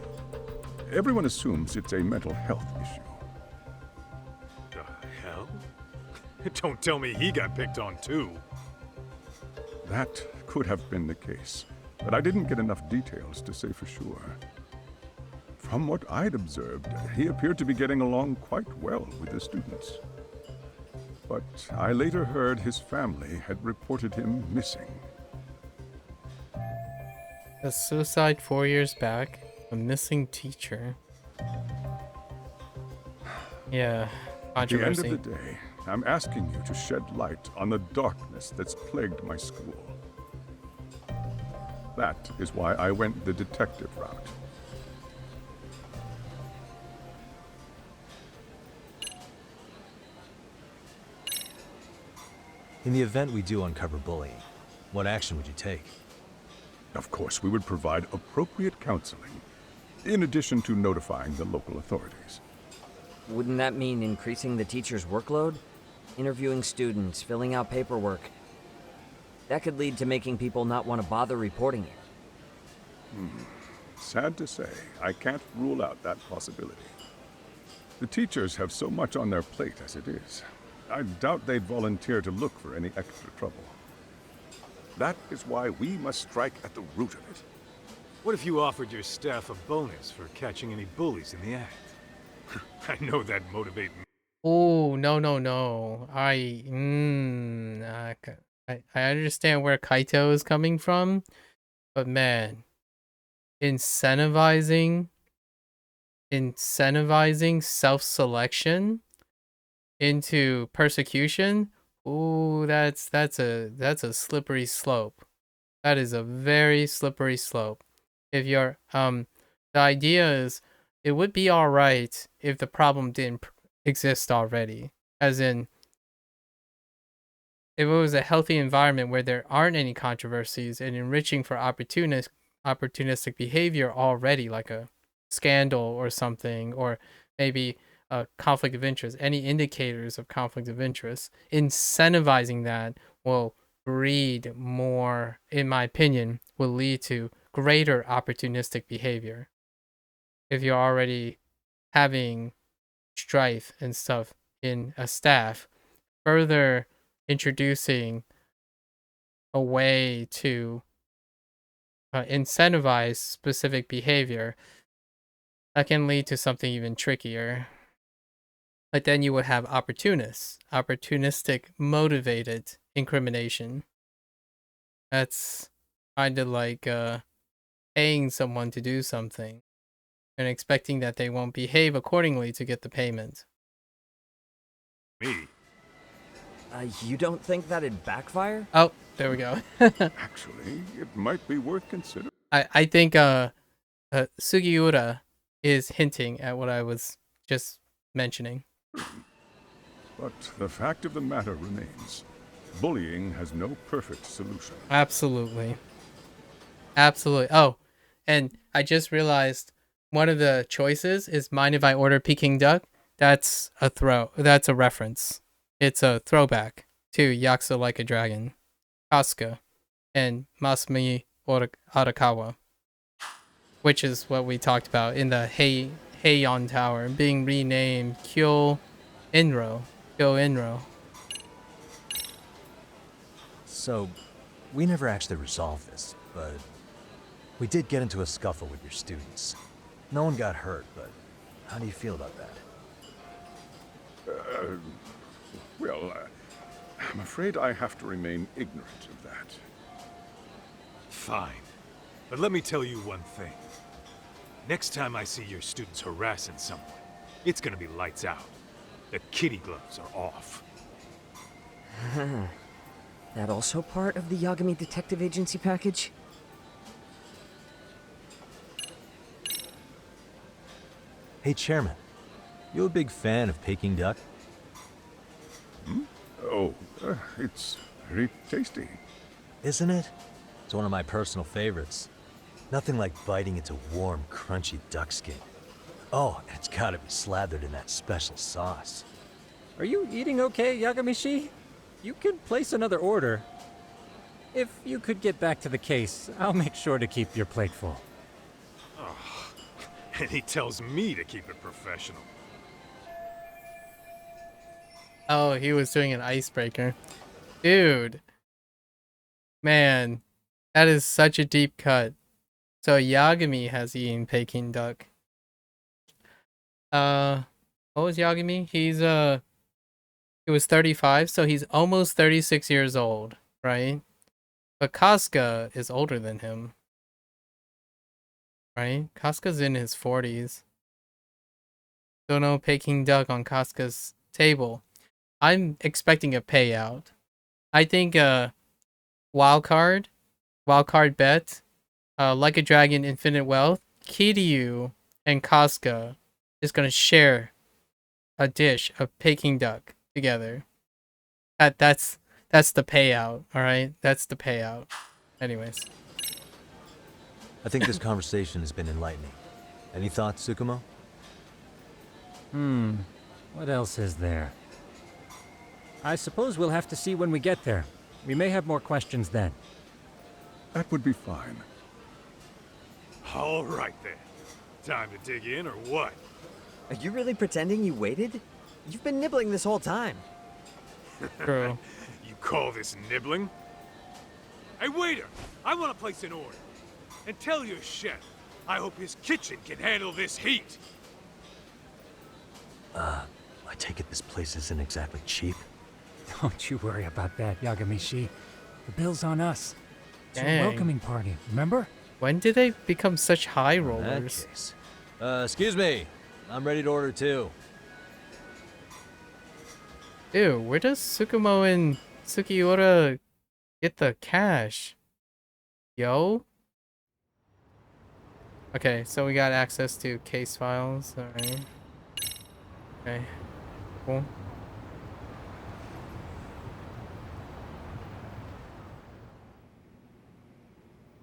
Everyone assumes it's a mental health issue. The hell? Don't tell me he got picked on too. That could have been the case, but I didn't get enough details to say for sure. From what I'd observed, he appeared to be getting along quite well with the students. But I later heard his family had reported him missing. A suicide 4 years back, a missing teacher. Yeah, At the end controversy. of the day, I'm asking you to shed light on the darkness that's plagued my school. That is why I went the detective route. In the event we do uncover bullying, what action would you take? Of course, we would provide appropriate counseling, in addition to notifying the local authorities. Wouldn't that mean increasing the teacher's workload? Interviewing students, filling out paperwork. That could lead to making people not want to bother reporting it. Sad to say, I can't rule out that possibility. The teachers have so much on their plate as it is. I doubt they'd volunteer to look for any extra trouble. That is why we must strike at the root of it. What if you offered your staff a bonus for catching any bullies in the act? I know that'd motivate me. Oh, no, no, no. I understand where Kaito is coming from, but man, incentivizing self-selection into persecution. Ooh, that's a slippery slope. That is a very slippery slope. If you're the idea is it would be all right if the problem didn't exist already, as in if it was a healthy environment where there aren't any controversies and enriching for opportunistic behavior already, like a scandal or something, or maybe a conflict of interest, any indicators of conflict of interest, incentivizing that will breed more, in my opinion, will lead to greater opportunistic behavior. If you're already having strife and stuff in a staff, further introducing a way to incentivize specific behavior, that can lead to something even trickier. But then you would have opportunistic motivated incrimination. That's kind of like paying someone to do something and expecting that they won't behave accordingly to get the payment. Me? You don't think that'd backfire? Oh, there we go. Actually, it might be worth considering. I think Sugiura is hinting at what I was just mentioning. But the fact of the matter remains. Bullying has no perfect solution. Absolutely. Absolutely. Oh, and I just realized one of the choices is mind if I order Peking duck? That's a reference. It's a throwback to Yakuza Like a Dragon, Kasuga, and Masumi Arakawa, which is what we talked about in the Heian Tower being renamed Kyo Inro. So, we never actually resolved this, but we did get into a scuffle with your students. No one got hurt, but how do you feel about that? Well, I'm afraid I have to remain ignorant of that. Fine. But let me tell you one thing. Next time I see your students harassing someone, it's gonna be lights out. The kitty gloves are off. That also part of the Yagami Detective Agency package? Hey, Chairman. You a big fan of Peking duck? Hmm? Oh, it's very tasty. Isn't it? It's one of my personal favorites. Nothing like biting into warm, crunchy duck skin. Oh, and it's gotta be slathered in that special sauce. Are you eating okay, Yagamishi? You could place another order. If you could get back to the case, I'll make sure to keep your plate full. Oh, and he tells me to keep it professional. Oh, he was doing an icebreaker. Dude. Man, that is such a deep cut. So Yagami has eaten Peking duck. What was Yagami? He was 35, so he's almost 36 years old, right? But Kasuga is older than him. Right? Kasuga's in his 40s. Don't know Peking duck on Kasuga's table. I'm expecting a payout. I think wild card bet, Like a Dragon Infinite Wealth, Kiryu and Kasuga is gonna share a dish of Peking duck together. That's the payout, alright? That's the payout. Anyways. I think this conversation has been enlightening. Any thoughts, Tsukumo? What else is there? I suppose we'll have to see when we get there. We may have more questions then. That would be fine. All right then. Time to dig in or what? Are you really pretending you waited? You've been nibbling this whole time. True. You call this nibbling? Hey waiter, I want to place an order. And tell your chef, I hope his kitchen can handle this heat. I take it this place isn't exactly cheap? Don't you worry about that, Yagamishi. The bill's on us. It's Dang. a welcoming party, remember? When did they become such high In that rollers? case. Excuse me. I'm ready to order too. Ew, where does Tsukumo and Sugiura get the cash? Yo? Okay, so we got access to case files. Alright. Okay. Cool.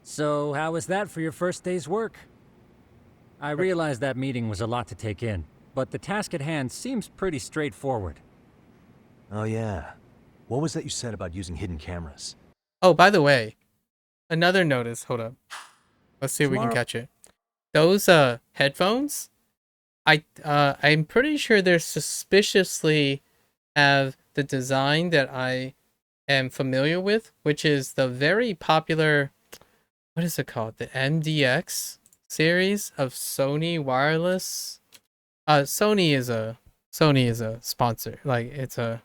So, how was that for your first day's work? I realize that meeting was a lot to take in, but the task at hand seems pretty straightforward. Oh yeah. What was that you said about using hidden cameras? Oh, by the way, another notice. Hold up. Let's see if we can Tomorrow- catch it. Those headphones, I'm pretty sure they're suspiciously have the design that I am familiar with, which is the very popular, what is it called? The MDX series of Sony wireless. Sony is a sponsor. Like it's a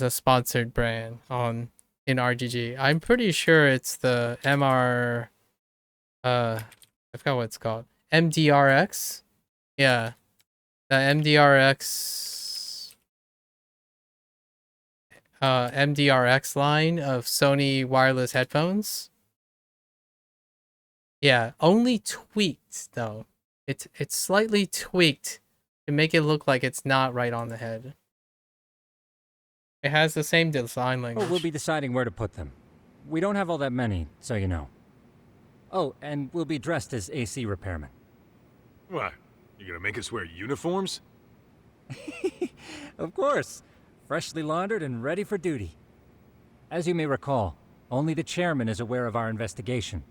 sponsored brand in RGG. I'm pretty sure it's the I forgot what it's called. MDRX. Yeah. The MDRX MDRX line of Sony wireless headphones. Yeah, only tweaked though. It's slightly tweaked to make it look like it's not right on the head. It has the same design language. Oh, we'll be deciding where to put them. We don't have all that many, so you know. Oh, and we'll be dressed as AC repairmen. What? You gonna make us wear uniforms? Of course. Freshly laundered and ready for duty. As you may recall, only the chairman is aware of our investigation.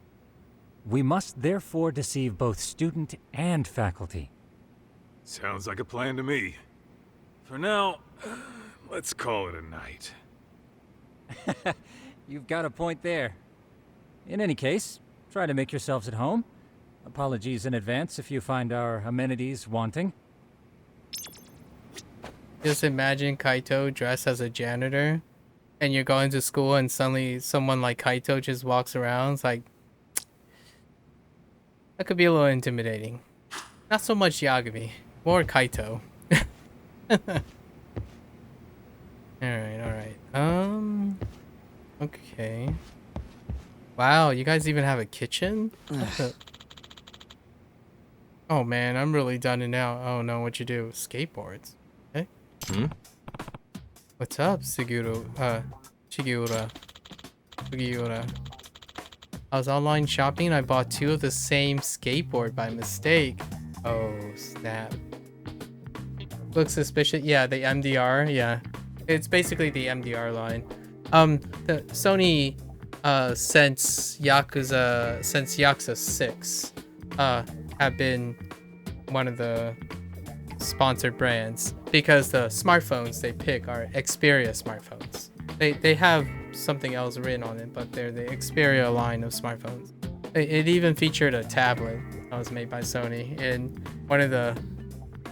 We must therefore deceive both student and faculty. Sounds like a plan to me. For now, let's call it a night. You've got a point there. In any case, try to make yourselves at home. Apologies in advance if you find our amenities wanting. Just imagine Kaito dressed as a janitor, and you're going to school and suddenly someone like Kaito just walks around. It's like, that could be a little intimidating. Not so much Yagami, more Kaito. Alright. Okay. Wow, you guys even have a kitchen? Oh man, I'm really done it now. Oh no, what'd you do? Skateboards. Okay. What's up, Shigiura? I was online shopping and I bought 2 of the same skateboard by mistake. Oh, snap. Looks suspicious. Yeah, the MDR. Yeah. It's basically the MDR line. The Sony, since Yakuza 6, have been one of the sponsored brands because the smartphones they pick are Xperia smartphones. They have something else written on it, but they're the Xperia line of smartphones. It even featured a tablet that was made by Sony, and one of the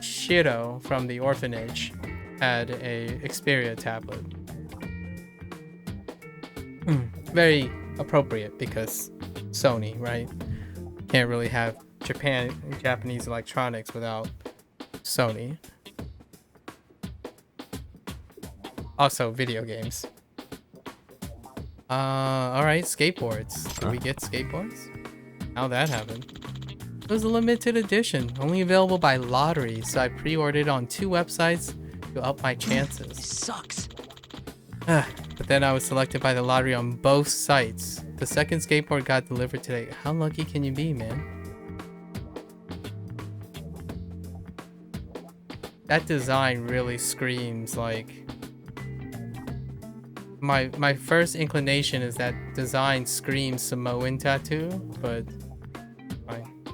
Shiro from the orphanage had a Xperia tablet. Very appropriate because Sony, right? Can't really have Japanese electronics without Sony. Also, video games. Alright, skateboards. Did we get skateboards? How'd that happen? It was a limited edition, only available by lottery, so I pre-ordered on 2 websites to up my chances. This sucks. But then I was selected by the lottery on both sites. The second skateboard got delivered today. How lucky can you be, man? That design really screams like... My first inclination is that design screams Samoan tattoo, but fine.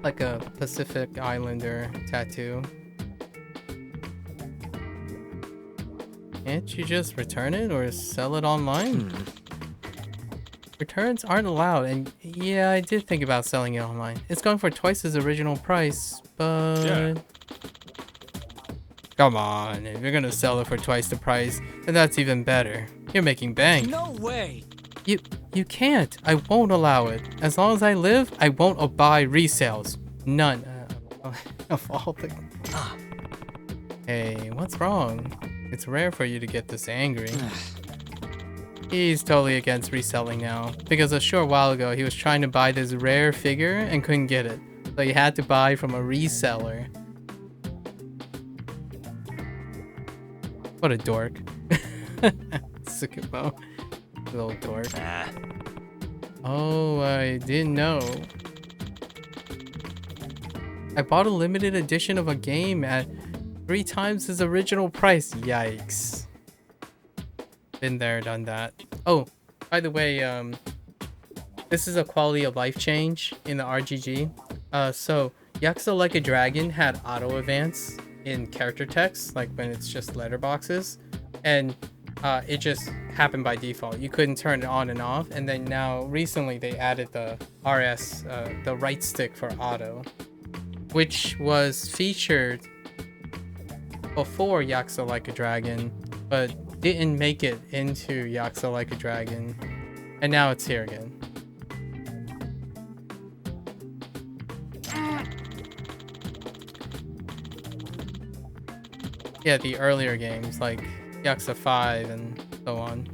Like a Pacific Islander tattoo. Can't you just return it or sell it online? Returns aren't allowed, and yeah, I did think about selling it online. It's going for twice its original price, but... Yeah. Come on, if you're gonna sell it for twice the price, then that's even better. You're making bank. No way! You can't. I won't allow it. As long as I live, I won't buy resales. None. Of all the... Hey, what's wrong? It's rare for you to get this angry. He's totally against reselling now, because a short while ago he was trying to buy this rare figure and couldn't get it. So he had to buy from a reseller. What a dork. Tsukumo. Little dork. Oh, I didn't know. I bought a limited edition of a game at 3 times its original price. Yikes. Been there, done that. Oh, by the way, this is a quality of life change in the RGG. So Yakuza Like a Dragon had auto advance in character text, like when it's just letterboxes, and it just happened by default. You couldn't turn it on and off, and then now recently they added the RS, the right stick for auto, which was featured before Yakuza Like a Dragon, but didn't make it into Yakuza Like a Dragon, and now it's here again. Yeah, the earlier games, like Yakuza 5 and so on.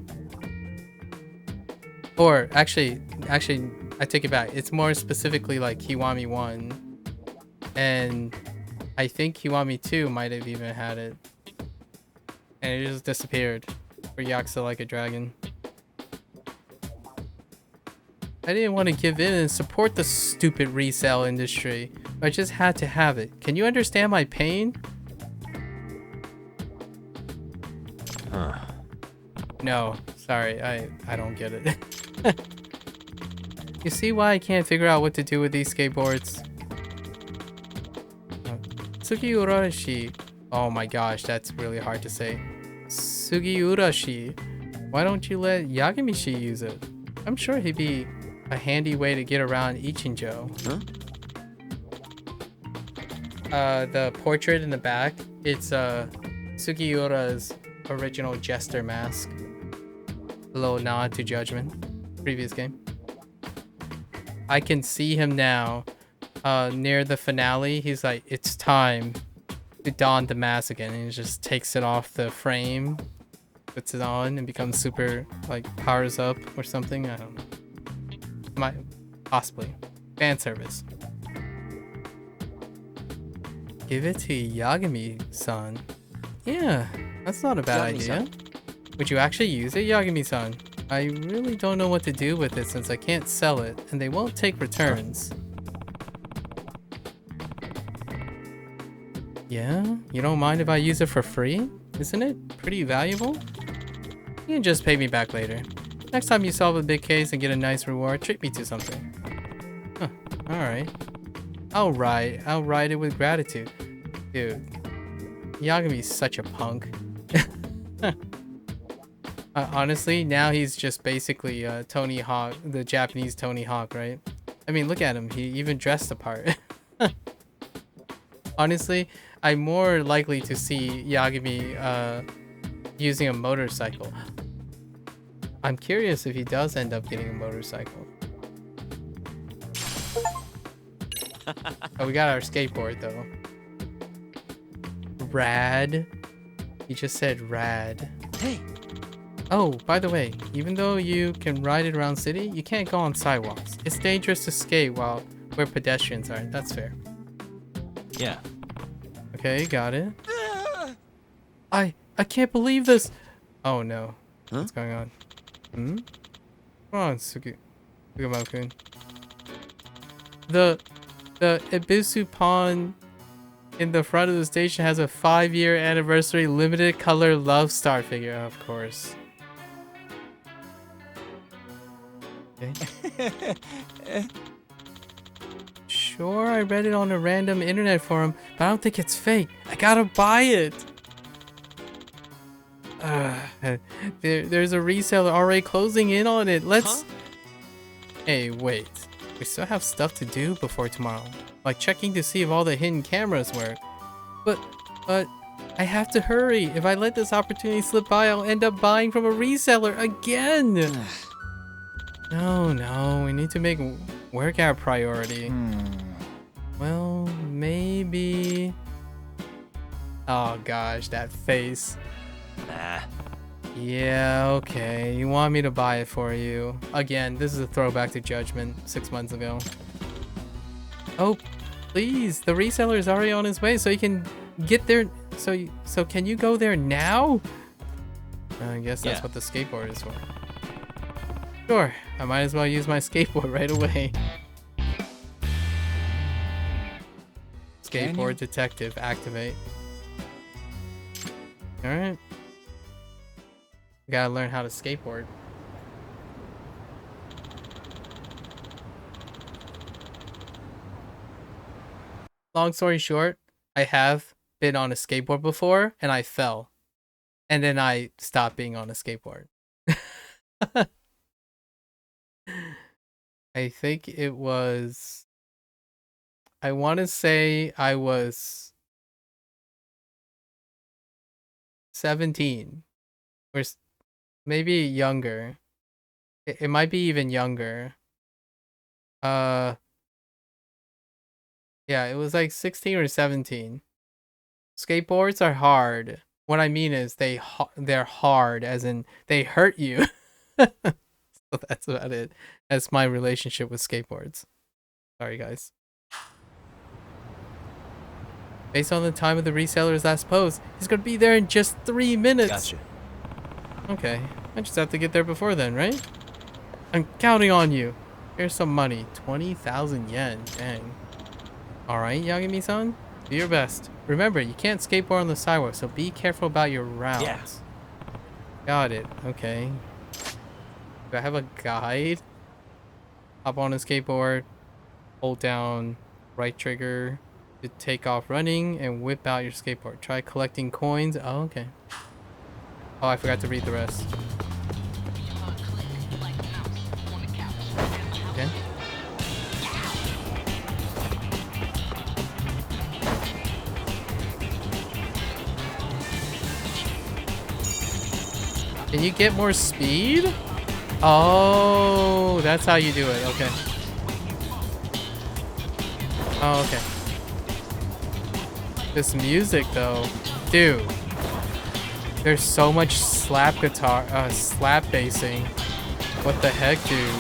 Or actually, I take it back. It's more specifically like Kiwami 1, and I think Kiwami 2 might have even had it, and it just disappeared for Yakuza Like a Dragon. I didn't want to give in and support the stupid resale industry. I just had to have it. Can you understand my pain? Huh. No, sorry, I don't get it. You see why I can't figure out what to do with these skateboards? Sugiurashi. Oh my gosh, that's really hard to say. Sugiurashi. Why don't you let Yagamishi use it? I'm sure he'd be a handy way to get around Ichinjo. Huh? The portrait in the back, it's Sugiura's original jester mask. A little nod to Judgment, previous game. I can see him now, near the finale. He's like, it's time to don the mask again, and he just takes it off the frame, puts it on, and becomes super, like, powers up or something. I don't know. Possibly. Fan service. Give it to Yagami-san. Yeah, that's not a bad idea. Would you actually use it, Yagami-san? I really don't know what to do with it since I can't sell it, and they won't take returns. Yeah? You don't mind if I use it for free? Isn't it pretty valuable? You can just pay me back later. Next time you solve a big case and get a nice reward, treat me to something. Huh, alright. I'll ride it with gratitude. Dude, Yagami's such a punk. Honestly, now he's just basically Tony Hawk, the Japanese Tony Hawk, right? I mean, look at him. He even dressed the part. Honestly, I'm more likely to see Yagami using a motorcycle. I'm curious if he does end up getting a motorcycle. Oh, we got our skateboard though. Rad. He just said rad. Hey. Oh, by the way, even though you can ride it around city, you can't go on sidewalks. It's dangerous to skate while where pedestrians are. That's fair. Yeah. Okay, got it. I can't believe this. Oh no. Huh? What's going on? Hmm? Come on, Sugamo-kun. The Ibisu Pond in the front of the station has a 5-year anniversary limited color love star figure, of course. Okay. Sure, I read it on a random internet forum, but I don't think it's fake. I gotta buy it. There's a reseller already closing in on it. Let's... Huh? Hey, wait. We still have stuff to do before tomorrow. Like checking to see if all the hidden cameras work. But I have to hurry. If I let this opportunity slip by, I'll end up buying from a reseller again. No, we need to make work our priority. Well, maybe... Oh gosh, that face. Nah. Yeah, okay. You want me to buy it for you. Again, this is a throwback to Judgment 6 months ago. Oh, please. The reseller is already on his way, so you can get there. So can you go there now? I guess that's what the skateboard is for. Sure, I might as well use my skateboard right away. Skateboard detective, activate. Alright. Gotta learn how to skateboard. Long story short, I have been on a skateboard before and I fell. And then I stopped being on a skateboard. I think it was... I want to say I was 17 or maybe younger. It might be even younger. Yeah, it was like 16 or 17. Skateboards are hard What I mean is they're hard, as in they hurt you. So that's about it. That's my relationship with skateboards. Sorry, guys. Based on the time of the reseller's last post, he's gonna be there in just 3 minutes. Gotcha. Okay, I just have to get there before then, right? I'm counting on you. Here's some money. 20,000 yen. Dang. Alright, Yagami-san. Do your best. Remember, you can't skateboard on the sidewalk, so be careful about your routes. Yeah. Got it. Okay. Do I have a guide? Hop on a skateboard. Hold down right trigger to take off running and whip out your skateboard. Try collecting coins. Oh, okay. Oh, I forgot to read the rest. Okay. Can you get more speed? Oh, that's how you do it. Okay. Oh, okay. This music, though. Dude. There's so much slap bassing. What the heck, dude?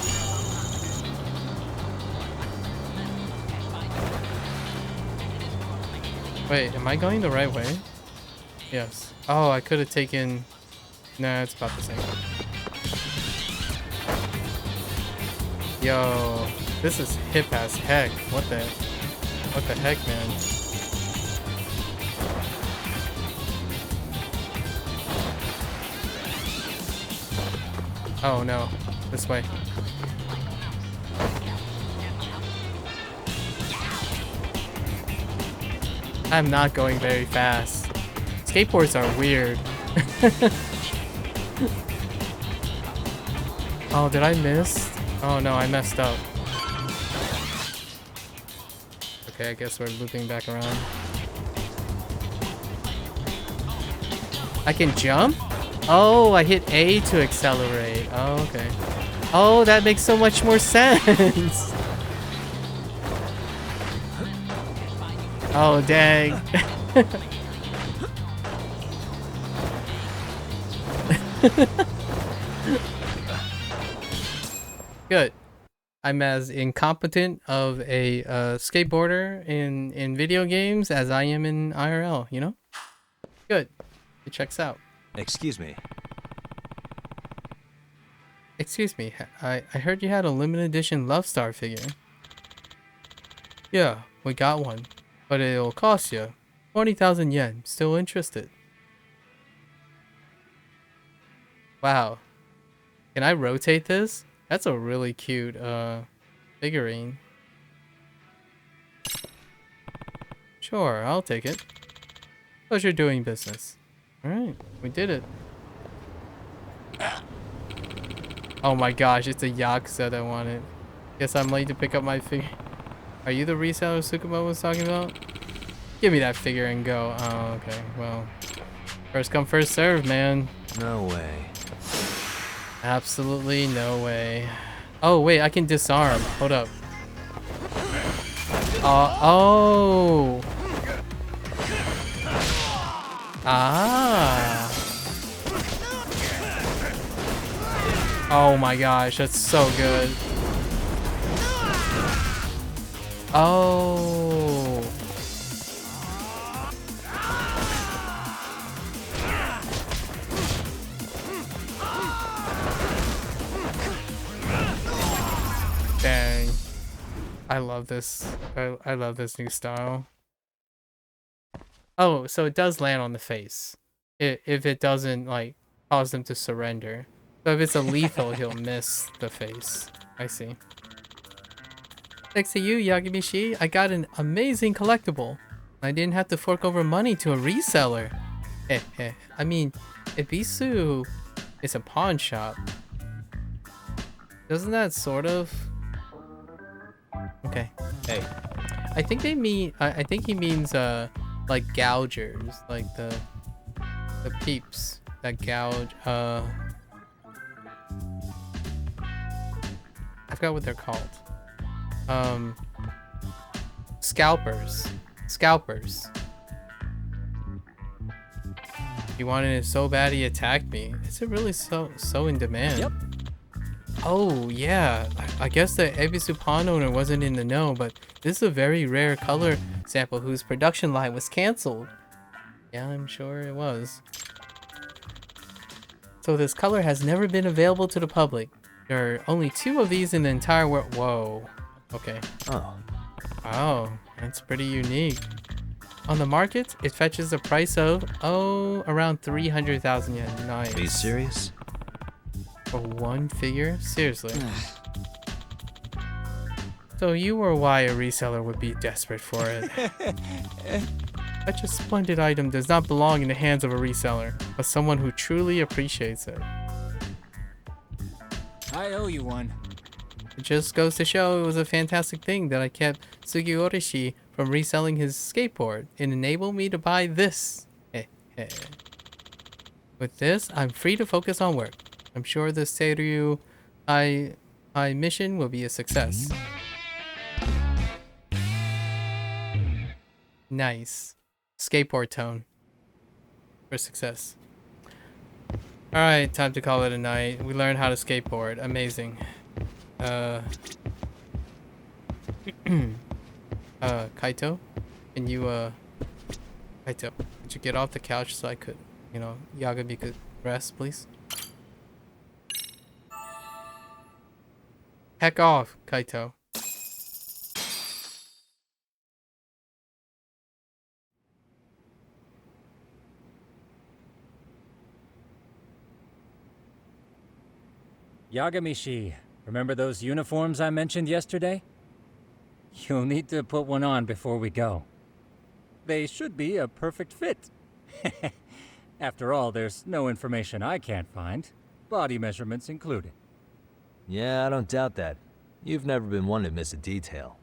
Wait, am I going the right way? Yes. Oh, I could have taken... Nah, it's about the same. Yo, this is hip as heck. What the heck, man? Oh no, this way. I'm not going very fast. Skateboards are weird. Oh, did I miss? Oh no, I messed up. Okay, I guess we're looping back around. I can jump? Oh, I hit A to accelerate. Oh, okay. Oh, that makes so much more sense. Oh, dang. Good. I'm as incompetent of a skateboarder in video games as I am in IRL, you know? Good. It checks out. Excuse me. Excuse me, I heard you had a limited edition Love Star figure. Yeah, we got one. But it'll cost you 20,000 yen. Still interested? Wow. Can I rotate this? That's a really cute figurine. Sure, I'll take it. Pleasure doing business. Alright, we did it. Oh my gosh, it's a Yakuza that wanted. Guess I'm late to pick up my figure. Are you the reseller Tsukumo was talking about? Give me that figure and go. Oh, okay. Well, first come, first serve, man. No way. Absolutely no way. Oh, wait, I can disarm. Hold up. Oh. Ah. Oh my gosh, that's so good. Oh. Dang. I love this. I love this new style. Oh, so it does land on the face. If it doesn't, like, cause them to surrender. So if it's a lethal, he'll miss the face. I see. Thanks to you, Yagamishi, I got an amazing collectible. I didn't have to fork over money to a reseller. I mean, Ibisu is a pawn shop. Doesn't that sort of... Okay. Hey. I think they mean... I think he means, like, gougers. Like, the peeps that gouge, I forgot what they're called. Scalpers. He wanted it so bad he attacked me. Is it really so in demand? Yep. Oh yeah, I guess the Ebisupan owner wasn't in the know, but this is a very rare color sample whose production line was cancelled. Yeah, I'm sure it was. So this color has never been available to the public. There are only 2 of these in the entire world. Whoa. Okay. Oh. Oh, that's pretty unique. On the market, it fetches a price of, around 300,000 yen. Nice. Are you serious? For one figure? Seriously. So you were why a reseller would be desperate for it. Such a splendid item does not belong in the hands of a reseller, but someone who truly appreciates it. I owe you one. It just goes to show it was a fantastic thing that I kept Sugiorishi from reselling his skateboard. It enabled me to buy this. With this, I'm free to focus on work. I'm sure the Seiryu I mission will be a success. Nice. Skateboard tone. For success. Alright, time to call it a night. We learned how to skateboard. Amazing. Kaito? Can you, Kaito, could you get off the couch so I could, Yagami could rest, please? Heck off, Kaito. Yagamishi, remember those uniforms I mentioned yesterday? You'll need to put one on before we go. They should be a perfect fit. After all, there's no information I can't find, body measurements included. Yeah, I don't doubt that. You've never been one to miss a detail.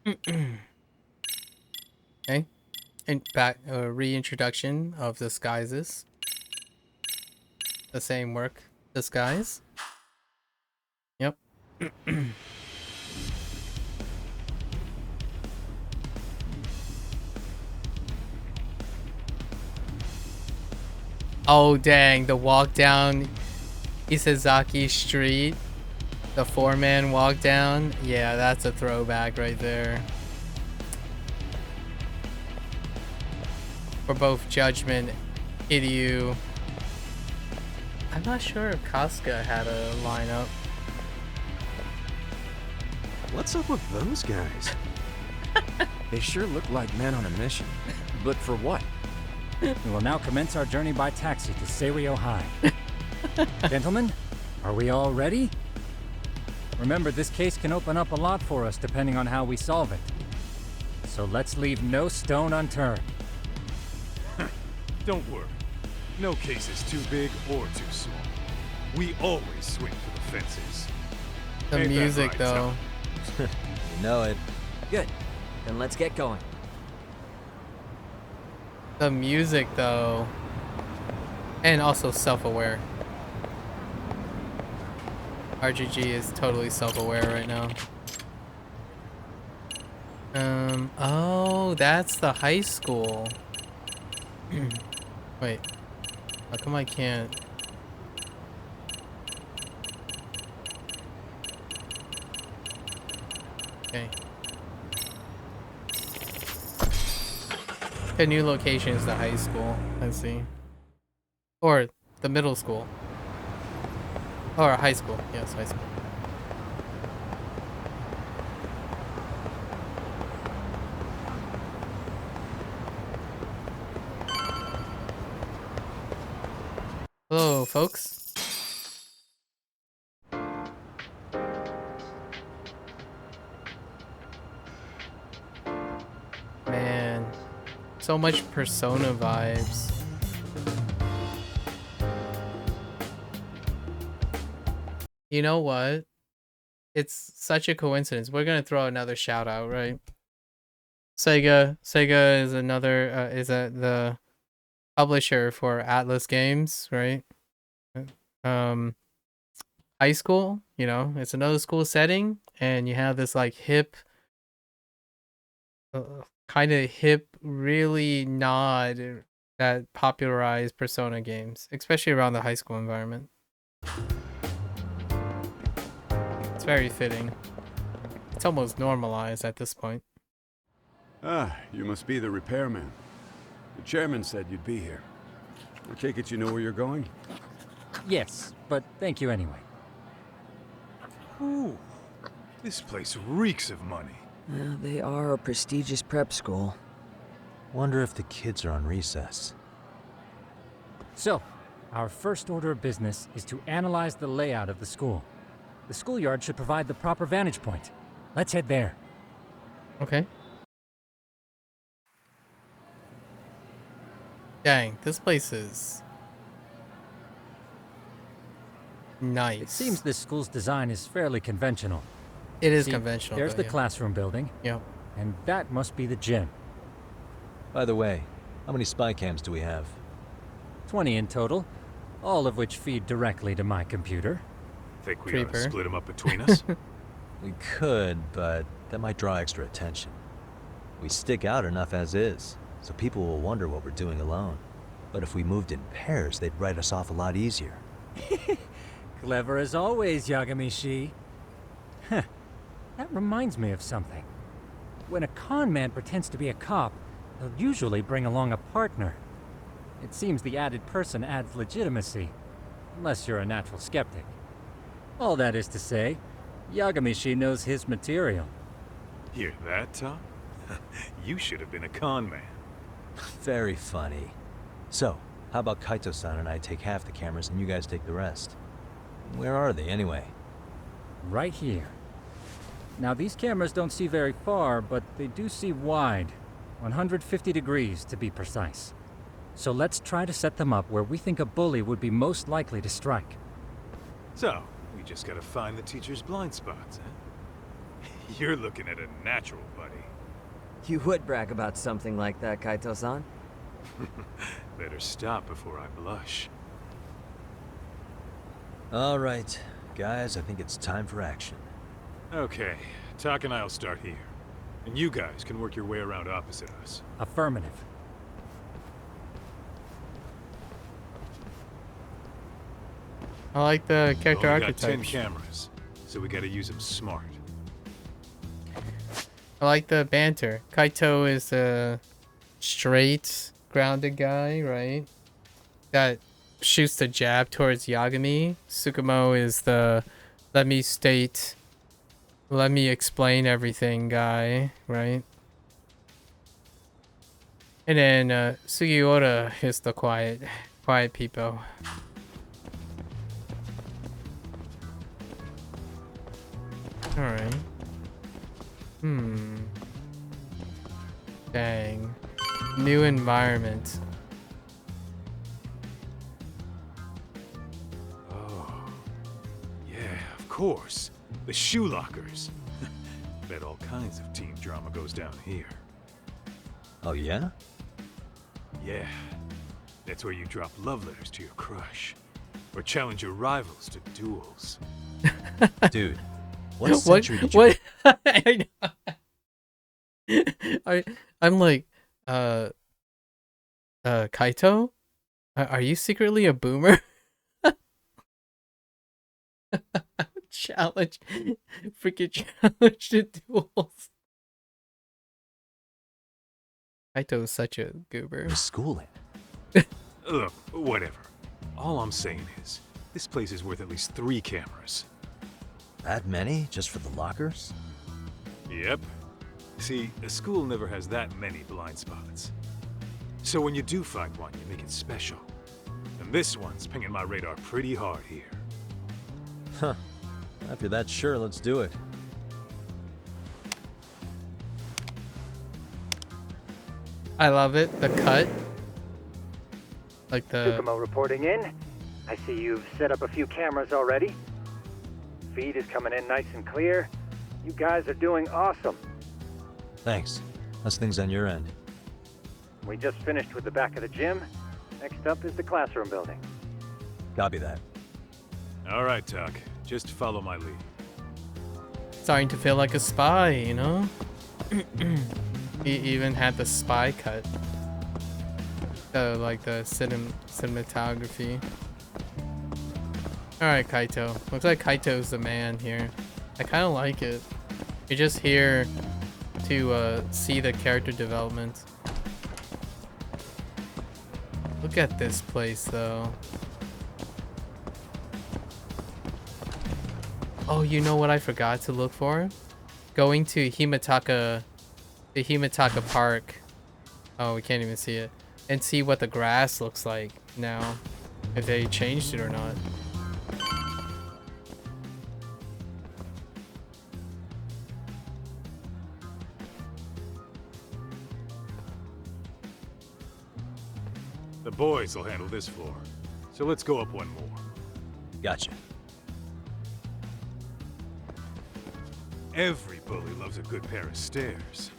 Okay. And back reintroduction of disguises. The same work disguise. Yep. Oh dang, the walk down Isezaki Street. The 4-man walk down. Yeah, that's a throwback right there. For both Judgment, Kiryu. I'm not sure if Casca had a lineup. What's up with those guys? They sure look like men on a mission. But for what? We will now commence our journey by taxi to Seiryo High. Gentlemen, are we all ready? Remember, this case can open up a lot for us depending on how we solve it. So let's leave no stone unturned. Don't worry. No case is too big or too small. We always swing for the fences. The Ain't that music, right, though. You know it. Good. Then let's get going. The music, though. And also self-aware. RGG is totally self-aware right now. Oh, that's the high school. Wait. How come I can't? Okay. The new location is the high school. Let's see. Or the middle school. Or high school. Yes, high school. Hello, folks. Man, so much Persona vibes. You know what? It's such a coincidence. We're gonna throw another shout out, right? Sega is another the publisher for Atlas Games, right? High school, it's another school setting, and you have this like hip kind of hip, really nod that popularized Persona games, especially around the high school environment. It's very fitting. It's almost normalized at this point. Ah, you must be the repairman. The chairman said you'd be here. I take it you know where you're going? Yes, but thank you anyway. Ooh, this place reeks of money. They are a prestigious prep school. Wonder if the kids are on recess. So, our first order of business is to analyze the layout of the school. The schoolyard should provide the proper vantage point. Let's head there. Okay. Dang, this place is nice. It seems this school's design is fairly conventional. It is See, conventional. There's though, the yeah. classroom building. Yep. And that must be the gym. By the way, how many spy cams do we have? 20 in total, all of which feed directly to my computer. Think we ought to Creeper. split them up between us? We could, but that might draw extra attention. We stick out enough as is, so people will wonder what we're doing alone. But if we moved in pairs, they'd write us off a lot easier. Clever as always, Yagami-shi. Huh. That reminds me of something. When a con man pretends to be a cop, they'll usually bring along a partner. It seems the added person adds legitimacy, unless you're a natural skeptic. All that is to say, Yagami-shi knows his material. Hear that, Tom? You should have been a con man. Very funny. So, how about Kaito-san and I take half the cameras and you guys take the rest? Where are they, anyway? Right here. Now, these cameras don't see very far, but they do see wide. 150 degrees, to be precise. So let's try to set them up where we think a bully would be most likely to strike. So, we just gotta find the teacher's blind spots, huh? You're looking at a natural, buddy. You would brag about something like that, Kaito-san. Better stop before I blush. All right, guys, I think it's time for action. Okay, Tak and I'll start here. And you guys can work your way around opposite us. Affirmative. I like the character Only got 10 archetypes. cameras, so we gotta use them smart. I like the banter. Kaito is a straight, grounded guy, right? That shoots the jab towards Yagami. Tsukumo is the let me explain everything guy, right? And then Sugiura is the quiet people. Alright. Dang. New environment. Oh. Yeah, of course. The shoe lockers. Bet all kinds of teen drama goes down here. Oh, yeah? Yeah. That's where you drop love letters to your crush. Or challenge your rivals to duels. Dude, what century did you... I'm like, Kaito? Are you secretly a boomer? Freaking challenge to duels. Kaito is such a goober. Schooling. Look, whatever. All I'm saying is, this place is worth at least 3 cameras. That many? Just for the lockers? Yep. See, a school never has that many blind spots. So when you do find one, you make it special. And this one's pinging my radar pretty hard here. Huh. If you're that sure, let's do it. I love it. The cut. Like the... Tsukumo reporting in. I see you've set up a few cameras already. Feed is coming in nice and clear. You guys are doing awesome. Thanks. How's things on your end? We just finished with the back of the gym. Next up is the classroom building. Copy that. All right, Tak. Just follow my lead. Starting to feel like a spy, you know? He even had the spy cut. Like the cinematography. Alright, Kaito. Looks like Kaito's the man here. I kind of like it. You're just here to see the character development. Look at this place, though. Oh, you know what I forgot to look for? Going to the Himataka Park. Oh, we can't even see it. And see what the grass looks like now. If they changed it or not. The boys will handle this floor. So let's go up one more. Gotcha. Every bully loves a good pair of stairs.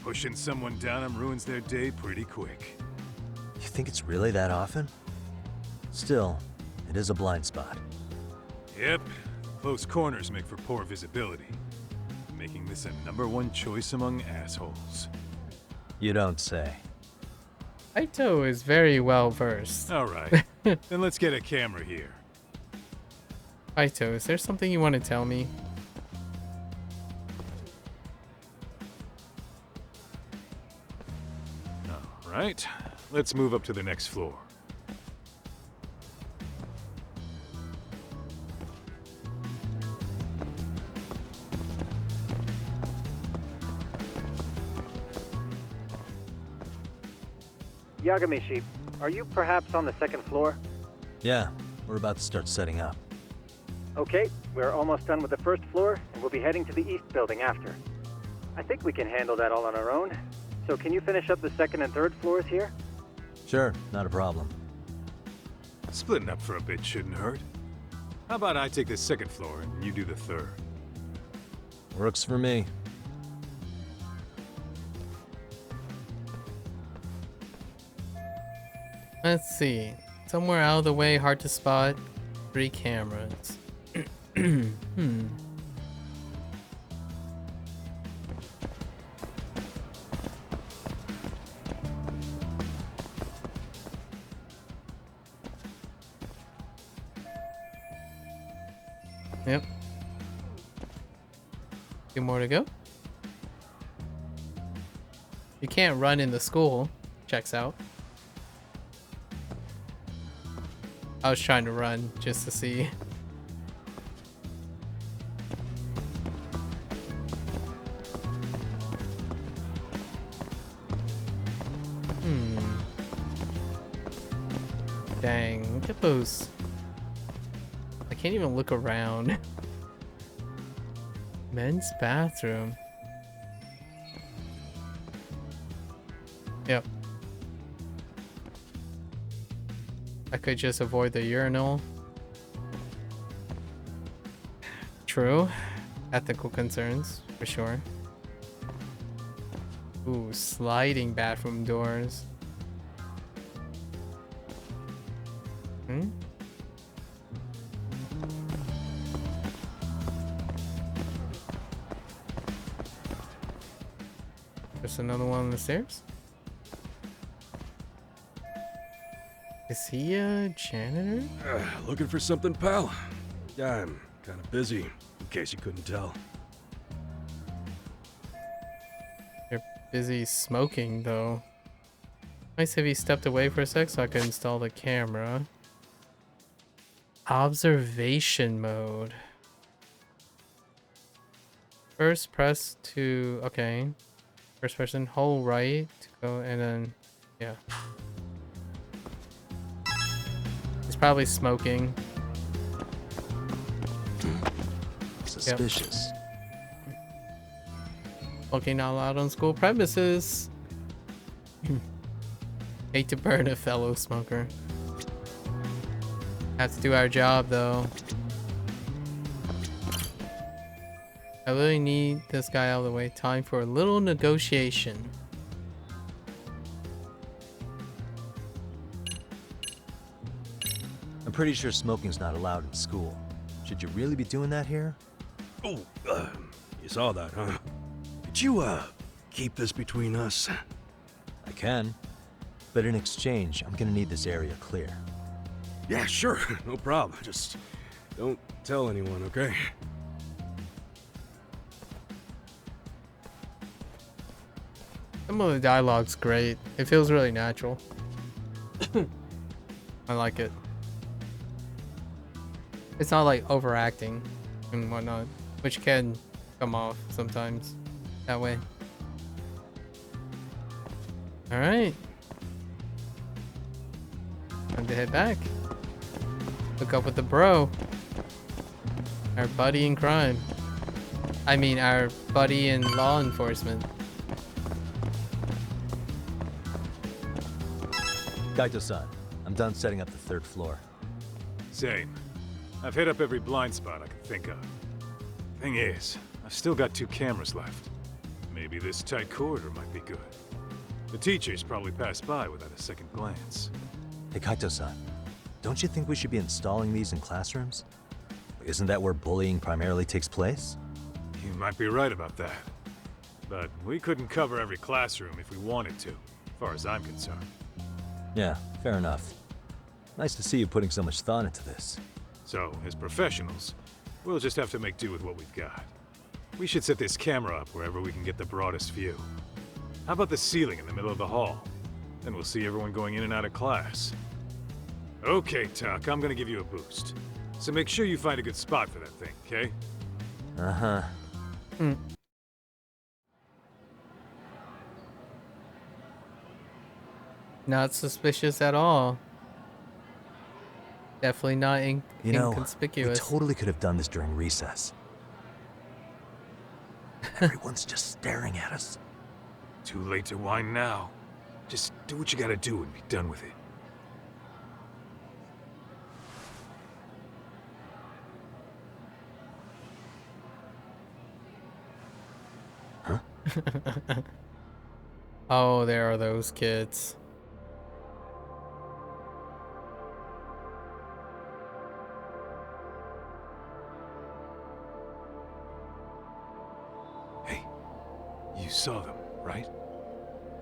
Pushing someone down them ruins their day pretty quick. You think it's really that often? Still, it is a blind spot. Yep. Close corners make for poor visibility. Making this a #1 choice among assholes. You don't say. Kaito is very well versed. Alright. Then let's get a camera here. Kaito, is there something you want to tell me? Alright. Let's move up to the next floor. Yagamishi, are you perhaps on the second floor? Yeah, we're about to start setting up. Okay, we're almost done with the first floor, and we'll be heading to the east building after. I think we can handle that all on our own. So can you finish up the second and third floors here? Sure, not a problem. Splitting up for a bit shouldn't hurt. How about I take the second floor and you do the third? Works for me. Let's see. Somewhere out of the way, hard to spot. 3 cameras. Yep. 2 more to go. You can't run in the school. Checks out. I was trying to run just to see. Dang, look at those. I can't even look around. Men's bathroom. Yep. I could just avoid the urinal. True. Ethical concerns, for sure. Ooh, sliding bathroom doors. There's another one on the stairs. Is he a janitor? Looking for something, pal? Yeah, I'm kind of busy, in case you couldn't tell. They're busy smoking, though. Nice if he stepped away for a sec so I could install the camera. Observation mode. First press to... okay. First person, hold right to go, and then... yeah. He's probably smoking. Suspicious. Yep. Smoking not allowed on school premises. Hate to burn a fellow smoker. Have to do our job, though. I really need this guy out of the way. Time for a little negotiation. I'm pretty sure smoking's not allowed in school. Should you really be doing that here? Oh, you saw that, huh? Could you, keep this between us? I can. But in exchange, I'm gonna need this area clear. Yeah, sure. No problem. Just don't tell anyone, okay? Some of the dialogue's great. It feels really natural. I like it. It's not like overacting and whatnot, which can come off sometimes that way. Alright. Time to head back. Hook up with the bro. Our buddy in crime. I mean, our buddy in law enforcement. Kaito-san, I'm done setting up the 3rd floor. Same. I've hit up every blind spot I can think of. Thing is, I've still got 2 cameras left. Maybe this tight corridor might be good. The teachers probably passed by without a second glance. Hey Kaito-san, don't you think we should be installing these in classrooms? Isn't that where bullying primarily takes place? You might be right about that. But we couldn't cover every classroom if we wanted to, as far as I'm concerned. Yeah, fair enough. Nice to see you putting so much thought into this. So, as professionals, we'll just have to make do with what we've got. We should set this camera up wherever we can get the broadest view. How about the ceiling in the middle of the hall? Then we'll see everyone going in and out of class. Okay, Tuck, I'm gonna give you a boost. So make sure you find a good spot for that thing, okay? Uh-huh. Not suspicious at all. Definitely not You know, inconspicuous. we totally could have done this during recess. Everyone's just staring at us. Too late to whine now. Just do what you gotta do and be done with it. Oh, there are those kids. Hey, you saw them, right?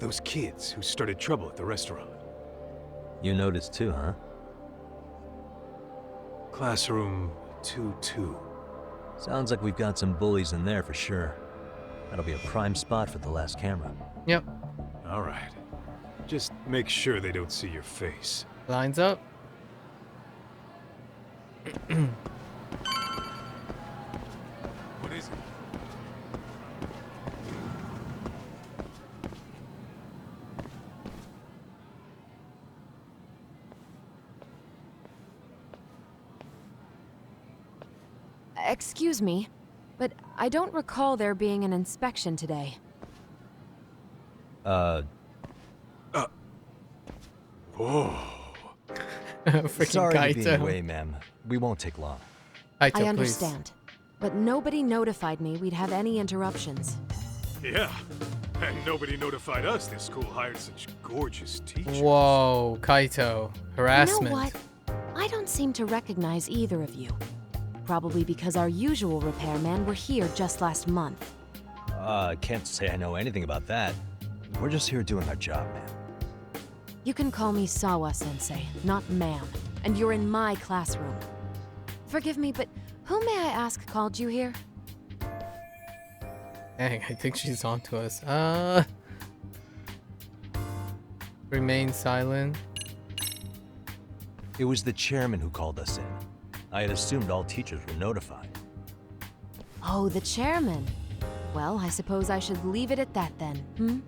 Those kids who started trouble at the restaurant. You noticed too, huh? Classroom 2-2. Sounds like we've got some bullies in there for sure. That'll be a prime spot for the last camera. Yep. All right. Just make sure they don't see your face. Lines up. What is it? Excuse me, but I don't recall there being an inspection today. Whoa. Freaking Sorry to be in the Kaito. way, ma'am. We won't take long. Kaito, I please. understand, but nobody notified me we'd have any interruptions. Yeah. And nobody notified us this school hired such gorgeous teachers. Whoa, Kaito. Harassment. You know what? I don't seem to recognize either of you. Probably because our usual repairmen were here just last month. Can't say I know anything about that. We're just here doing our job, ma'am. You can call me Sawa-sensei, not ma'am, and you're in my classroom. Forgive me, but who may I ask called you here? Dang, I think she's on to us. Remain silent. It was the chairman who called us in. I had assumed all teachers were notified. Oh, the chairman. Well, I suppose I should leave it at that then, hmm?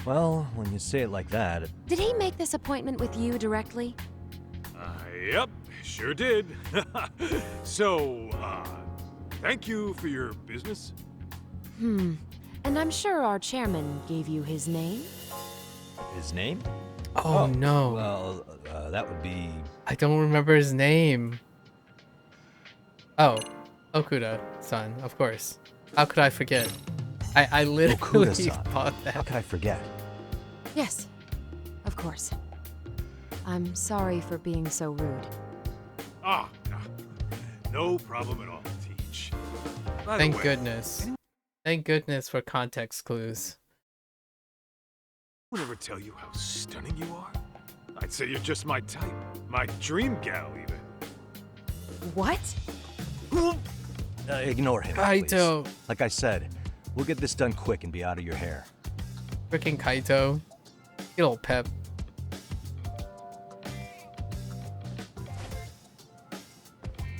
Well, when you say it like that... Did he make this appointment with you directly? Yep, sure did. So, thank you for your business. And I'm sure our chairman gave you his name? His name? Oh, no. Well, that would be... I don't remember his name. Oh, Okuda-san, of course. How could I forget? I literally Okuda-san. thought that. How could I forget? Yes, of course. I'm sorry for being so rude. No problem at all, Teach. By the Thank way, goodness. Thank goodness for context clues. would ever tell you how stunning you are. I'd say you're just my type. My dream gal, even. What? Ignore him, Kaito. please. Like I said, we'll get this done quick and be out of your hair. Freaking Kaito. Get old pep.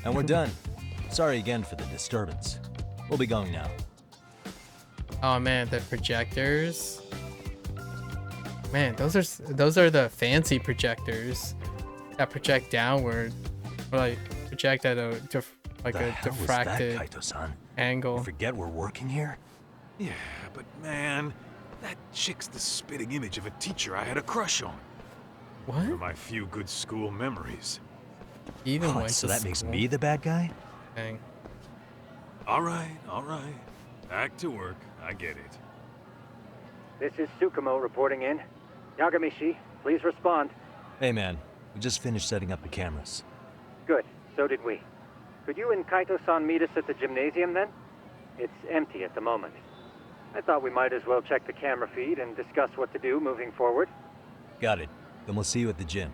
And we're done. Sorry again for the disturbance. We'll be going now. Oh man, the projectors. Man, those are the fancy projectors that project downward, or like project at a diffracted angle. You forget we're working here? Yeah, but man, that chick's the spitting image of a teacher I had a crush on. What? One of my few good school memories. Even What, so that makes me the bad guy? Dang. All right. Back to work. I get it. This is Tsukumo reporting in. Yagamishi, please respond. Hey man, we just finished setting up the cameras. Good, so did we. Could you and Kaito-san meet us at the gymnasium then? It's empty at the moment. I thought we might as well check the camera feed and discuss what to do moving forward. Got it. Then we'll see you at the gym.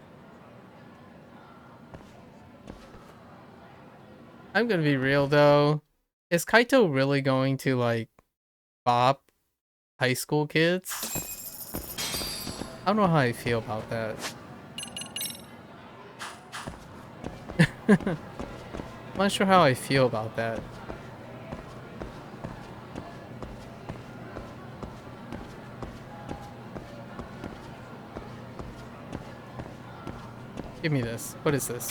I'm gonna be real though. Is Kaito really going to like bop high school kids? I don't know how I feel about that. I'm not sure how I feel about that. Give me this. What is this?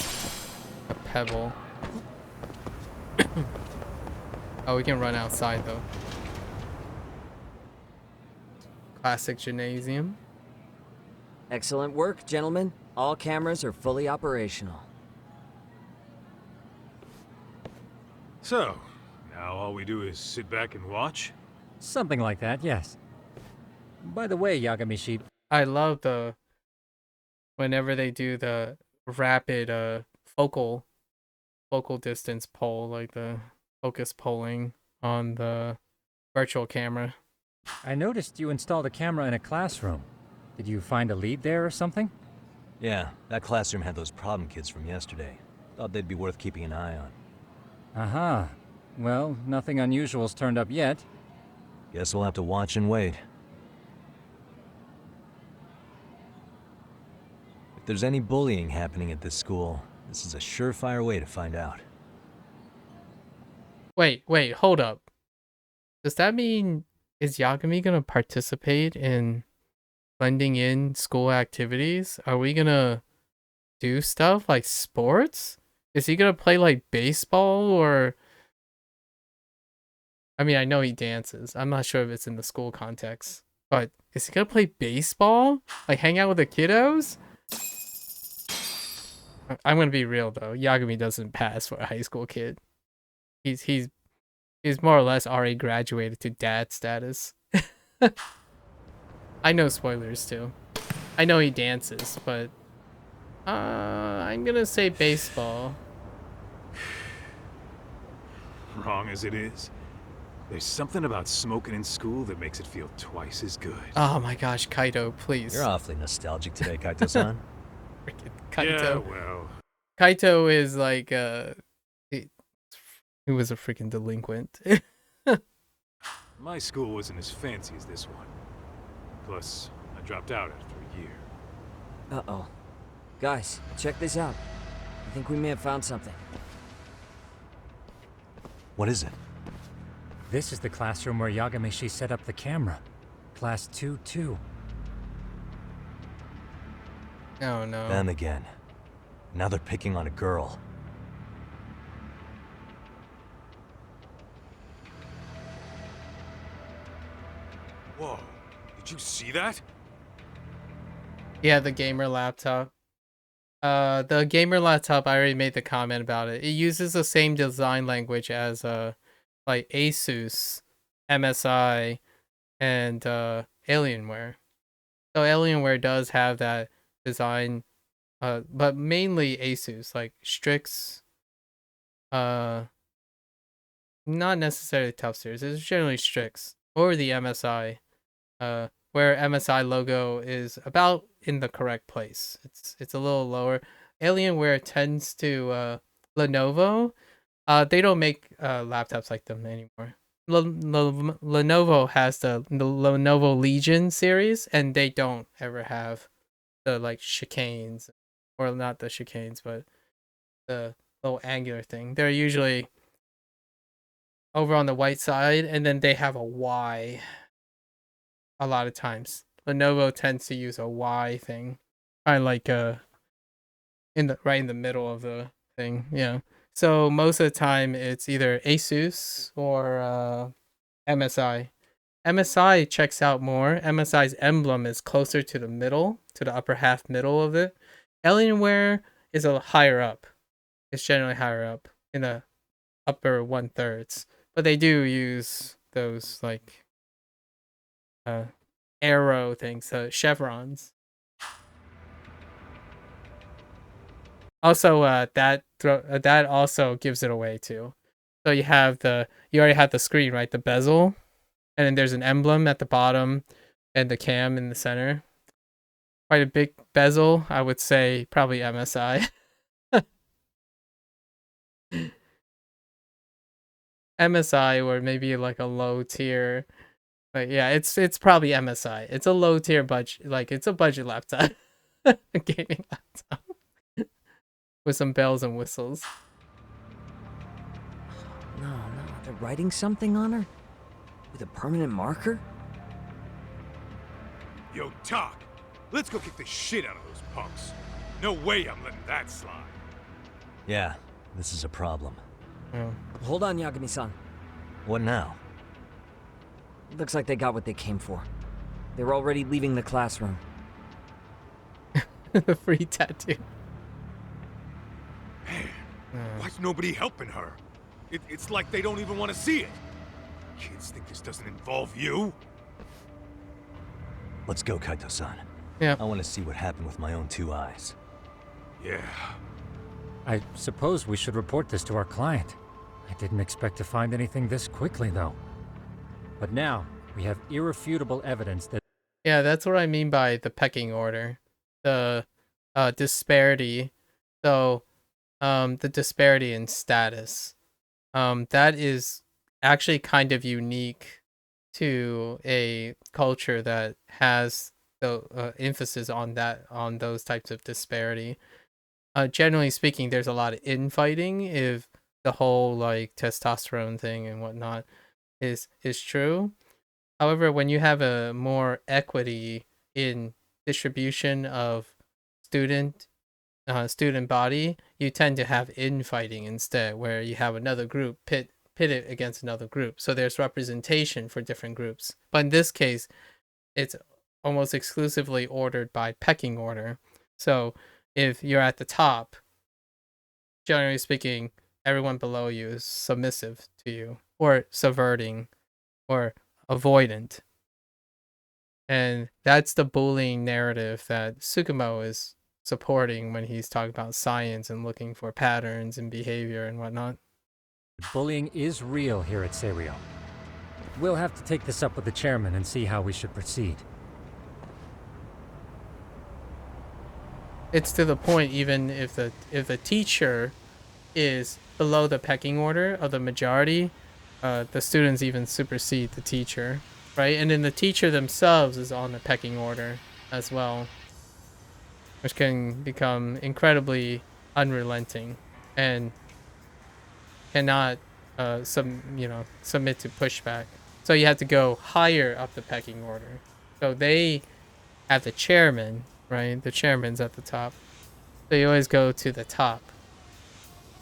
A pebble. Oh, we can run outside though. Classic gymnasium. Excellent work, gentlemen. All cameras are fully operational. So, now all we do is sit back and watch? Something like that, yes. By the way, Yagamishi... I love the... whenever they do the rapid focal distance poll, like the focus polling on the virtual camera. I noticed you installed a camera in a classroom. Did you find a lead there or something? Yeah, that classroom had those problem kids from yesterday. Thought they'd be worth keeping an eye on. Aha. Well, nothing unusual's turned up yet. Guess we'll have to watch and wait. If there's any bullying happening at this school, this is a surefire way to find out. Wait, hold up. Does that mean is Yagami gonna participate in blending in school activities? Are we gonna do stuff like sports? Is he gonna play like baseball or... I mean, I know he dances. I'm not sure if it's in the school context. But is he gonna play baseball? Like hang out with the kiddos? I'm gonna be real though. Yagami doesn't pass for a high school kid. He's more or less already graduated to dad status. I know spoilers too. I know he dances, but I'm gonna say baseball. Wrong as it is, there's something about smoking in school that makes it feel twice as good. Oh my gosh, Kaito, please. You're awfully nostalgic today, Kaito-san. Freaking Kaito. Yeah, well. Kaito is like he was a freaking delinquent. My school wasn't as fancy as this one. Plus, I dropped out after a year. Uh-oh. Guys, check this out. I think we may have found something. What is it? This is the classroom where Yagamishi set up the camera. Class 2-2. Oh no. Them again. Now they're picking on a girl. Whoa, did you see that? Yeah, the gamer laptop. The gamer laptop, I already made the comment about it. It uses the same design language as like Asus, MSI, and Alienware. So Alienware does have that design, but mainly Asus, like Strix. Not necessarily Tufsters. It's generally Strix or the MSI where MSI logo is about in the correct place. It's a little lower. Alienware tends to Lenovo. They don't make laptops like them anymore. Lenovo has the Lenovo Legion series, and they don't ever have the like chicanes, or not the chicanes, but the little angular thing. They're usually over on the white side, and then they have a Y. A lot of times, Lenovo tends to use a Y thing, kind of like in the right in the middle of the thing. Yeah. So most of the time, it's either Asus or MSI. MSI checks out more. MSI's emblem is closer to the middle, to the upper half middle of it. Alienware is a higher up. It's generally higher up in the upper 1/3, but they do use those like arrow things, chevrons. Also, that also gives it away too. So you already have the screen, right? The bezel, and then there's an emblem at the bottom, and the cam in the center. Quite a big bezel, I would say, probably MSI. MSI, or maybe like a low tier. But yeah, it's probably MSI. It's a low tier budget, like it's a budget laptop, a gaming laptop with some bells and whistles. No, they're writing something on her? With a permanent marker? Yo, Talk, let's go kick the shit out of those punks. No way I'm letting that slide. Yeah, this is a problem. Hold on, Yagami-san. What now? Looks like they got what they came for. They're already leaving the classroom. The free tattoo. Why's nobody helping her? It's like they don't even want to see it. Kids think this doesn't involve you? Let's go, Kaito-san. Yeah. I want to see what happened with my own 2 eyes. Yeah. I suppose we should report this to our client. I didn't expect to find anything this quickly, though. But now, we have irrefutable evidence that... Yeah, that's what I mean by the pecking order. The disparity. So, the disparity in status. That is actually kind of unique to a culture that has the emphasis on those types of disparity. Generally speaking, there's a lot of infighting if the whole like testosterone thing and whatnot is true. However, when you have a more equity in distribution of student body, you tend to have infighting instead, where you have another group pit it against another group. So there's representation for different groups. But in this case, it's almost exclusively ordered by pecking order. So if you're at the top, generally speaking, everyone below you is submissive to you, or subverting, or avoidant. And that's the bullying narrative that Tsukumo is supporting when he's talking about science and looking for patterns in behavior and whatnot. Bullying is real here at Serio. We'll have to take this up with the chairman and see how we should proceed. It's to the point, even if the teacher is below the pecking order of the majority, the students even supersede the teacher, right? And then the teacher themselves is on the pecking order as well, which can become incredibly unrelenting and cannot submit to pushback. So you have to go higher up the pecking order. So they have the chairman, right? The chairman's at the top. So you always go to the top.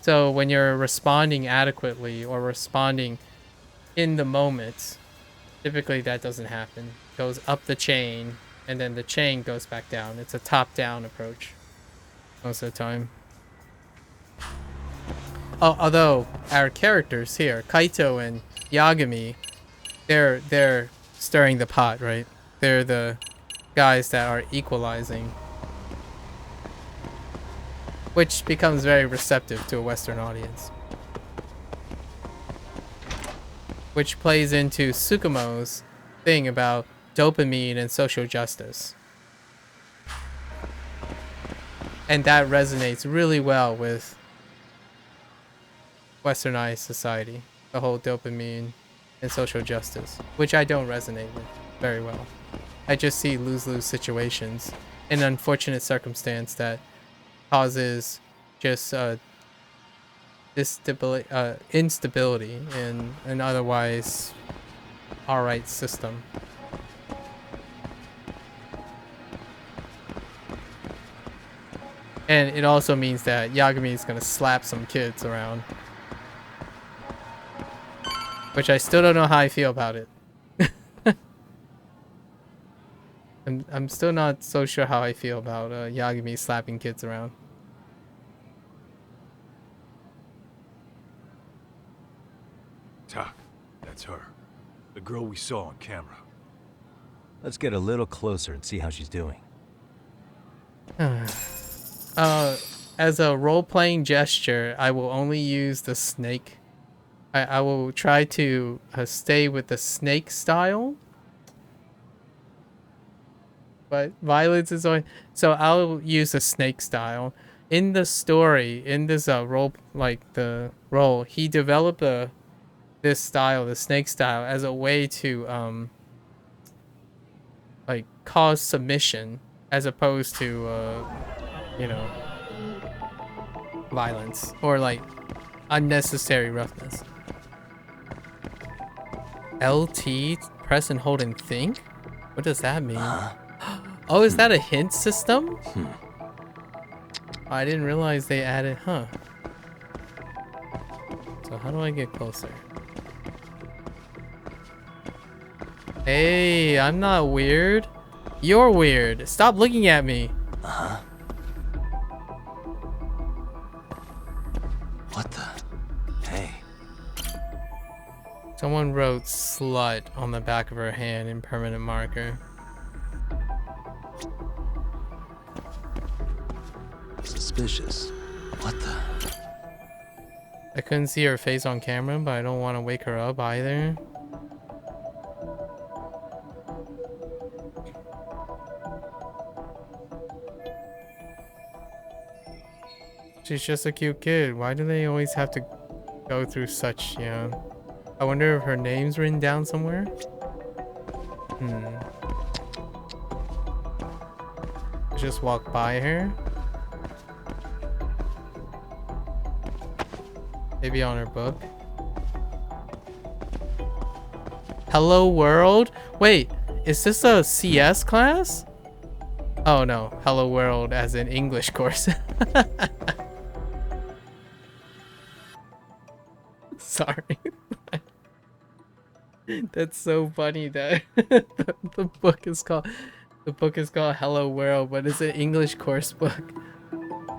So when you're responding adequately or responding in the moment, typically that doesn't happen. It goes up the chain, and then the chain goes back down. It's a top-down approach most of the time. Oh, although our characters here, Kaito and Yagami, they're stirring the pot, right? They're the guys that are equalizing, which becomes very receptive to a Western audience. Which plays into Tsukumo's thing about dopamine and social justice. And that resonates really well with westernized society. The whole dopamine and social justice, which I don't resonate with very well. I just see lose-lose situations, an unfortunate circumstance that causes just instability in an otherwise alright system. And it also means that Yagami is gonna slap some kids around. Which I still don't know how I feel about it. I'm still not so sure how I feel about Yagami slapping kids around. Tak, that's her. The girl we saw on camera. Let's get a little closer and see how she's doing. As a role-playing gesture, I will only use the snake. I will try to stay with the snake style. But violence is only... So I'll use the snake style. In the story, in this role, like the role, he developed this style, the snake style, as a way to like cause submission as opposed to you know, violence or like unnecessary roughness. LT, press and hold and think? What does that mean? Oh, is that a hint system? I didn't realize they added, huh? So how do I get closer? Hey, I'm not weird. You're weird. Stop looking at me. What the? Hey. Someone wrote slut on the back of her hand in permanent marker. Suspicious. What the? I couldn't see her face on camera, but I don't want to wake her up either. She's just a cute kid. Why do they always have to go through such, you know? I wonder if her name's written down somewhere. Just walk by her. Maybe on her book. Hello World? Wait, is this a CS class? Oh no, Hello World as in English course. Sorry. That's so funny that the book is called Hello World, but it's an English course book.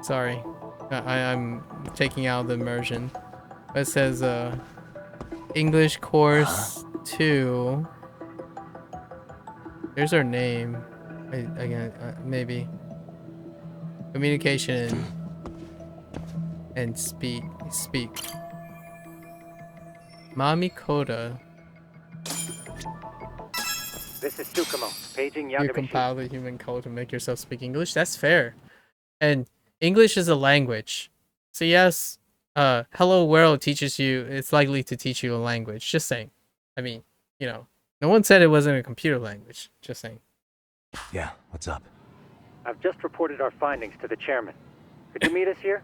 Sorry. I'm taking out the immersion. It says English course 2. There's her name. Again, maybe. Communication and speak. Mami Koda. This is Tsukumo, paging You Yagami. compile the human code to make yourself speak English. That's fair. And English is a language. So yes, Hello World teaches you, it's likely to teach you a language. Just saying. I mean, you know, no one said it wasn't a computer language. Just saying. Yeah, what's up? I've just reported our findings to the chairman. Could you meet us here?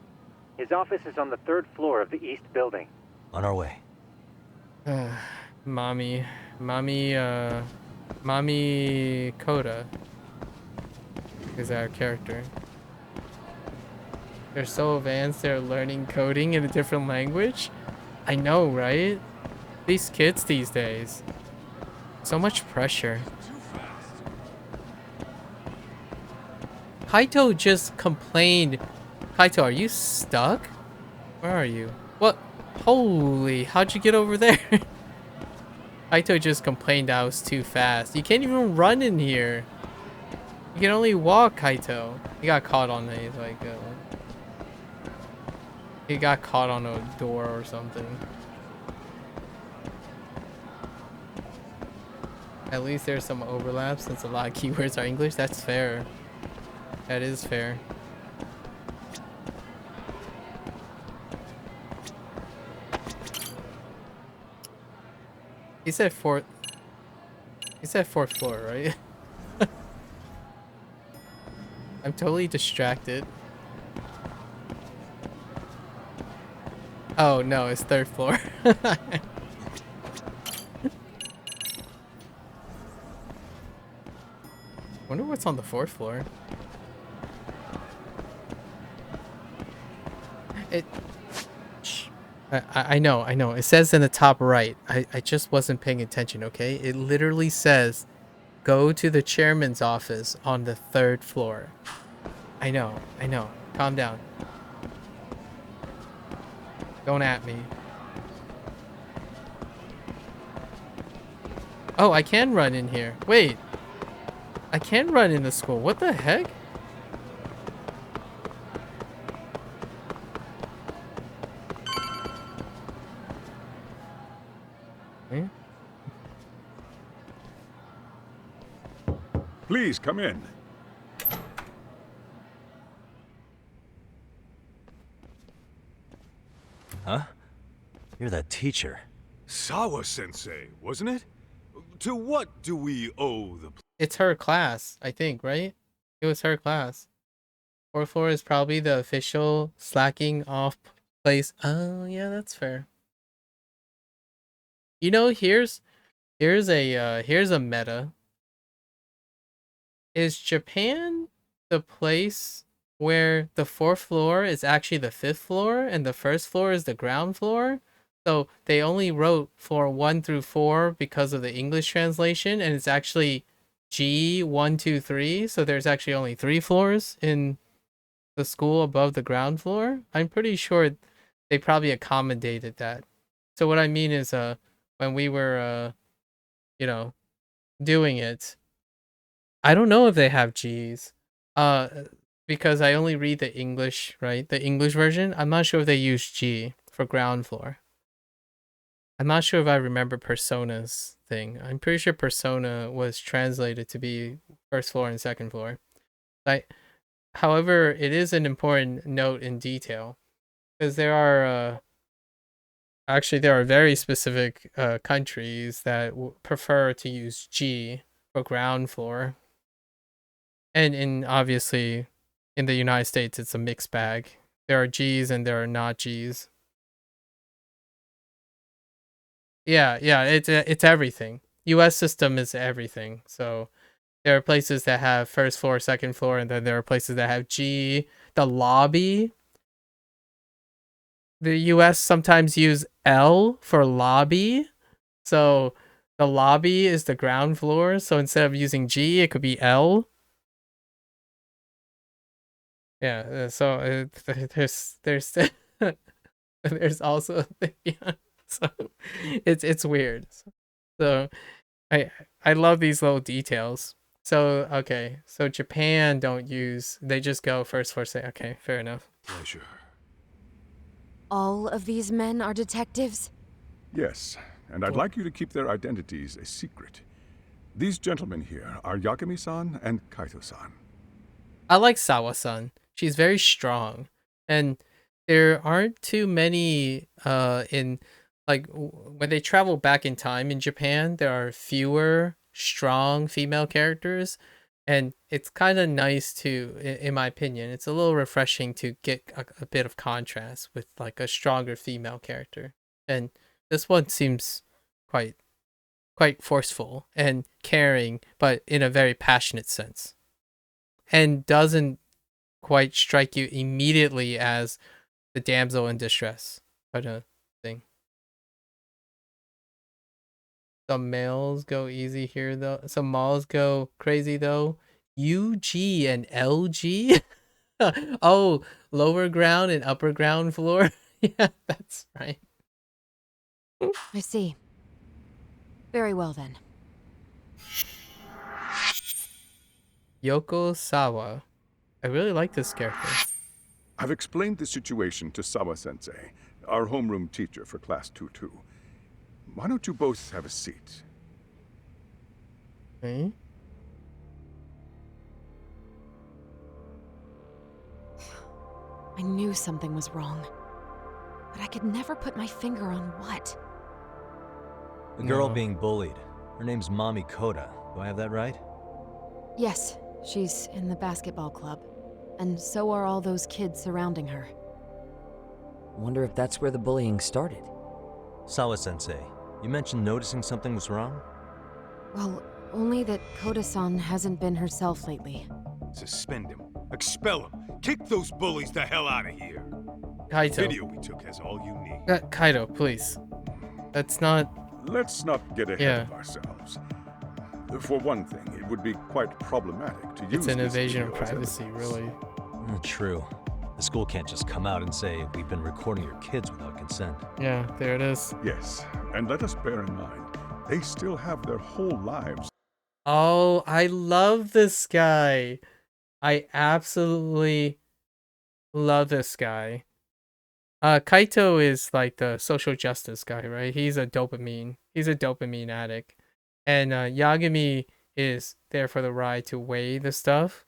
His office is on the 3rd floor of the east building. On our way. Mami Koda is our character. They're so advanced, they're learning coding in a different language. I know, right? These kids these days. So much pressure. Kaito just complained. Kaito, are you stuck? Where are you? What? Holy, how'd you get over there? Kaito just complained I was too fast. You can't even run in here. You can only walk, Kaito. He got caught on a, like, he got caught on a door or something. At least there's some overlap since a lot of keywords are English. That's fair. That is fair. He said fourth. He said fourth floor, right? I'm totally distracted. Oh no, it's third floor. Wonder what's on the fourth floor. I know. It says in the top right. I just wasn't paying attention, okay? It literally says, go to the chairman's office on the third floor. I know. Calm down. Don't at me. Oh, I can run in here. Wait. I can run in the school. What the heck? Please come in. Huh? You're that teacher. Sawa-sensei, wasn't it? To what do we owe the... It's her class, I think, right? It was her class. Fourth floor is probably the official slacking off place. Oh, yeah, that's fair. You know, here's a meta. Is Japan the place where the fourth floor is actually the fifth floor and the first floor is the ground floor? So they only wrote floor 1 through 4 because of the English translation, and it's actually G 1, 2, 3. So there's actually only 3 floors in the school above the ground floor. I'm pretty sure they probably accommodated that. So what I mean is, when we were, you know, doing it, I don't know if they have G's, because I only read the English, right? The English version. I'm not sure if they use G for ground floor. I'm not sure if I remember Persona's thing. I'm pretty sure Persona was translated to be first floor and second floor. However, it is an important note in detail because there are very specific countries that prefer to use G for ground floor. And obviously, in the United States, it's a mixed bag. There are G's and there are not G's. Yeah, it's everything. U.S. system is everything. So there are places that have first floor, second floor, and then there are places that have G. The lobby. The U.S. sometimes use L for lobby. So the lobby is the ground floor. So instead of using G, it could be L. Yeah, so there's there's also yeah, so it's weird. So I love these little details. So okay, so Japan don't use, they just go first floor, say okay, fair enough. Pleasure. All of these men are detectives? Yes, and I'd like you to keep their identities a secret. These gentlemen here are Yakami-san and Kaito-san. I like Sawa-san. She's very strong, and there aren't too many in, like, when they travel back in time in Japan, there are fewer strong female characters, and it's kind of nice to, in my opinion, it's a little refreshing to get a bit of contrast with like a stronger female character. And this one seems quite forceful and caring, but in a very passionate sense, and doesn't quite strike you immediately as the damsel in distress kind of thing. Some males go easy here though. Some malls go crazy though. UG and LG? Oh, lower ground and upper ground floor? Yeah, that's right. I see. Very well then. Yoko Sawa. I really like this character. I've explained the situation to Sawa-sensei, our homeroom teacher for Class 2-2. Why don't you both have a seat? Okay. I knew something was wrong, but I could never put my finger on what. The girl No. being bullied. Her name's Mommy Koda. Do I have that right? Yes, she's in the basketball club, and so are all those kids surrounding her. Wonder if that's where the bullying started. Sawa-sensei, you mentioned noticing something was wrong? Well, only that Koda-san hasn't been herself lately. Suspend him. Expel him. Kick those bullies the hell out of here. Kaito. The video we took has all you need. Kaito, please. That's not... Let's not get ahead of ourselves. For one thing, it would be quite problematic to use It's an this invasion of video as privacy, evidence. really. True. The school can't just come out and say, we've been recording your kids without consent. Yeah, there it is. Yes, and let us bear in mind, they still have their whole lives. Oh, I love this guy. I absolutely love this guy. Kaito is like the social justice guy, right? He's a dopamine addict. And Yagami is there for the ride to weigh the stuff.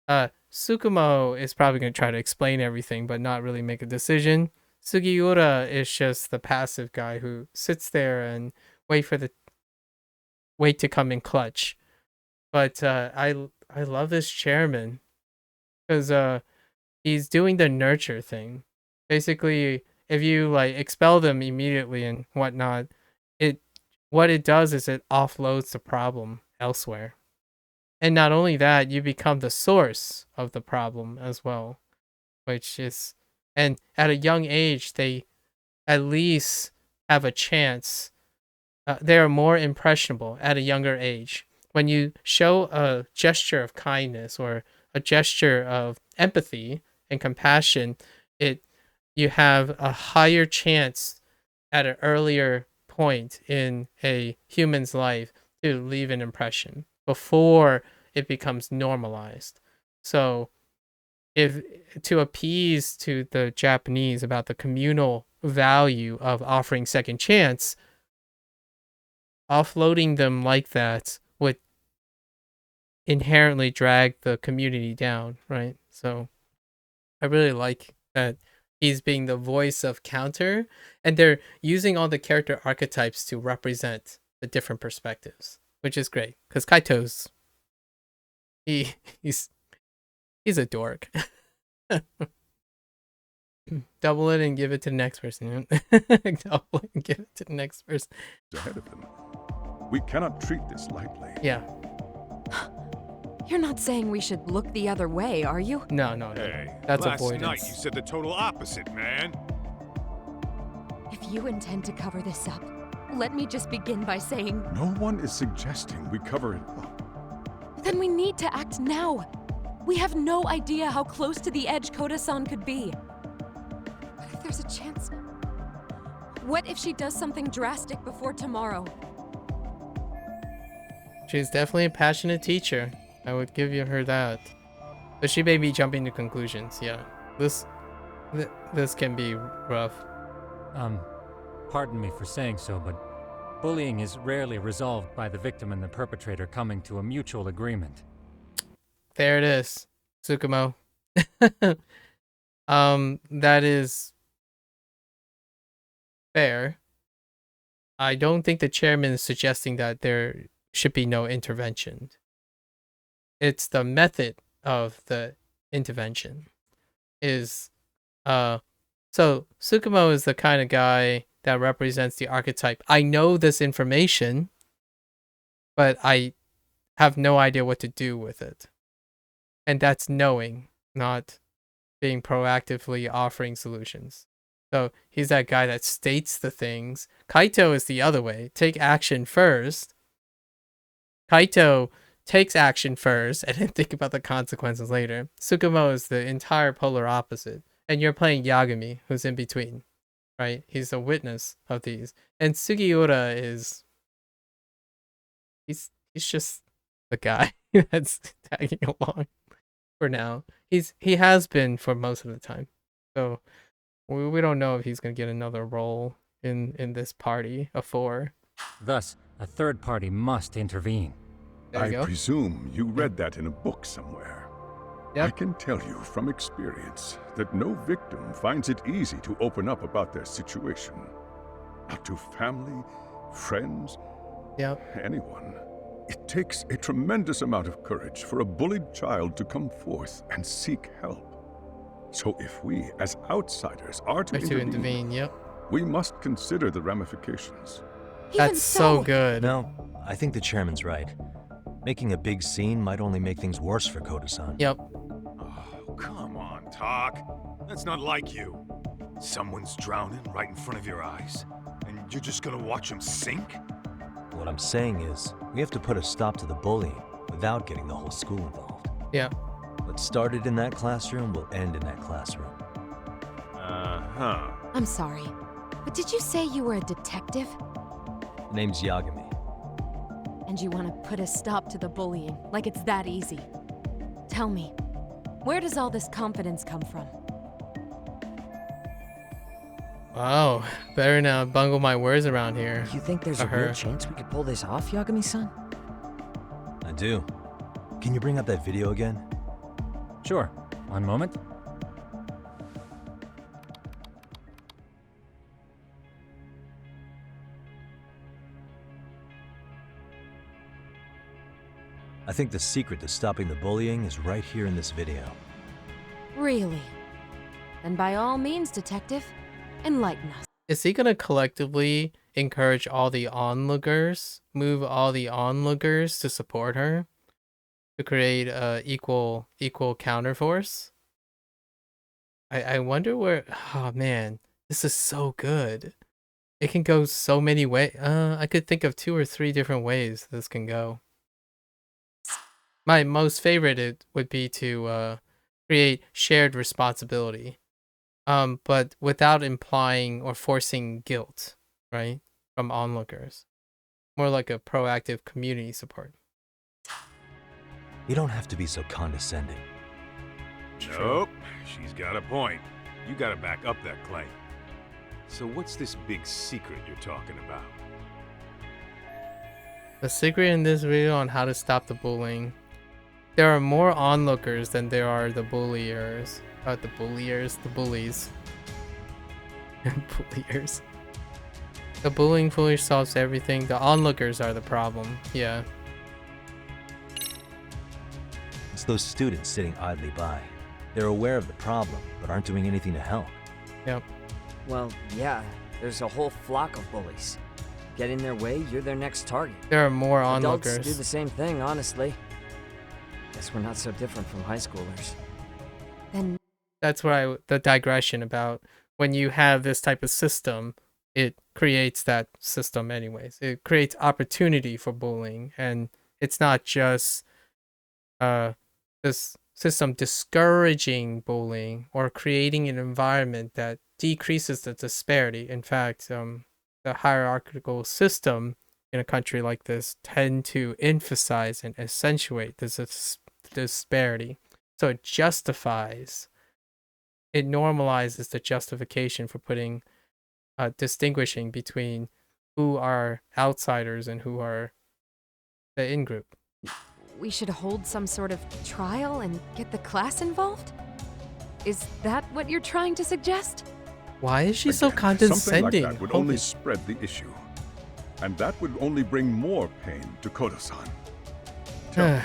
Tsukumo is probably going to try to explain everything, but not really make a decision. Sugiura is just the passive guy who sits there and wait to come in clutch. But I love this chairman because he's doing the nurture thing. Basically, if you like expel them immediately and whatnot, what it does is it offloads the problem elsewhere. And not only that, you become the source of the problem as well, and at a young age, they at least have a chance. They are more impressionable at a younger age. When you show a gesture of kindness or a gesture of empathy and compassion, you have a higher chance at an earlier point in a human's life to leave an impression before it becomes normalized. So if to appease to the Japanese about the communal value of offering second chance, offloading them like that would inherently drag the community down, right? So I really like that he's being the voice of counter, and they're using all the character archetypes to represent the different perspectives, which is great because Kaito's he's a dork. Double it and give it to the next person. Double it and give it to the next person. Ahead of them. We cannot treat this lightly. Yeah. You're not saying we should look the other way, are you? No. Hey, That's last avoidance. night you said the total opposite, man. If you intend to cover this up, let me just begin by saying... No one is suggesting we cover it up. Then we need to act now. We have no idea how close to the edge Koda-san could be. What if there's a chance? What if she does something drastic before tomorrow? She's definitely a passionate teacher. I would give her that. But she may be jumping to conclusions. Yeah. This can be rough. Pardon me for saying so, but bullying is rarely resolved by the victim and the perpetrator coming to a mutual agreement. There it is, Tsukumo. That is fair. I don't think the chairman is suggesting that there should be no intervention. It's the method of the intervention. So Tsukumo is the kind of guy that represents the archetype. I know this information, but I have no idea what to do with it. And that's knowing, not being proactively offering solutions. So he's that guy that states the things. Kaito is the other way. Take action first. Kaito takes action first and then think about the consequences later. Tsukumo is the entire polar opposite. And you're playing Yagami, who's in between, right? He's a witness of these. And Sugiura is... He's just the guy that's tagging along for now. He has been for most of the time. So we don't know if he's going to get another role in this party of 4. Thus, a third party must intervene. There you I go. presume you read that in a book somewhere. Yep. I can tell you from experience that no victim finds it easy to open up about their situation. Not to family, friends, anyone. It takes a tremendous amount of courage for a bullied child to come forth and seek help. So if we, as outsiders, are to intervene, we must consider the ramifications. That's so good. No, I think the chairman's right. Making a big scene might only make things worse for Koda-san. Yep. Oh, come on, Talk. That's not like you. Someone's drowning right in front of your eyes, and you're just gonna watch him sink? What I'm saying is, we have to put a stop to the bullying without getting the whole school involved. Yeah. What started in that classroom will end in that classroom. Uh-huh. I'm sorry, but did you say you were a detective? The name's Yagami. And you want to put a stop to the bullying, like it's that easy. Tell me, where does all this confidence come from? Wow, better not bungle my words around here. You think there's a real chance we could pull this off, Yagami-san? I do. Can you bring up that video again? Sure. One moment. I think the secret to stopping the bullying is right here in this video. Really? Then by all means, detective, enlighten us. Is he gonna collectively encourage all the onlookers, move all the onlookers to support her, to create a equal counterforce? I wonder where. Oh man, this is so good. It can go so many ways. I could think of 2 or 3 different ways this can go. My most favorite would be to create shared responsibility, but without implying or forcing guilt, right, from onlookers. More like a proactive community support. You don't have to be so condescending. Nope, she's got a point. You gotta back up that claim. So what's this big secret you're talking about? The secret in this video on how to stop the bullying. There are more onlookers than there are the bulliers. The bullies. Bulliers. The bullying fully solves everything. The onlookers are the problem. Yeah. It's those students sitting idly by. They're aware of the problem, but aren't doing anything to help. Yep. Well, yeah, there's a whole flock of bullies. Get in their way, you're their next target. There are more Adults onlookers. do the same thing, honestly. Guess we're not so different from high schoolers. Then that's why the digression about when you have this type of system, it creates that system anyways. It creates opportunity for bullying, and it's not just this system discouraging bullying or creating an environment that decreases the disparity. In fact, the hierarchical system in a country like this tend to emphasize and accentuate this disparity. So it justifies, it normalizes the justification for putting, distinguishing between who are outsiders and who are the in-group. we should hold some sort of trial and get the class involved? Is that what you're trying to suggest? Why is she so Something condescending? like that would only spread the issue. And that would only bring more pain to Koda-san. Tell me,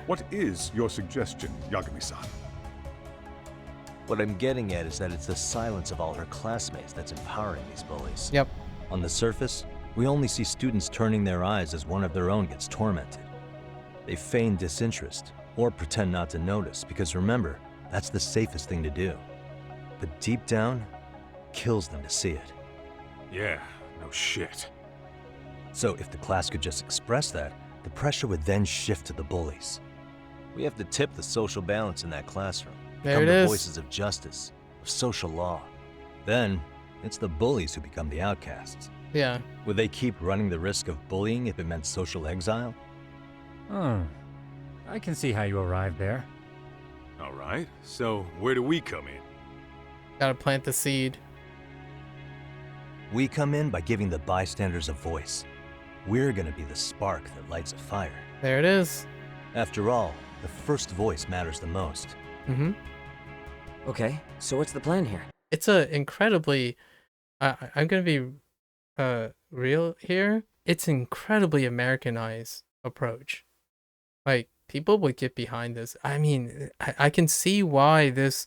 what is your suggestion, Yagami-san? What I'm getting at is that it's the silence of all her classmates that's empowering these bullies. Yep. On the surface, we only see students turning their eyes as one of their own gets tormented. They feign disinterest or pretend not to notice because remember, that's the safest thing to do. But deep down, kills them to see it. Yeah, no shit. So if the class could just express that, the pressure would then shift to the bullies. We have to tip the social balance in that classroom. There Become it the is. voices of justice, of social law. Then, it's the bullies who become the outcasts. Yeah. Would they keep running the risk of bullying if it meant social exile? I can see how you arrived there. All right, so where do we come in? Gotta plant the seed. We come in by giving the bystanders a voice. We're gonna be the spark that lights a fire. There it is. After all, the first voice matters the most. Mm-hmm. Okay, so what's the plan here? It's a incredibly, I'm gonna be real here. It's incredibly Americanized approach. Like, people would get behind this. I mean, I can see why this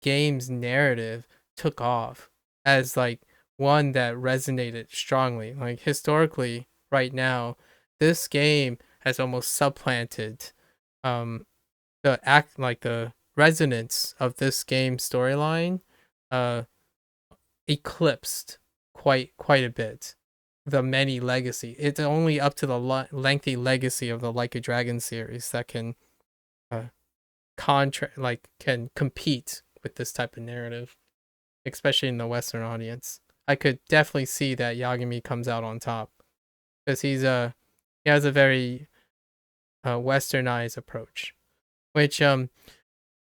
game's narrative took off as like one that resonated strongly. Like, historically, right now, this game has almost supplanted the resonance of this game storyline eclipsed quite a bit the many legacy. It's only up to the lengthy legacy of the Like a Dragon series that can can compete with this type of narrative, especially in the Western audience. I could definitely see that Yagami comes out on top because he has a very westernized approach, which the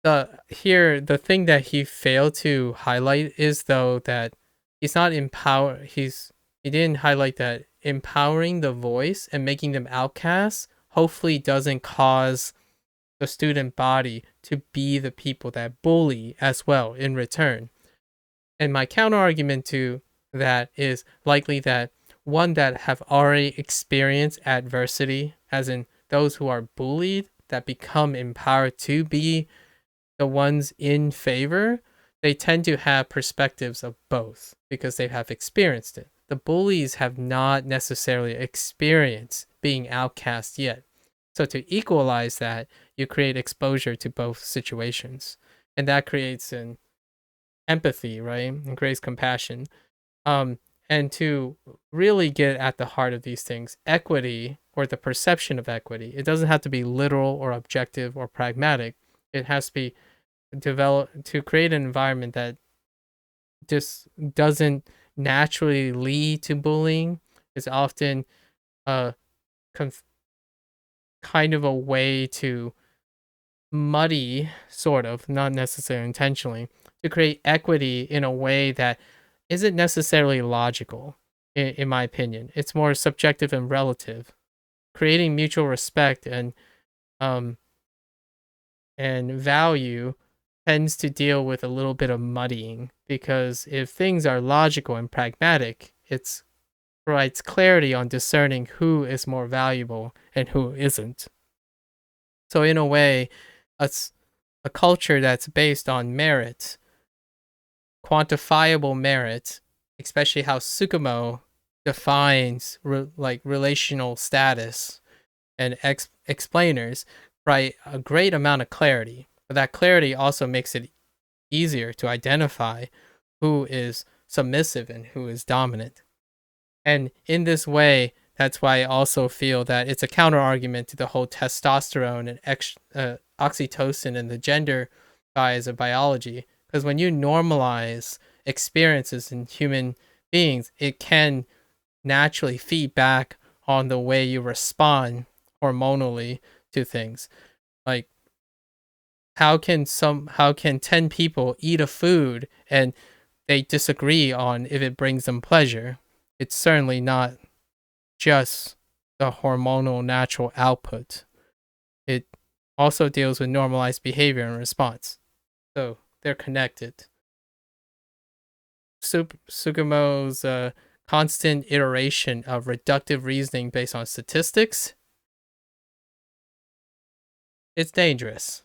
thing that he failed to highlight is though that he's not he didn't highlight that empowering the voice and making them outcasts hopefully doesn't cause the student body to be the people that bully as well in return. And my counter argument to that is likely that one that have already experienced adversity, as in those who are bullied that become empowered to be the ones in favor, they tend to have perspectives of both because they have experienced it. The bullies have not necessarily experienced being outcast yet. So to equalize that, you create exposure to both situations. And that creates an empathy, right? And creates compassion. And to really get at the heart of these things, equity or the perception of equity, it doesn't have to be literal or objective or pragmatic. It has to be developed to create an environment that just doesn't naturally lead to bullying. Is often kind of a way to muddy, sort of, not necessarily intentionally, to create equity in a way that isn't necessarily logical, in my opinion. It's more subjective and relative. Creating mutual respect and value tends to deal with a little bit of muddying, because if things are logical and pragmatic, it provides clarity on discerning who is more valuable and who isn't. So in a way, it's a culture that's based on merit, quantifiable merit, especially how Tsukumo defines relational status and explainers, right? A great amount of clarity. But that clarity also makes it easier to identify who is submissive and who is dominant. And in this way, that's why I also feel that it's a counter argument to the whole testosterone and oxytocin and the gender bias of biology. Because when you normalize experiences in human beings, it can naturally feed back on the way you respond hormonally to things. Like, how can 10 people eat a food and they disagree on if it brings them pleasure? It's certainly not just the hormonal natural output. It also deals with normalized behavior and response. So they're connected. Tsukumo's constant iteration of reductive reasoning based on statistics, it's dangerous.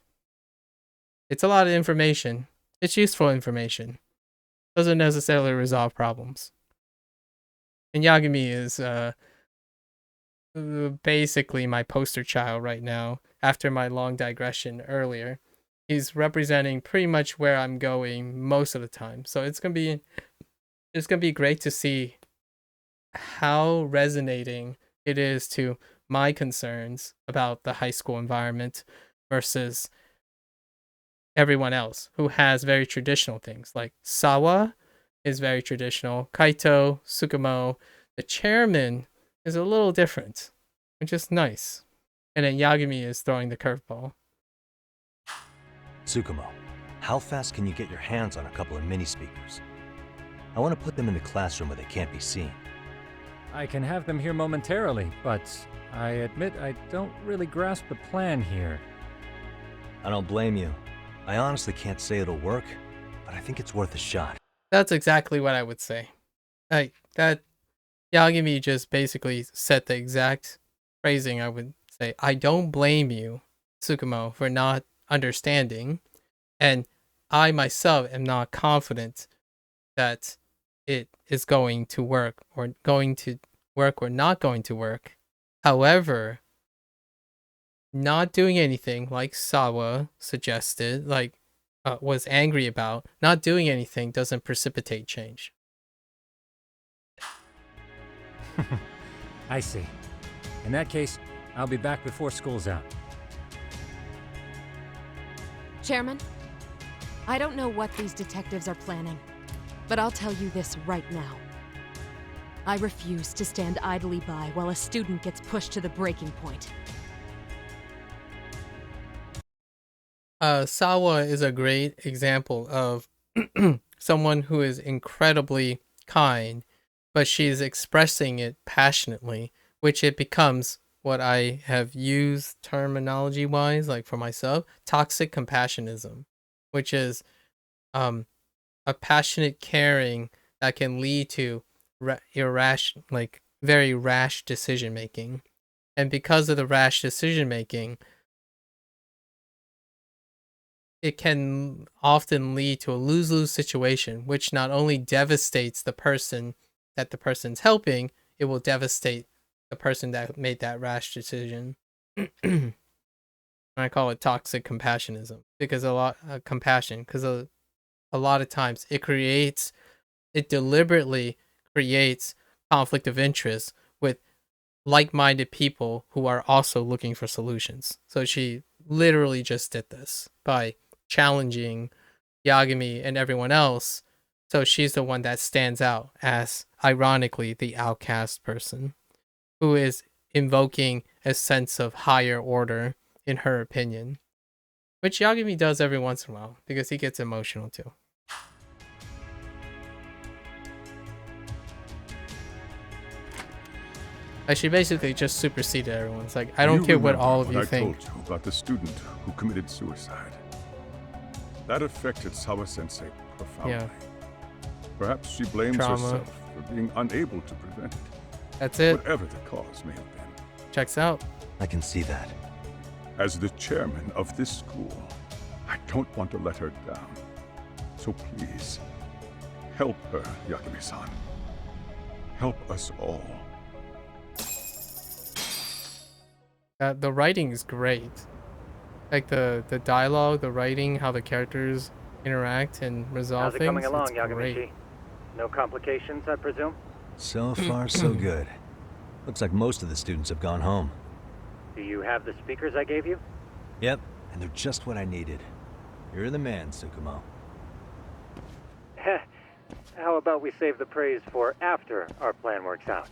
It's a lot of information. It's useful information. Doesn't necessarily resolve problems. And Yagami is basically my poster child right now, after my long digression earlier. He's representing pretty much where I'm going most of the time. So it's gonna be great to see how resonating it is to my concerns about the high school environment versus everyone else who has very traditional things. Like Sawa is very traditional. Kaito, Tsukumo, the chairman is a little different, which is nice. And then Yagami is throwing the curveball. Tsukumo, how fast can you get your hands on a couple of mini speakers? I want to put them in the classroom where they can't be seen. I can have them here momentarily, but I admit I don't really grasp the plan here. I don't blame you. I honestly can't say it'll work, but I think it's worth a shot. That's exactly what I would say. Like, that Yagami just basically said the exact phrasing I would say. I don't blame you, Tsukumo, for not understanding, and I myself am not confident that it is going to work or not going to work. However, not doing anything, like Sawa suggested, was angry about, not doing anything doesn't precipitate change. I see. In that case, I'll be back before school's out. Chairman, I don't know what these detectives are planning, but I'll tell you this right now. I refuse to stand idly by while a student gets pushed to the breaking point. Sawa is a great example of someone who is incredibly kind, but she's expressing it passionately, which it becomes what I have used terminology-wise, like for myself, toxic compassionism, which is a passionate caring that can lead to very rash decision-making. And because of the rash decision-making, it can often lead to a lose-lose situation, which not only devastates the person that the person's helping, it will devastate the person that made that rash decision. I call it toxic compassionism because a lot of times it deliberately creates conflict of interest with like-minded people who are also looking for solutions. So she literally just did this by challenging Yagami and everyone else. So she's the one that stands out as, ironically, the outcast person who is invoking a sense of higher order in her opinion, which Yagami does every once in a while because he gets emotional too. She basically just superseded everyone. It's like, I don't care what all of you think. I told you about the student who committed suicide. That affected Sawa-sensei profoundly. Yeah. Perhaps she blames Trauma. herself for being unable to prevent it. That's it. Whatever the cause may have been. Checks out. I can see that. As the chairman of this school, I don't want to let her down. So please, help her, Yagami-san. Help us all. The writing is great. Like the dialogue, the writing, how the characters interact and resolve How's it things. coming along, it's Yagamishi? great. No complications, I presume? So far, so good. Looks like most of the students have gone home. Do you have the speakers I gave you? Yep, and they're just what I needed. You're the man, Tsukumo. How about we save the praise for after our plan works out?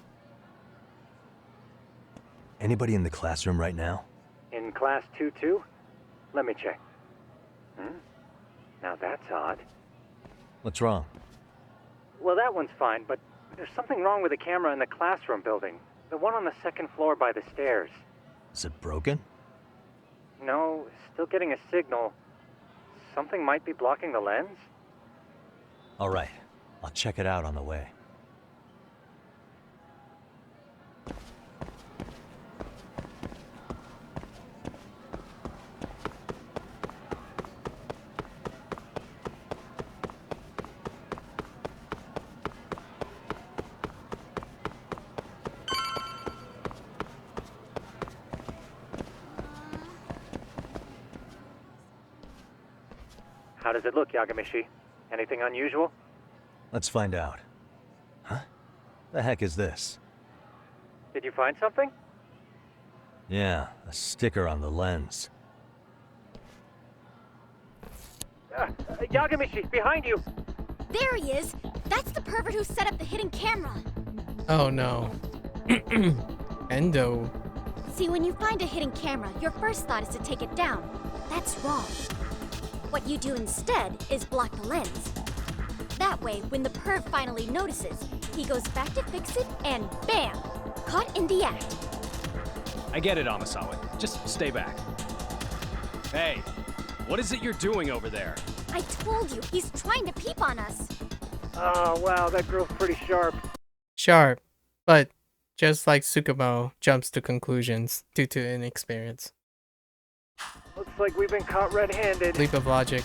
Anybody in the classroom right now? In class 2-2? Let me check. Now that's odd. What's wrong? Well, that one's fine, but there's something wrong with the camera in the classroom building. The one on the second floor by the stairs. Is it broken? No, still getting a signal. Something might be blocking the lens? All right, I'll check it out on the way. How does it look, Yagamishi? Anything unusual? Let's find out. Huh? The heck is this? Did you find something? Yeah, a sticker on the lens. Yagamishi, behind you! There he is! That's the pervert who set up the hidden camera! Oh no. Endo. See, when you find a hidden camera, your first thought is to take it down. That's wrong. What you do instead is block the lens. That way, when the perv finally notices, He goes back to fix it, and bam! Caught in the act. I get it, Amasawa. Just stay back. Hey, what is it you're doing over there? I told you, he's trying to peep on us. Oh, wow, that girl's pretty sharp. Sharp, but just like Tsukumo jumps to conclusions due to inexperience. Looks like we've been caught red-handed. Leap of logic.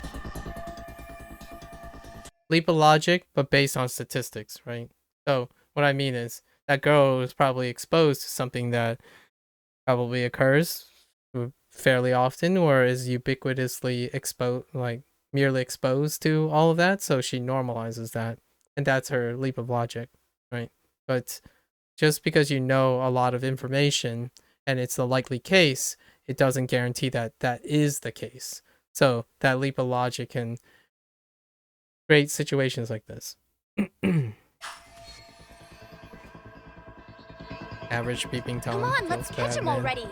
Leap of logic, but based on statistics, right? So what I mean is that girl was probably exposed to something that probably occurs fairly often, or is ubiquitously exposed, like merely exposed to all of that, so she normalizes that, and that's her leap of logic, right? But just because you know a lot of information and it's a likely case, it doesn't guarantee that that is the case. So that leap of logic can create situations like this. Average peeping Tom. Come on, let's catch him already.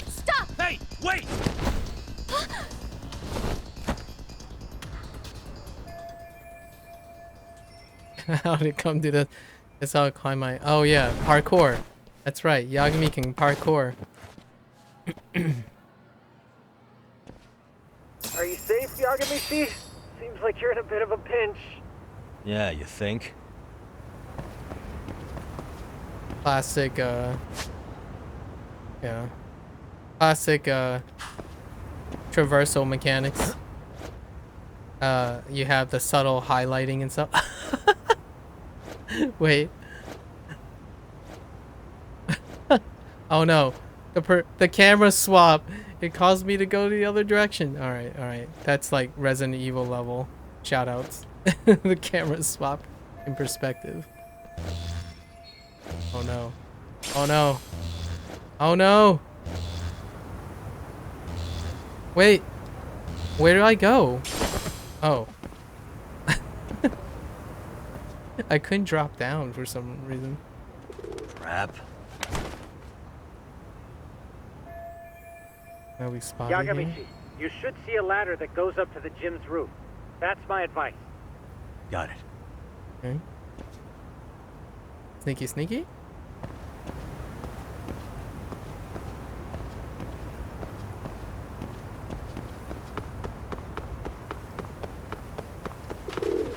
Stop! Hey, wait! How did it come to the... That's how I climb my... Oh yeah, parkour. That's right, Yagami can parkour. Are you safe, Yagami-shi? Seems like you're in a bit of a pinch. Yeah, you think? Classic, yeah. Classic, traversal mechanics. You have the subtle highlighting and stuff. Wait. Oh no. The camera swap. It caused me to go the other direction. Alright. That's like Resident Evil level. Shoutouts. The camera swap in perspective. Oh no. Oh no. Oh no. Wait. Where do I go? Oh. I couldn't drop down for some reason. Crap. Now we spotted Yagami-shi, here. you should see a ladder that goes up to the gym's roof. That's my advice. Got it. Okay. Sneaky, sneaky.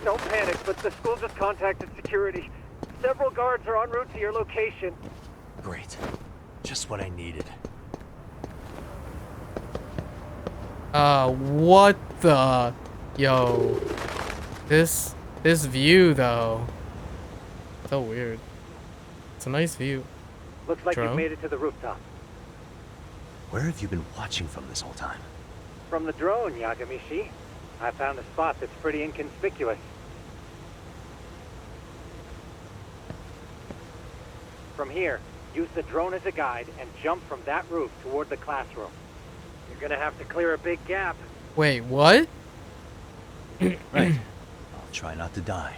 Don't panic, but the school just contacted security. Several guards are en route to your location. Great. Just what I needed. What the... Yo. This view, though. So weird. It's a nice view. Looks like Drone? you've made it to the rooftop. Where have you been watching from this whole time? From the drone, Yagami-shi. I found a spot that's pretty inconspicuous. From here, use the drone as a guide and jump from that roof toward the classroom. You're gonna have to clear a big gap. Wait, what? Right. I'll try not to die.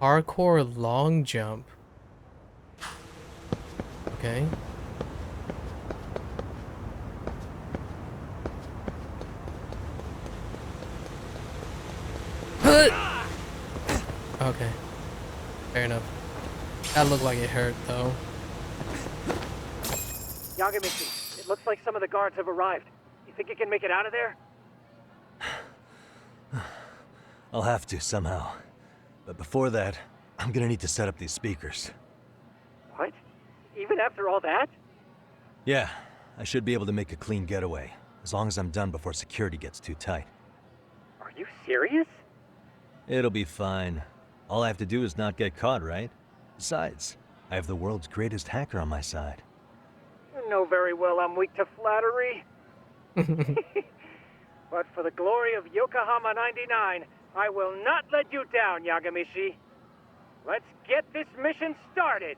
Parkour long jump. Okay. Okay. Fair enough. That looked like it hurt, though. Yagami-shi, it looks like some of the guards have arrived. You think you can make it out of there? I'll have to somehow. But before that, I'm gonna need to set up these speakers. What? Even after all that? Yeah, I should be able to make a clean getaway, as long as I'm done before security gets too tight. Are you serious? It'll be fine. All I have to do is not get caught, right? Besides, I have the world's greatest hacker on my side. You know very well I'm weak to flattery. But for the glory of Yokohama 99, I will not let you down, Yagami-shi. Let's get this mission started.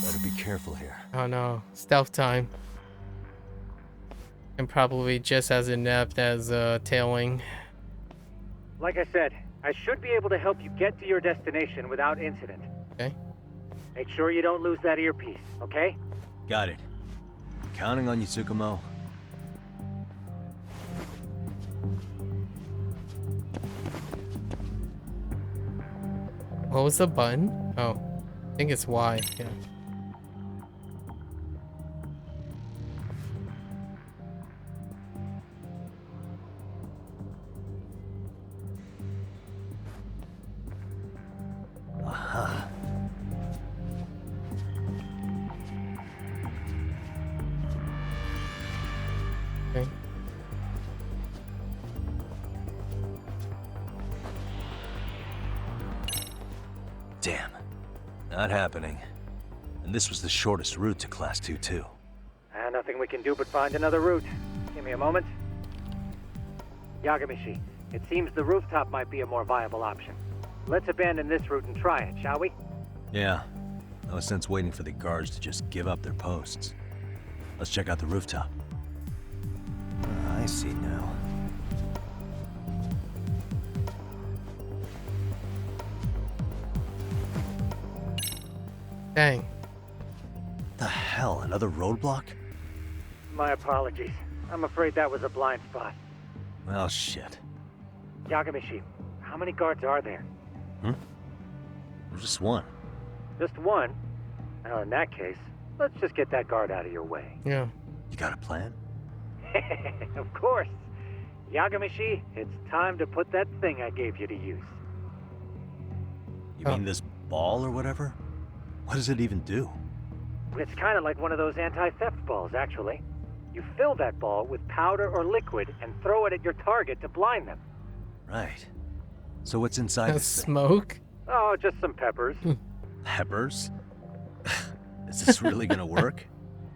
Better be careful here. Oh no, stealth time. And probably just as inept as tailing. Like I said, I should be able to help you get to your destination without incident. Okay. Make sure you don't lose that earpiece, okay? Got it. Counting on you, Tsukumo. What was the button? Oh, I think it's Y. Yeah. Aha. Okay. Damn. Not happening. And this was the shortest route to Class 2 too. Nothing we can do but find another route. Give me a moment. Yagamishi, it seems the rooftop might be a more viable option. Let's abandon this route and try it, shall we? Yeah. No sense waiting for the guards to just give up their posts. Let's check out the rooftop. I see now. Dang. The hell, another roadblock? My apologies. I'm afraid that was a blind spot. Well, shit. Yagamishi, how many guards are there? There's just one. Just one? Well, in that case, let's just get that guard out of your way. Yeah. You got a plan? Of course. Yagamishi, it's time to put that thing I gave you to use. You mean this ball or whatever? What does it even do? It's kind of like one of those anti-theft balls, actually. You fill that ball with powder or liquid and throw it at your target to blind them. Right. So what's inside this thing? Smoke? Oh, just some peppers. Peppers? Is this really gonna work?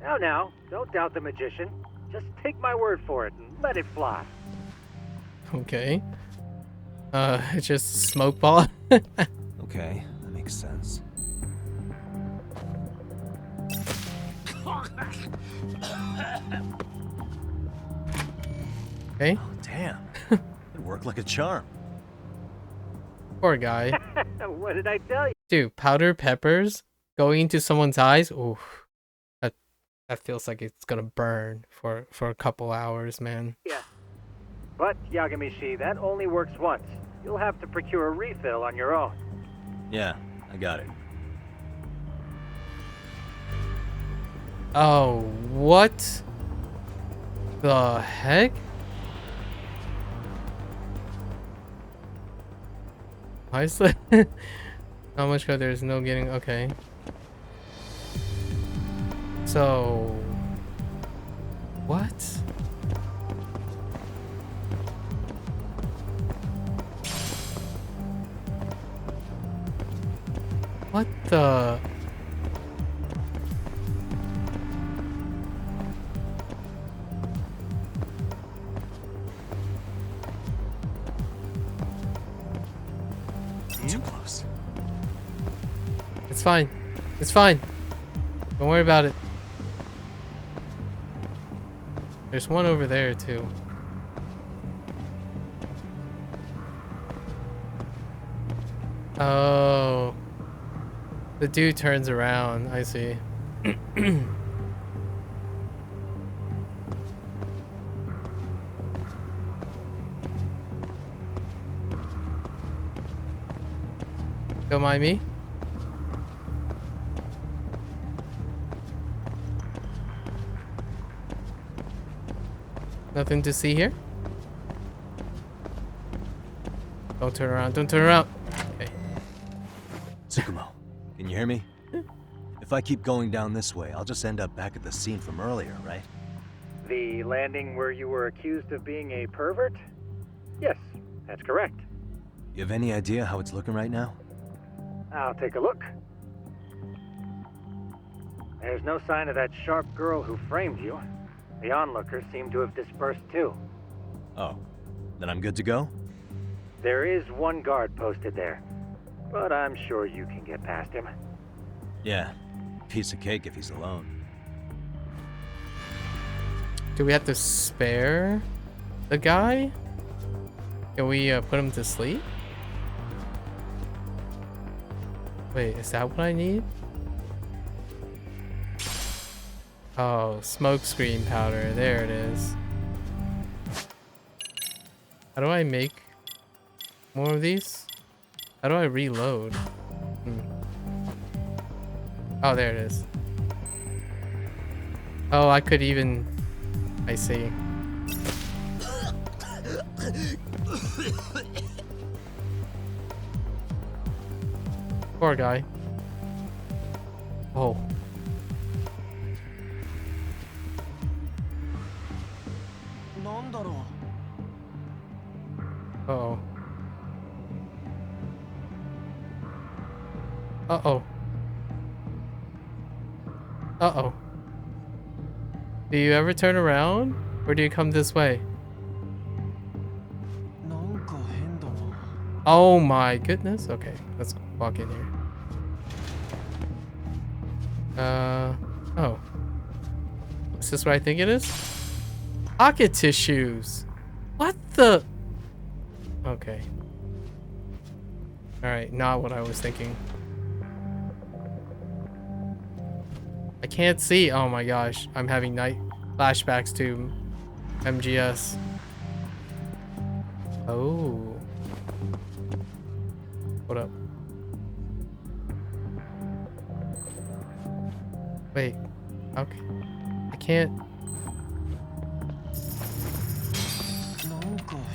Now, don't doubt the magician. Just take my word for it and let it fly. Okay. It's just a smoke ball. Okay, that makes sense. Okay. Oh, damn. It worked like a charm. Poor guy. What did I tell you? Dude, powdered peppers going into someone's eyes. Ooh, that feels like it's gonna burn for a couple hours, man. Yeah. But, Yagamishi, that only works once. You'll have to procure a refill on your own. Yeah, I got it. Oh, what the heck? Why is that? How much code? There's no getting. Okay. So, what? What the? Too close. It's fine. It's fine. Don't worry about it. There's one over there too. Oh. The dude turns around. I see. Don't mind me. Nothing to see here. Don't turn around. Don't turn around. Okay. Tsukumo, can you hear me? If I keep going down this way, I'll just end up back at the scene from earlier, right? The landing where you were accused of being a pervert? Yes, that's correct. You have any idea how it's looking right now? I'll take a look. There's no sign of that sharp girl who framed you. The onlookers seem to have dispersed too. Oh, then I'm good to go? There is one guard posted there, but I'm sure you can get past him. Yeah, piece of cake if he's alone. Do we have to spare the guy? Can we put him to sleep? Wait, is that what I need? Oh, smoke screen powder. There it is. How do I make more of these? How do I reload? Oh, there it is. Oh, I could even... I see. Poor guy. Oh. Uh-oh. Uh-oh. Uh-oh. Do you ever turn around? Or do you come this way? Oh my goodness. Okay, let's walk in here. Oh. Is this what I think it is? Pocket tissues. What the? Okay. Alright, not what I was thinking. I can't see. Oh my gosh. I'm having night flashbacks to MGS. Oh. What up? Wait. Okay. I can't.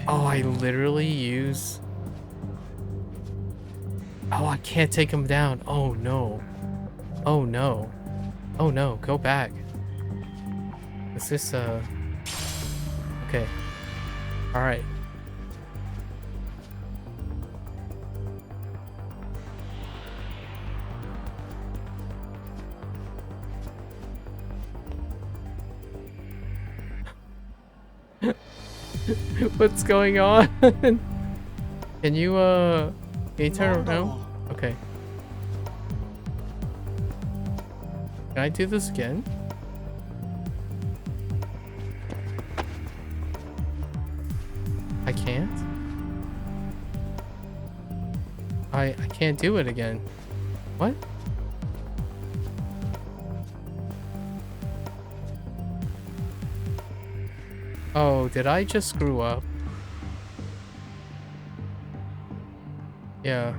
Oh, I literally use... Oh, I can't take him down. Oh no. Oh no. Oh no, go back. Is this okay. Alright. What's going on? Can you turn around? Okay. Can I do this again? I can't? I can't do it again. What? Oh, did I just screw up? Yeah.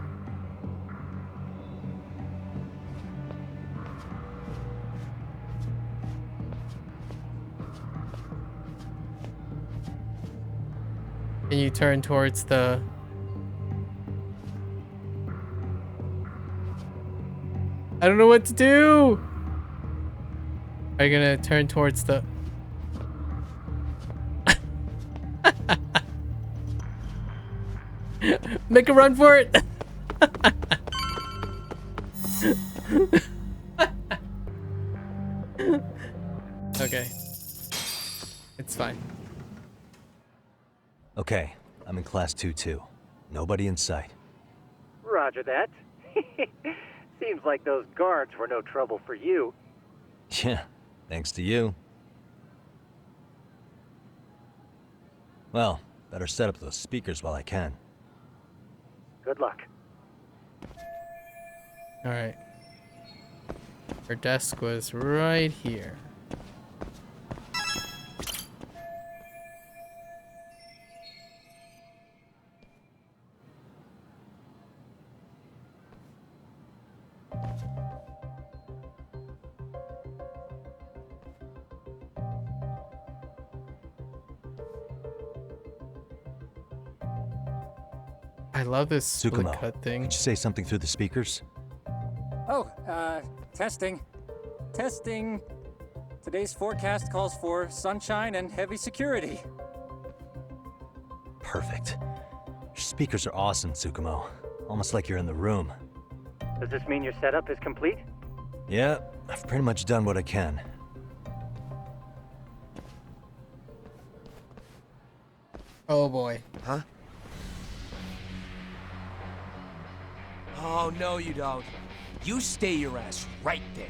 Can you turn towards the... I don't know what to do! Are you gonna turn towards the... Make a run for it! Okay. It's fine. Okay, I'm in class 2-2. Nobody in sight. Roger that. Seems like those guards were no trouble for you. Yeah, thanks to you. Well, better set up those speakers while I can. Good luck. Alright. Her desk was right here. I love this split Tsukumo, cut thing. could you say something through the speakers? Oh, testing. Testing. Today's forecast calls for sunshine and heavy security. Perfect. Your speakers are awesome, Tsukumo. Almost like you're in the room. Does this mean your setup is complete? Yeah, I've pretty much done what I can. Oh boy. Huh? Oh, no you don't. You stay your ass right there.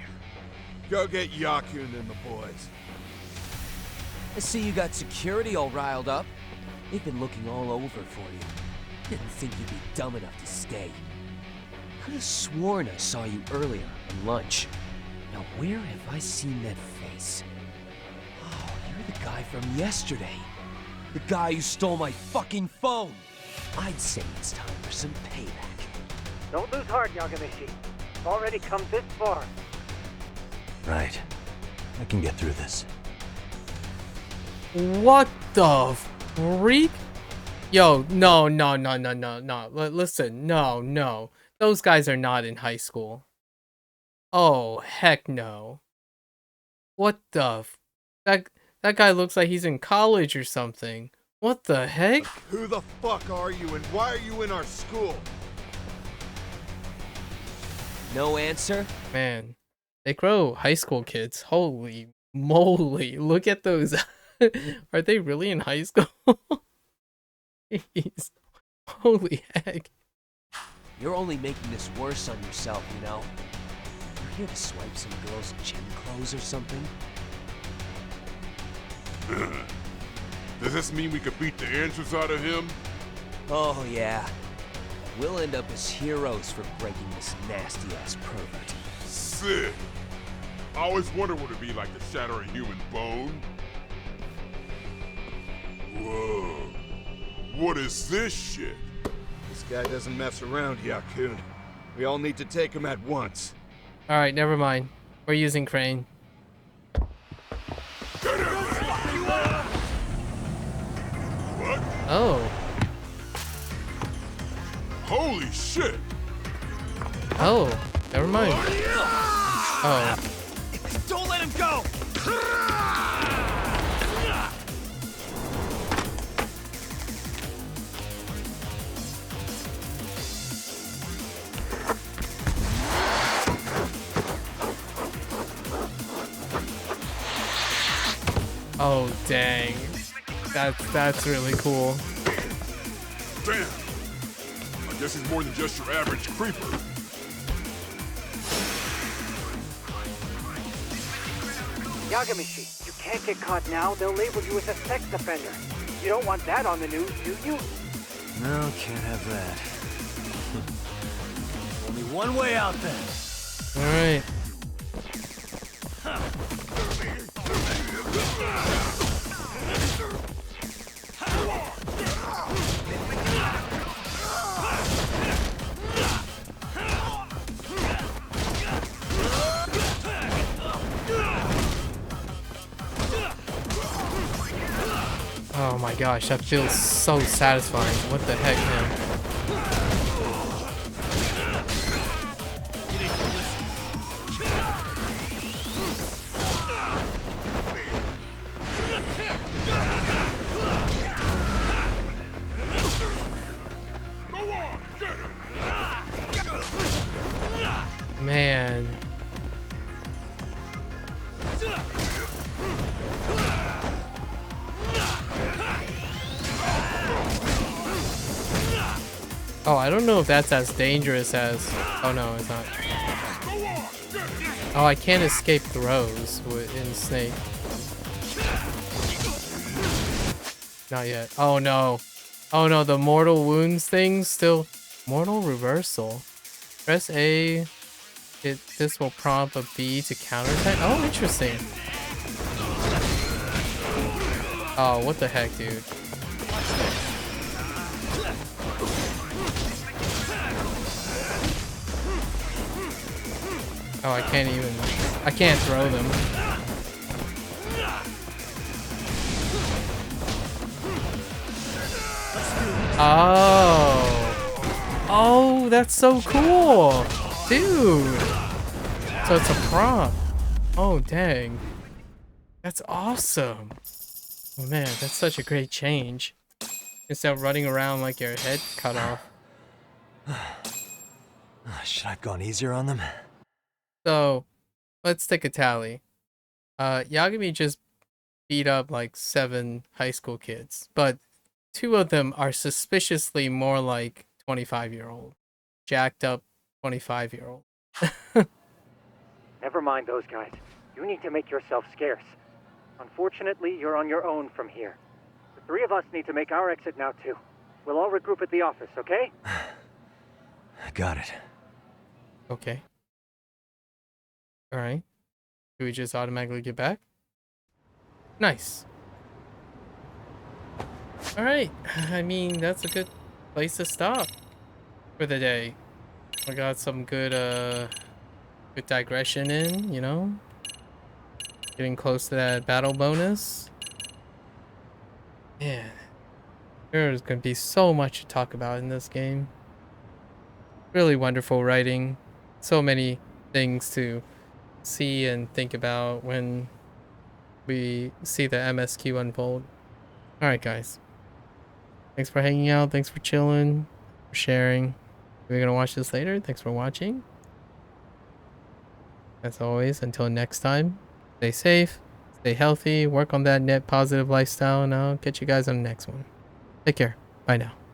Go get Yakun and the boys. I see you got security all riled up. They've been looking all over for you. Didn't think you'd be dumb enough to stay. Could have sworn I saw you earlier at lunch. Now where have I seen that face? Oh, you're the guy from yesterday. The guy who stole my fucking phone. I'd say it's time for some payback. Don't lose heart, Yagamishi. Already come this far. Right. I can get through this. What the freak? Yo, no, no, no, no, no, no. Listen, no, no. Those guys are not in high school. Oh, heck no. What the that guy looks like he's in college or something. What the heck? Who the fuck are you and why are you in our school? No answer? Man, they grow high school kids. Holy moly. Look at those. Are they really in high school? Jeez. Holy heck. You're only making this worse on yourself, you know? You're here to swipe some girl's gym clothes or something? Does this mean we could beat the answers out of him? Oh, yeah. We'll end up as heroes for breaking this nasty-ass pervert. Sick. I always wondered what it'd be like to shatter a human bone. Whoa. What is this shit? This guy doesn't mess around, Yakun. We all need to take him at once. Alright, never mind. We're using Crane. What? Oh. Holy shit! Oh, never mind. Oh. Don't let him go! Oh, dang. That's really cool. Damn! I guess he's more than just your average creeper. Yagamishi, you can't get caught now. They'll label you as a sex offender. You don't want that on the news, do you? No, can't have that. Only one way out then. Alright. Oh my gosh, that feels so satisfying. What the heck, man? Man. Oh, I don't know if that's as dangerous as... Oh no, it's not. Oh, I can't escape throws in Snake. Not yet. Oh no. Oh no, the mortal wounds thing still... Mortal reversal. Press A. This will prompt a B to counterattack. Oh, interesting. Oh, what the heck, dude. Oh, I can't throw them. Oh. Oh, that's so cool. Dude. So it's a prompt. Oh, dang. That's awesome. Oh, man, that's such a great change. Instead of running around like your head cut off. Should I have gone easier on them? So, let's take a tally. Yagami just beat up like 7 high school kids, but 2 of them are suspiciously more like 25-year-old. Jacked up 25-year-old. Never mind those guys. You need to make yourself scarce. Unfortunately, you're on your own from here. The 3 of us need to make our exit now, too. We'll all regroup at the office, okay? Got it. Okay. Alright. Do we just automatically get back? Nice. Alright. I mean, that's a good place to stop for the day. We got some good, good digression in, you know? Getting close to that battle bonus. Man, there's gonna be so much to talk about in this game. Really wonderful writing. So many things to see and think about when we see the MSQ unfold. Alright guys. Thanks for hanging out. Thanks for chilling. For sharing. If you're gonna watch this later, thanks for watching. As always, until next time, stay safe, stay healthy, work on that net positive lifestyle, and I'll catch you guys on the next one. Take care. Bye now.